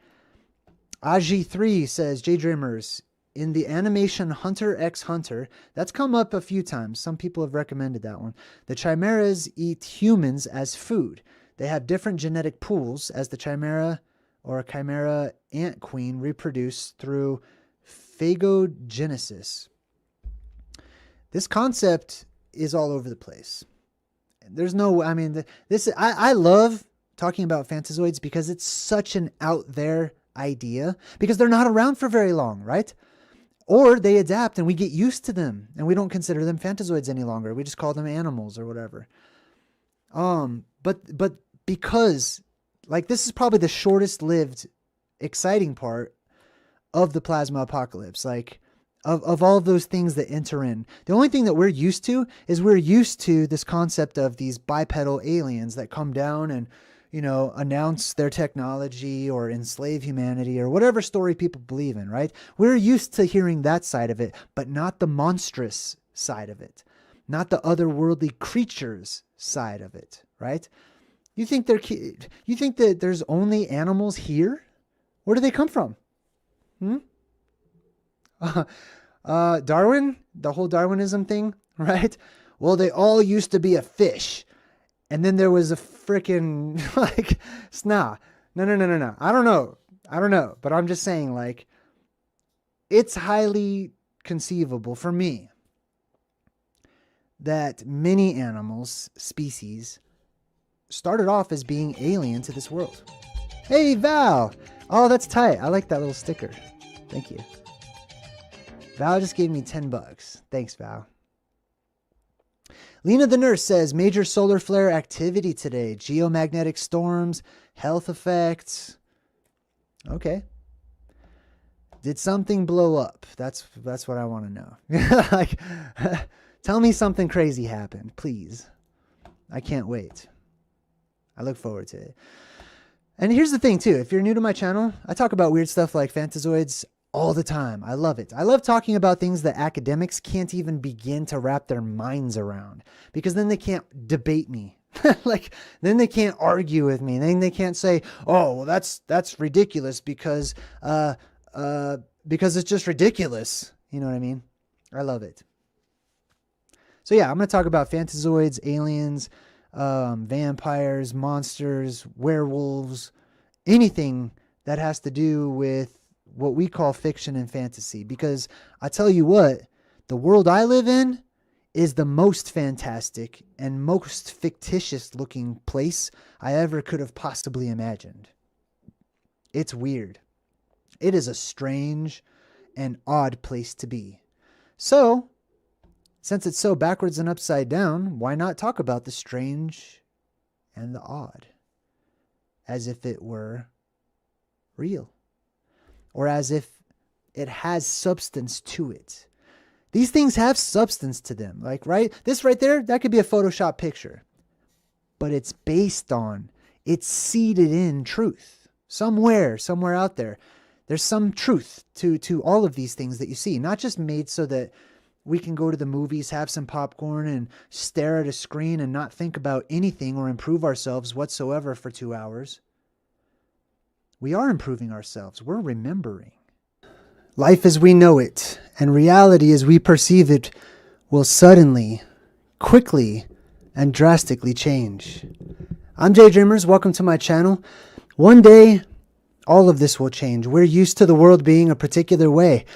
Aji3 says, JayDreamerZ, in the animation Hunter x Hunter, that's come up a few times. Some people have recommended that one. The chimeras eat humans as food. They have different genetic pools as the chimera or a chimera ant queen reproduce through phagogenesis. This concept is all over the place. There's no, I mean, I love talking about phantazoids because it's such an out there idea because they're not around for very long, right? Or they adapt and we get used to them and we don't consider them phantazoids any longer. We just call them animals or whatever. But because like this is probably the shortest lived exciting part of the plasma apocalypse, like of all of those things that enter in. The only thing that we're used to is we're used to this concept of these bipedal aliens that come down and, you know, announce their technology or enslave humanity or whatever story people believe in, right? We're used to hearing that side of it, but not the monstrous side of it, not the otherworldly creatures side of it, right? You think that there's only animals here? Where do they come from? Darwin, the whole Darwinism thing, right? Well, they all used to be a fish. And then there was a freaking like, no. I don't know. But I'm just saying, like, it's highly conceivable for me that many animals, species, started off as being alien to this world. Hey, Val. Oh, that's tight. I like that little sticker. Thank you. Val just gave me $10. Thanks, Val. Lena the Nurse says, major solar flare activity today. Geomagnetic storms, health effects. Okay. Did something blow up? That's what I want to know. Like, tell me something crazy happened, please. I can't wait. I look forward to it. And here's the thing, too. If you're new to my channel, I talk about weird stuff like phantazoids all the time. I love it. I love talking about things that academics can't even begin to wrap their minds around because then they can't debate me. Like, then they can't argue with me. Then they can't say, oh, well, that's ridiculous because it's just ridiculous. You know what I mean? I love it. So yeah, I'm going to talk about phantazoids, aliens, vampires, monsters, werewolves, anything that has to do with what we call fiction and fantasy. Because I tell you what, the world I live in is the most fantastic and most fictitious looking place I ever could have possibly imagined. It's weird. It is a strange and odd place to be. So, since it's so backwards and upside down, why not talk about the strange and the odd as if it were real? Or as if it has substance to it. These things have substance to them. Like, right? This right there, that could be a Photoshop picture. But it's based on, it's seeded in truth. Somewhere out there. There's some truth to all of these things that you see. Not just made so that we can go to the movies, have some popcorn, and stare at a screen and not think about anything or improve ourselves whatsoever for 2 hours. We are improving ourselves. We're remembering. Life as we know it and reality as we perceive it will suddenly, quickly, and drastically change. I'm JayDreamerZ. Welcome to my channel. One day, all of this will change. We're used to the world being a particular way.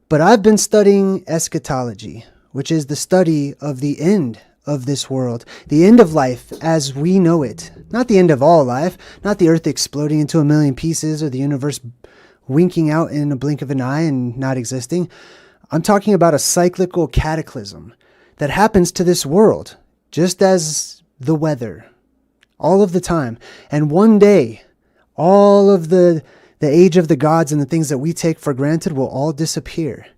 But I've been studying eschatology, which is the study of the end of this world, the end of life as we know it. Not the end of all life, not the earth exploding into a million pieces or the universe winking out in a blink of an eye and not existing. I'm talking about a cyclical cataclysm that happens to this world, just as the weather, all of the time. And one day, all of the age of the gods and the things that we take for granted will all disappear.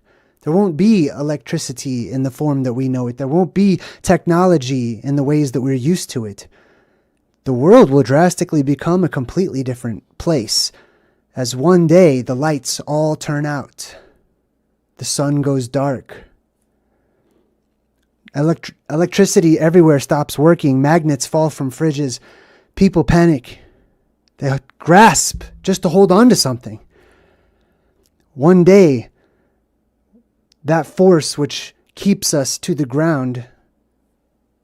There won't be electricity in the form that we know it. There won't be technology in the ways that we're used to it. The world will drastically become a completely different place as one day the lights all turn out. The sun goes dark. Electricity everywhere stops working. Magnets fall from fridges. People panic. They grasp just to hold on to something. One day, that force which keeps us to the ground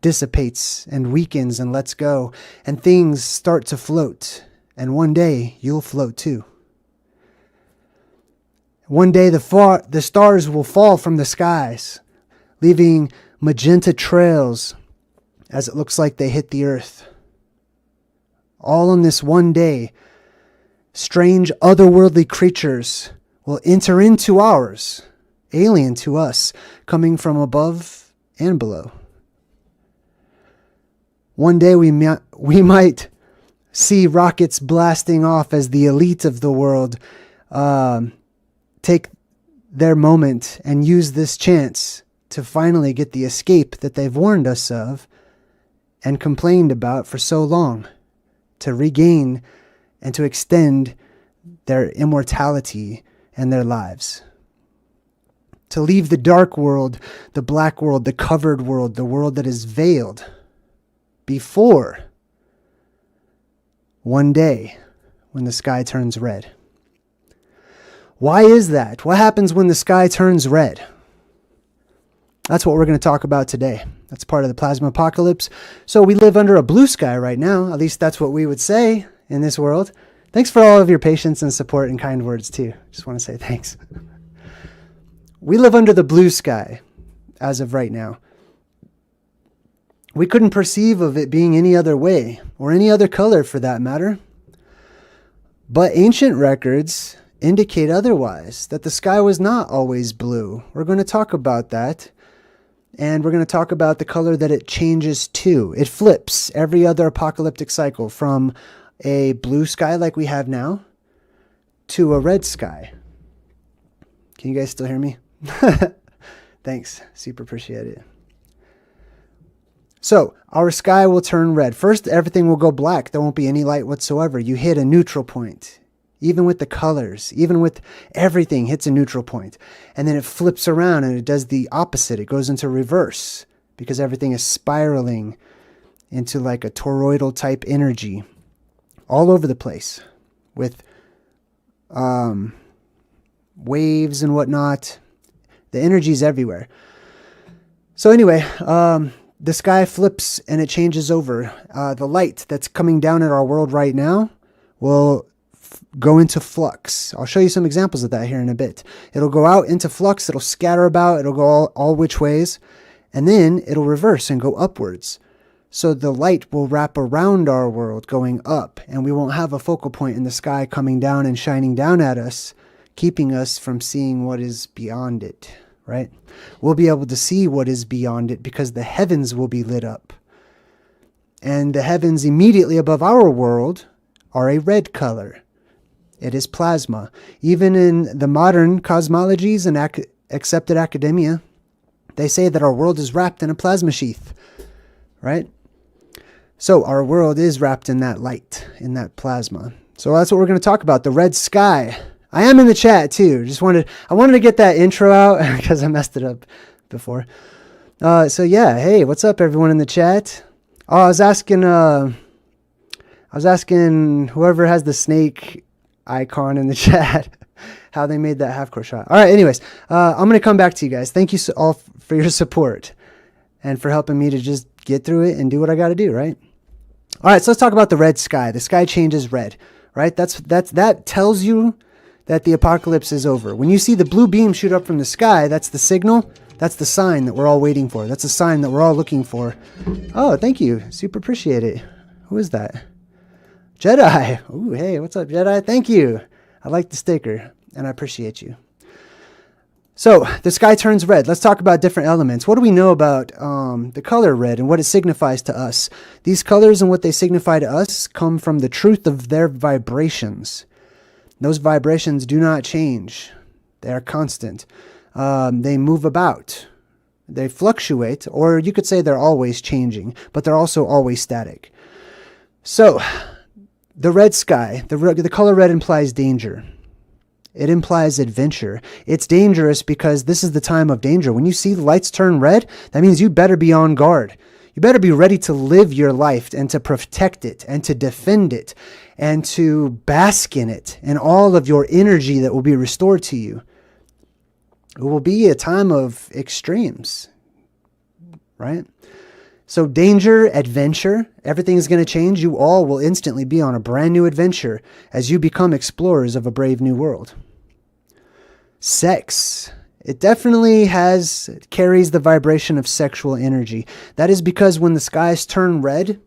dissipates and weakens and lets go, and things start to float. And one day you'll float too. One day the stars will fall from the skies, leaving magenta trails as it looks like they hit the earth. All on this one day, strange otherworldly creatures will enter into ours, alien to us, coming from above and below. One day we might see rockets blasting off as the elite of the world take their moment and use this chance to finally get the escape that they've warned us of and complained about for so long, to regain and to extend their immortality and their lives. To leave the dark world, the black world, the covered world, the world that is veiled, before one day when the sky turns red. Why is that? What happens when the sky turns red? That's what we're going to talk about today. That's part of the plasma apocalypse. So we live under a blue sky right now. At least that's what we would say in this world. Thanks for all of your patience and support and kind words too. Just want to say thanks. We live under the blue sky as of right now. We couldn't perceive of it being any other way, or any other color for that matter. But ancient records indicate otherwise, that the sky was not always blue. We're going to talk about that. And we're going to talk about the color that it changes to. It flips every other apocalyptic cycle from a blue sky like we have now to a red sky. Can you guys still hear me? Thanks. Super appreciate it. So, our sky will turn red. First, everything will go black. There won't be any light whatsoever. You hit a neutral point. Even with the colors, even with everything hits a neutral point. And then it flips around and it does the opposite. It goes into reverse because everything is spiraling into like a toroidal type energy all over the place with waves and whatnot. The energy's everywhere. So anyway, the sky flips and it changes over. The light that's coming down at our world right now will go into flux. I'll show you some examples of that here in a bit. It'll go out into flux. It'll scatter about. It'll go all which ways. And then it'll reverse and go upwards. So the light will wrap around our world going up. And we won't have a focal point in the sky coming down and shining down at us, keeping us from seeing what is beyond it. Right? We'll be able to see what is beyond it because the heavens will be lit up. And the heavens immediately above our world are a red color. It is plasma. Even in the modern cosmologies and accepted academia, they say that our world is wrapped in a plasma sheath. Right? So our world is wrapped in that light, in that plasma. So that's what we're going to talk about, the red sky. I am in the chat too. I wanted to get that intro out because I messed it up before. So yeah, hey, what's up everyone in the chat? Oh, I was asking whoever has the snake icon in the chat how they made that half-core shot. All right, anyways, I'm going to come back to you guys. Thank you all for your support and for helping me to just get through it and do what I got to do, right? All right, so let's talk about the red sky. The sky changes red, right? That tells you that the apocalypse is over. When you see the blue beam shoot up from the sky, that's the signal. That's the sign that we're all waiting for. That's a sign that we're all looking for. Oh, thank you. Super appreciate it. Who is that? Jedi. Ooh, hey, what's up, Jedi? Thank you. I like the sticker, and I appreciate you. So, the sky turns red. Let's talk about different elements. What do we know about the color red and what it signifies to us? These colors and what they signify to us come from the truth of their vibrations. Those vibrations do not change. They are constant. They move about. They fluctuate, or you could say they're always changing, but they're also always static. So, the red sky, the color red implies danger. It implies adventure. It's dangerous because this is the time of danger. When you see the lights turn red, that means you better be on guard. You better be ready to live your life and to protect it and to defend it and to bask in it and all of your energy that will be restored to you. It will be a time of extremes, right? So danger, adventure, everything's going to change. You all will instantly be on a brand new adventure as you become explorers of a brave new world. Sex. It definitely carries the vibration of sexual energy. That is because when the skies turn red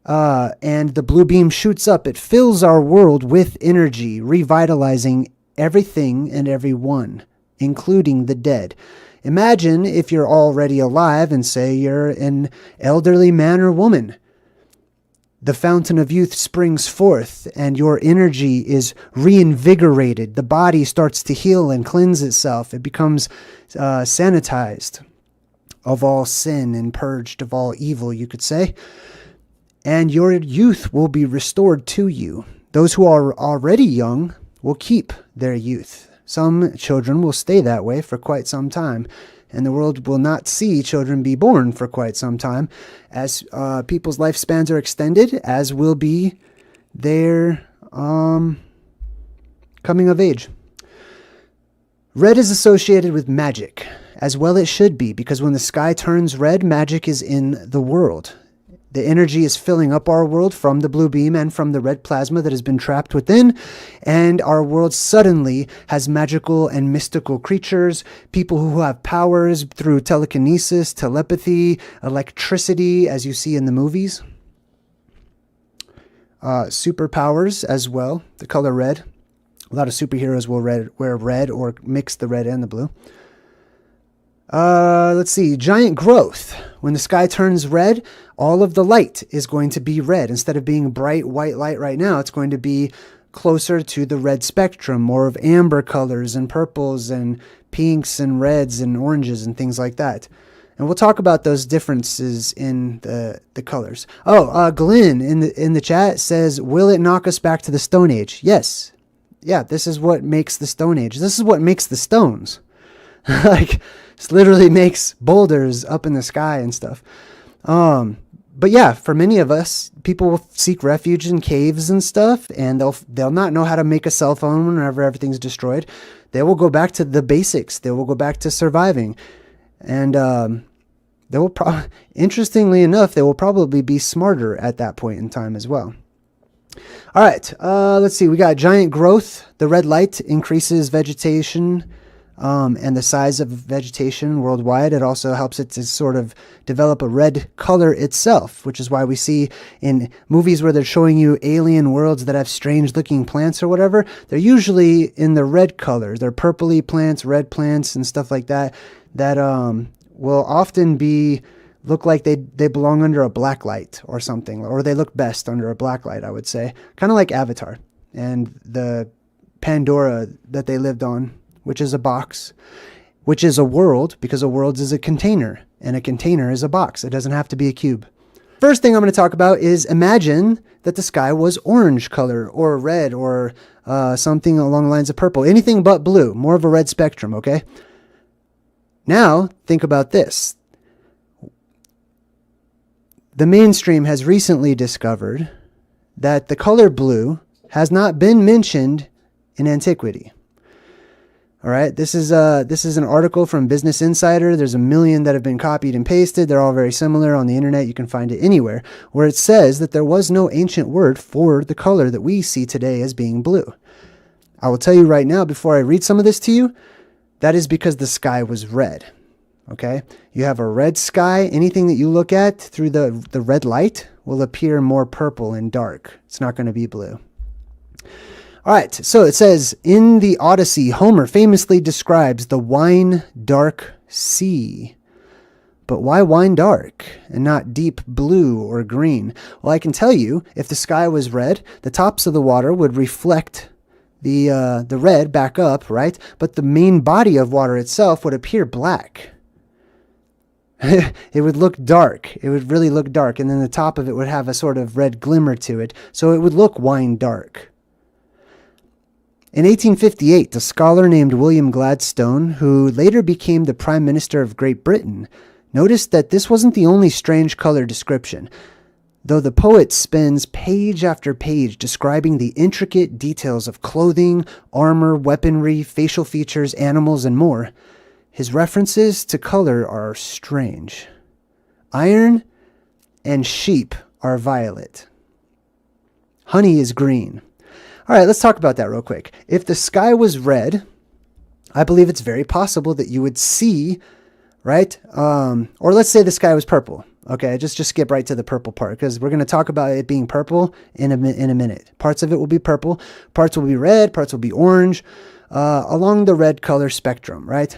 and the blue beam shoots up, it fills our world with energy, revitalizing everything and everyone, including the dead. Imagine if you're already alive and say you're an elderly man or woman. The fountain of youth springs forth and your energy is reinvigorated. The body starts to heal and cleanse itself. It becomes sanitized of all sin and purged of all evil, you could say. And your youth will be restored to you. Those who are already young will keep their youth. Some children will stay that way for quite some time, and the world will not see children be born for quite some time, as people's lifespans are extended, as will be their coming of age. Red is associated with magic, as well it should be, because when the sky turns red, magic is in the world. The energy is filling up our world from the blue beam and from the red plasma that has been trapped within. And our world suddenly has magical and mystical creatures, people who have powers through telekinesis, telepathy, electricity, as you see in the movies. Superpowers as well, the color red. A lot of superheroes will wear red or mix the red and the blue. Let's see, giant growth. When the sky turns red, all of the light is going to be red. Instead of being bright white light right now, it's going to be closer to the red spectrum, more of amber colors and purples and pinks and reds and oranges and things like that. And we'll talk about those differences in the colors. Oh, Glenn in the chat says, will it knock us back to the Stone Age? Yes. Yeah, this is what makes the Stone Age. This is what makes the stones. Like, it literally makes boulders up in the sky and stuff. But yeah, for many of us, people will seek refuge in caves and stuff, and they'll not know how to make a cell phone whenever everything's destroyed. They will go back to the basics. They will go back to surviving. And they will interestingly enough, they will probably be smarter at that point in time as well. All right, let's see. We got giant growth. The red light increases vegetation and the size of vegetation worldwide. It also helps it to sort of develop a red color itself, which is why we see in movies where they're showing you alien worlds that have strange looking plants or whatever, they're usually in the red color. They're purpley plants, red plants, and stuff like that, that will often look like they belong under a black light or something, or they look best under a black light, I would say. Kind of like Avatar and the Pandora that they lived on, which is a box, which is a world, because a world is a container, and a container is a box. It doesn't have to be a cube. First thing I'm going to talk about is imagine that the sky was orange color or red or something along the lines of purple, anything but blue, more of a red spectrum, okay? Now, think about this. The mainstream has recently discovered that the color blue has not been mentioned in antiquity. All right, this is an article from Business Insider. There's a million that have been copied and pasted. They're all very similar on the internet. You can find it anywhere, where it says that there was no ancient word for the color that we see today as being blue. I will tell you right now, before I read some of this to you, that is because the sky was red. Okay, you have a red sky. Anything that you look at through the red light will appear more purple and dark. It's not going to be blue. All right, so it says, in the Odyssey, Homer famously describes the wine dark sea. But why wine dark and not deep blue or green? Well, I can tell you, if the sky was red, the tops of the water would reflect the red back up, right? But the main body of water itself would appear black. It would look dark. It would really look dark. And then the top of it would have a sort of red glimmer to it. So it would look wine dark. In 1858, a scholar named William Gladstone, who later became the Prime Minister of Great Britain, noticed that this wasn't the only strange color description. Though the poet spends page after page describing the intricate details of clothing, armor, weaponry, facial features, animals, and more, his references to color are strange. Iron and sheep are violet. Honey is green. All right, let's talk about that real quick. If the sky was red, I believe it's very possible that you would see, right? Or let's say the sky was purple. Okay, just skip right to the purple part because we're going to talk about it being purple in a minute. Parts of it will be purple, parts will be red, parts will be orange, along the red color spectrum, right?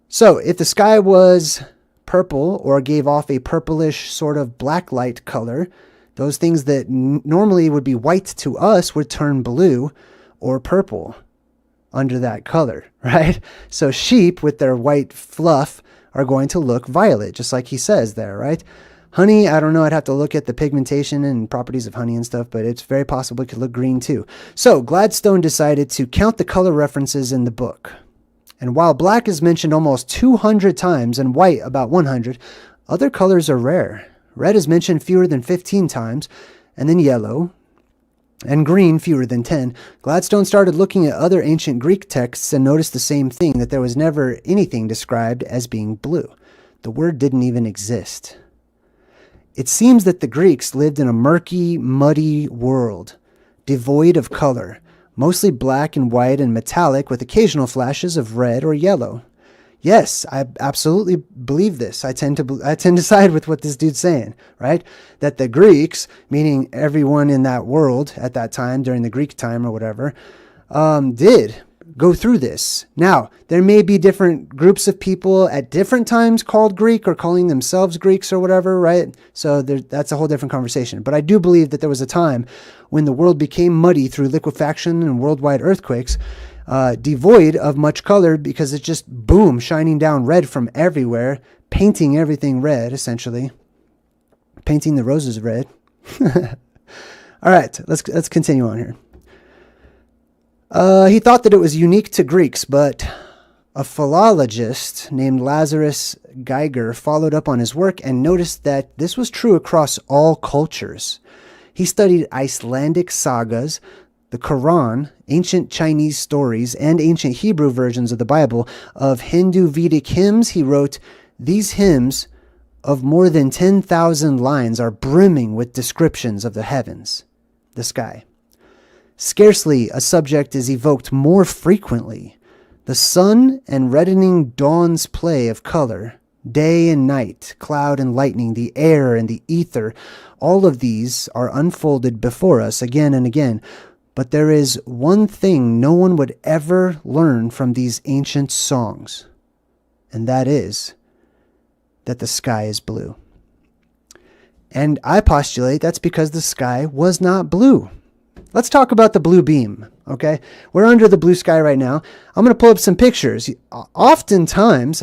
So if the sky was purple or gave off a purplish sort of black light color, those things that normally would be white to us would turn blue or purple under that color, right? So sheep with their white fluff are going to look violet, just like he says there, right? Honey, I don't know. I'd have to look at the pigmentation and properties of honey and stuff, but it's very possible it could look green too. So Gladstone decided to count the color references in the book. And while black is mentioned almost 200 times and white about 100, other colors are rare. Red is mentioned fewer than 15 times, and then yellow, and green fewer than 10. Gladstone started looking at other ancient Greek texts and noticed the same thing, that there was never anything described as being blue. The word didn't even exist. It seems that the Greeks lived in a murky, muddy world, devoid of color, mostly black and white and metallic with occasional flashes of red or yellow. Yes, I absolutely believe this. I tend to side with what this dude's saying, right? That the Greeks, meaning everyone in that world at that time, during the Greek time or whatever, did go through this. Now, there may be different groups of people at different times called Greek or calling themselves Greeks or whatever, right? So that's a whole different conversation. But I do believe that there was a time when the world became muddy through liquefaction and worldwide earthquakes, devoid of much color because it's just boom, shining down red from everywhere, painting everything red, essentially. Painting the roses red. All right, let's continue on here. He thought that it was unique to Greeks, but a philologist named Lazarus Geiger followed up on his work and noticed that this was true across all cultures. He studied Icelandic sagas, the Quran, ancient Chinese stories, and ancient Hebrew versions of the Bible. Of Hindu Vedic hymns, he wrote, "These hymns of more than 10,000 lines are brimming with descriptions of the heavens," the sky. Scarcely a subject is evoked more frequently. The sun and reddening dawn's play of color, day and night, cloud and lightning, the air and the ether, all of these are unfolded before us again and again. But there is one thing no one would ever learn from these ancient songs, and that is that the sky is blue. And I postulate that's because the sky was not blue. Let's talk about the blue beam, okay? We're under the blue sky right now. I'm going to pull up some pictures. Oftentimes,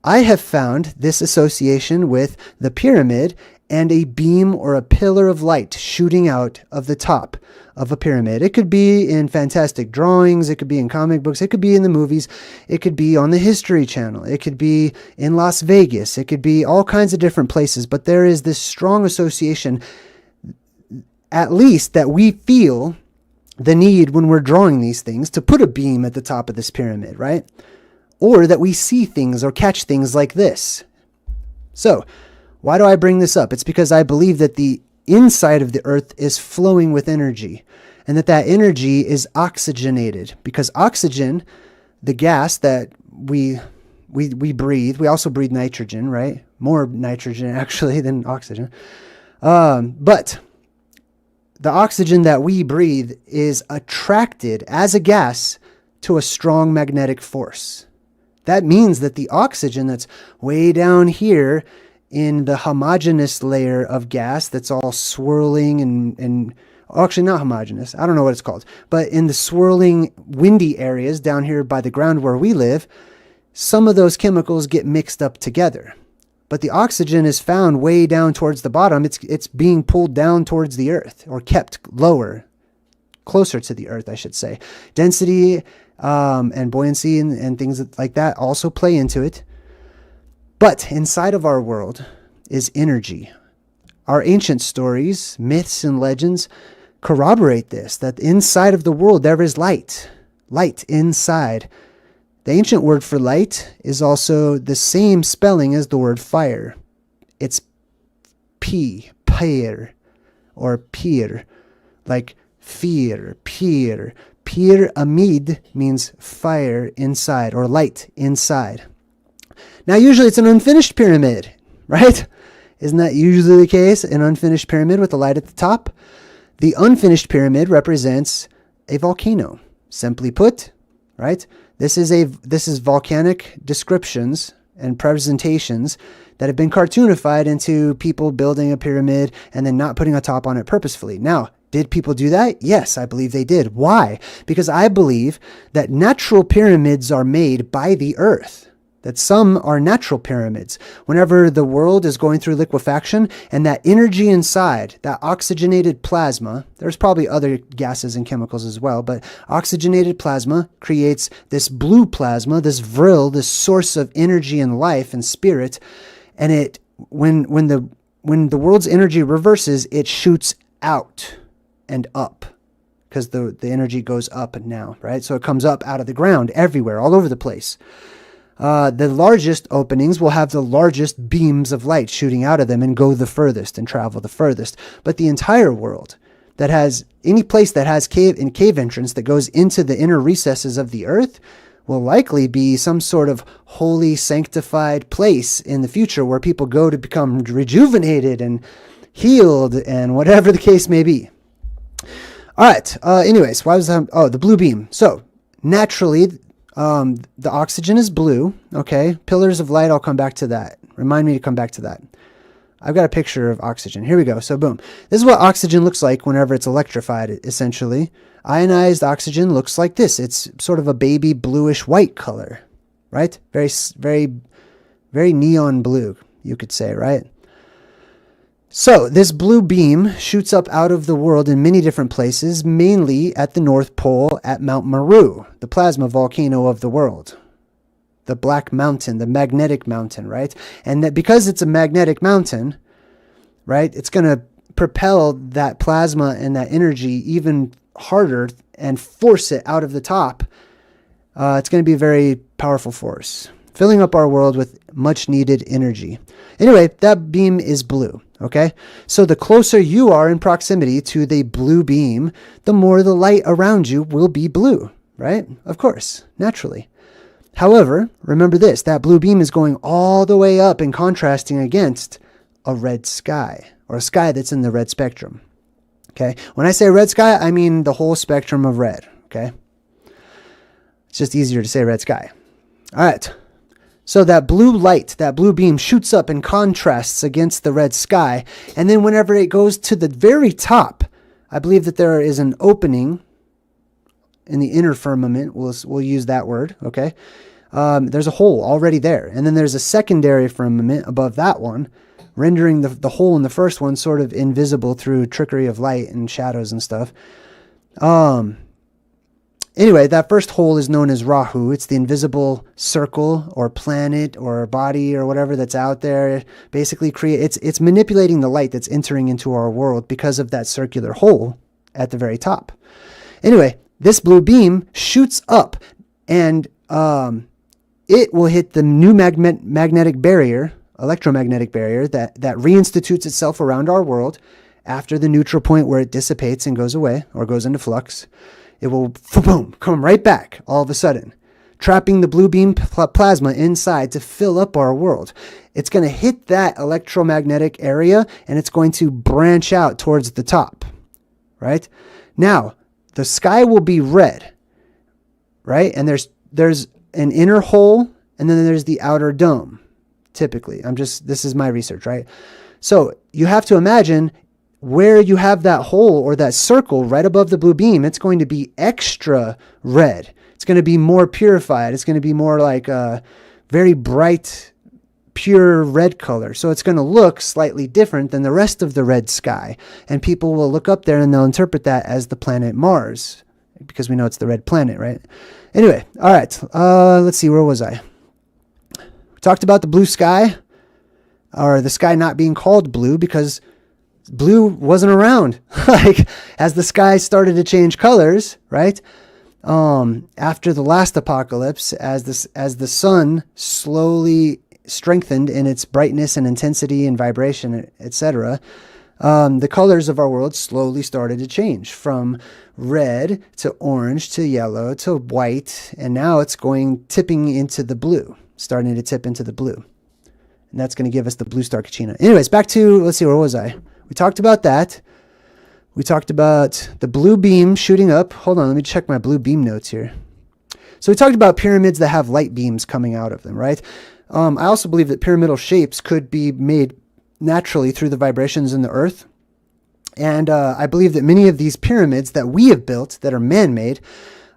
I have found this association with the pyramid and a beam or a pillar of light shooting out of the top of a pyramid. It could be in fantastic drawings. It could be in comic books. It could be in the movies. It could be on the History Channel. It could be in Las Vegas. It could be all kinds of different places. But there is this strong association, at least that we feel the need when we're drawing these things to put a beam at the top of this pyramid, right? Or that we see things or catch things like this. So, why do I bring this up? It's because I believe that the inside of the earth is flowing with energy, and that energy is oxygenated, because oxygen, the gas that we breathe, we also breathe nitrogen, right? More nitrogen actually than oxygen. But the oxygen that we breathe is attracted as a gas to a strong magnetic force. That means that the oxygen that's way down here in the homogeneous layer of gas that's all swirling and actually not homogeneous, I don't know what it's called, but in the swirling windy areas down here by the ground where we live, some of those chemicals get mixed up together. But the oxygen is found way down towards the bottom. It's being pulled down towards the earth, or kept lower, closer to the earth, I should say. Density and buoyancy and things like that also play into it. But inside of our world is energy, our ancient stories, myths, and legends corroborate this, that inside of the world there is light. Light inside. The ancient word for light is also the same spelling as the word fire. It's pyr, or pir, like fear, pir. Pyramid means fire inside, or light inside. Now, usually it's an unfinished pyramid, right? Isn't that usually the case? An unfinished pyramid with a light at the top? The unfinished pyramid represents a volcano. Simply put, right? This is volcanic descriptions and presentations that have been cartoonified into people building a pyramid and then not putting a top on it purposefully. Now, did people do that? Yes, I believe they did. Why? Because I believe that natural pyramids are made by the earth. That some are natural pyramids. Whenever the world is going through liquefaction and that energy inside, that oxygenated plasma, there's probably other gases and chemicals as well, but oxygenated plasma creates this blue plasma, this vril, this source of energy and life and spirit. And it, when the world's energy reverses, it shoots out and up, because the energy goes up now, right? So it comes up out of the ground everywhere, all over the place. The largest openings will have the largest beams of light shooting out of them and go the furthest and travel the furthest. But the entire world that has any place that has cave entrance that goes into the inner recesses of the earth will likely be some sort of holy, sanctified place in the future where people go to become rejuvenated and healed and whatever the case may be. All right. Anyways, why was that? Oh, the blue beam. So naturally, the oxygen is blue. Okay. Pillars of light. I'll come back to that. Remind me to come back to that. I've got a picture of oxygen. Here we go. So boom. This is what oxygen looks like whenever it's electrified, essentially. Ionized oxygen looks like this. It's sort of a baby bluish white color, right? Very, very, very neon blue, you could say, right? So this blue beam shoots up out of the world in many different places, mainly at the North Pole at Mount Meru, the plasma volcano of the world. The black mountain, the magnetic mountain, right? And that because it's a magnetic mountain, right, it's going to propel that plasma and that energy even harder and force it out of the top. It's going to be a very powerful force, filling up our world with much needed energy. Anyway, that beam is blue. Okay, so the closer you are in proximity to the blue beam, the more the light around you will be blue, right? Of course, naturally. However, remember this, that blue beam is going all the way up and contrasting against a red sky, or a sky that's in the red spectrum. Okay, when I say red sky, I mean the whole spectrum of red. Okay, it's just easier to say red sky. All right. So that blue light, that blue beam shoots up and contrasts against the red sky. And then whenever it goes to the very top, I believe that there is an opening in the inner firmament. We'll use that word, okay? There's a hole already there. And then there's a secondary firmament above that one, rendering the hole in the first one sort of invisible through trickery of light and shadows and stuff. Anyway, that first hole is known as Rahu. It's the invisible circle or planet or body or whatever that's out there. Basically, it's manipulating the light that's entering into our world because of that circular hole at the very top. Anyway, this blue beam shoots up and it will hit the new magnetic barrier, electromagnetic barrier that reinstitutes itself around our world after the neutral point where it dissipates and goes away or goes into flux. It will, boom, come right back all of a sudden, trapping the blue beam plasma inside to fill up our world. It's going to hit that electromagnetic area and it's going to branch out towards the top, right? Now, the sky will be red, right? And there's an inner hole and then there's the outer dome, typically. This is my research, right? So you have to imagine where you have that hole or that circle right above the blue beam, it's going to be extra red. It's going to be more purified. It's going to be more like a very bright, pure red color. So it's going to look slightly different than the rest of the red sky. And people will look up there and they'll interpret that as the planet Mars, because we know it's the red planet, right? Anyway, all right. Let's see, where was I? We talked about the blue sky, or the sky not being called blue because Blue wasn't around. Like, as the sky started to change colors, right? After the last apocalypse, as the sun slowly strengthened in its brightness and intensity and vibration, etc., the colors of our world slowly started to change from red to orange to yellow to white, and now it's tipping into the blue, starting to tip into the blue. And that's going to give us the blue star Kachina. Anyways, back to, let's see, where was I? We talked about that. We talked about the blue beam shooting up. Hold on, let me check my blue beam notes here. So we talked about pyramids that have light beams coming out of them, right? I also believe that pyramidal shapes could be made naturally through the vibrations in the earth. And I believe that many of these pyramids that we have built that are man-made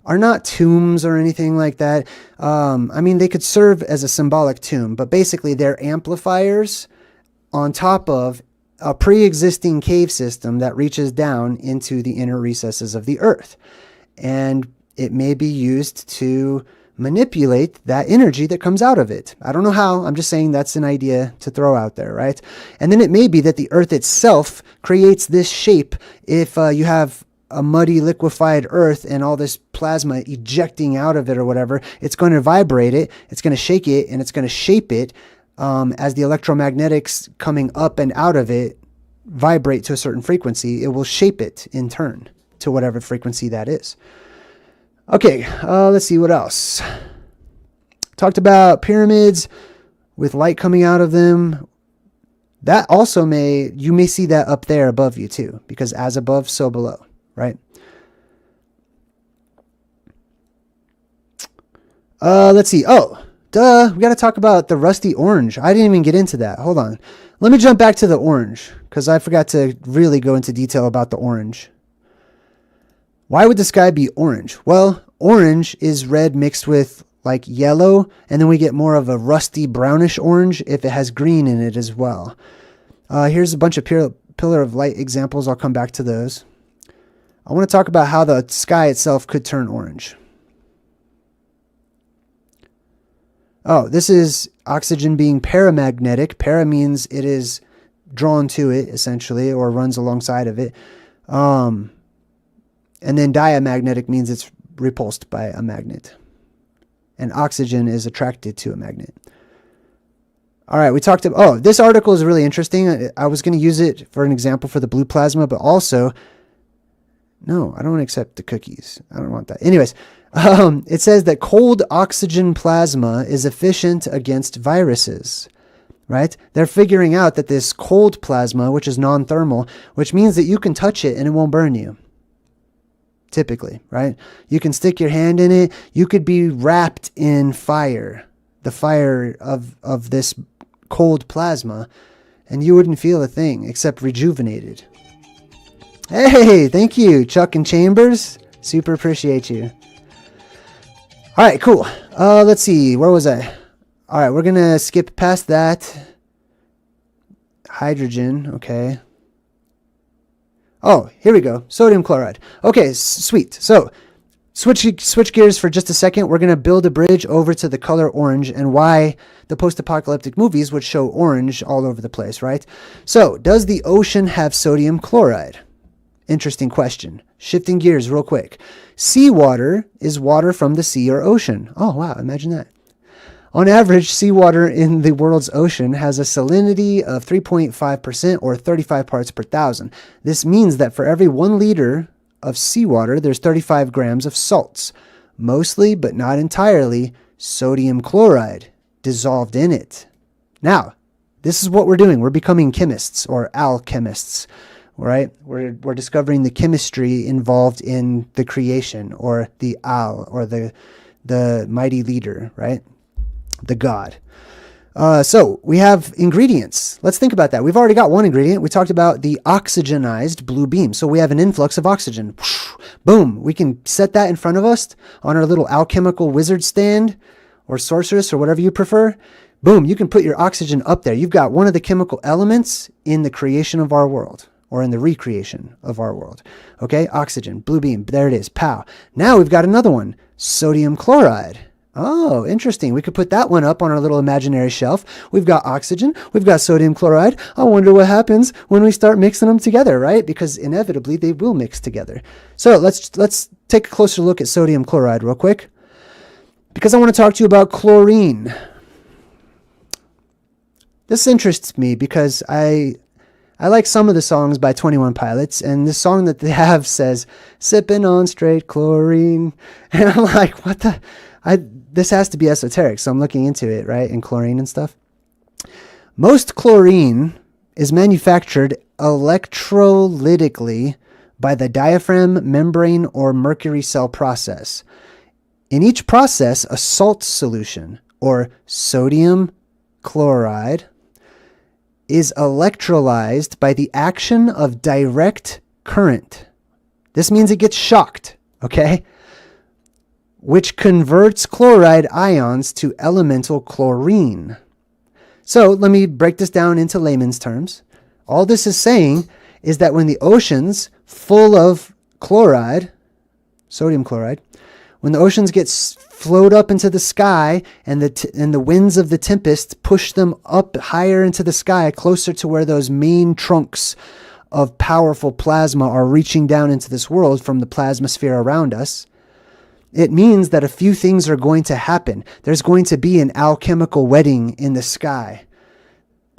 are not tombs or anything like that. I mean, they could serve as a symbolic tomb, but basically they're amplifiers on top of a pre-existing cave system that reaches down into the inner recesses of the earth. And it may be used to manipulate that energy that comes out of it. I don't know how. I'm just saying that's an idea to throw out there, right? And then it may be that the earth itself creates this shape. If you have a muddy liquefied earth and all this plasma ejecting out of it or whatever, it's going to vibrate it, it's going to shake it, and it's going to shape it as the electromagnetics coming up and out of it vibrate to a certain frequency. It will shape it in turn to whatever frequency that is. Okay, let's see what else. Talked about pyramids with light coming out of them. That also you may see that up there above you too, because as above, so below, right? Let's see. Oh, duh. We got to talk about the rusty orange. I didn't even get into that. Hold on. Let me jump back to the orange, because I forgot to really go into detail about the orange. Why would the sky be orange? Well, orange is red mixed with like yellow, and then we get more of a rusty brownish orange if it has green in it as well. Here's a bunch of pillar of light examples. I'll come back to those. I want to talk about how the sky itself could turn orange. Oh, this is oxygen being paramagnetic. Para means it is drawn to it, essentially, or runs alongside of it. And then diamagnetic means it's repulsed by a magnet. And oxygen is attracted to a magnet. All right, we talked about... Oh, this article is really interesting. I was going to use it for an example for the blue plasma, but also... No, I don't accept the cookies. I don't want that. Anyways, it says that cold oxygen plasma is efficient against viruses, right? They're figuring out that this cold plasma, which is non-thermal, which means that you can touch it and it won't burn you. Typically, right? You can stick your hand in it. You could be wrapped in fire, the fire of this cold plasma, and you wouldn't feel a thing except rejuvenated. Hey, thank you, Chuck and Chambers. Super appreciate you. All right, cool. Let's see. Where was I? All right, we're going to skip past that. Hydrogen, okay. Oh, here we go. Sodium chloride. Okay, sweet. So, switch gears for just a second. We're going to build a bridge over to the color orange and why the post-apocalyptic movies would show orange all over the place, right? So, does the ocean have sodium chloride? Interesting question. Shifting gears real quick. Seawater is water from the sea or ocean. Oh, wow. Imagine that. On average, seawater in the world's ocean has a salinity of 3.5% or 35 parts per thousand. This means that for every 1 liter of seawater, there's 35 grams of salts, mostly, but not entirely, sodium chloride dissolved in it. Now, this is what we're doing. We're becoming chemists or alchemists, right? We're discovering the chemistry involved in the creation or the al or the mighty leader, right? The god. So we have ingredients. Let's think about that. We've already got one ingredient. We talked about the oxygenized blue beam. So we have an influx of oxygen. Boom. We can set that in front of us on our little alchemical wizard stand or sorceress or whatever you prefer. Boom. You can put your oxygen up there. You've got one of the chemical elements in the creation of our world or in the recreation of our world. Okay. Oxygen, blue beam. There it is. Pow. Now we've got another one. Sodium chloride. Oh, interesting. We could put that one up on our little imaginary shelf. We've got oxygen. We've got sodium chloride. I wonder what happens when we start mixing them together, right? Because inevitably they will mix together. So let's take a closer look at sodium chloride real quick, because I want to talk to you about chlorine. This interests me because I like some of the songs by 21 Pilots, and the song that they have says, sipping on straight chlorine. And I'm like, what the... this has to be esoteric, so I'm looking into it, right, and chlorine and stuff. Most chlorine is manufactured electrolytically by the diaphragm, membrane, or mercury cell process. In each process, a salt solution, or sodium chloride, is electrolyzed by the action of direct current. This means it gets shocked, okay? Which converts chloride ions to elemental chlorine. So let me break this down into layman's terms. All this is saying is that when the ocean's full of chloride, sodium chloride, when the oceans get float up into the sky and the winds of the tempest push them up higher into the sky, closer to where those main trunks of powerful plasma are reaching down into this world from the plasmasphere around us, it means that a few things are going to happen. There's going to be an alchemical wedding in the sky.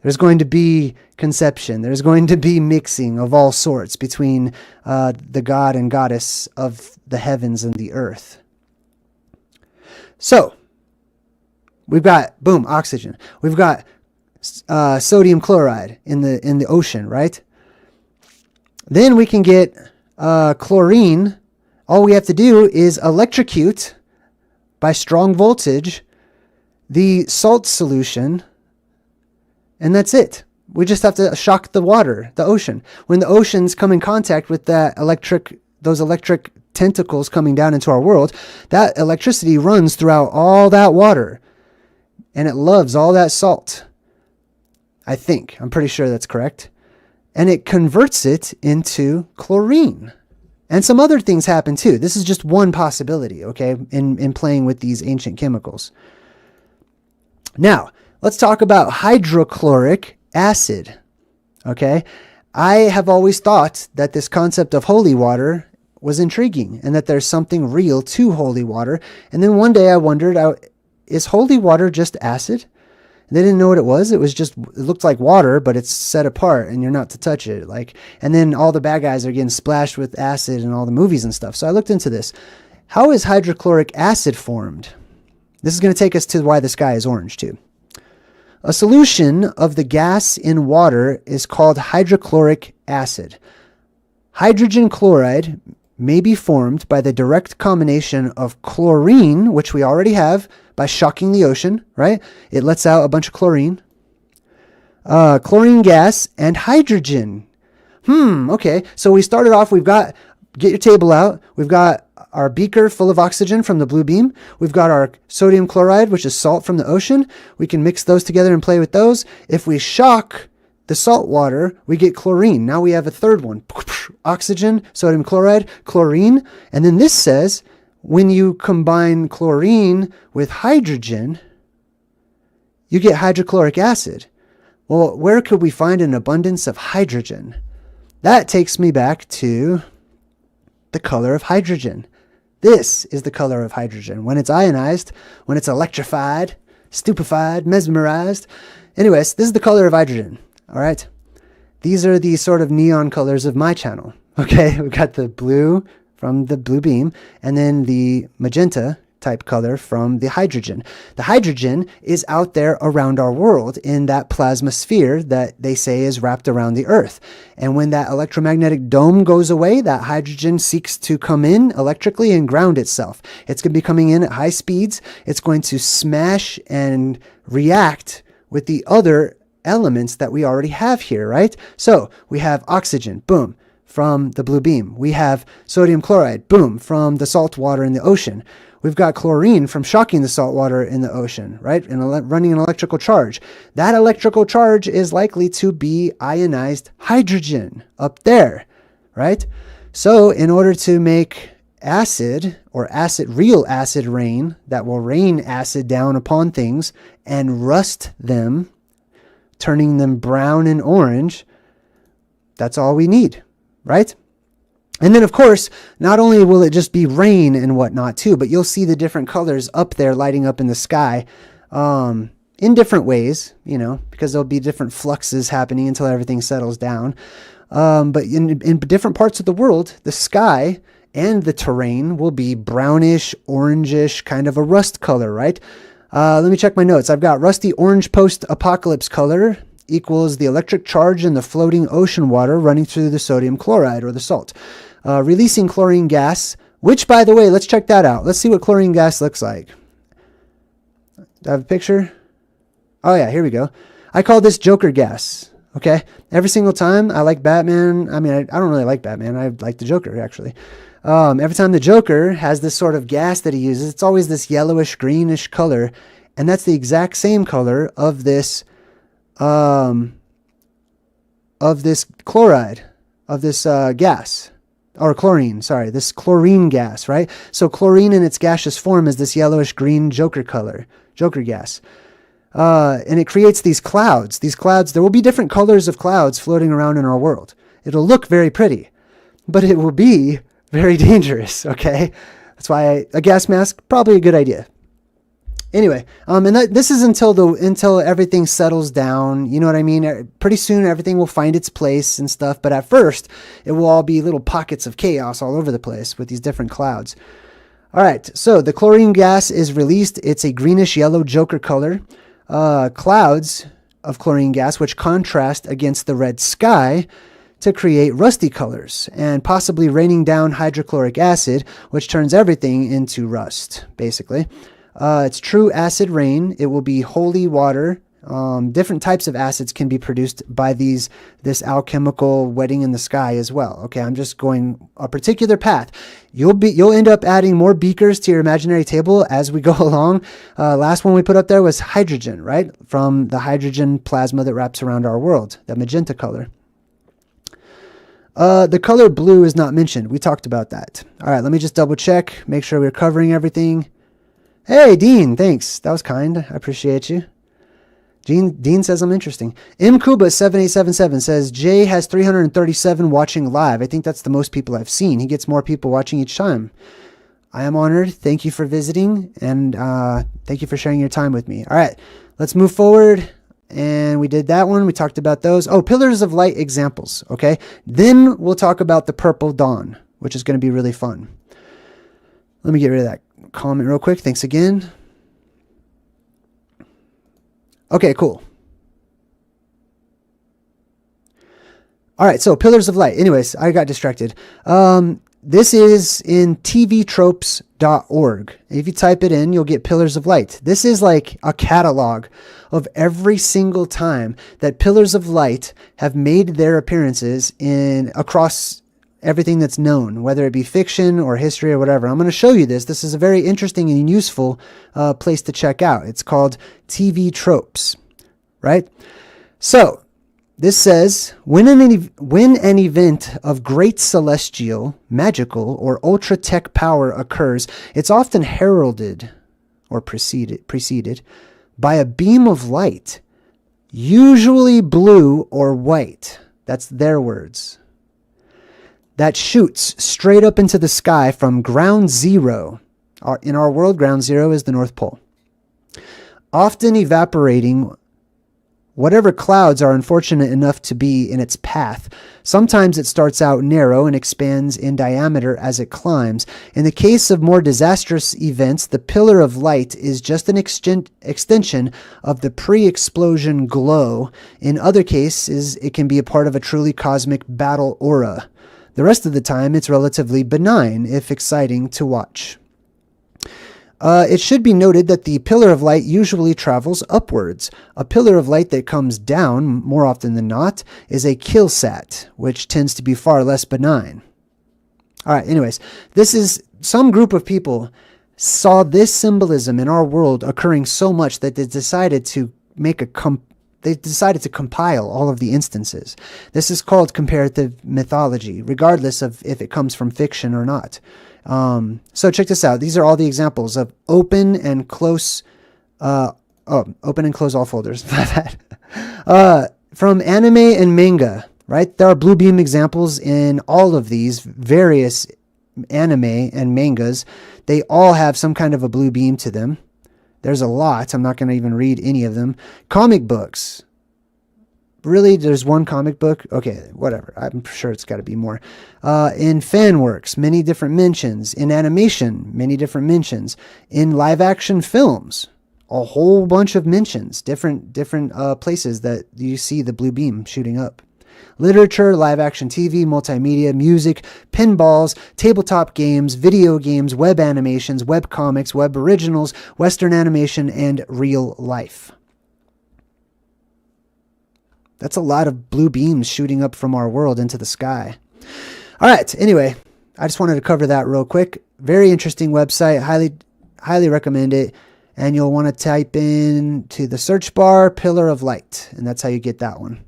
There's going to be conception. There's going to be mixing of all sorts between the god and goddess of the heavens and the earth. So, we've got, boom, oxygen. We've got sodium chloride in the ocean, right? Then we can get chlorine. All we have to do is electrocute by strong voltage the salt solution, and that's it. We just have to shock the water, the ocean. When the oceans come in contact with those electric tentacles coming down into our world, that electricity runs throughout all that water, and it loves all that salt. I'm pretty sure that's correct. And it converts it into chlorine. And some other things happen too. This is just one possibility, okay, in playing with these ancient chemicals. Now, let's talk about hydrochloric acid, okay? I have always thought that this concept of holy water was intriguing and that there's something real to holy water. And then one day I wondered, is holy water just acid? And they didn't know what it was. It looked like water, but it's set apart and you're not to touch it. And then all the bad guys are getting splashed with acid in all the movies and stuff. So I looked into this. How is hydrochloric acid formed? This is going to take us to why the sky is orange too. A solution of the gas in water is called hydrochloric acid. Hydrogen chloride may be formed by the direct combination of chlorine, which we already have by shocking the ocean, right? It lets out a bunch of chlorine. Chlorine gas and hydrogen. Okay. So we started off, get your table out. We've got our beaker full of oxygen from the blue beam. We've got our sodium chloride, which is salt from the ocean. We can mix those together and play with those. If we shock the salt water, we get chlorine. Now we have a third one. Oxygen, sodium chloride, chlorine. And then this says, when you combine chlorine with hydrogen, you get hydrochloric acid. Well, where could we find an abundance of hydrogen? That takes me back to the color of hydrogen. This is the color of hydrogen. When it's ionized, when it's electrified, stupefied, mesmerized. Anyways, this is the color of hydrogen. All right. These are the sort of neon colors of my channel. Okay. We've got the blue from the blue beam and then the magenta type color from the hydrogen. The hydrogen is out there around our world in that plasma sphere that they say is wrapped around the earth. And when that electromagnetic dome goes away, that hydrogen seeks to come in electrically and ground itself. It's going to be coming in at high speeds. It's going to smash and react with the other elements that we already have here, right? So we have oxygen, boom, from the blue beam. We have sodium chloride, boom, from the salt water in the ocean. We've got chlorine from shocking the salt water in the ocean, right? And running an electrical charge. That electrical charge is likely to be ionized hydrogen up there, right? So in order to make acid or real acid rain that will rain acid down upon things and rust them, turning them brown and orange. That's all we need, right? And then, of course, not only will it just be rain and whatnot too, but you'll see the different colors up there lighting up in the sky in different ways, you know, because there'll be different fluxes happening until everything settles down. But in different parts of the world, the sky and the terrain will be brownish, orangish, kind of a rust color, right? Let me check my notes. I've got rusty orange post-apocalypse color equals the electric charge in the floating ocean water running through the sodium chloride or the salt, releasing chlorine gas, which, by the way, let's check that out. Let's see what chlorine gas looks like. Do I have a picture? Oh, yeah, here we go. I call this Joker gas, okay? Every single time I like Batman, I mean, I don't really like Batman. I like the Joker, actually. Every time the Joker has this sort of gas that he uses, it's always this yellowish, greenish color, and that's the exact same color of this chloride, of this gas, or chlorine, sorry, this chlorine gas, right? So chlorine in its gaseous form is this yellowish green Joker color, Joker gas. And it creates these clouds. These clouds, there will be different colors of clouds floating around in our world. It'll look very pretty, but it will be very dangerous, okay? That's why a gas mask, probably a good idea. Anyway, and this is until everything settles down. You know what I mean? Pretty soon everything will find its place and stuff, but at first it will all be little pockets of chaos all over the place with these different clouds. All right, so the chlorine gas is released. It's a greenish yellow Joker color. Clouds of chlorine gas, which contrast against the red sky to create rusty colors, and possibly raining down hydrochloric acid, which turns everything into rust, basically. It's true acid rain. It will be holy water. Different types of acids can be produced by this alchemical wedding in the sky as well. Okay, I'm just going a particular path. You'll end up adding more beakers to your imaginary table as we go along. Last one we put up there was hydrogen, right? From the hydrogen plasma that wraps around our world, that magenta color. The color blue is not mentioned. We talked about that. All right, let me just double check, make sure we're covering everything. Hey, Dean, thanks. That was kind. I appreciate you. Dean says I'm interesting. MKuba7877 says, Jay has 337 watching live. I think that's the most people I've seen. He gets more people watching each time. I am honored. Thank you for visiting, and thank you for sharing your time with me. All right, let's move forward. And we did that one. We talked about those. Oh, pillars of light examples, okay? Then we'll talk about the purple dawn, which is going to be really fun. Let me get rid of that comment real quick. Thanks again. Okay, cool. All right, so pillars of light. Anyways, I got distracted. This is in tvtropes.org. If you type it in, you'll get pillars of light. This is like a catalog of every single time that pillars of light have made their appearances across everything that's known, whether it be fiction or history or whatever. I'm going to show you this. This is a very interesting and useful place to check out. It's called TV Tropes, right? So this says, when an event of great celestial, magical, or ultra-tech power occurs, it's often heralded or preceded by a beam of light, usually blue or white. That's their words. That shoots straight up into the sky from ground zero. In our world, ground zero is the North Pole. Often evaporating whatever clouds are unfortunate enough to be in its path. Sometimes it starts out narrow and expands in diameter as it climbs. In the case of more disastrous events, the pillar of light is just an extension of the pre-explosion glow. In other cases, it can be a part of a truly cosmic battle aura. The rest of the time, it's relatively benign, if exciting to watch. It should be noted that the pillar of light usually travels upwards. A pillar of light that comes down, more often than not, is a killsat, which tends to be far less benign. All right, anyways, this is some group of people saw this symbolism in our world occurring so much that they decided to compile all of the instances. This is called comparative mythology, regardless of if it comes from fiction or not. So check this out. These are all the examples of open and close. Open and close all folders. From anime and manga, right? There are blue beam examples in all of these various anime and mangas. They all have some kind of a blue beam to them. There's a lot. I'm not going to even read any of them. Comic books. Really, there's one comic book? Okay, whatever. I'm sure it's got to be more. In fan works, many different mentions. In animation, many different mentions. In live action films, a whole bunch of mentions. Different places that you see the blue beam shooting up. Literature, live action TV, multimedia, music, pinballs, tabletop games, video games, web animations, web comics, web originals, Western animation, and real life. That's a lot of blue beams shooting up from our world into the sky. All right. Anyway, I just wanted to cover that real quick. Very interesting website. Highly recommend it. And you'll want to type in to the search bar, pillar of light. And that's how you get that one.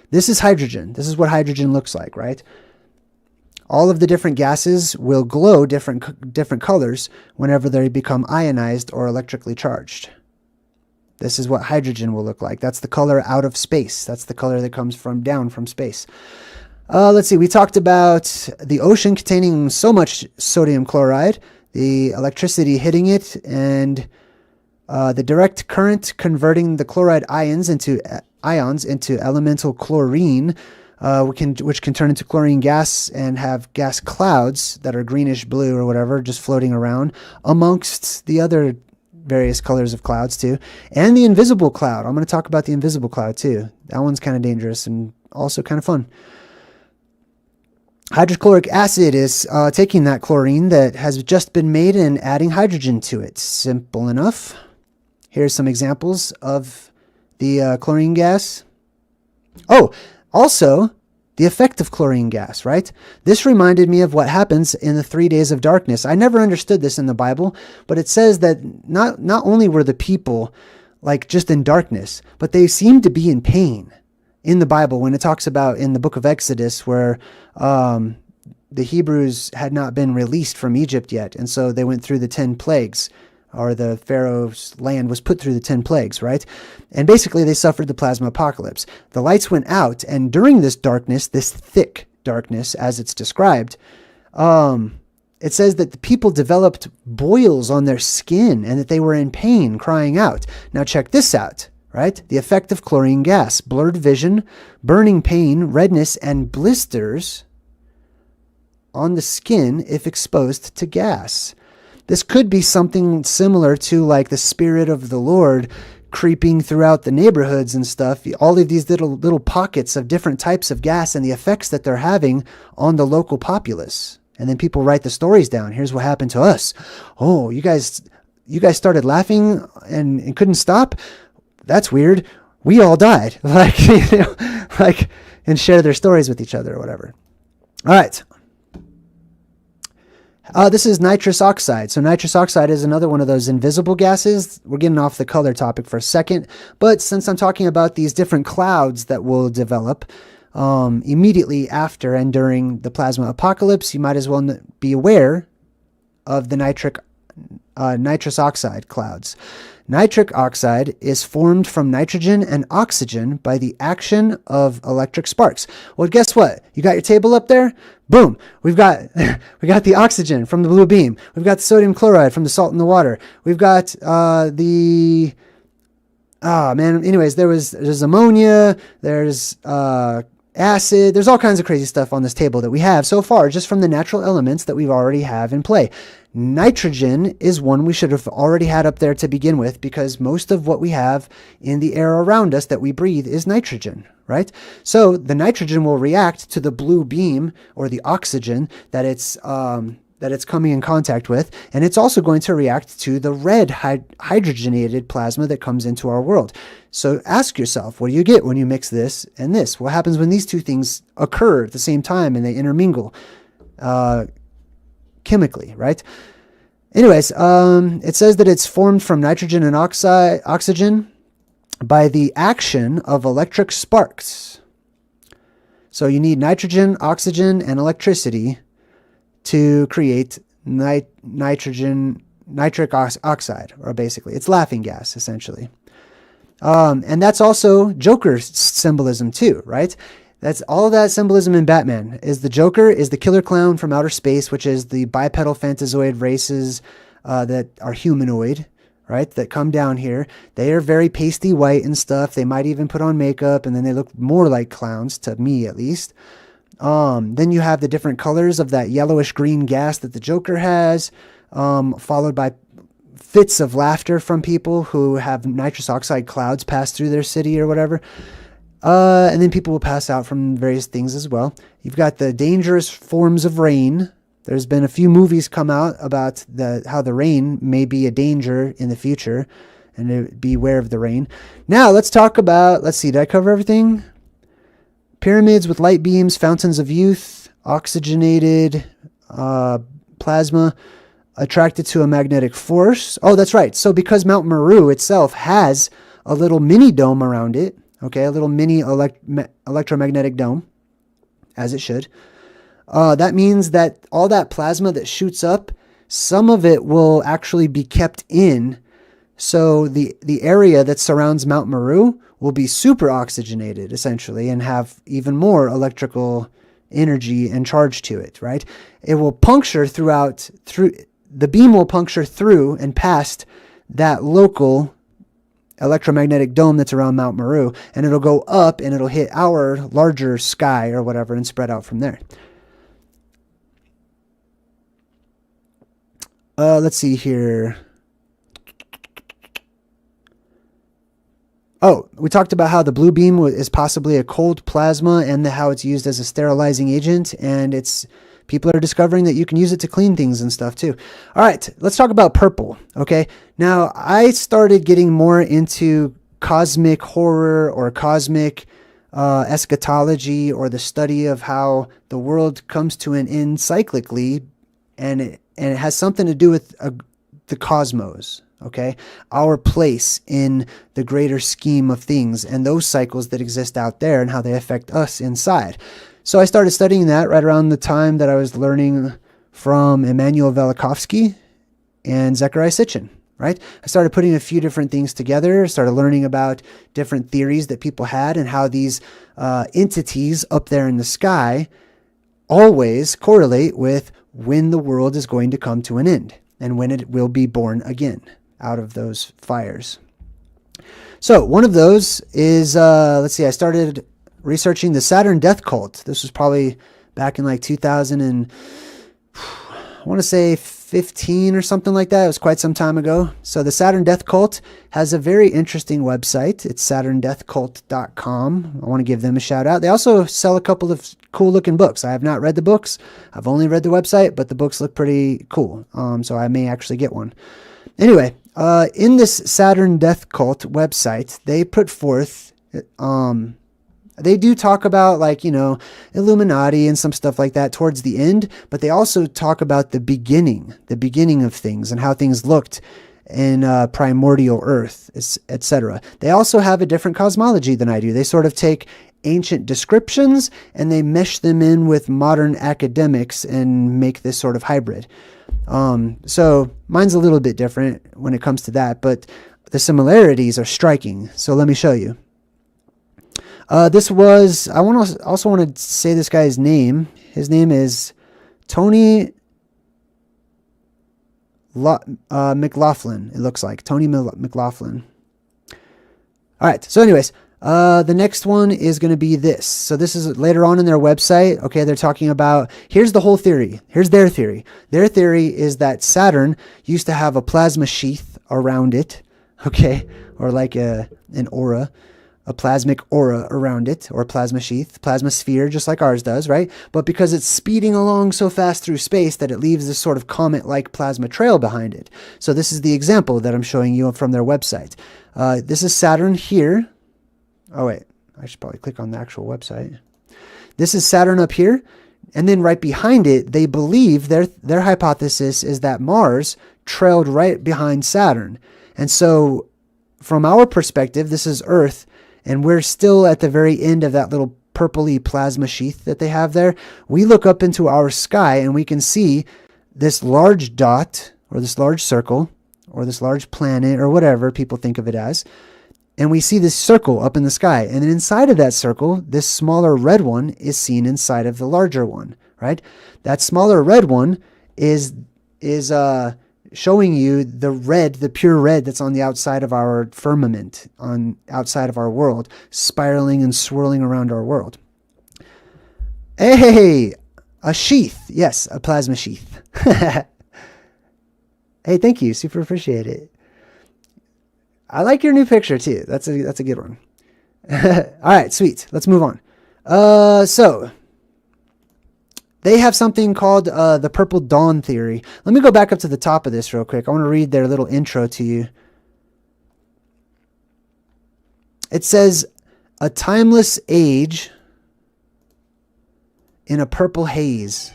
This is hydrogen. This is what hydrogen looks like, right? All of the different gases will glow different colors whenever they become ionized or electrically charged. This is what hydrogen will look like. That's the color out of space. That's the color that comes down from space. Let's see. We talked about the ocean containing so much sodium chloride, the electricity hitting it, and the direct current converting the chloride ions into elemental chlorine, which can turn into chlorine gas and have gas clouds that are greenish blue or whatever, just floating around amongst the other various colors of clouds too. And the invisible cloud. I'm going to talk about the invisible cloud too. That one's kind of dangerous and also kind of fun. Hydrochloric acid is taking that chlorine that has just been made and adding hydrogen to it. Simple enough. Here's some examples of the chlorine gas. Oh, also the effect of chlorine gas, right? This reminded me of what happens in the 3 days of darkness. I never understood this in the Bible, but it says that not only were the people like just in darkness, but they seemed to be in pain in the Bible when it talks about in the book of Exodus where the Hebrews had not been released from Egypt yet. And so they went through the 10 plagues, or the Pharaoh's land was put through the 10 plagues, right? And basically they suffered the plasma apocalypse. The lights went out, and during this darkness, this thick darkness, as it's described, it says that the people developed boils on their skin and that they were in pain, crying out. Now check this out, right? The effect of chlorine gas: blurred vision, burning pain, redness, and blisters on the skin if exposed to gas. This could be something similar to like the Spirit of the Lord creeping throughout the neighborhoods and stuff. All of these little pockets of different types of gas and the effects that they're having on the local populace. And then people write the stories down. Here's what happened to us. Oh, you guys started laughing and couldn't stop? That's weird. We all died. And share their stories with each other or whatever. All right. This is nitrous oxide. So nitrous oxide is another one of those invisible gases. We're getting off the color topic for a second. But since I'm talking about these different clouds that will develop immediately after and during the plasma apocalypse, you might as well be aware of the nitrous oxide clouds. Nitric oxide is formed from nitrogen and oxygen by the action of electric sparks. Well, guess what? You got your table up there? Boom. We've got the oxygen from the blue beam. We've got the sodium chloride from the salt in the water. We've got anyways, there's ammonia, there's acid, there's all kinds of crazy stuff on this table that we have so far just from the natural elements that we've already have in play. Nitrogen is one we should have already had up there to begin with, because most of what we have in the air around us that we breathe is nitrogen, right? So the nitrogen will react to the blue beam or the oxygen that it's coming in contact with, and it's also going to react to the red hydrogenated plasma that comes into our world. So ask yourself, what do you get when you mix this and this? What happens when these two things occur at the same time and they intermingle chemically, right? Anyways, it says that it's formed from nitrogen and oxygen by the action of electric sparks. So you need nitrogen, oxygen, and electricity to create nitric oxide, or basically it's laughing gas, essentially. And that's also Joker symbolism too, right? That's all of that symbolism in Batman. Is the Joker is the killer clown from outer space, which is the bipedal phantazoid races that are humanoid, right? That come down here. They are very pasty white and stuff. They might even put on makeup, and then they look more like clowns, to me at least. Then you have the different colors of that yellowish green gas that the Joker has, followed by fits of laughter from people who have nitrous oxide clouds pass through their city or whatever. And then people will pass out from various things as well. You've got the dangerous forms of rain. There's been a few movies come out about how the rain may be a danger in the future, and to beware of the rain. Now let's talk about, let's see, did I cover everything? Pyramids with light beams, fountains of youth, oxygenated plasma attracted to a magnetic force. Oh, that's right. So because Mount Meru itself has a little mini dome around it, okay, a little mini electromagnetic dome, as it should. That means that all that plasma that shoots up, some of it will actually be kept in. So the area that surrounds Mount Meru will be super oxygenated, essentially, and have even more electrical energy and charge to it, right? It will puncture the beam will puncture through and past that local electromagnetic dome that's around Mount Meru, and it'll go up and it'll hit our larger sky or whatever and spread out from there. Let's see here. Oh, we talked about how the blue beam is possibly a cold plasma, and how it's used as a sterilizing agent, and people are discovering that you can use it to clean things and stuff too. All right, let's talk about purple, okay? Now, I started getting more into cosmic horror or cosmic eschatology, or the study of how the world comes to an end cyclically, and it has something to do with the cosmos, okay? Our place in the greater scheme of things, and those cycles that exist out there and how they affect us inside. So I started studying that right around the time that I was learning from Immanuel Velikovsky and Zecharia Sitchin, right? I started putting a few different things together, started learning about different theories that people had, and how these entities up there in the sky always correlate with when the world is going to come to an end and when it will be born again out of those fires. So one of those is, let's see, I started researching the Saturn death cult. This was probably back in like 2000 and I want to say 15 or something like that. It was quite some time ago. So the Saturn death cult has a very interesting website. It's saturndeathcult.com. I want to give them a shout out. They also sell a couple of cool looking books. I have not read the books. I've only read the website, but the books look pretty cool. So I may actually get one. Anyway, in this Saturn death cult website, they put forth, they do talk about, like, Illuminati and some stuff like that towards the end, but they also talk about the beginning of things and how things looked in primordial Earth, etc. They also have a different cosmology than I do. They sort of take ancient descriptions and they mesh them in with modern academics and make this sort of hybrid. So mine's a little bit different when it comes to that, but the similarities are striking. So let me show you. I also want to say this guy's name. His name is Tony McLaughlin, it looks like. Tony McLaughlin. All right, so anyways, the next one is going to be this. So this is later on in their website. Okay, they're talking about, here's the whole theory. Here's their theory. Their theory is that Saturn used to have a plasma sheath around it, okay, or like an aura. A plasmic aura around it, or a plasma sheath, plasma sphere, just like ours does, right? But because it's speeding along so fast through space that it leaves this sort of comet-like plasma trail behind it. So this is the example that I'm showing you from their website. This is Saturn here. Oh wait, I should probably click on the actual website. This is Saturn up here, and then right behind it, they believe, their hypothesis is that Mars trailed right behind Saturn. And so from our perspective, this is Earth, and we're still at the very end of that little purpley plasma sheath that they have there, we look up into our sky and we can see this large dot or this large circle or this large planet or whatever people think of it as. And we see this circle up in the sky. And then inside of that circle, this smaller red one is seen inside of the larger one, right? That smaller red one is showing you the red, the pure red that's on the outside of our firmament, on outside of our world, spiraling and swirling around our world. Hey, a sheath. Yes, a plasma sheath. Hey, thank you. Super appreciate it. I like your new picture too. That's a good one. All right, sweet. Let's move on. So they have something called the Purple Dawn theory. Let me go back up to the top of this real quick. I want to read their little intro to you. It says, a timeless age in a purple haze.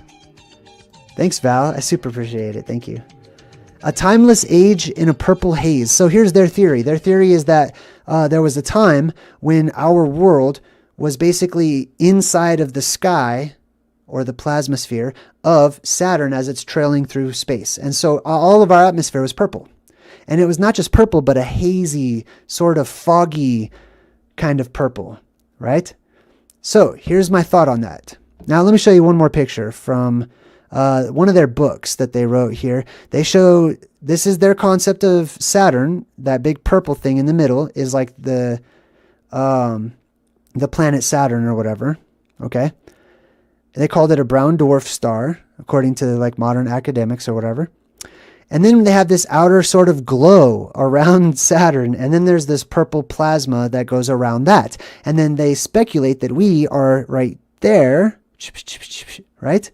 Thanks, Val. I super appreciate it. Thank you. A timeless age in a purple haze. So here's their theory. Their theory is that there was a time when our world was basically inside of the sky or the plasmasphere of Saturn as it's trailing through space. And so all of our atmosphere was purple. And it was not just purple, but a hazy, sort of foggy kind of purple, right? So here's my thought on that. Now let me show you one more picture from one of their books that they wrote here. They show, this is their concept of Saturn. That big purple thing in the middle is like the planet Saturn or whatever. Okay. They called it a brown dwarf star, according to like modern academics or whatever. And then they have this outer sort of glow around Saturn. And then there's this purple plasma that goes around that. And then they speculate that we are right there, right?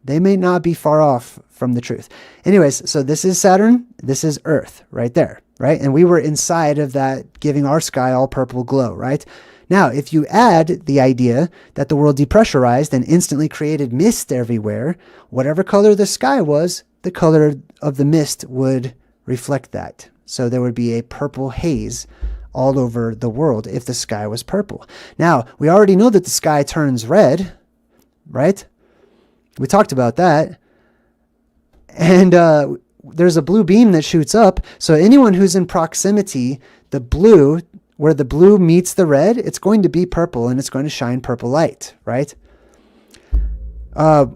They may not be far off from the truth. Anyways, so this is Saturn. This is Earth right there, right? And we were inside of that, giving our sky all purple glow, right? Now, if you add the idea that the world depressurized and instantly created mist everywhere, whatever color the sky was, the color of the mist would reflect that. So there would be a purple haze all over the world if the sky was purple. Now, we already know that the sky turns red, right? We talked about that. And there's a blue beam that shoots up. So anyone who's in proximity, the blue, where the blue meets the red, it's going to be purple and it's going to shine purple light, right?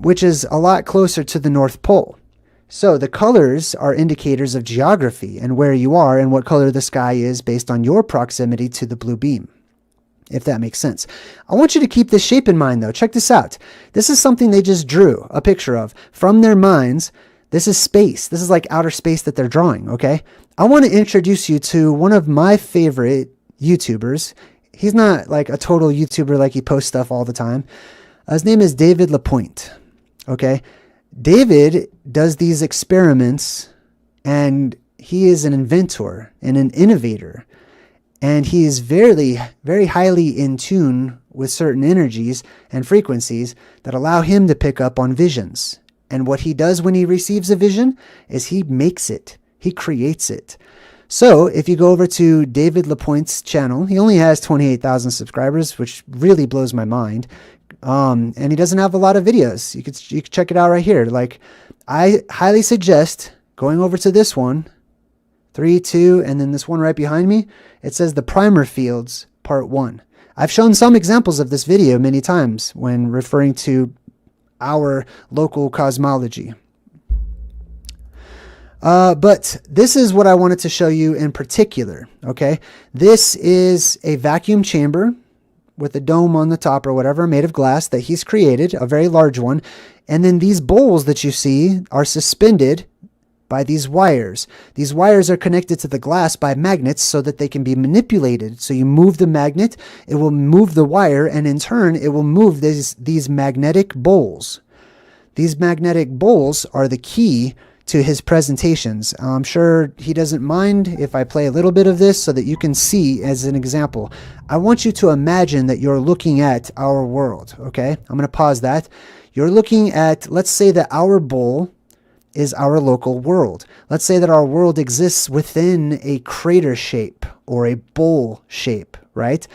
Which is a lot closer to the North Pole. So the colors are indicators of geography and where you are and what color the sky is based on your proximity to the blue beam, if that makes sense. I want you to keep this shape in mind, though. Check this out. This is something they just drew a picture of from their minds. This is space. This is like outer space that they're drawing, okay? I want to introduce you to one of my favorite YouTubers. He's not like a total YouTuber, like he posts stuff all the time. His name is David Lapointe, okay? David does these experiments, and he is an inventor and an innovator. And he is very, very highly in tune with certain energies and frequencies that allow him to pick up on visions. And what he does when he receives a vision is he makes it. He creates it. So if you go over to David Lapointe's channel, he only has 28,000 subscribers, which really blows my mind. And he doesn't have a lot of videos. You could check it out right here. Like, I highly suggest going over to this one, 3, 2, and then this one right behind me. It says the primer fields part 1. I've shown some examples of this video many times when referring to our local cosmology. But this is what I wanted to show you in particular. Okay. This is a vacuum chamber with a dome on the top or whatever, made of glass that he's created, a very large one. And then these bowls that you see are suspended by these wires. These wires are connected to the glass by magnets so that they can be manipulated. So you move the magnet, it will move the wire, and in turn, it will move these magnetic bowls. These magnetic bowls are the key to his presentations. I'm sure he doesn't mind if I play a little bit of this so that you can see as an example. I want you to imagine that you're looking at our world, okay? I'm going to pause that. You're looking at, let's say that our bowl is our local world. Let's say that our world exists within a crater shape or a bowl shape, right?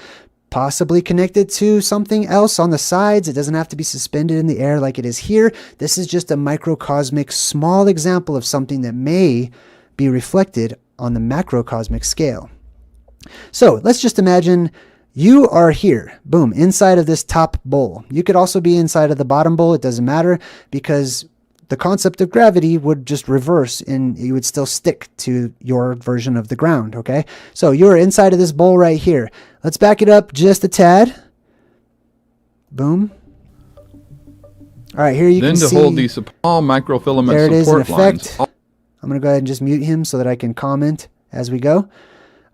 possibly connected to something else on the sides. It doesn't have to be suspended in the air like it is here. This is just a microcosmic small example of something that may be reflected on the macrocosmic scale. So let's just imagine you are here, boom, inside of this top bowl. You could also be inside of the bottom bowl. It doesn't matter, because the concept of gravity would just reverse and you would still stick to your version of the ground, okay? So you're inside of this bowl right here. Let's back it up just a tad. Boom. All right, here you can see. Then to hold these small microfilament there it is in support lines. effect. I'm going to go ahead and just mute him so that I can comment as we go.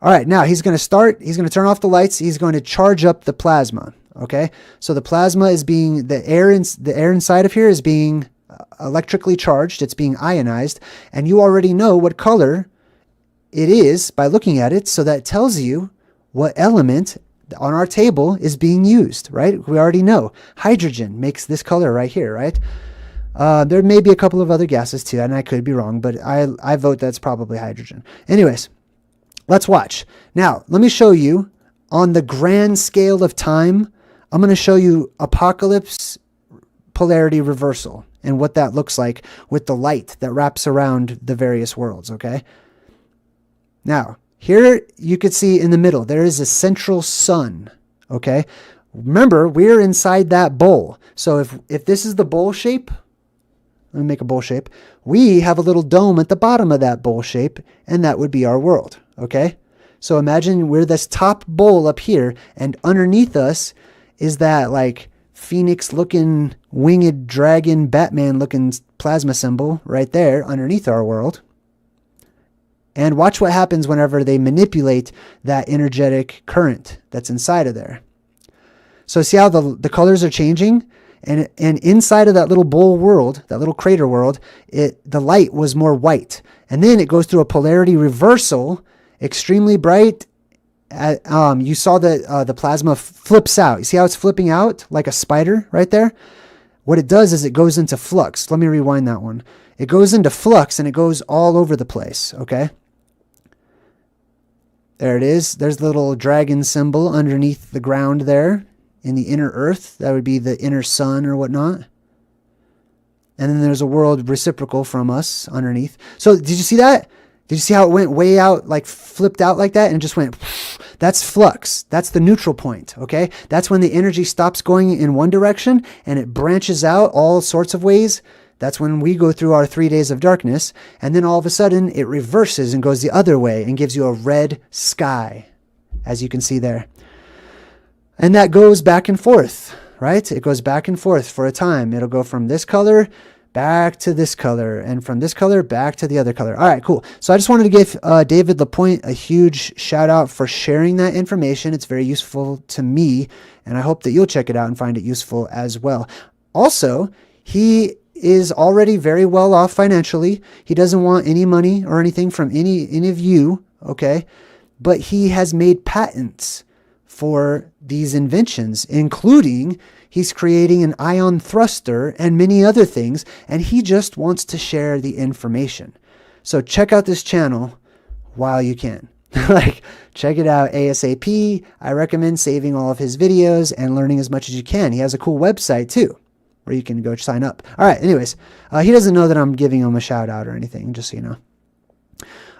All right, now he's going to start. He's going to turn off the lights. He's going to charge up the plasma, okay? So the plasma is being, the air inside of here is being electrically charged. It's being ionized, and you already know what color it is by looking at it, so that tells you what element on our table is being used, right? We already know hydrogen makes this color right here, right? There may be a couple of other gases too, and I could be wrong, but I vote that's probably hydrogen. Anyways, let's watch. Now, let me show you on the grand scale of time. I'm going to show you apocalypse polarity reversal and what that looks like with the light that wraps around the various worlds, okay? Now, here you could see in the middle, there is a central sun, okay? Remember, we're inside that bowl. So if this is the bowl shape, let me make a bowl shape. We have a little dome at the bottom of that bowl shape, and that would be our world, okay? So imagine we're this top bowl up here, and underneath us is that like phoenix-looking, winged dragon, Batman-looking plasma symbol right there underneath our world. And watch what happens whenever they manipulate that energetic current that's inside of there. So see how the colors are changing? And inside of that little bowl world, that little crater world, the light was more white. And then it goes through a polarity reversal, extremely bright. You saw that the plasma flips out. You see how it's flipping out like a spider right there? What it does is it goes into flux. Let me rewind that one. It goes into flux and it goes all over the place, okay? There it is. There's the little dragon symbol underneath the ground there in the inner earth. That would be the inner sun or whatnot. And then there's a world reciprocal from us underneath. So did you see that? Did you see how it went way out, like flipped out like that and just went? That's flux. That's the neutral point, okay? That's when the energy stops going in one direction and it branches out all sorts of ways. That's when we go through our 3 days of darkness, and then all of a sudden it reverses and goes the other way and gives you a red sky, as you can see there. And that goes back and forth, right? It goes back and forth for a time. It'll go from this color back to this color, and from this color back to the other color. All right, cool. So I just wanted to give David Lapointe a huge shout out for sharing that information. It's very useful to me, and I hope that you'll check it out and find it useful as well. Also, he is already very well off financially. He doesn't want any money or anything from any of you, okay? But he has made patents for these inventions, including he's creating an ion thruster and many other things, and he just wants to share the information. So check out this channel while you can. Like, check it out ASAP. I recommend saving all of his videos and learning as much as you can. He has a cool website too, where you can go sign up. All right, anyways, he doesn't know that I'm giving him a shout out or anything, just so you know.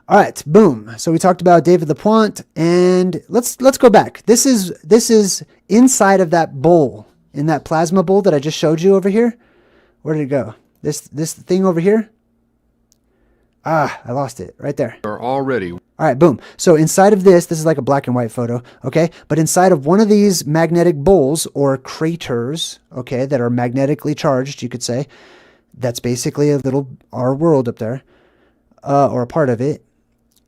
All right, boom. So we talked about David Lapointe, and let's go back. This is inside of that bowl, in that plasma bowl that I just showed you over here. Where did it go? This thing over here? Ah, I lost it right there. Are already. All right, boom. So inside of this is like a black and white photo, okay? But inside of one of these magnetic bowls or craters, okay, that are magnetically charged, you could say, that's basically our world up there, or a part of it.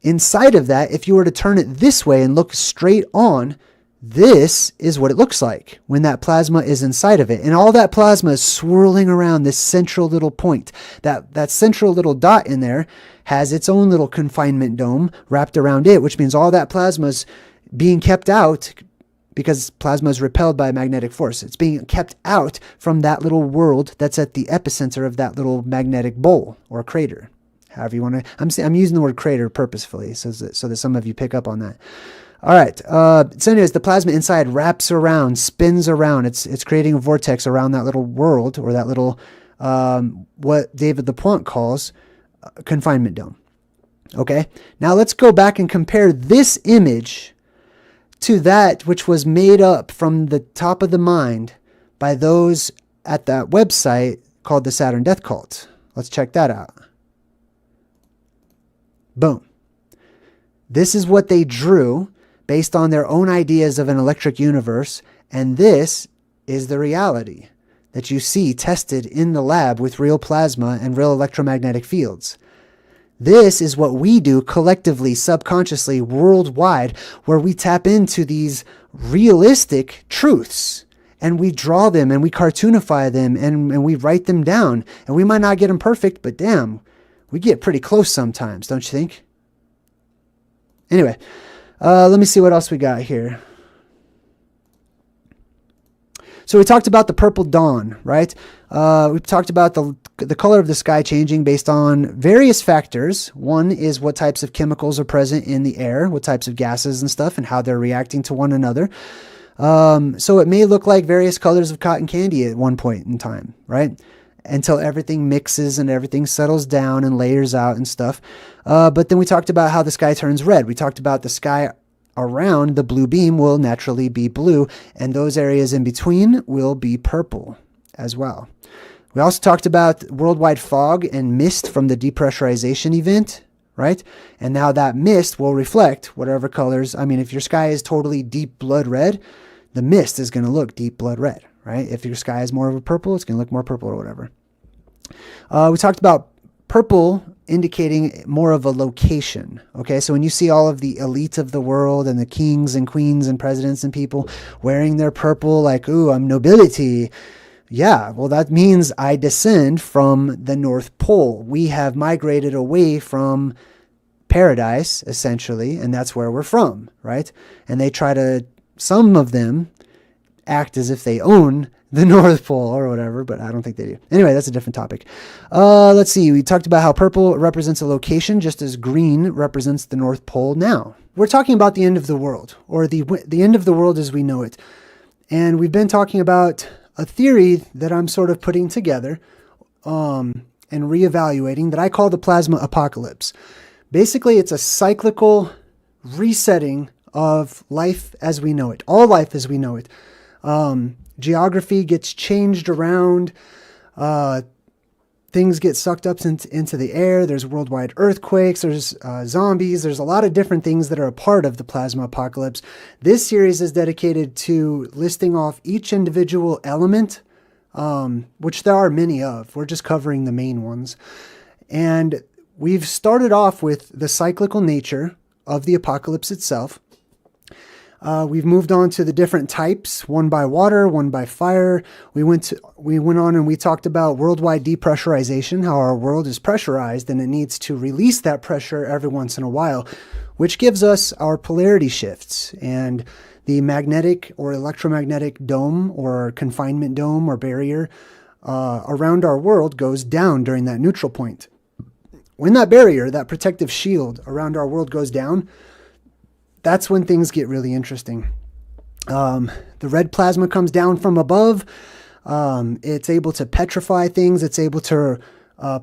Inside of that, if you were to turn it this way and look straight on, this is what it looks like when that plasma is inside of it. And all that plasma is swirling around this central little point. That central little dot in there has its own little confinement dome wrapped around it, which means all that plasma is being kept out because plasma is repelled by a magnetic force. It's being kept out from that little world that's at the epicenter of that little magnetic bowl or crater. However you want to, I'm using the word crater purposefully so that some of you pick up on that. All right. So anyways, the plasma inside wraps around, spins around. It's creating a vortex around that little world, or that little, what David Lapointe calls a confinement dome. Okay. Now let's go back and compare this image to that which was made up from the top of the mind by those at that website called the Saturn Death Cult. Let's check that out. Boom. This is what they drew based on their own ideas of an electric universe, and this is the reality that you see tested in the lab with real plasma and real electromagnetic fields. This is what we do collectively, subconsciously, worldwide, where we tap into these realistic truths and we draw them and we cartoonify them and we write them down. And we might not get them perfect, but damn, we get pretty close sometimes, don't you think? Anyway, let me see what else we got here. So we talked about the purple dawn, right? We talked about the color of the sky changing based on various factors. One is what types of chemicals are present in the air, what types of gases and stuff, and how they're reacting to one another. So it may look like various colors of cotton candy at one point in time, right? Until everything mixes and everything settles down and layers out and stuff. But then we talked about how the sky turns red. We talked about the sky around the blue beam will naturally be blue, and those areas in between will be purple as well. We also talked about worldwide fog and mist from the depressurization event, right? And now that mist will reflect whatever colors. I mean, if your sky is totally deep blood red, the mist is going to look deep blood red, right? If your sky is more of a purple, it's going to look more purple or whatever. We talked about purple indicating more of a location. Okay, so when you see all of the elite of the world and the kings and queens and presidents and people wearing their purple, like, ooh, I'm nobility. Yeah, well, that means I descend from the North Pole. We have migrated away from paradise, essentially, and that's where we're from, right? And they try to, some of them act as if they own the North Pole or whatever, but I don't think they do. Anyway, that's a different topic. Let's see. We talked about how purple represents a location, just as green represents the North Pole now. We're talking about the end of the world, or the end of the world as we know it. And we've been talking about a theory that I'm sort of putting together and reevaluating that I call the plasma apocalypse. Basically, it's a cyclical resetting of life as we know it, all life as we know it. Geography gets changed around. Things get sucked up into the air. There's worldwide earthquakes. There's zombies. There's a lot of different things that are a part of the plasma apocalypse. This series is dedicated to listing off each individual element, which there are many of. We're just covering the main ones. And we've started off with the cyclical nature of the apocalypse itself. We've moved on to the different types, one by water, one by fire. We went on and we talked about worldwide depressurization, how our world is pressurized and it needs to release that pressure every once in a while, which gives us our polarity shifts. And the magnetic or electromagnetic dome or confinement dome or barrier around our world goes down during that neutral point. When that barrier, that protective shield around our world goes down, that's when things get really interesting. The red plasma comes down from above. It's able to petrify things. It's able to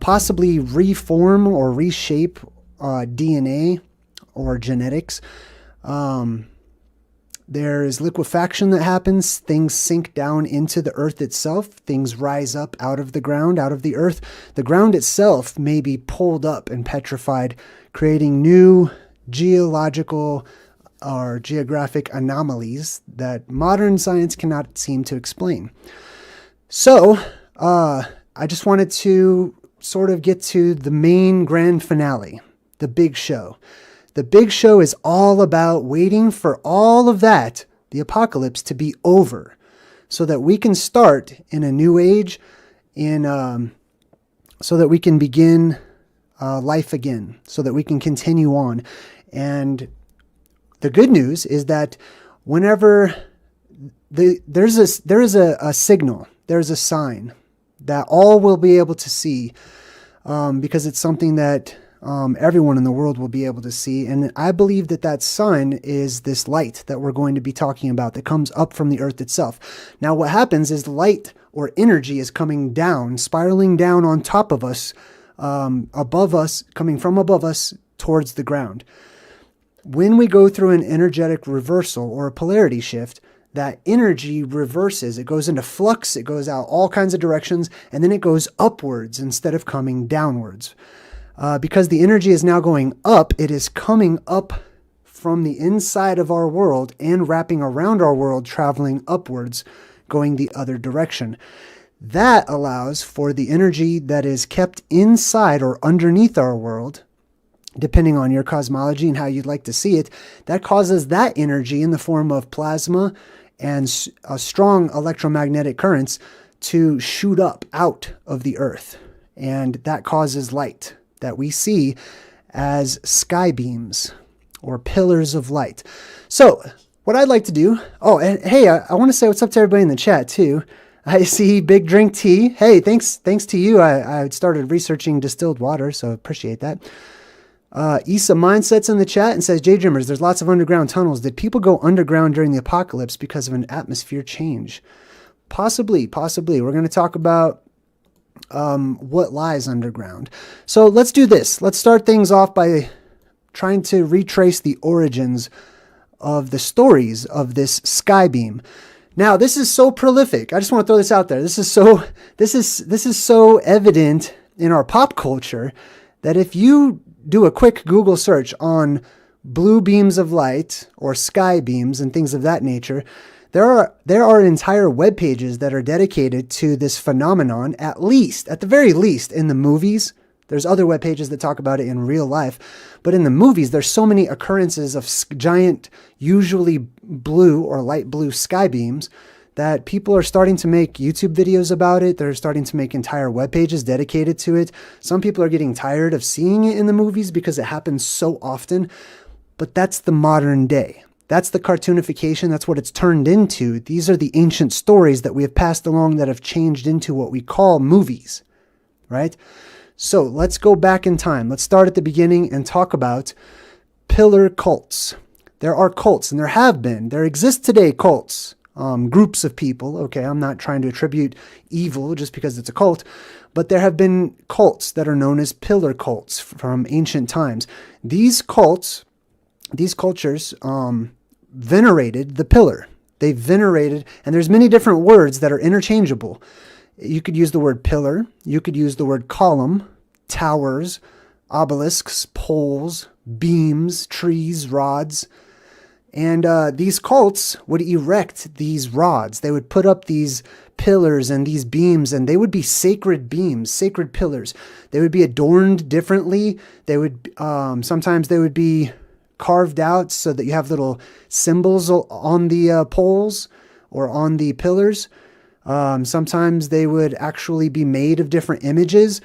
possibly reform or reshape DNA or genetics. There is liquefaction that happens. Things sink down into the earth itself. Things rise up out of the ground, out of the earth. The ground itself may be pulled up and petrified, creating new geological or geographic anomalies that modern science cannot seem to explain. So, I just wanted to sort of get to the main grand finale, the big show. The big show is all about waiting for all of that, the apocalypse, to be over so that we can start in a new age, so that we can begin life again, so that we can continue on. And the good news is that whenever there is a signal, there's a sign that all will be able to see, because it's something that everyone in the world will be able to see. And I believe that that sun is this light that we're going to be talking about that comes up from the earth itself. Now, what happens is light or energy is coming down, spiraling down on top of us, above us, coming from above us towards the ground. When we go through an energetic reversal or a polarity shift, that energy reverses. It goes into flux, it goes out all kinds of directions, and then it goes upwards instead of coming downwards. Because the energy is now going up, it is coming up from the inside of our world and wrapping around our world, traveling upwards, going the other direction. That allows for the energy that is kept inside or underneath our world, depending on your cosmology and how you'd like to see it, that causes that energy in the form of plasma and strong electromagnetic currents to shoot up out of the earth. And that causes light that we see as sky beams or pillars of light. So what I'd like to do, and hey, I want to say what's up to everybody in the chat too. I see Big Drink Tea. Hey, thanks to you. I started researching distilled water, so appreciate that. Issa Mindset's in the chat and says, JayDreamerZ, there's lots of underground tunnels. Did people go underground during the apocalypse because of an atmosphere change? Possibly. We're going to talk about what lies underground. So let's do this. Let's start things off by trying to retrace the origins of the stories of this sky beam. Now, this is so prolific. I just want to throw this out there. This is so evident in our pop culture that if you do a quick Google search on blue beams of light or sky beams and things of that nature, there are entire web pages that are dedicated to this phenomenon, at the very least, in the movies. There's other web pages that talk about it in real life, but in the movies, there's so many occurrences of giant, usually blue or light blue sky beams that people are starting to make YouTube videos about it. They're starting to make entire web pages dedicated to it. Some people are getting tired of seeing it in the movies because it happens so often, but that's the modern day. That's the cartoonification. That's what it's turned into. These are the ancient stories that we have passed along that have changed into what we call movies, right? So let's go back in time. Let's start at the beginning and talk about pillar cults. There are cults, and there exist today cults, groups of people. Okay, I'm not trying to attribute evil just because it's a cult, but there have been cults that are known as pillar cults from ancient times. These cultures, venerated the pillar. They venerated, and there's many different words that are interchangeable. You could use the word pillar. You could use the word column, towers, obelisks, poles, beams, trees, rods. And these cults would erect these rods. They would put up these pillars and these beams, and they would be sacred beams, sacred pillars. They would be adorned differently. They would sometimes they would be carved out so that you have little symbols on the poles or on the pillars. Sometimes they would actually be made of different images.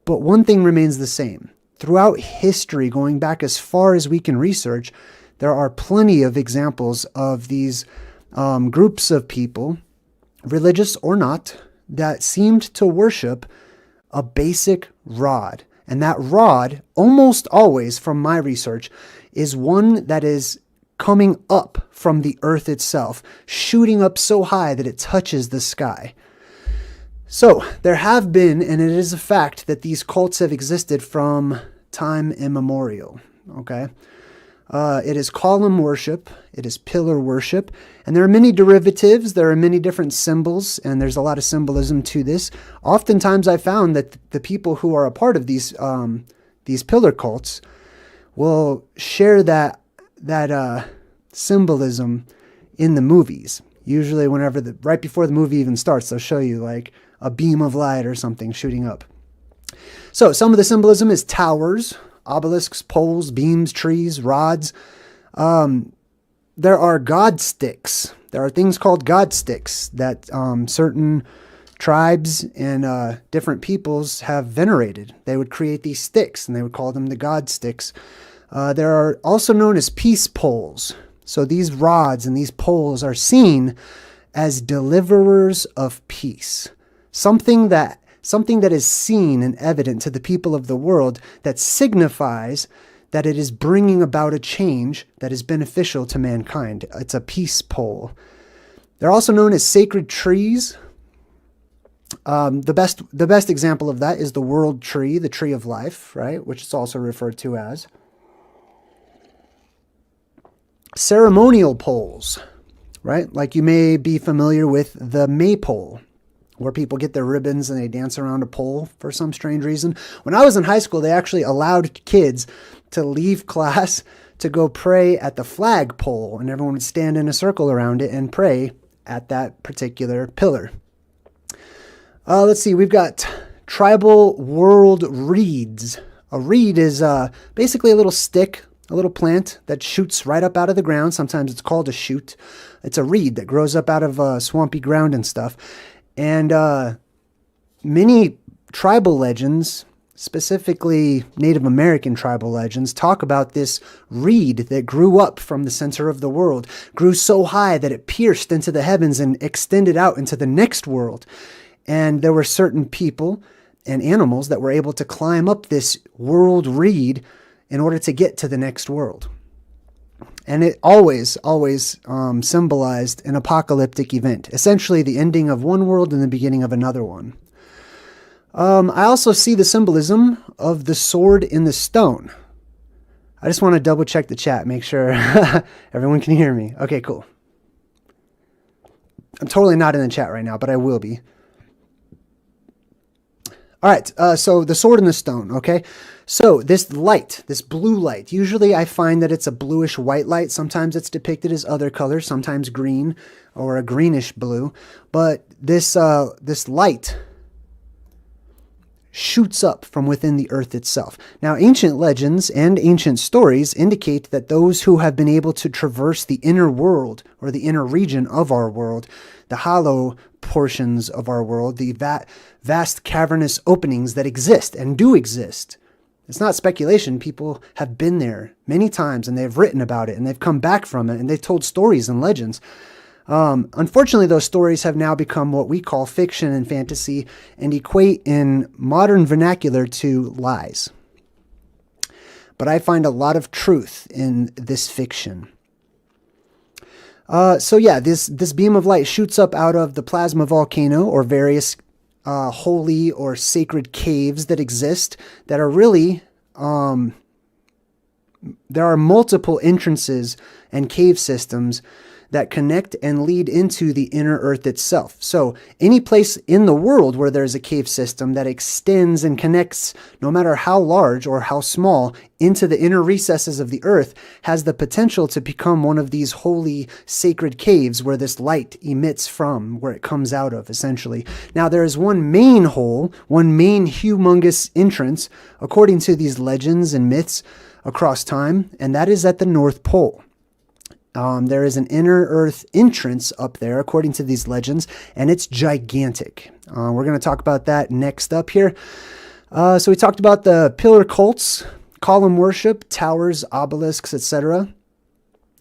But one thing remains the same. Throughout history, going back as far as we can research, there are plenty of examples of these groups of people, religious or not, that seemed to worship a basic rod. And that rod, almost always from my research, is one that is coming up from the earth itself, shooting up so high that it touches the sky. So there have been, and it is a fact, that these cults have existed from time immemorial. Okay? It is column worship, it is pillar worship, and there are many derivatives, there are many different symbols, and there's a lot of symbolism to this. Oftentimes I found that the people who are a part of these pillar cults will share that symbolism in the movies. Usually right before the movie even starts, they'll show you like a beam of light or something shooting up. So some of the symbolism is towers, obelisks, poles, beams, trees, rods. There are god sticks. There are things called god sticks that certain tribes and different peoples have venerated. They would create these sticks and they would call them the god sticks. There are also known as peace poles. So these rods and these poles are seen as deliverers of peace. Something that something that is seen and evident to the people of the world that signifies that it is bringing about a change that is beneficial to mankind. It's a peace pole. They're also known as sacred trees. The best example of that is the world tree, the tree of life, right? Which is also referred to as. Ceremonial poles, right? Like you may be familiar with the maypole, where people get their ribbons and they dance around a pole for some strange reason. When I was in high school, they actually allowed kids to leave class to go pray at the flag pole, and everyone would stand in a circle around it and pray at that particular pillar. Let's see, we've got tribal world reeds. A reed is basically a little stick, a little plant that shoots right up out of the ground. Sometimes it's called a shoot. It's a reed that grows up out of swampy ground and stuff. And many tribal legends, specifically Native American tribal legends, talk about this reed that grew up from the center of the world, grew so high that it pierced into the heavens and extended out into the next world. And there were certain people and animals that were able to climb up this world reed in order to get to the next world. And it always symbolized an apocalyptic event, essentially the ending of one world and the beginning of another one. I also see the symbolism of the sword in the stone. I just want to double check the chat, make sure everyone can hear me. Okay, cool. I'm totally not in the chat right now, but I will be. All right, so the sword in the stone, okay? So this light, this blue light, usually I find that it's a bluish white light. Sometimes it's depicted as other colors, sometimes green or a greenish blue. But this light shoots up from within the earth itself. Now, ancient legends and ancient stories indicate that those who have been able to traverse the inner world or the inner region of our world, the hollow portions of our world, the vast cavernous openings that exist and do exist. It's not speculation. People have been there many times and they've written about it and they've come back from it and they've told stories and legends. Unfortunately, those stories have now become what we call fiction and fantasy and equate in modern vernacular to lies. But I find a lot of truth in this fiction. So yeah, this beam of light shoots up out of the plasma volcano or various holy or sacred caves that exist that are really, there are multiple entrances and cave systems that connect and lead into the inner earth itself. So any place in the world where there's a cave system that extends and connects, no matter how large or how small, into the inner recesses of the earth has the potential to become one of these holy sacred caves where this light emits from, where it comes out of, essentially. Now there is one main hole, one main humongous entrance, according to these legends and myths across time, and that is at the North Pole. There is an inner earth entrance up there, according to these legends, and it's gigantic. We're going to talk about that next up here. So we talked about the pillar cults, column worship, towers, obelisks, etc.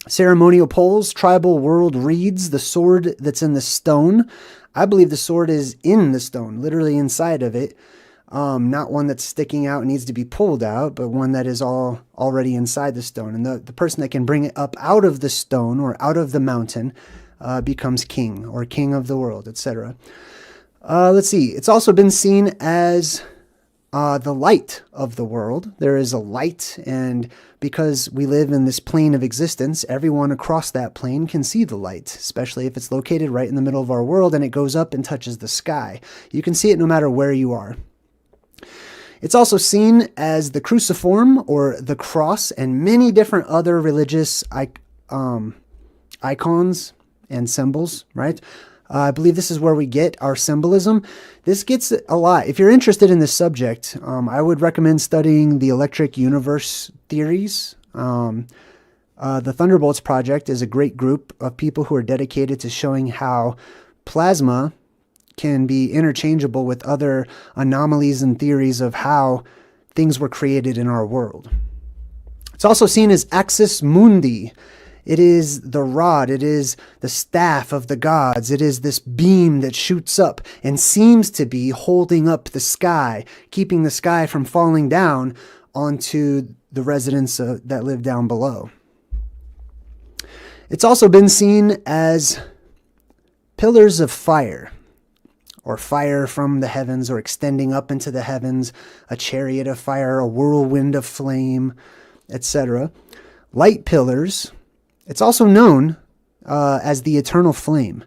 Ceremonial poles, tribal world reeds, the sword that's in the stone. I believe the sword is in the stone, literally inside of it. Not one that's sticking out and needs to be pulled out, but one that is already inside the stone. And the person that can bring it up out of the stone or out of the mountain becomes king or king of the world, etc. Let's see. It's also been seen as the light of the world. There is a light, and because we live in this plane of existence, everyone across that plane can see the light, especially if it's located right in the middle of our world and it goes up and touches the sky. You can see it no matter where you are. It's also seen as the cruciform or the cross and many different other religious icons and symbols, right? I believe this is where we get our symbolism. This gets a lot. If you're interested in this subject, I would recommend studying the electric universe theories. The Thunderbolts Project is a great group of people who are dedicated to showing how plasma can be interchangeable with other anomalies and theories of how things were created in our world. It's also seen as axis mundi, It is the rod. It is the staff of the gods. It is this beam that shoots up and seems to be holding up the sky, keeping the sky from falling down onto the residents that live down below. It's also been seen as pillars of fire, or fire from the heavens, or extending up into the heavens, a chariot of fire, a whirlwind of flame, etc. Light pillars. It's also known as the eternal flame.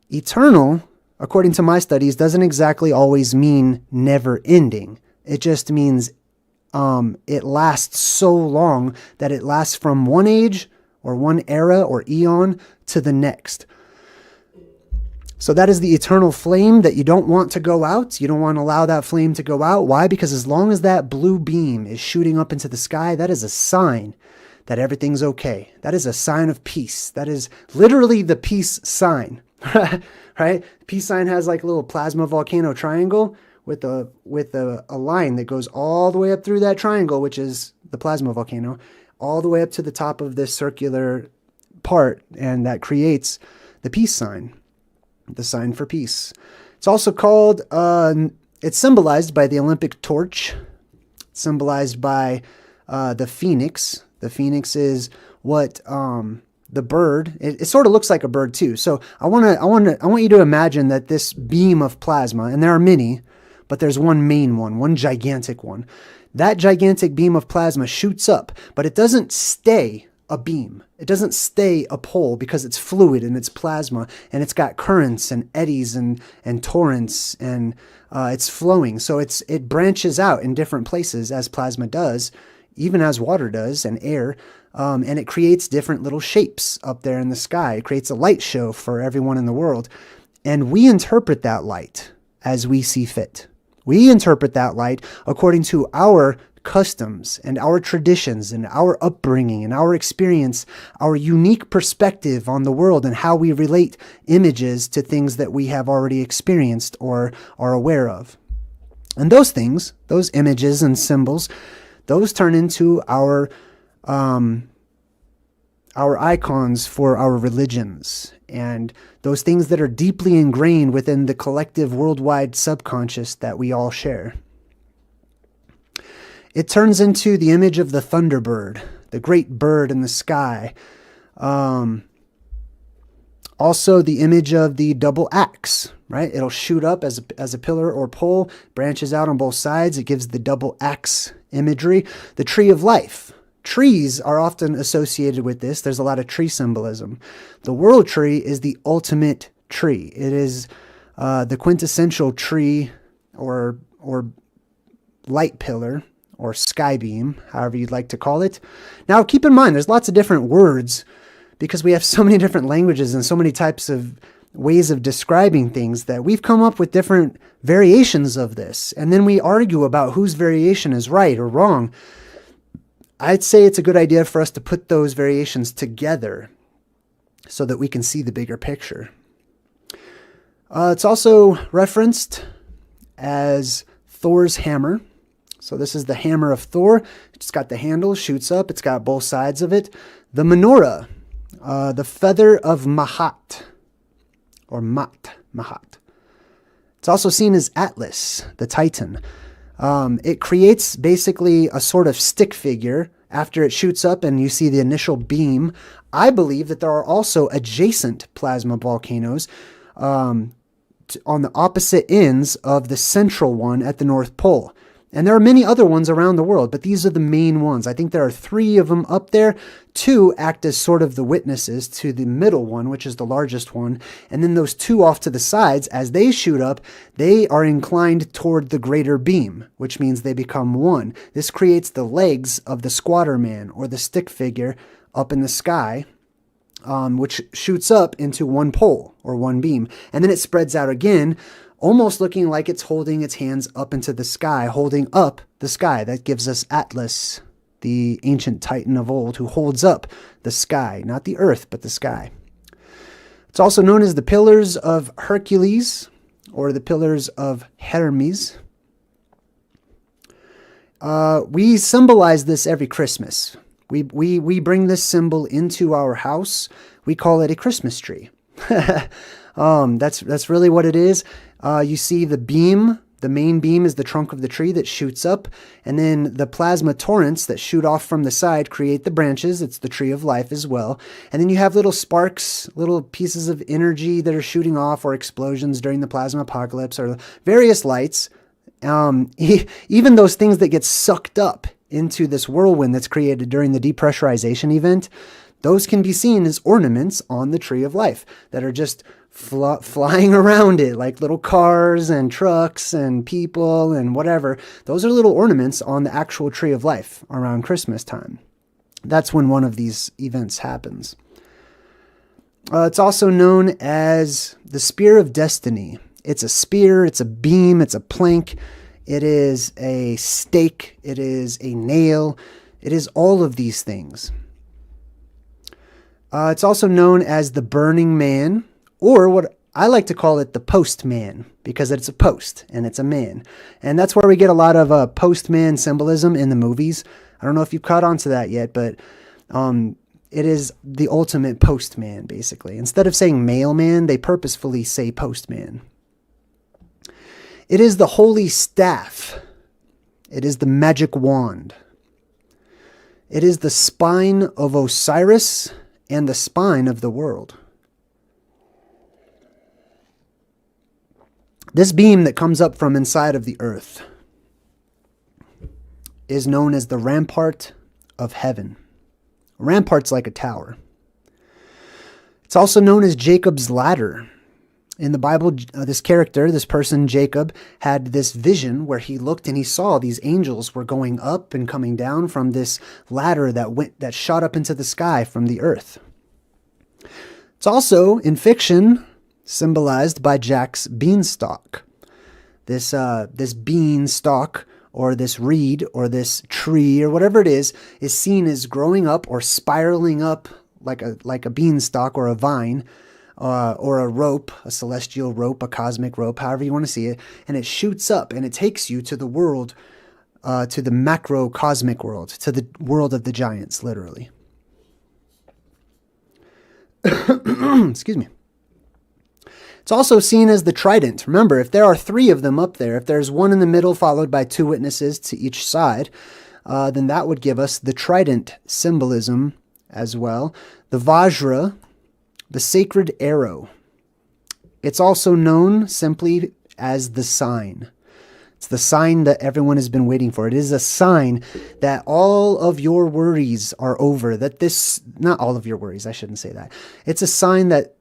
Eternal, according to my studies, doesn't exactly always mean never ending. It just means it lasts so long that it lasts from one age or one era or eon to the next. So that is the eternal flame that you don't want to go out. You don't want to allow that flame to go out. Why? Because as long as that blue beam is shooting up into the sky, that is a sign that everything's okay. That is a sign of peace. That is literally the peace sign, right? Peace sign has like a little plasma volcano triangle with a line that goes all the way up through that triangle, which is the plasma volcano, all the way up to the top of this circular part, and that creates the peace sign, the sign for peace. It's also called, it's symbolized by the Olympic torch, symbolized by the phoenix. The phoenix is what the bird. It sort of looks like a bird too. So I want you to imagine that this beam of plasma, and there are many, but there's one main one gigantic one. That gigantic beam of plasma shoots up, but it doesn't stay a beam. It doesn't stay a pole because it's fluid and it's plasma and it's got currents and eddies and torrents and it's flowing. So it branches out in different places as plasma does, even as water does and air, and it creates different little shapes up there in the sky. It creates a light show for everyone in the world, and we interpret that light as we see fit. We interpret that light according to our customs and our traditions and our upbringing and our experience, our unique perspective on the world and how we relate images to things that we have already experienced or are aware of. And those things, those images and symbols, those turn into our icons for our religions, and those things that are deeply ingrained within the collective worldwide subconscious that we all share. It turns into the image of the thunderbird, the great bird in the sky. Also the image of the double axe, right? It'll shoot up as a pillar or pole, branches out on both sides. It gives the double axe imagery. The tree of life. Trees are often associated with this. There's a lot of tree symbolism. The world tree is the ultimate tree. It is the quintessential tree or light pillar or sky beam, however you'd like to call it. Now, keep in mind, there's lots of different words because we have so many different languages and so many types of ways of describing things that we've come up with different variations of this. And then we argue about whose variation is right or wrong. I'd say it's a good idea for us to put those variations together so that we can see the bigger picture. It's also referenced as Thor's hammer. So this is the hammer of Thor. It's got the handle, shoots up. It's got both sides of it. The menorah, the feather of Mahat, or Mahat. It's also seen as Atlas, the Titan. It creates basically a sort of stick figure after it shoots up and you see the initial beam. I believe that there are also adjacent plasma volcanoes on the opposite ends of the central one at the North Pole. And there are many other ones around the world, but these are the main ones. I think there are 3 of them up there. 2 act as sort of the witnesses to the middle one, which is the largest one. And then those 2 off to the sides, as they shoot up, they are inclined toward the greater beam, which means they become one. This creates the legs of the squatter man or the stick figure up in the sky, which shoots up into one pole or one beam. And then it spreads out again, almost looking like it's holding its hands up into the sky, holding up the sky. That gives us Atlas, the ancient titan of old, who holds up the sky, not the earth, but the sky. It's also known as the Pillars of Hercules, or the Pillars of Hermes. We symbolize this every Christmas. We bring this symbol into our house. We call it a Christmas tree. That's really what it is. You see the beam. The main beam is the trunk of the tree that shoots up, and then the plasma torrents that shoot off from the side create the branches. It's the tree of life as well. And then you have little sparks, little pieces of energy that are shooting off, or explosions during the plasma apocalypse, or various lights. Even those things that get sucked up into this whirlwind that's created during the depressurization event, those can be seen as ornaments on the tree of life that are just flying around it, like little cars and trucks and people and whatever. Those are little ornaments on the actual tree of life around Christmas time. That's when one of these events happens. It's also known as the Spear of Destiny. It's a spear, it's a beam, it's a plank, it is a stake, it is a nail, it is all of these things. It's also known as the Burning Man, or what I like to call it, the Postman, because it's a post and it's a man. And that's where we get a lot of postman symbolism in the movies. I don't know if you've caught on to that yet, but it is the ultimate postman, basically. Instead of saying mailman, they purposefully say postman. It is the Holy Staff. It is the magic wand. It is the spine of Osiris and the spine of the world. This beam that comes up from inside of the earth is known as the rampart of heaven. A rampart's like a tower. It's also known as Jacob's ladder. In the Bible, this person, Jacob, had this vision where he looked and he saw these angels were going up and coming down from this ladder that shot up into the sky from the earth. It's also, in fiction, symbolized by Jack's beanstalk. This beanstalk, or this reed, or this tree, or whatever it is seen as growing up or spiraling up like a beanstalk or a vine, or a rope, a celestial rope, a cosmic rope, however you want to see it, and it shoots up and it takes you to the world, to the macro cosmic world, to the world of the giants, literally. Excuse me. It's also seen as the trident. Remember, if there are 3 of them up there, if there's one in the middle followed by 2 witnesses to each side, then that would give us the trident symbolism as well. The Vajra, the sacred arrow. It's also known simply as the sign. It's the sign that everyone has been waiting for. It is a sign that all of your worries are over. Not all of your worries, I shouldn't say that. It's a sign that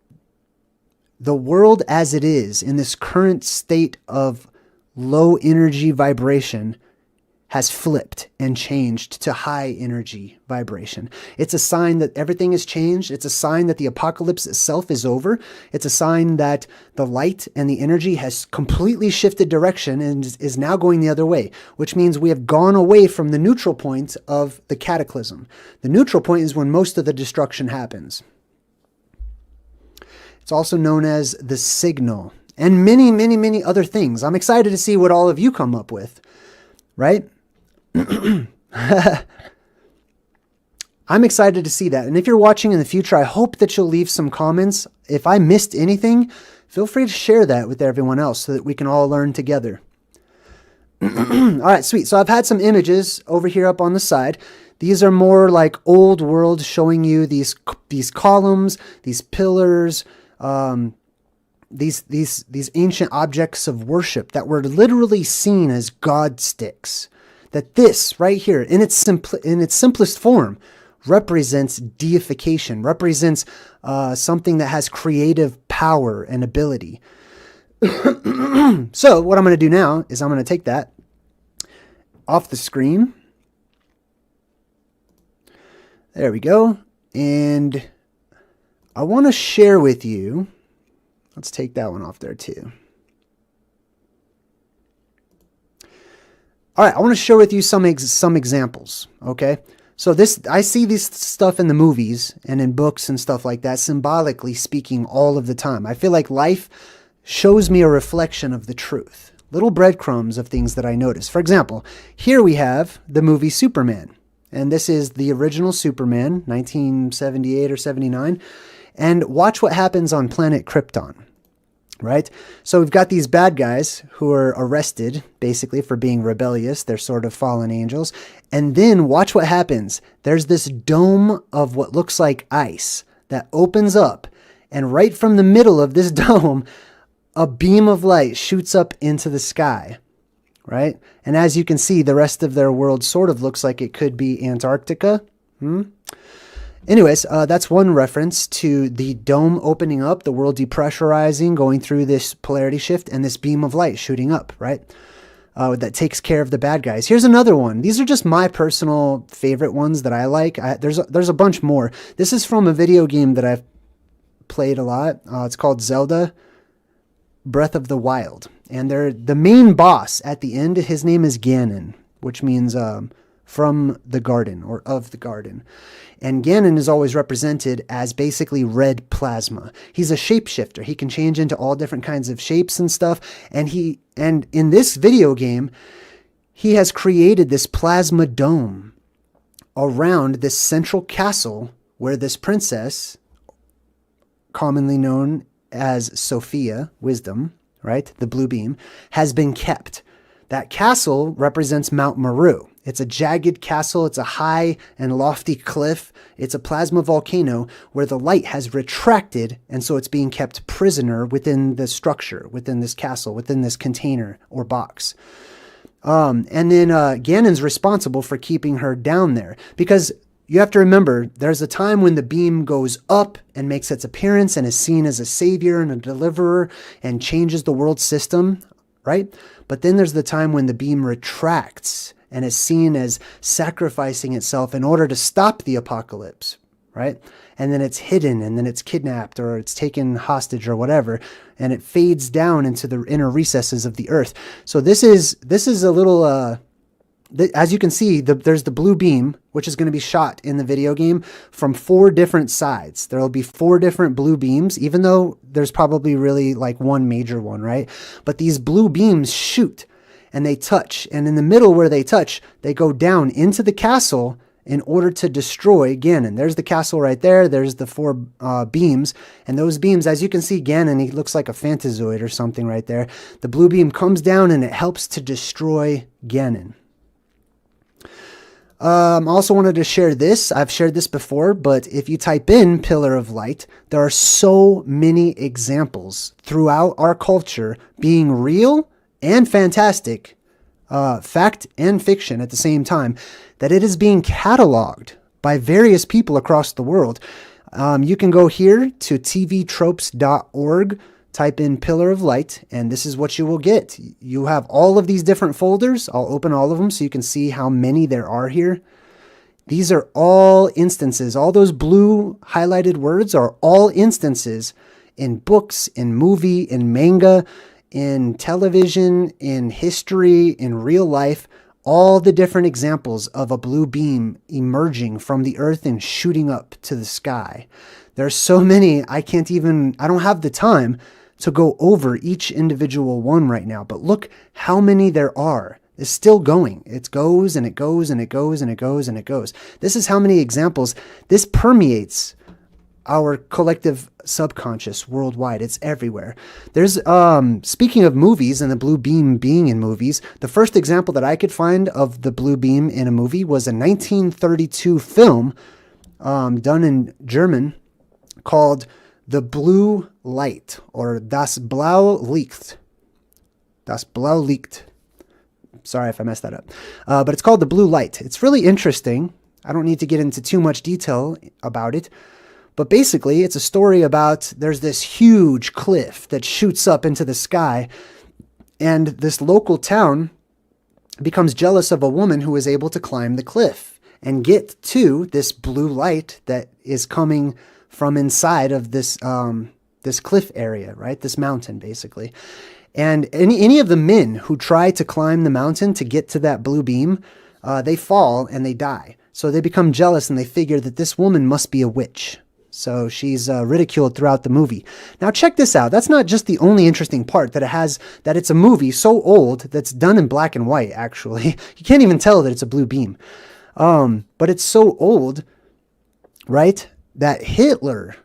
the world as it is, in this current state of low energy vibration, has flipped and changed to high energy vibration. It's a sign that everything has changed. It's a sign that the apocalypse itself is over. It's a sign that the light and the energy has completely shifted direction and is now going the other way, which means we have gone away from the neutral point of the cataclysm. The neutral point is when most of the destruction happens. It's also known as the signal, and many, many, many other things. I'm excited to see what all of you come up with, right? I'm excited to see that. And if you're watching in the future, I hope that you'll leave some comments. If I missed anything, feel free to share that with everyone else so that we can all learn together. All right, sweet. So I've had some images over here up on the side. These are more like old world, showing you these columns, these pillars, these ancient objects of worship that were literally seen as God sticks. That this right here, in its simplest form, represents deification, represents something that has creative power and ability. So what I'm going to do now is I'm going to take that off the screen. There we go. And I want to share with you, let's take that one off there too. All right, I want to share with you some examples, okay? So I see this stuff in the movies and in books and stuff like that, symbolically speaking all of the time. I feel like life shows me a reflection of the truth. Little breadcrumbs of things that I notice. For example, here we have the movie Superman. And this is the original Superman, 1978 or 79. And watch what happens on planet Krypton, right? So we've got these bad guys who are arrested, basically, for being rebellious. They're sort of fallen angels. And then watch what happens. There's this dome of what looks like ice that opens up. And right from the middle of this dome, a beam of light shoots up into the sky, right? And as you can see, the rest of their world sort of looks like it could be Antarctica. Anyways, that's one reference to the dome opening up, the world depressurizing, going through this polarity shift, and this beam of light shooting up, right? That takes care of the bad guys. Here's another one. These are just my personal favorite ones that I like. There's a bunch more. This is from a video game that I've played a lot. It's called Zelda Breath of the Wild. And the main boss at the end, his name is Ganon, which means from the garden or of the garden. And Ganon is always represented as basically red plasma. He's a shapeshifter. He can change into all different kinds of shapes and stuff. And in this video game, he has created this plasma dome around this central castle where this princess, commonly known as Sophia, wisdom, right? The blue beam, has been kept. That castle represents Mount Meru. It's a jagged castle. It's a high and lofty cliff. It's a plasma volcano where the light has retracted, and so it's being kept prisoner within the structure, within this castle, within this container or box. And then Ganon's responsible for keeping her down there, because you have to remember, there's a time when the beam goes up and makes its appearance and is seen as a savior and a deliverer and changes the world system, right? But then there's the time when the beam retracts and is seen as sacrificing itself in order to stop the apocalypse, right? And then it's hidden, and then it's kidnapped, or it's taken hostage or whatever, and it fades down into the inner recesses of the earth. So this is a little, as you can see, there's the blue beam, which is going to be shot in the video game from 4 different sides. There will be 4 different blue beams, even though there's probably really like one major one, right? But these blue beams shoot and they touch. And in the middle where they touch, they go down into the castle in order to destroy Ganon. There's the castle right there. There's the 4 beams. And those beams, as you can see, Ganon, he looks like a Phantazoid or something right there. The blue beam comes down and it helps to destroy Ganon. Also wanted to share this. I've shared this before, but if you type in Pillar of Light, there are so many examples throughout our culture being real and fantastic, fact and fiction at the same time, that it is being cataloged by various people across the world. You can go here to tvtropes.org, type in Pillar of Light, and this is what you will get. You have all of these different folders. I'll open all of them so you can see how many there are here. These are all instances. All those blue highlighted words are all instances in books, in movie, in manga, in television, in history, in real life. All the different examples of a blue beam emerging from the earth and shooting up to the sky. There's so many, I don't have the time to go over each individual one right now, but look how many there are. It's still going. It goes and it goes and it goes and it goes and it goes. This is how many examples. This permeates our collective subconscious worldwide. It's everywhere. There's, speaking of movies and the blue beam being in movies, the first example that I could find of the blue beam in a movie was a 1932 film done in German called The Blue Light, or Das Blaue Licht. Das Blaue Licht. Sorry if I messed that up. But it's called The Blue Light. It's really interesting. I don't need to get into too much detail about it. But basically, it's a story about there's this huge cliff that shoots up into the sky, and this local town becomes jealous of a woman who is able to climb the cliff and get to this blue light that is coming from inside of this this cliff area, right? This mountain, basically. And any of the men who try to climb the mountain to get to that blue beam, they fall and they die. So they become jealous and they figure that this woman must be a witch. So she's ridiculed throughout the movie. Now check this out. That's not just the only interesting part that it's a movie so old that's done in black and white, actually. You can't even tell that it's a blue beam. But it's so old, right, that Hitler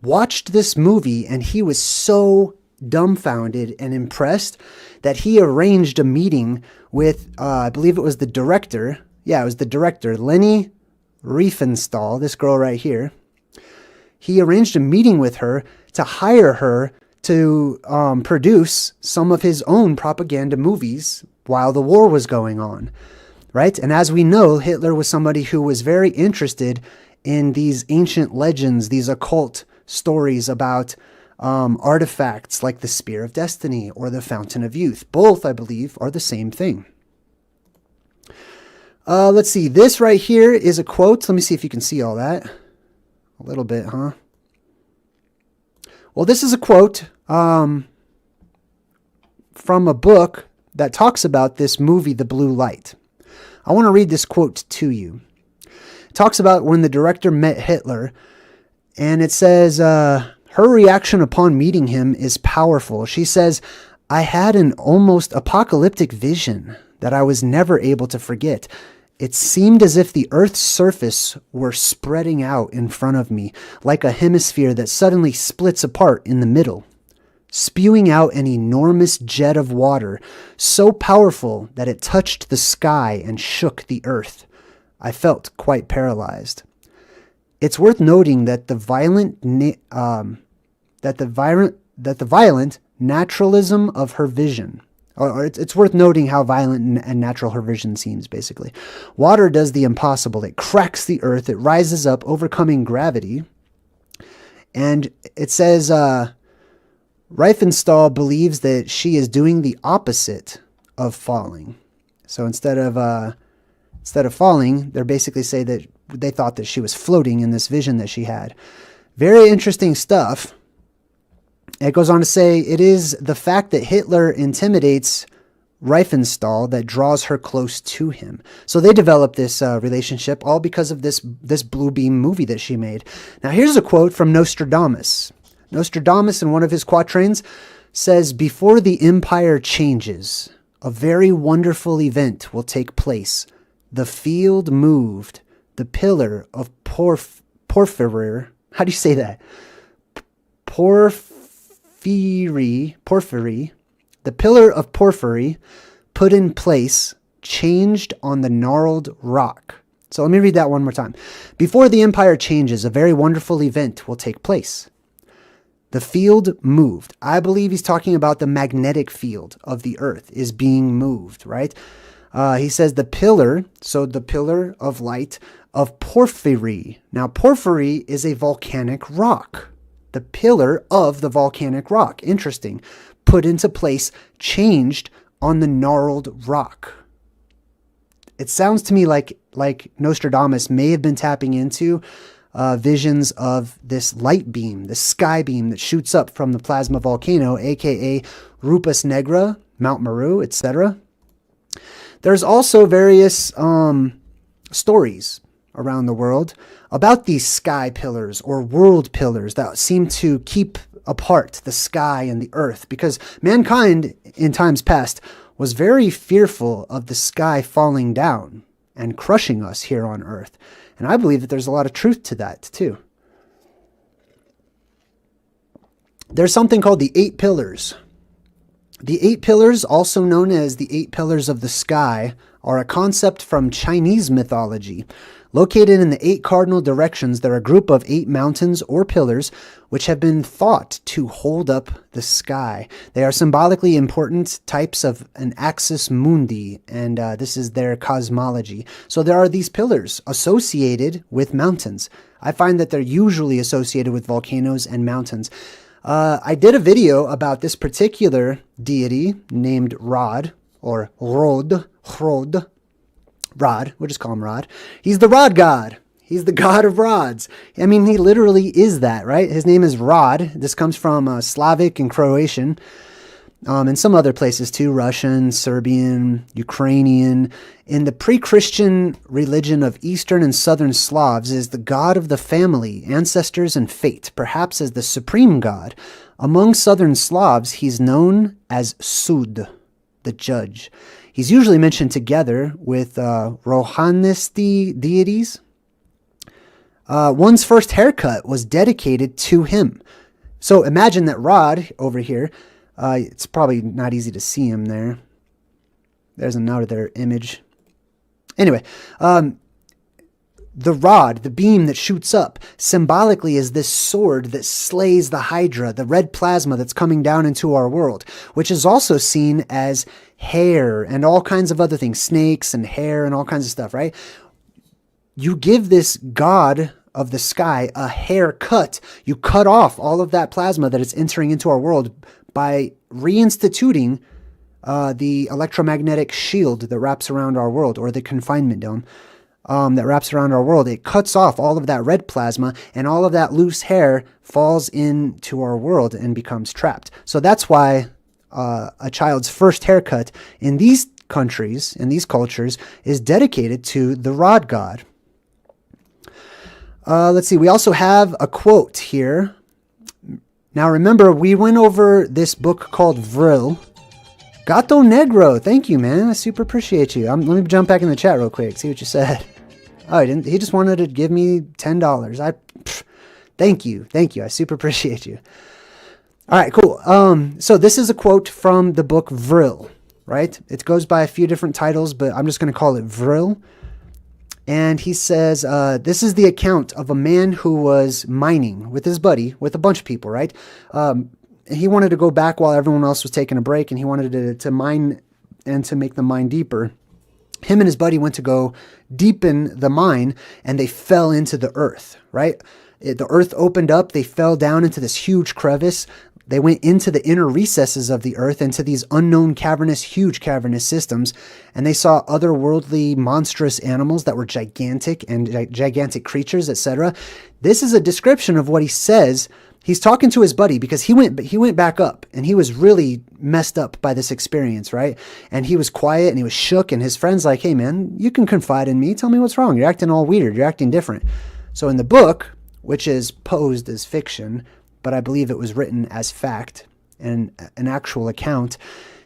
watched this movie and he was so dumbfounded and impressed that he arranged a meeting with, I believe it was the director. Yeah, it was the director, Leni Riefenstahl, this girl right here. He arranged a meeting with her to hire her to produce some of his own propaganda movies while the war was going on, right? And as we know, Hitler was somebody who was very interested in these ancient legends, these occult stories about artifacts like the Spear of Destiny or the Fountain of Youth. Both, I believe, are the same thing. Let's see. This right here is a quote. Let me see if you can see all that. A little bit, huh? Well, this is a quote from a book that talks about this movie, The Blue Light. I want to read this quote to you. It talks about when the director met Hitler, and it says, her reaction upon meeting him is powerful. She says, "I had an almost apocalyptic vision that I was never able to forget. It seemed as if the Earth's surface were spreading out in front of me, like a hemisphere that suddenly splits apart in the middle, spewing out an enormous jet of water, so powerful that it touched the sky and shook the Earth. I felt quite paralyzed." It's worth noting that the violent naturalism of her vision. Or it's worth noting how violent and natural her vision seems, basically. Water does the impossible. It cracks the earth. It rises up, overcoming gravity. And it says, Riefenstahl believes that she is doing the opposite of falling. So instead of falling, they're basically say that they thought that she was floating in this vision that she had. Very interesting stuff. It goes on to say, it is the fact that Hitler intimidates Riefenstahl that draws her close to him. So they developed this relationship all because of this Blue Beam movie that she made. Now here's a quote from Nostradamus. Nostradamus, in one of his quatrains, says, "Before the empire changes, a very wonderful event will take place. The field moved, the pillar of porphyry." How do you say that? Porphyry, the pillar of porphyry put in place, changed on the gnarled rock. So let me read that one more time. "Before the empire changes, a very wonderful event will take place. The field moved." I believe he's talking about the magnetic field of the earth is being moved, right? He says the pillar, so the pillar of light of porphyry. Now, porphyry is a volcanic rock. The pillar of the volcanic rock. Interesting. Put into place, changed on the gnarled rock. It sounds to me like Nostradamus may have been tapping into visions of this light beam, this sky beam that shoots up from the plasma volcano, aka Rupus Negra, Mount Meru, etc. There's also various stories around the world about these sky pillars or world pillars that seem to keep apart the sky and the earth, because mankind in times past was very fearful of the sky falling down and crushing us here on earth. And I believe that there's a lot of truth to that too. There's something called the 8 pillars. The 8 pillars, also known as the 8 pillars of the sky, are a concept from Chinese mythology. Located in the 8 cardinal directions, they're a group of 8 mountains or pillars which have been thought to hold up the sky. They are symbolically important types of an axis mundi, and this is their cosmology. So there are these pillars associated with mountains. I find that they're usually associated with volcanoes and mountains. I did a video about this particular deity named Rod, or Rod, we'll just call him Rod. He's the rod god. He's the god of rods. I mean, he literally is that, right? His name is Rod. This comes from Slavic and Croatian, and some other places too, Russian, Serbian, Ukrainian. In the pre-Christian religion of Eastern and Southern Slavs, is the god of the family, ancestors, and fate, perhaps as the supreme god. Among Southern Slavs, he's known as Sud, the judge. He's usually mentioned together with Rohanisti deities. One's first haircut was dedicated to him. So imagine that rod over here. It's probably not easy to see him there. There's another image. Anyway, the rod, the beam that shoots up, symbolically is this sword that slays the Hydra, the red plasma that's coming down into our world, which is also seen as hair and all kinds of other things, snakes and hair and all kinds of stuff, right? You give this god of the sky a haircut. You cut off all of that plasma that is entering into our world by reinstituting the electromagnetic shield that wraps around our world, or the confinement dome that wraps around our world. It cuts off all of that red plasma, and all of that loose hair falls into our world and becomes trapped. So that's why a child's first haircut in these countries, in these cultures, is dedicated to the rod god. Let's see, we also have a quote here. Now remember, we went over this book called Vril. Gato Negro, thank you, man. I super appreciate you. Let me jump back in the chat real quick, see what you said. Oh, he didn't. He just wanted to give me $10. Thank you. I super appreciate you. All right, cool. So this is a quote from the book Vril, right? It goes by a few different titles, but I'm just going to call it Vril. And he says, this is the account of a man who was mining with his buddy, with a bunch of people, right? He wanted to go back while everyone else was taking a break, and he wanted to mine and to make the mine deeper. Him and his buddy went to go deepen the mine, and they fell into the earth, right? The earth opened up. They fell down into this huge crevice. They went into the inner recesses of the earth, into these unknown huge cavernous systems, and they saw otherworldly, monstrous animals that were gigantic and gigantic creatures, etc. This is a description of what he says. He's talking to his buddy because he went back up, and he was really messed up by this experience, right? And he was quiet and he was shook, and his friend's like, hey man, you can confide in me. Tell me what's wrong. You're acting all weird. You're acting different. So in the book, which is posed as fiction, but I believe it was written as fact and an actual account,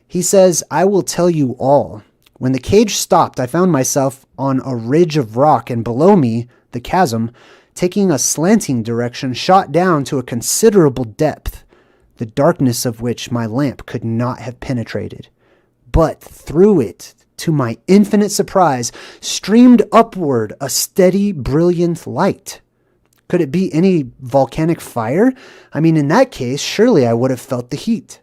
he says, I will tell you all. When the cage stopped, I found myself on a ridge of rock, and below me, the chasm, taking a slanting direction, shot down to a considerable depth, the darkness of which my lamp could not have penetrated. But through it, to my infinite surprise, streamed upward a steady, brilliant light. Could it be any volcanic fire? I mean, in that case, surely I would have felt the heat.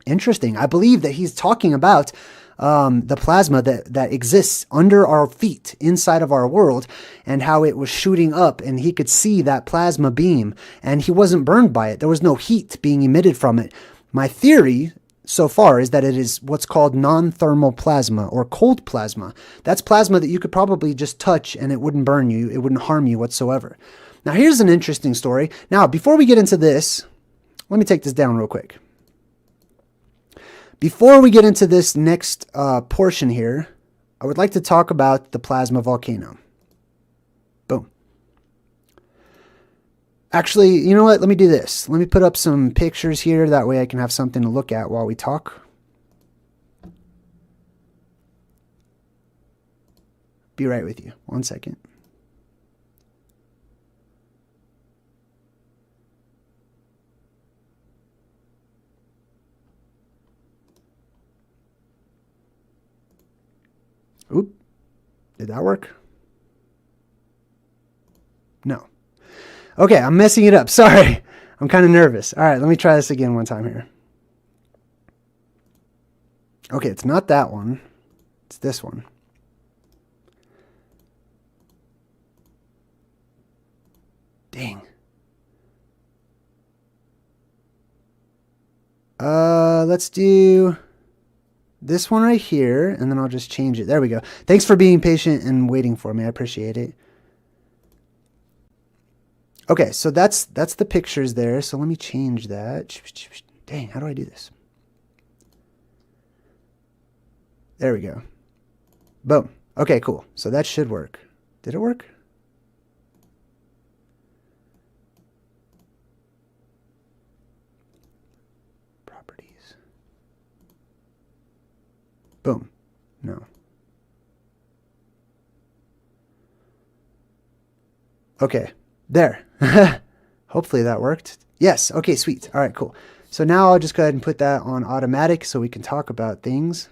Interesting. I believe that he's talking about the plasma that exists under our feet, inside of our world, and how it was shooting up, and he could see that plasma beam, and he wasn't burned by it. There was no heat being emitted from it. My theory so far is that it is what's called non-thermal plasma, or cold plasma. That's plasma that you could probably just touch and it wouldn't burn you. It wouldn't harm you whatsoever. Now, here's an interesting story. Now, before we get into this, let me take this down real quick. Before we get into this next portion here, I would like to talk about the plasma volcano. Boom. Actually, you know what? Let me do this. Let me put up some pictures here. That way I can have something to look at while we talk. Be right with you. 1 second. Oop. Did that work? No. Okay, I'm messing it up. Sorry. I'm kind of nervous. All right, let me try this again one time here. Okay, it's not that one. It's this one. Dang. Let's do this one right here, and then I'll just change it. There we go. Thanks for being patient and waiting for me. I appreciate it. Okay, so that's the pictures there. So let me change that. Dang, how do I do this? There we go. Boom. Okay, cool. So that should work. Did it work? Properties. Boom. No. Okay, there. Hopefully that worked. Yes, okay, sweet. All right, cool. So now I'll just go ahead and put that on automatic so we can talk about things.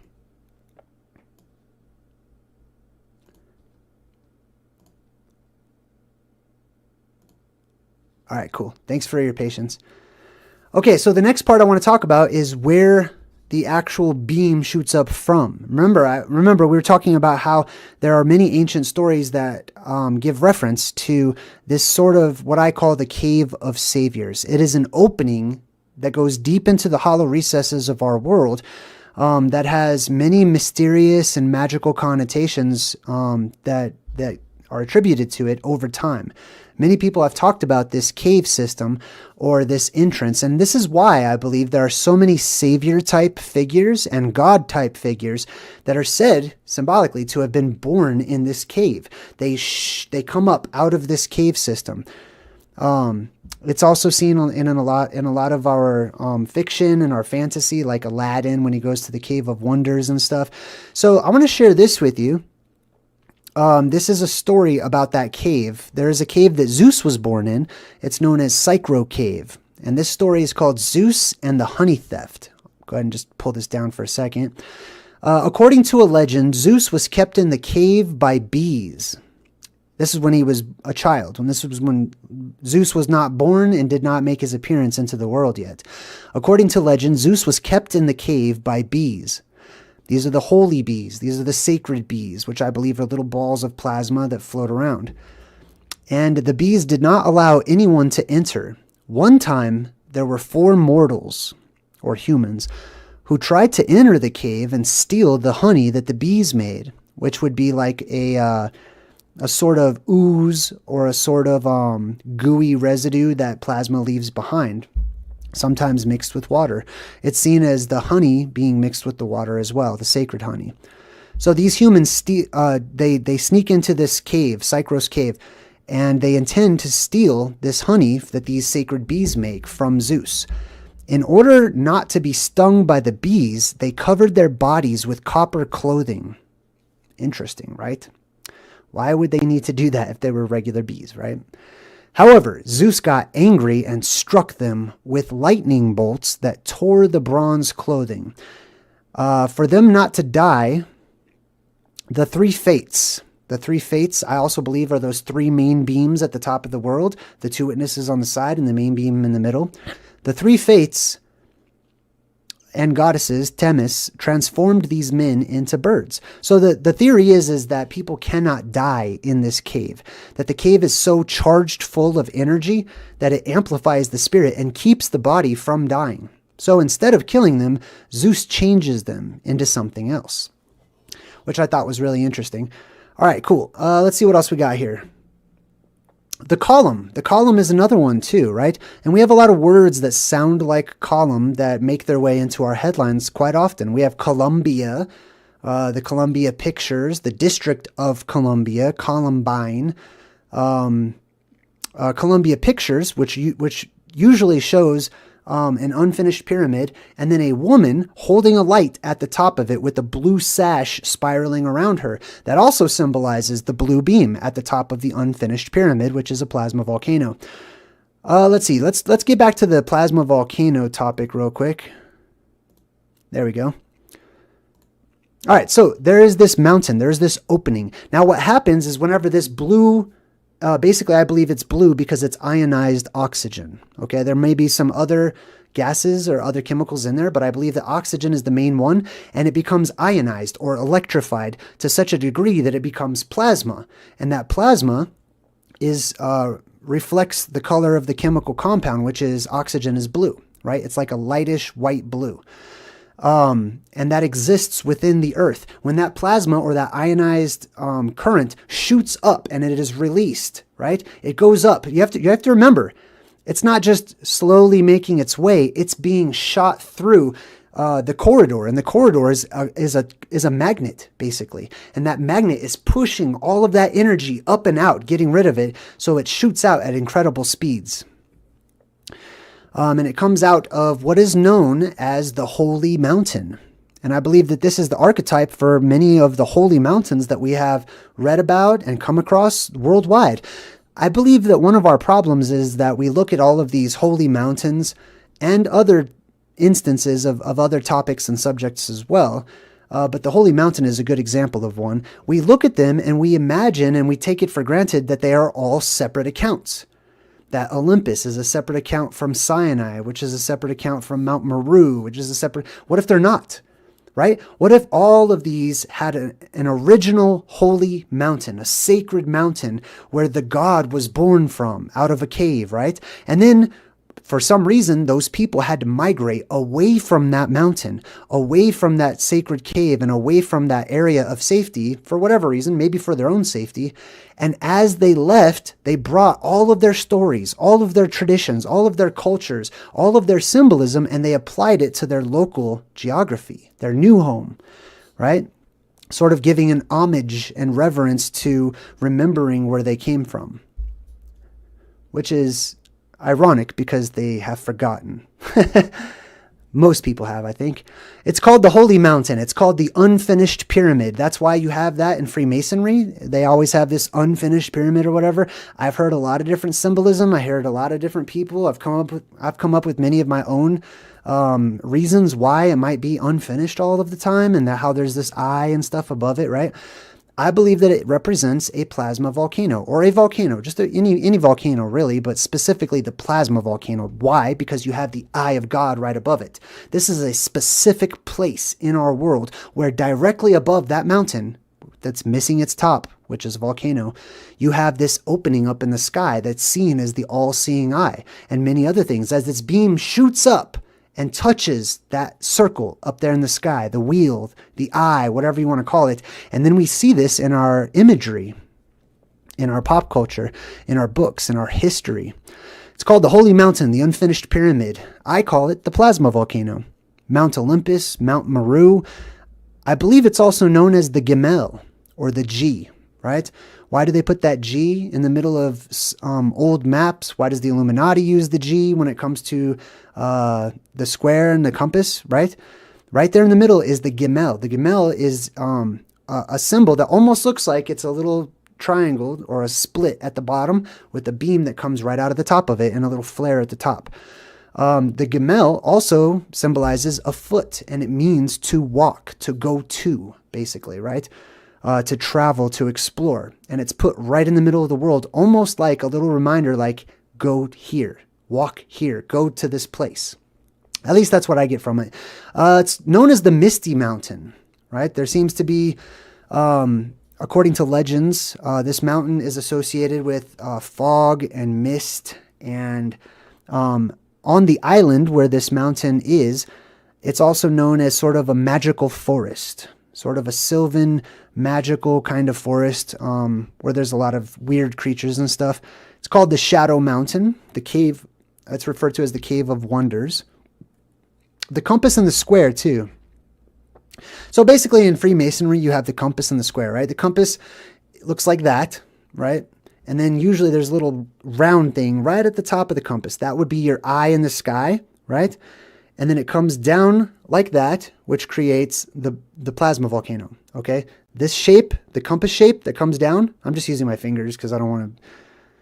All right, cool. Thanks for your patience. Okay, so the next part I want to talk about is where the actual beam shoots up from. Remember we were talking about how there are many ancient stories that give reference to this sort of what I call the Cave of Saviors. It is an opening that goes deep into the hollow recesses of our world that has many mysterious and magical connotations that are attributed to it over time. Many people have talked about this cave system or this entrance, and this is why I believe there are so many savior-type figures and God-type figures that are said symbolically to have been born in this cave. They come up out of this cave system. It's also seen in a lot of our fiction and our fantasy, like Aladdin when he goes to the Cave of Wonders and stuff. So I want to share this with you. This is a story about that cave. There is a cave that Zeus was born in. It's known as Cyclical Cave. And this story is called Zeus and the Honey Theft. Go ahead and just pull this down for a second. According to a legend, Zeus was kept in the cave by bees. This is when he was a child. This was when Zeus was not born and did not make his appearance into the world yet. According to legend, Zeus was kept in the cave by bees. These are the holy bees. These are the sacred bees, which I believe are little balls of plasma that float around. And the bees did not allow anyone to enter. One time, there were 4 mortals, or humans, who tried to enter the cave and steal the honey that the bees made, which would be like a sort of ooze or a sort of gooey residue that plasma leaves behind, sometimes mixed with water. It's seen as the honey being mixed with the water as well, the sacred honey. So these humans, they sneak into this cave, Cyclo's cave, and they intend to steal this honey that these sacred bees make from Zeus. In order not to be stung by the bees, they covered their bodies with copper clothing. Interesting, right? Why would they need to do that if they were regular bees, right? However, Zeus got angry and struck them with lightning bolts that tore the bronze clothing. For them not to die, the 3 fates, I also believe are those 3 main beams at the top of the world, the 2 witnesses on the side and the main beam in the middle. The 3 fates and goddesses, Themis, transformed these men into birds. So the theory is that people cannot die in this cave, that the cave is so charged full of energy that it amplifies the spirit and keeps the body from dying. So instead of killing them, Zeus changes them into something else, which I thought was really interesting. All right, cool. Let's see what else we got here. The column. The column is another one too, right? And we have a lot of words that sound like column that make their way into our headlines quite often. We have Columbia, the Columbia Pictures, the District of Columbia, Columbine, Columbia Pictures, which usually shows an unfinished pyramid, and then a woman holding a light at the top of it with a blue sash spiraling around her. That also symbolizes the blue beam at the top of the unfinished pyramid, which is a plasma volcano. Let's see. Let's get back to the plasma volcano topic real quick. There we go. All right, so there is this mountain. There's this opening. Now what happens is whenever this blue basically, I believe it's blue because it's ionized oxygen. Okay, there may be some other gases or other chemicals in there, but I believe that oxygen is the main one, and it becomes ionized or electrified to such a degree that it becomes plasma. And that plasma is reflects the color of the chemical compound, which is oxygen is blue, right? It's like a lightish white blue. And that exists within the earth. When that plasma or that ionized current shoots up and it is released, right? It goes up. You have to remember, it's not just slowly making its way. It's being shot through the corridor, and the corridor is a magnet basically, and that magnet is pushing all of that energy up and out, getting rid of it, so it shoots out at incredible speeds. And it comes out of what is known as the Holy Mountain. And I believe that this is the archetype for many of the holy mountains that we have read about and come across worldwide. I believe that one of our problems is that we look at all of these holy mountains and other instances of other topics and subjects as well. But the Holy Mountain is a good example of one. We look at them and we imagine and we take it for granted that they are all separate accounts. That Olympus is a separate account from Sinai, which is a separate account from Mount Meru, which is a separate... What if they're not? Right? What if all of these had an original holy mountain, a sacred mountain where the god was born from, out of a cave, right? And then for some reason, those people had to migrate away from that mountain, away from that sacred cave, and away from that area of safety for whatever reason, maybe for their own safety. And as they left, they brought all of their stories, all of their traditions, all of their cultures, all of their symbolism, and they applied it to their local geography, their new home, right? Sort of giving an homage and reverence to remembering where they came from, which is ironic because they have forgotten. Most people have, I think. It's called the Holy Mountain. It's called the Unfinished Pyramid. That's why you have that in Freemasonry. They always have this unfinished pyramid or whatever. I've heard a lot of different symbolism. I heard a lot of different people. I've come up with many of my own reasons why it might be unfinished all of the time, and how there's this eye and stuff above it, right? I believe that it represents a plasma volcano, or a volcano, just any volcano really, but specifically the plasma volcano. Why? Because you have the eye of God right above it. This is a specific place in our world where directly above that mountain that's missing its top, which is a volcano, you have this opening up in the sky that's seen as the all-seeing eye, and many other things. As this beam shoots up and touches that circle up there in the sky, the wheel, the eye, whatever you want to call it. And then we see this in our imagery, in our pop culture, in our books, in our history. It's called the Holy Mountain, the Unfinished Pyramid. I call it the Plasma Volcano. Mount Olympus, Mount Meru. I believe it's also known as the Gemel, or the G, right? Why do they put that G in the middle of old maps? Why does the Illuminati use the G when it comes to the square and the compass, right? Right there in the middle is the Gemel. The Gemel is a symbol that almost looks like it's a little triangle or a split at the bottom with a beam that comes right out of the top of it and a little flare at the top. The Gemel also symbolizes a foot, and it means to walk, to go to, basically, right? To travel, to explore. And it's put right in the middle of the world, almost like a little reminder, like, go here, walk here, go to this place. At least that's what I get from it. It's known as the Misty Mountain, right? There seems to be, according to legends, this mountain is associated with fog and mist. And on the island where this mountain is, it's also known as sort of a magical forest, sort of a sylvan, magical kind of forest where there's a lot of weird creatures and stuff. It's called the Shadow Mountain, the cave. It's referred to as the Cave of Wonders. The compass and the square, too. So basically in Freemasonry, you have the compass and the square, right? The compass looks like that, right? And then usually there's a little round thing right at the top of the compass. That would be your eye in the sky, right? And then it comes down like that, which creates the plasma volcano, okay? This shape, the compass shape that comes down, I'm just using my fingers because I don't want to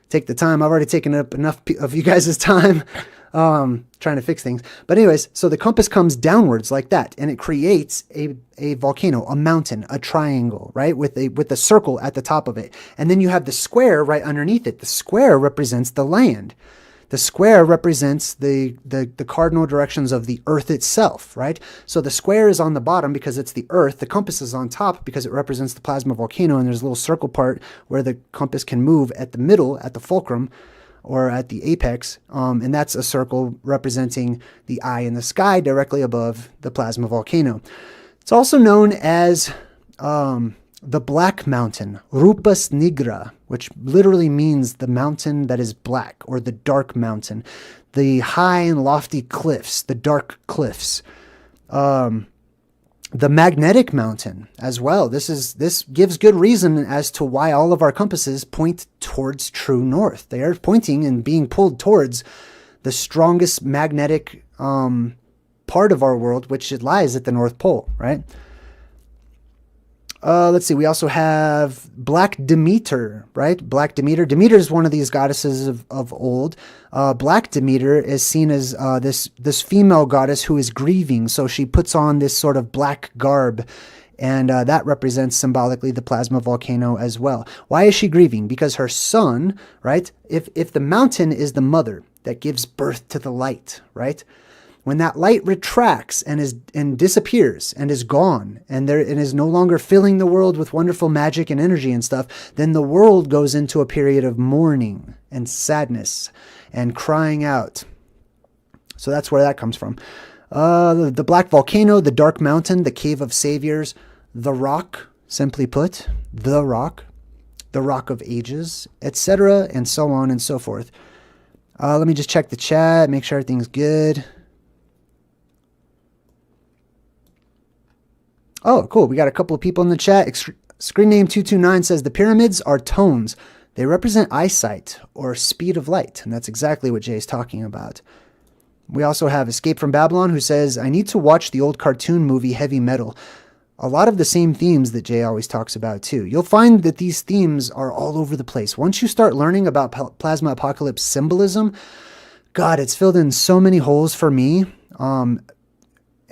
take the time. I've already taken up enough of you guys' time trying to fix things. But anyways, so the compass comes downwards like that, and it creates a volcano, a mountain, a triangle, right? With a circle at the top of it. And then you have the square right underneath it. The square represents the land. The square represents the cardinal directions of the earth itself, right? So the square is on the bottom because it's the earth. The compass is on top because it represents the plasma volcano, and there's a little circle part where the compass can move at the middle, at the fulcrum, or at the apex, and that's a circle representing the eye in the sky directly above the plasma volcano. It's also known as the Black Mountain, Rupas Nigra, which literally means the mountain that is black, or the dark mountain, the high and lofty cliffs, the dark cliffs. The Magnetic Mountain as well. This gives good reason as to why all of our compasses point towards true north. They are pointing and being pulled towards the strongest magnetic part of our world, which it lies at the North Pole, right? Let's see. We also have Black Demeter, right? Black Demeter. Demeter is one of these goddesses of old. Black Demeter is seen as this female goddess who is grieving. So she puts on this sort of black garb, and that represents symbolically the plasma volcano as well. Why is she grieving? Because her son, right? If the mountain is the mother that gives birth to the light, right? When that light retracts and disappears and is gone and is no longer filling the world with wonderful magic and energy and stuff, then the world goes into a period of mourning and sadness and crying out. So that's where that comes from. The black volcano, the dark mountain, the cave of saviors, the rock, simply put, the rock of ages, etc., and so on and so forth. Let me just check the chat, make sure everything's good. Oh, cool. We got a couple of people in the chat. Screen name 229 says the pyramids are tones. They represent eyesight or speed of light. And that's exactly what Jay's talking about. We also have Escape from Babylon, who says, I need to watch the old cartoon movie Heavy Metal. A lot of the same themes that Jay always talks about too. You'll find that these themes are all over the place. Once you start learning about plasma apocalypse symbolism, God, it's filled in so many holes for me.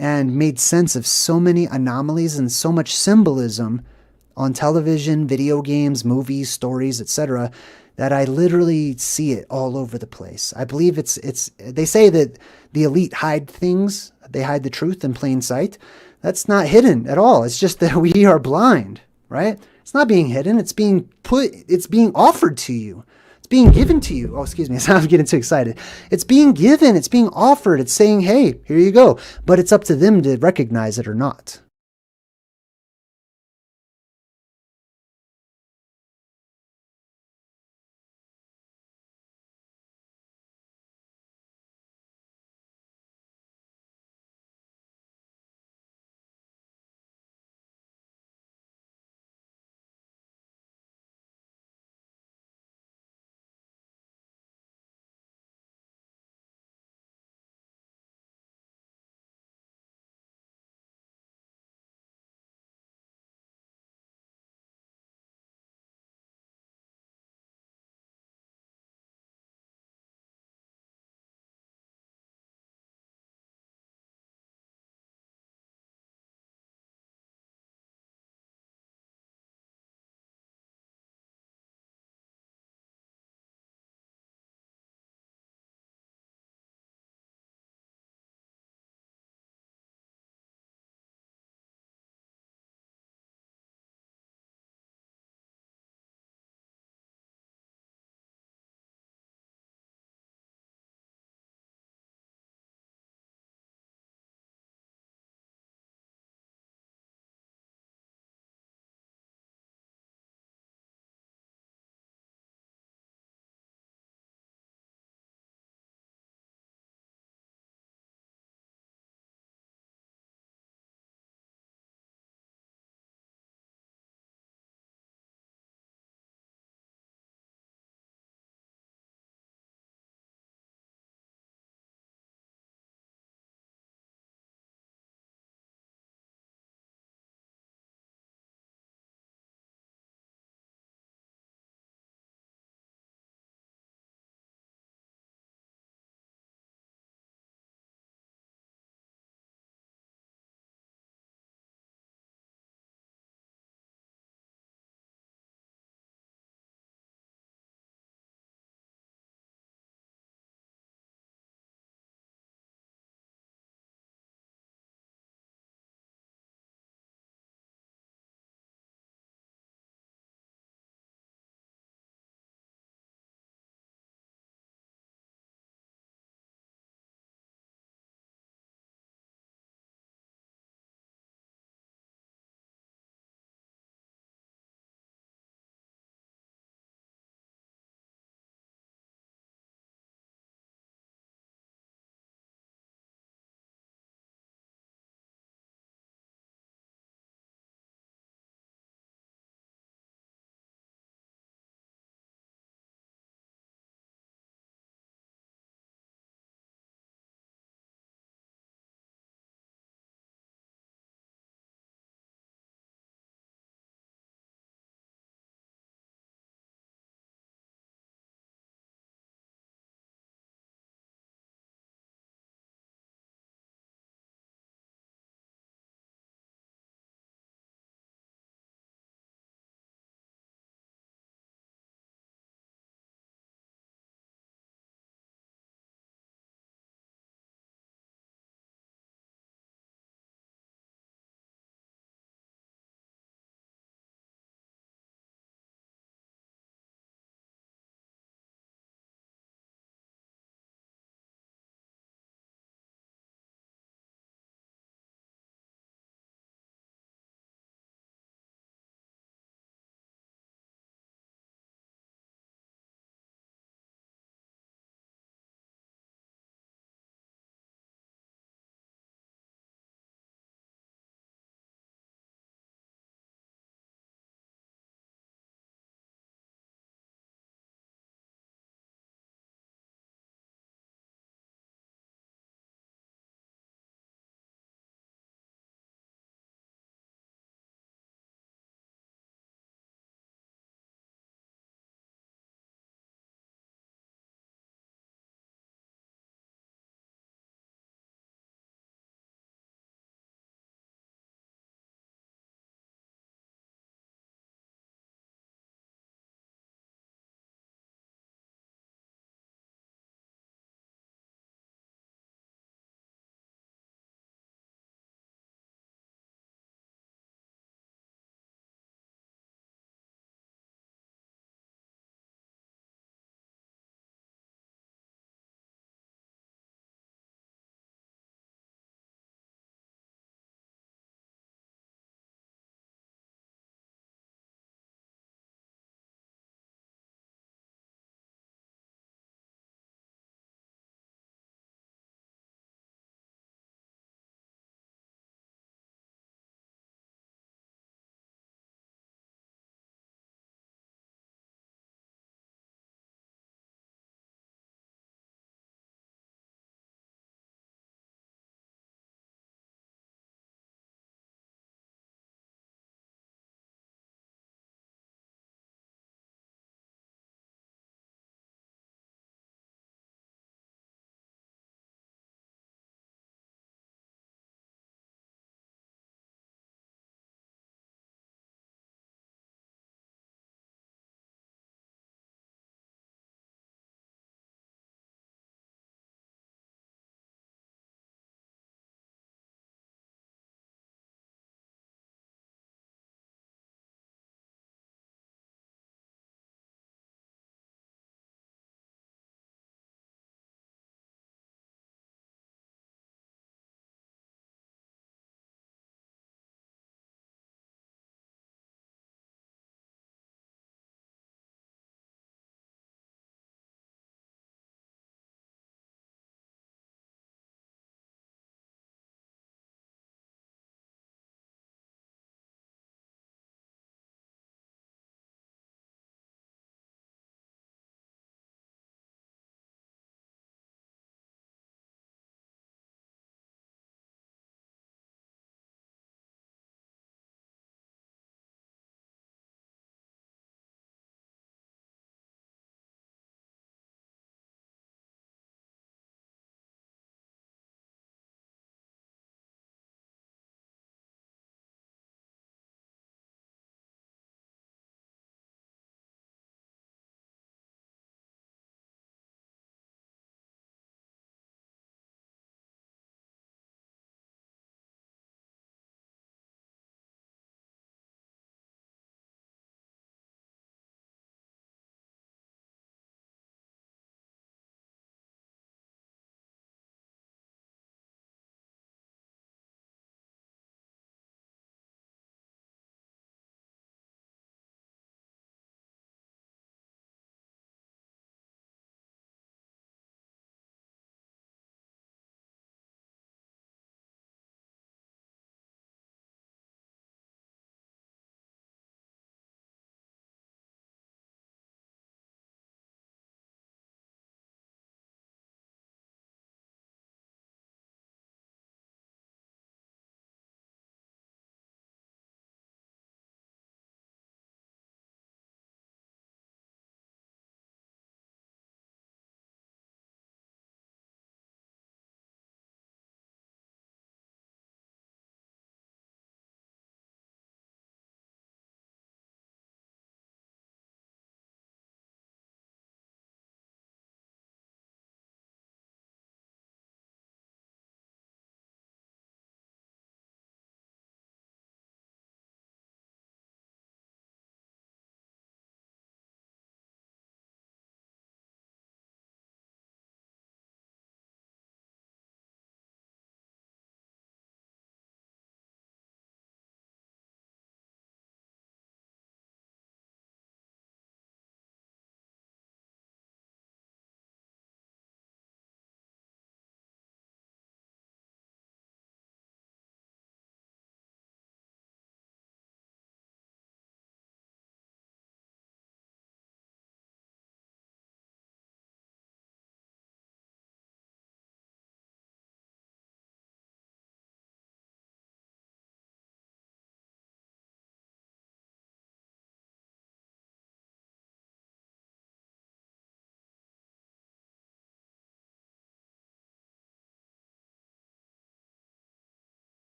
And made sense of so many anomalies and so much symbolism on television, video games, movies, stories, etc., that I literally see it all over the place. I believe they say that the elite hide things, they hide the truth in plain sight. That's not hidden at all. It's just that we are blind, right? It's not being hidden. It's being offered to you. Being given to you. Oh, excuse me. I'm getting too excited. It's being given. It's being offered. It's saying, hey, here you go. But it's up to them to recognize it or not.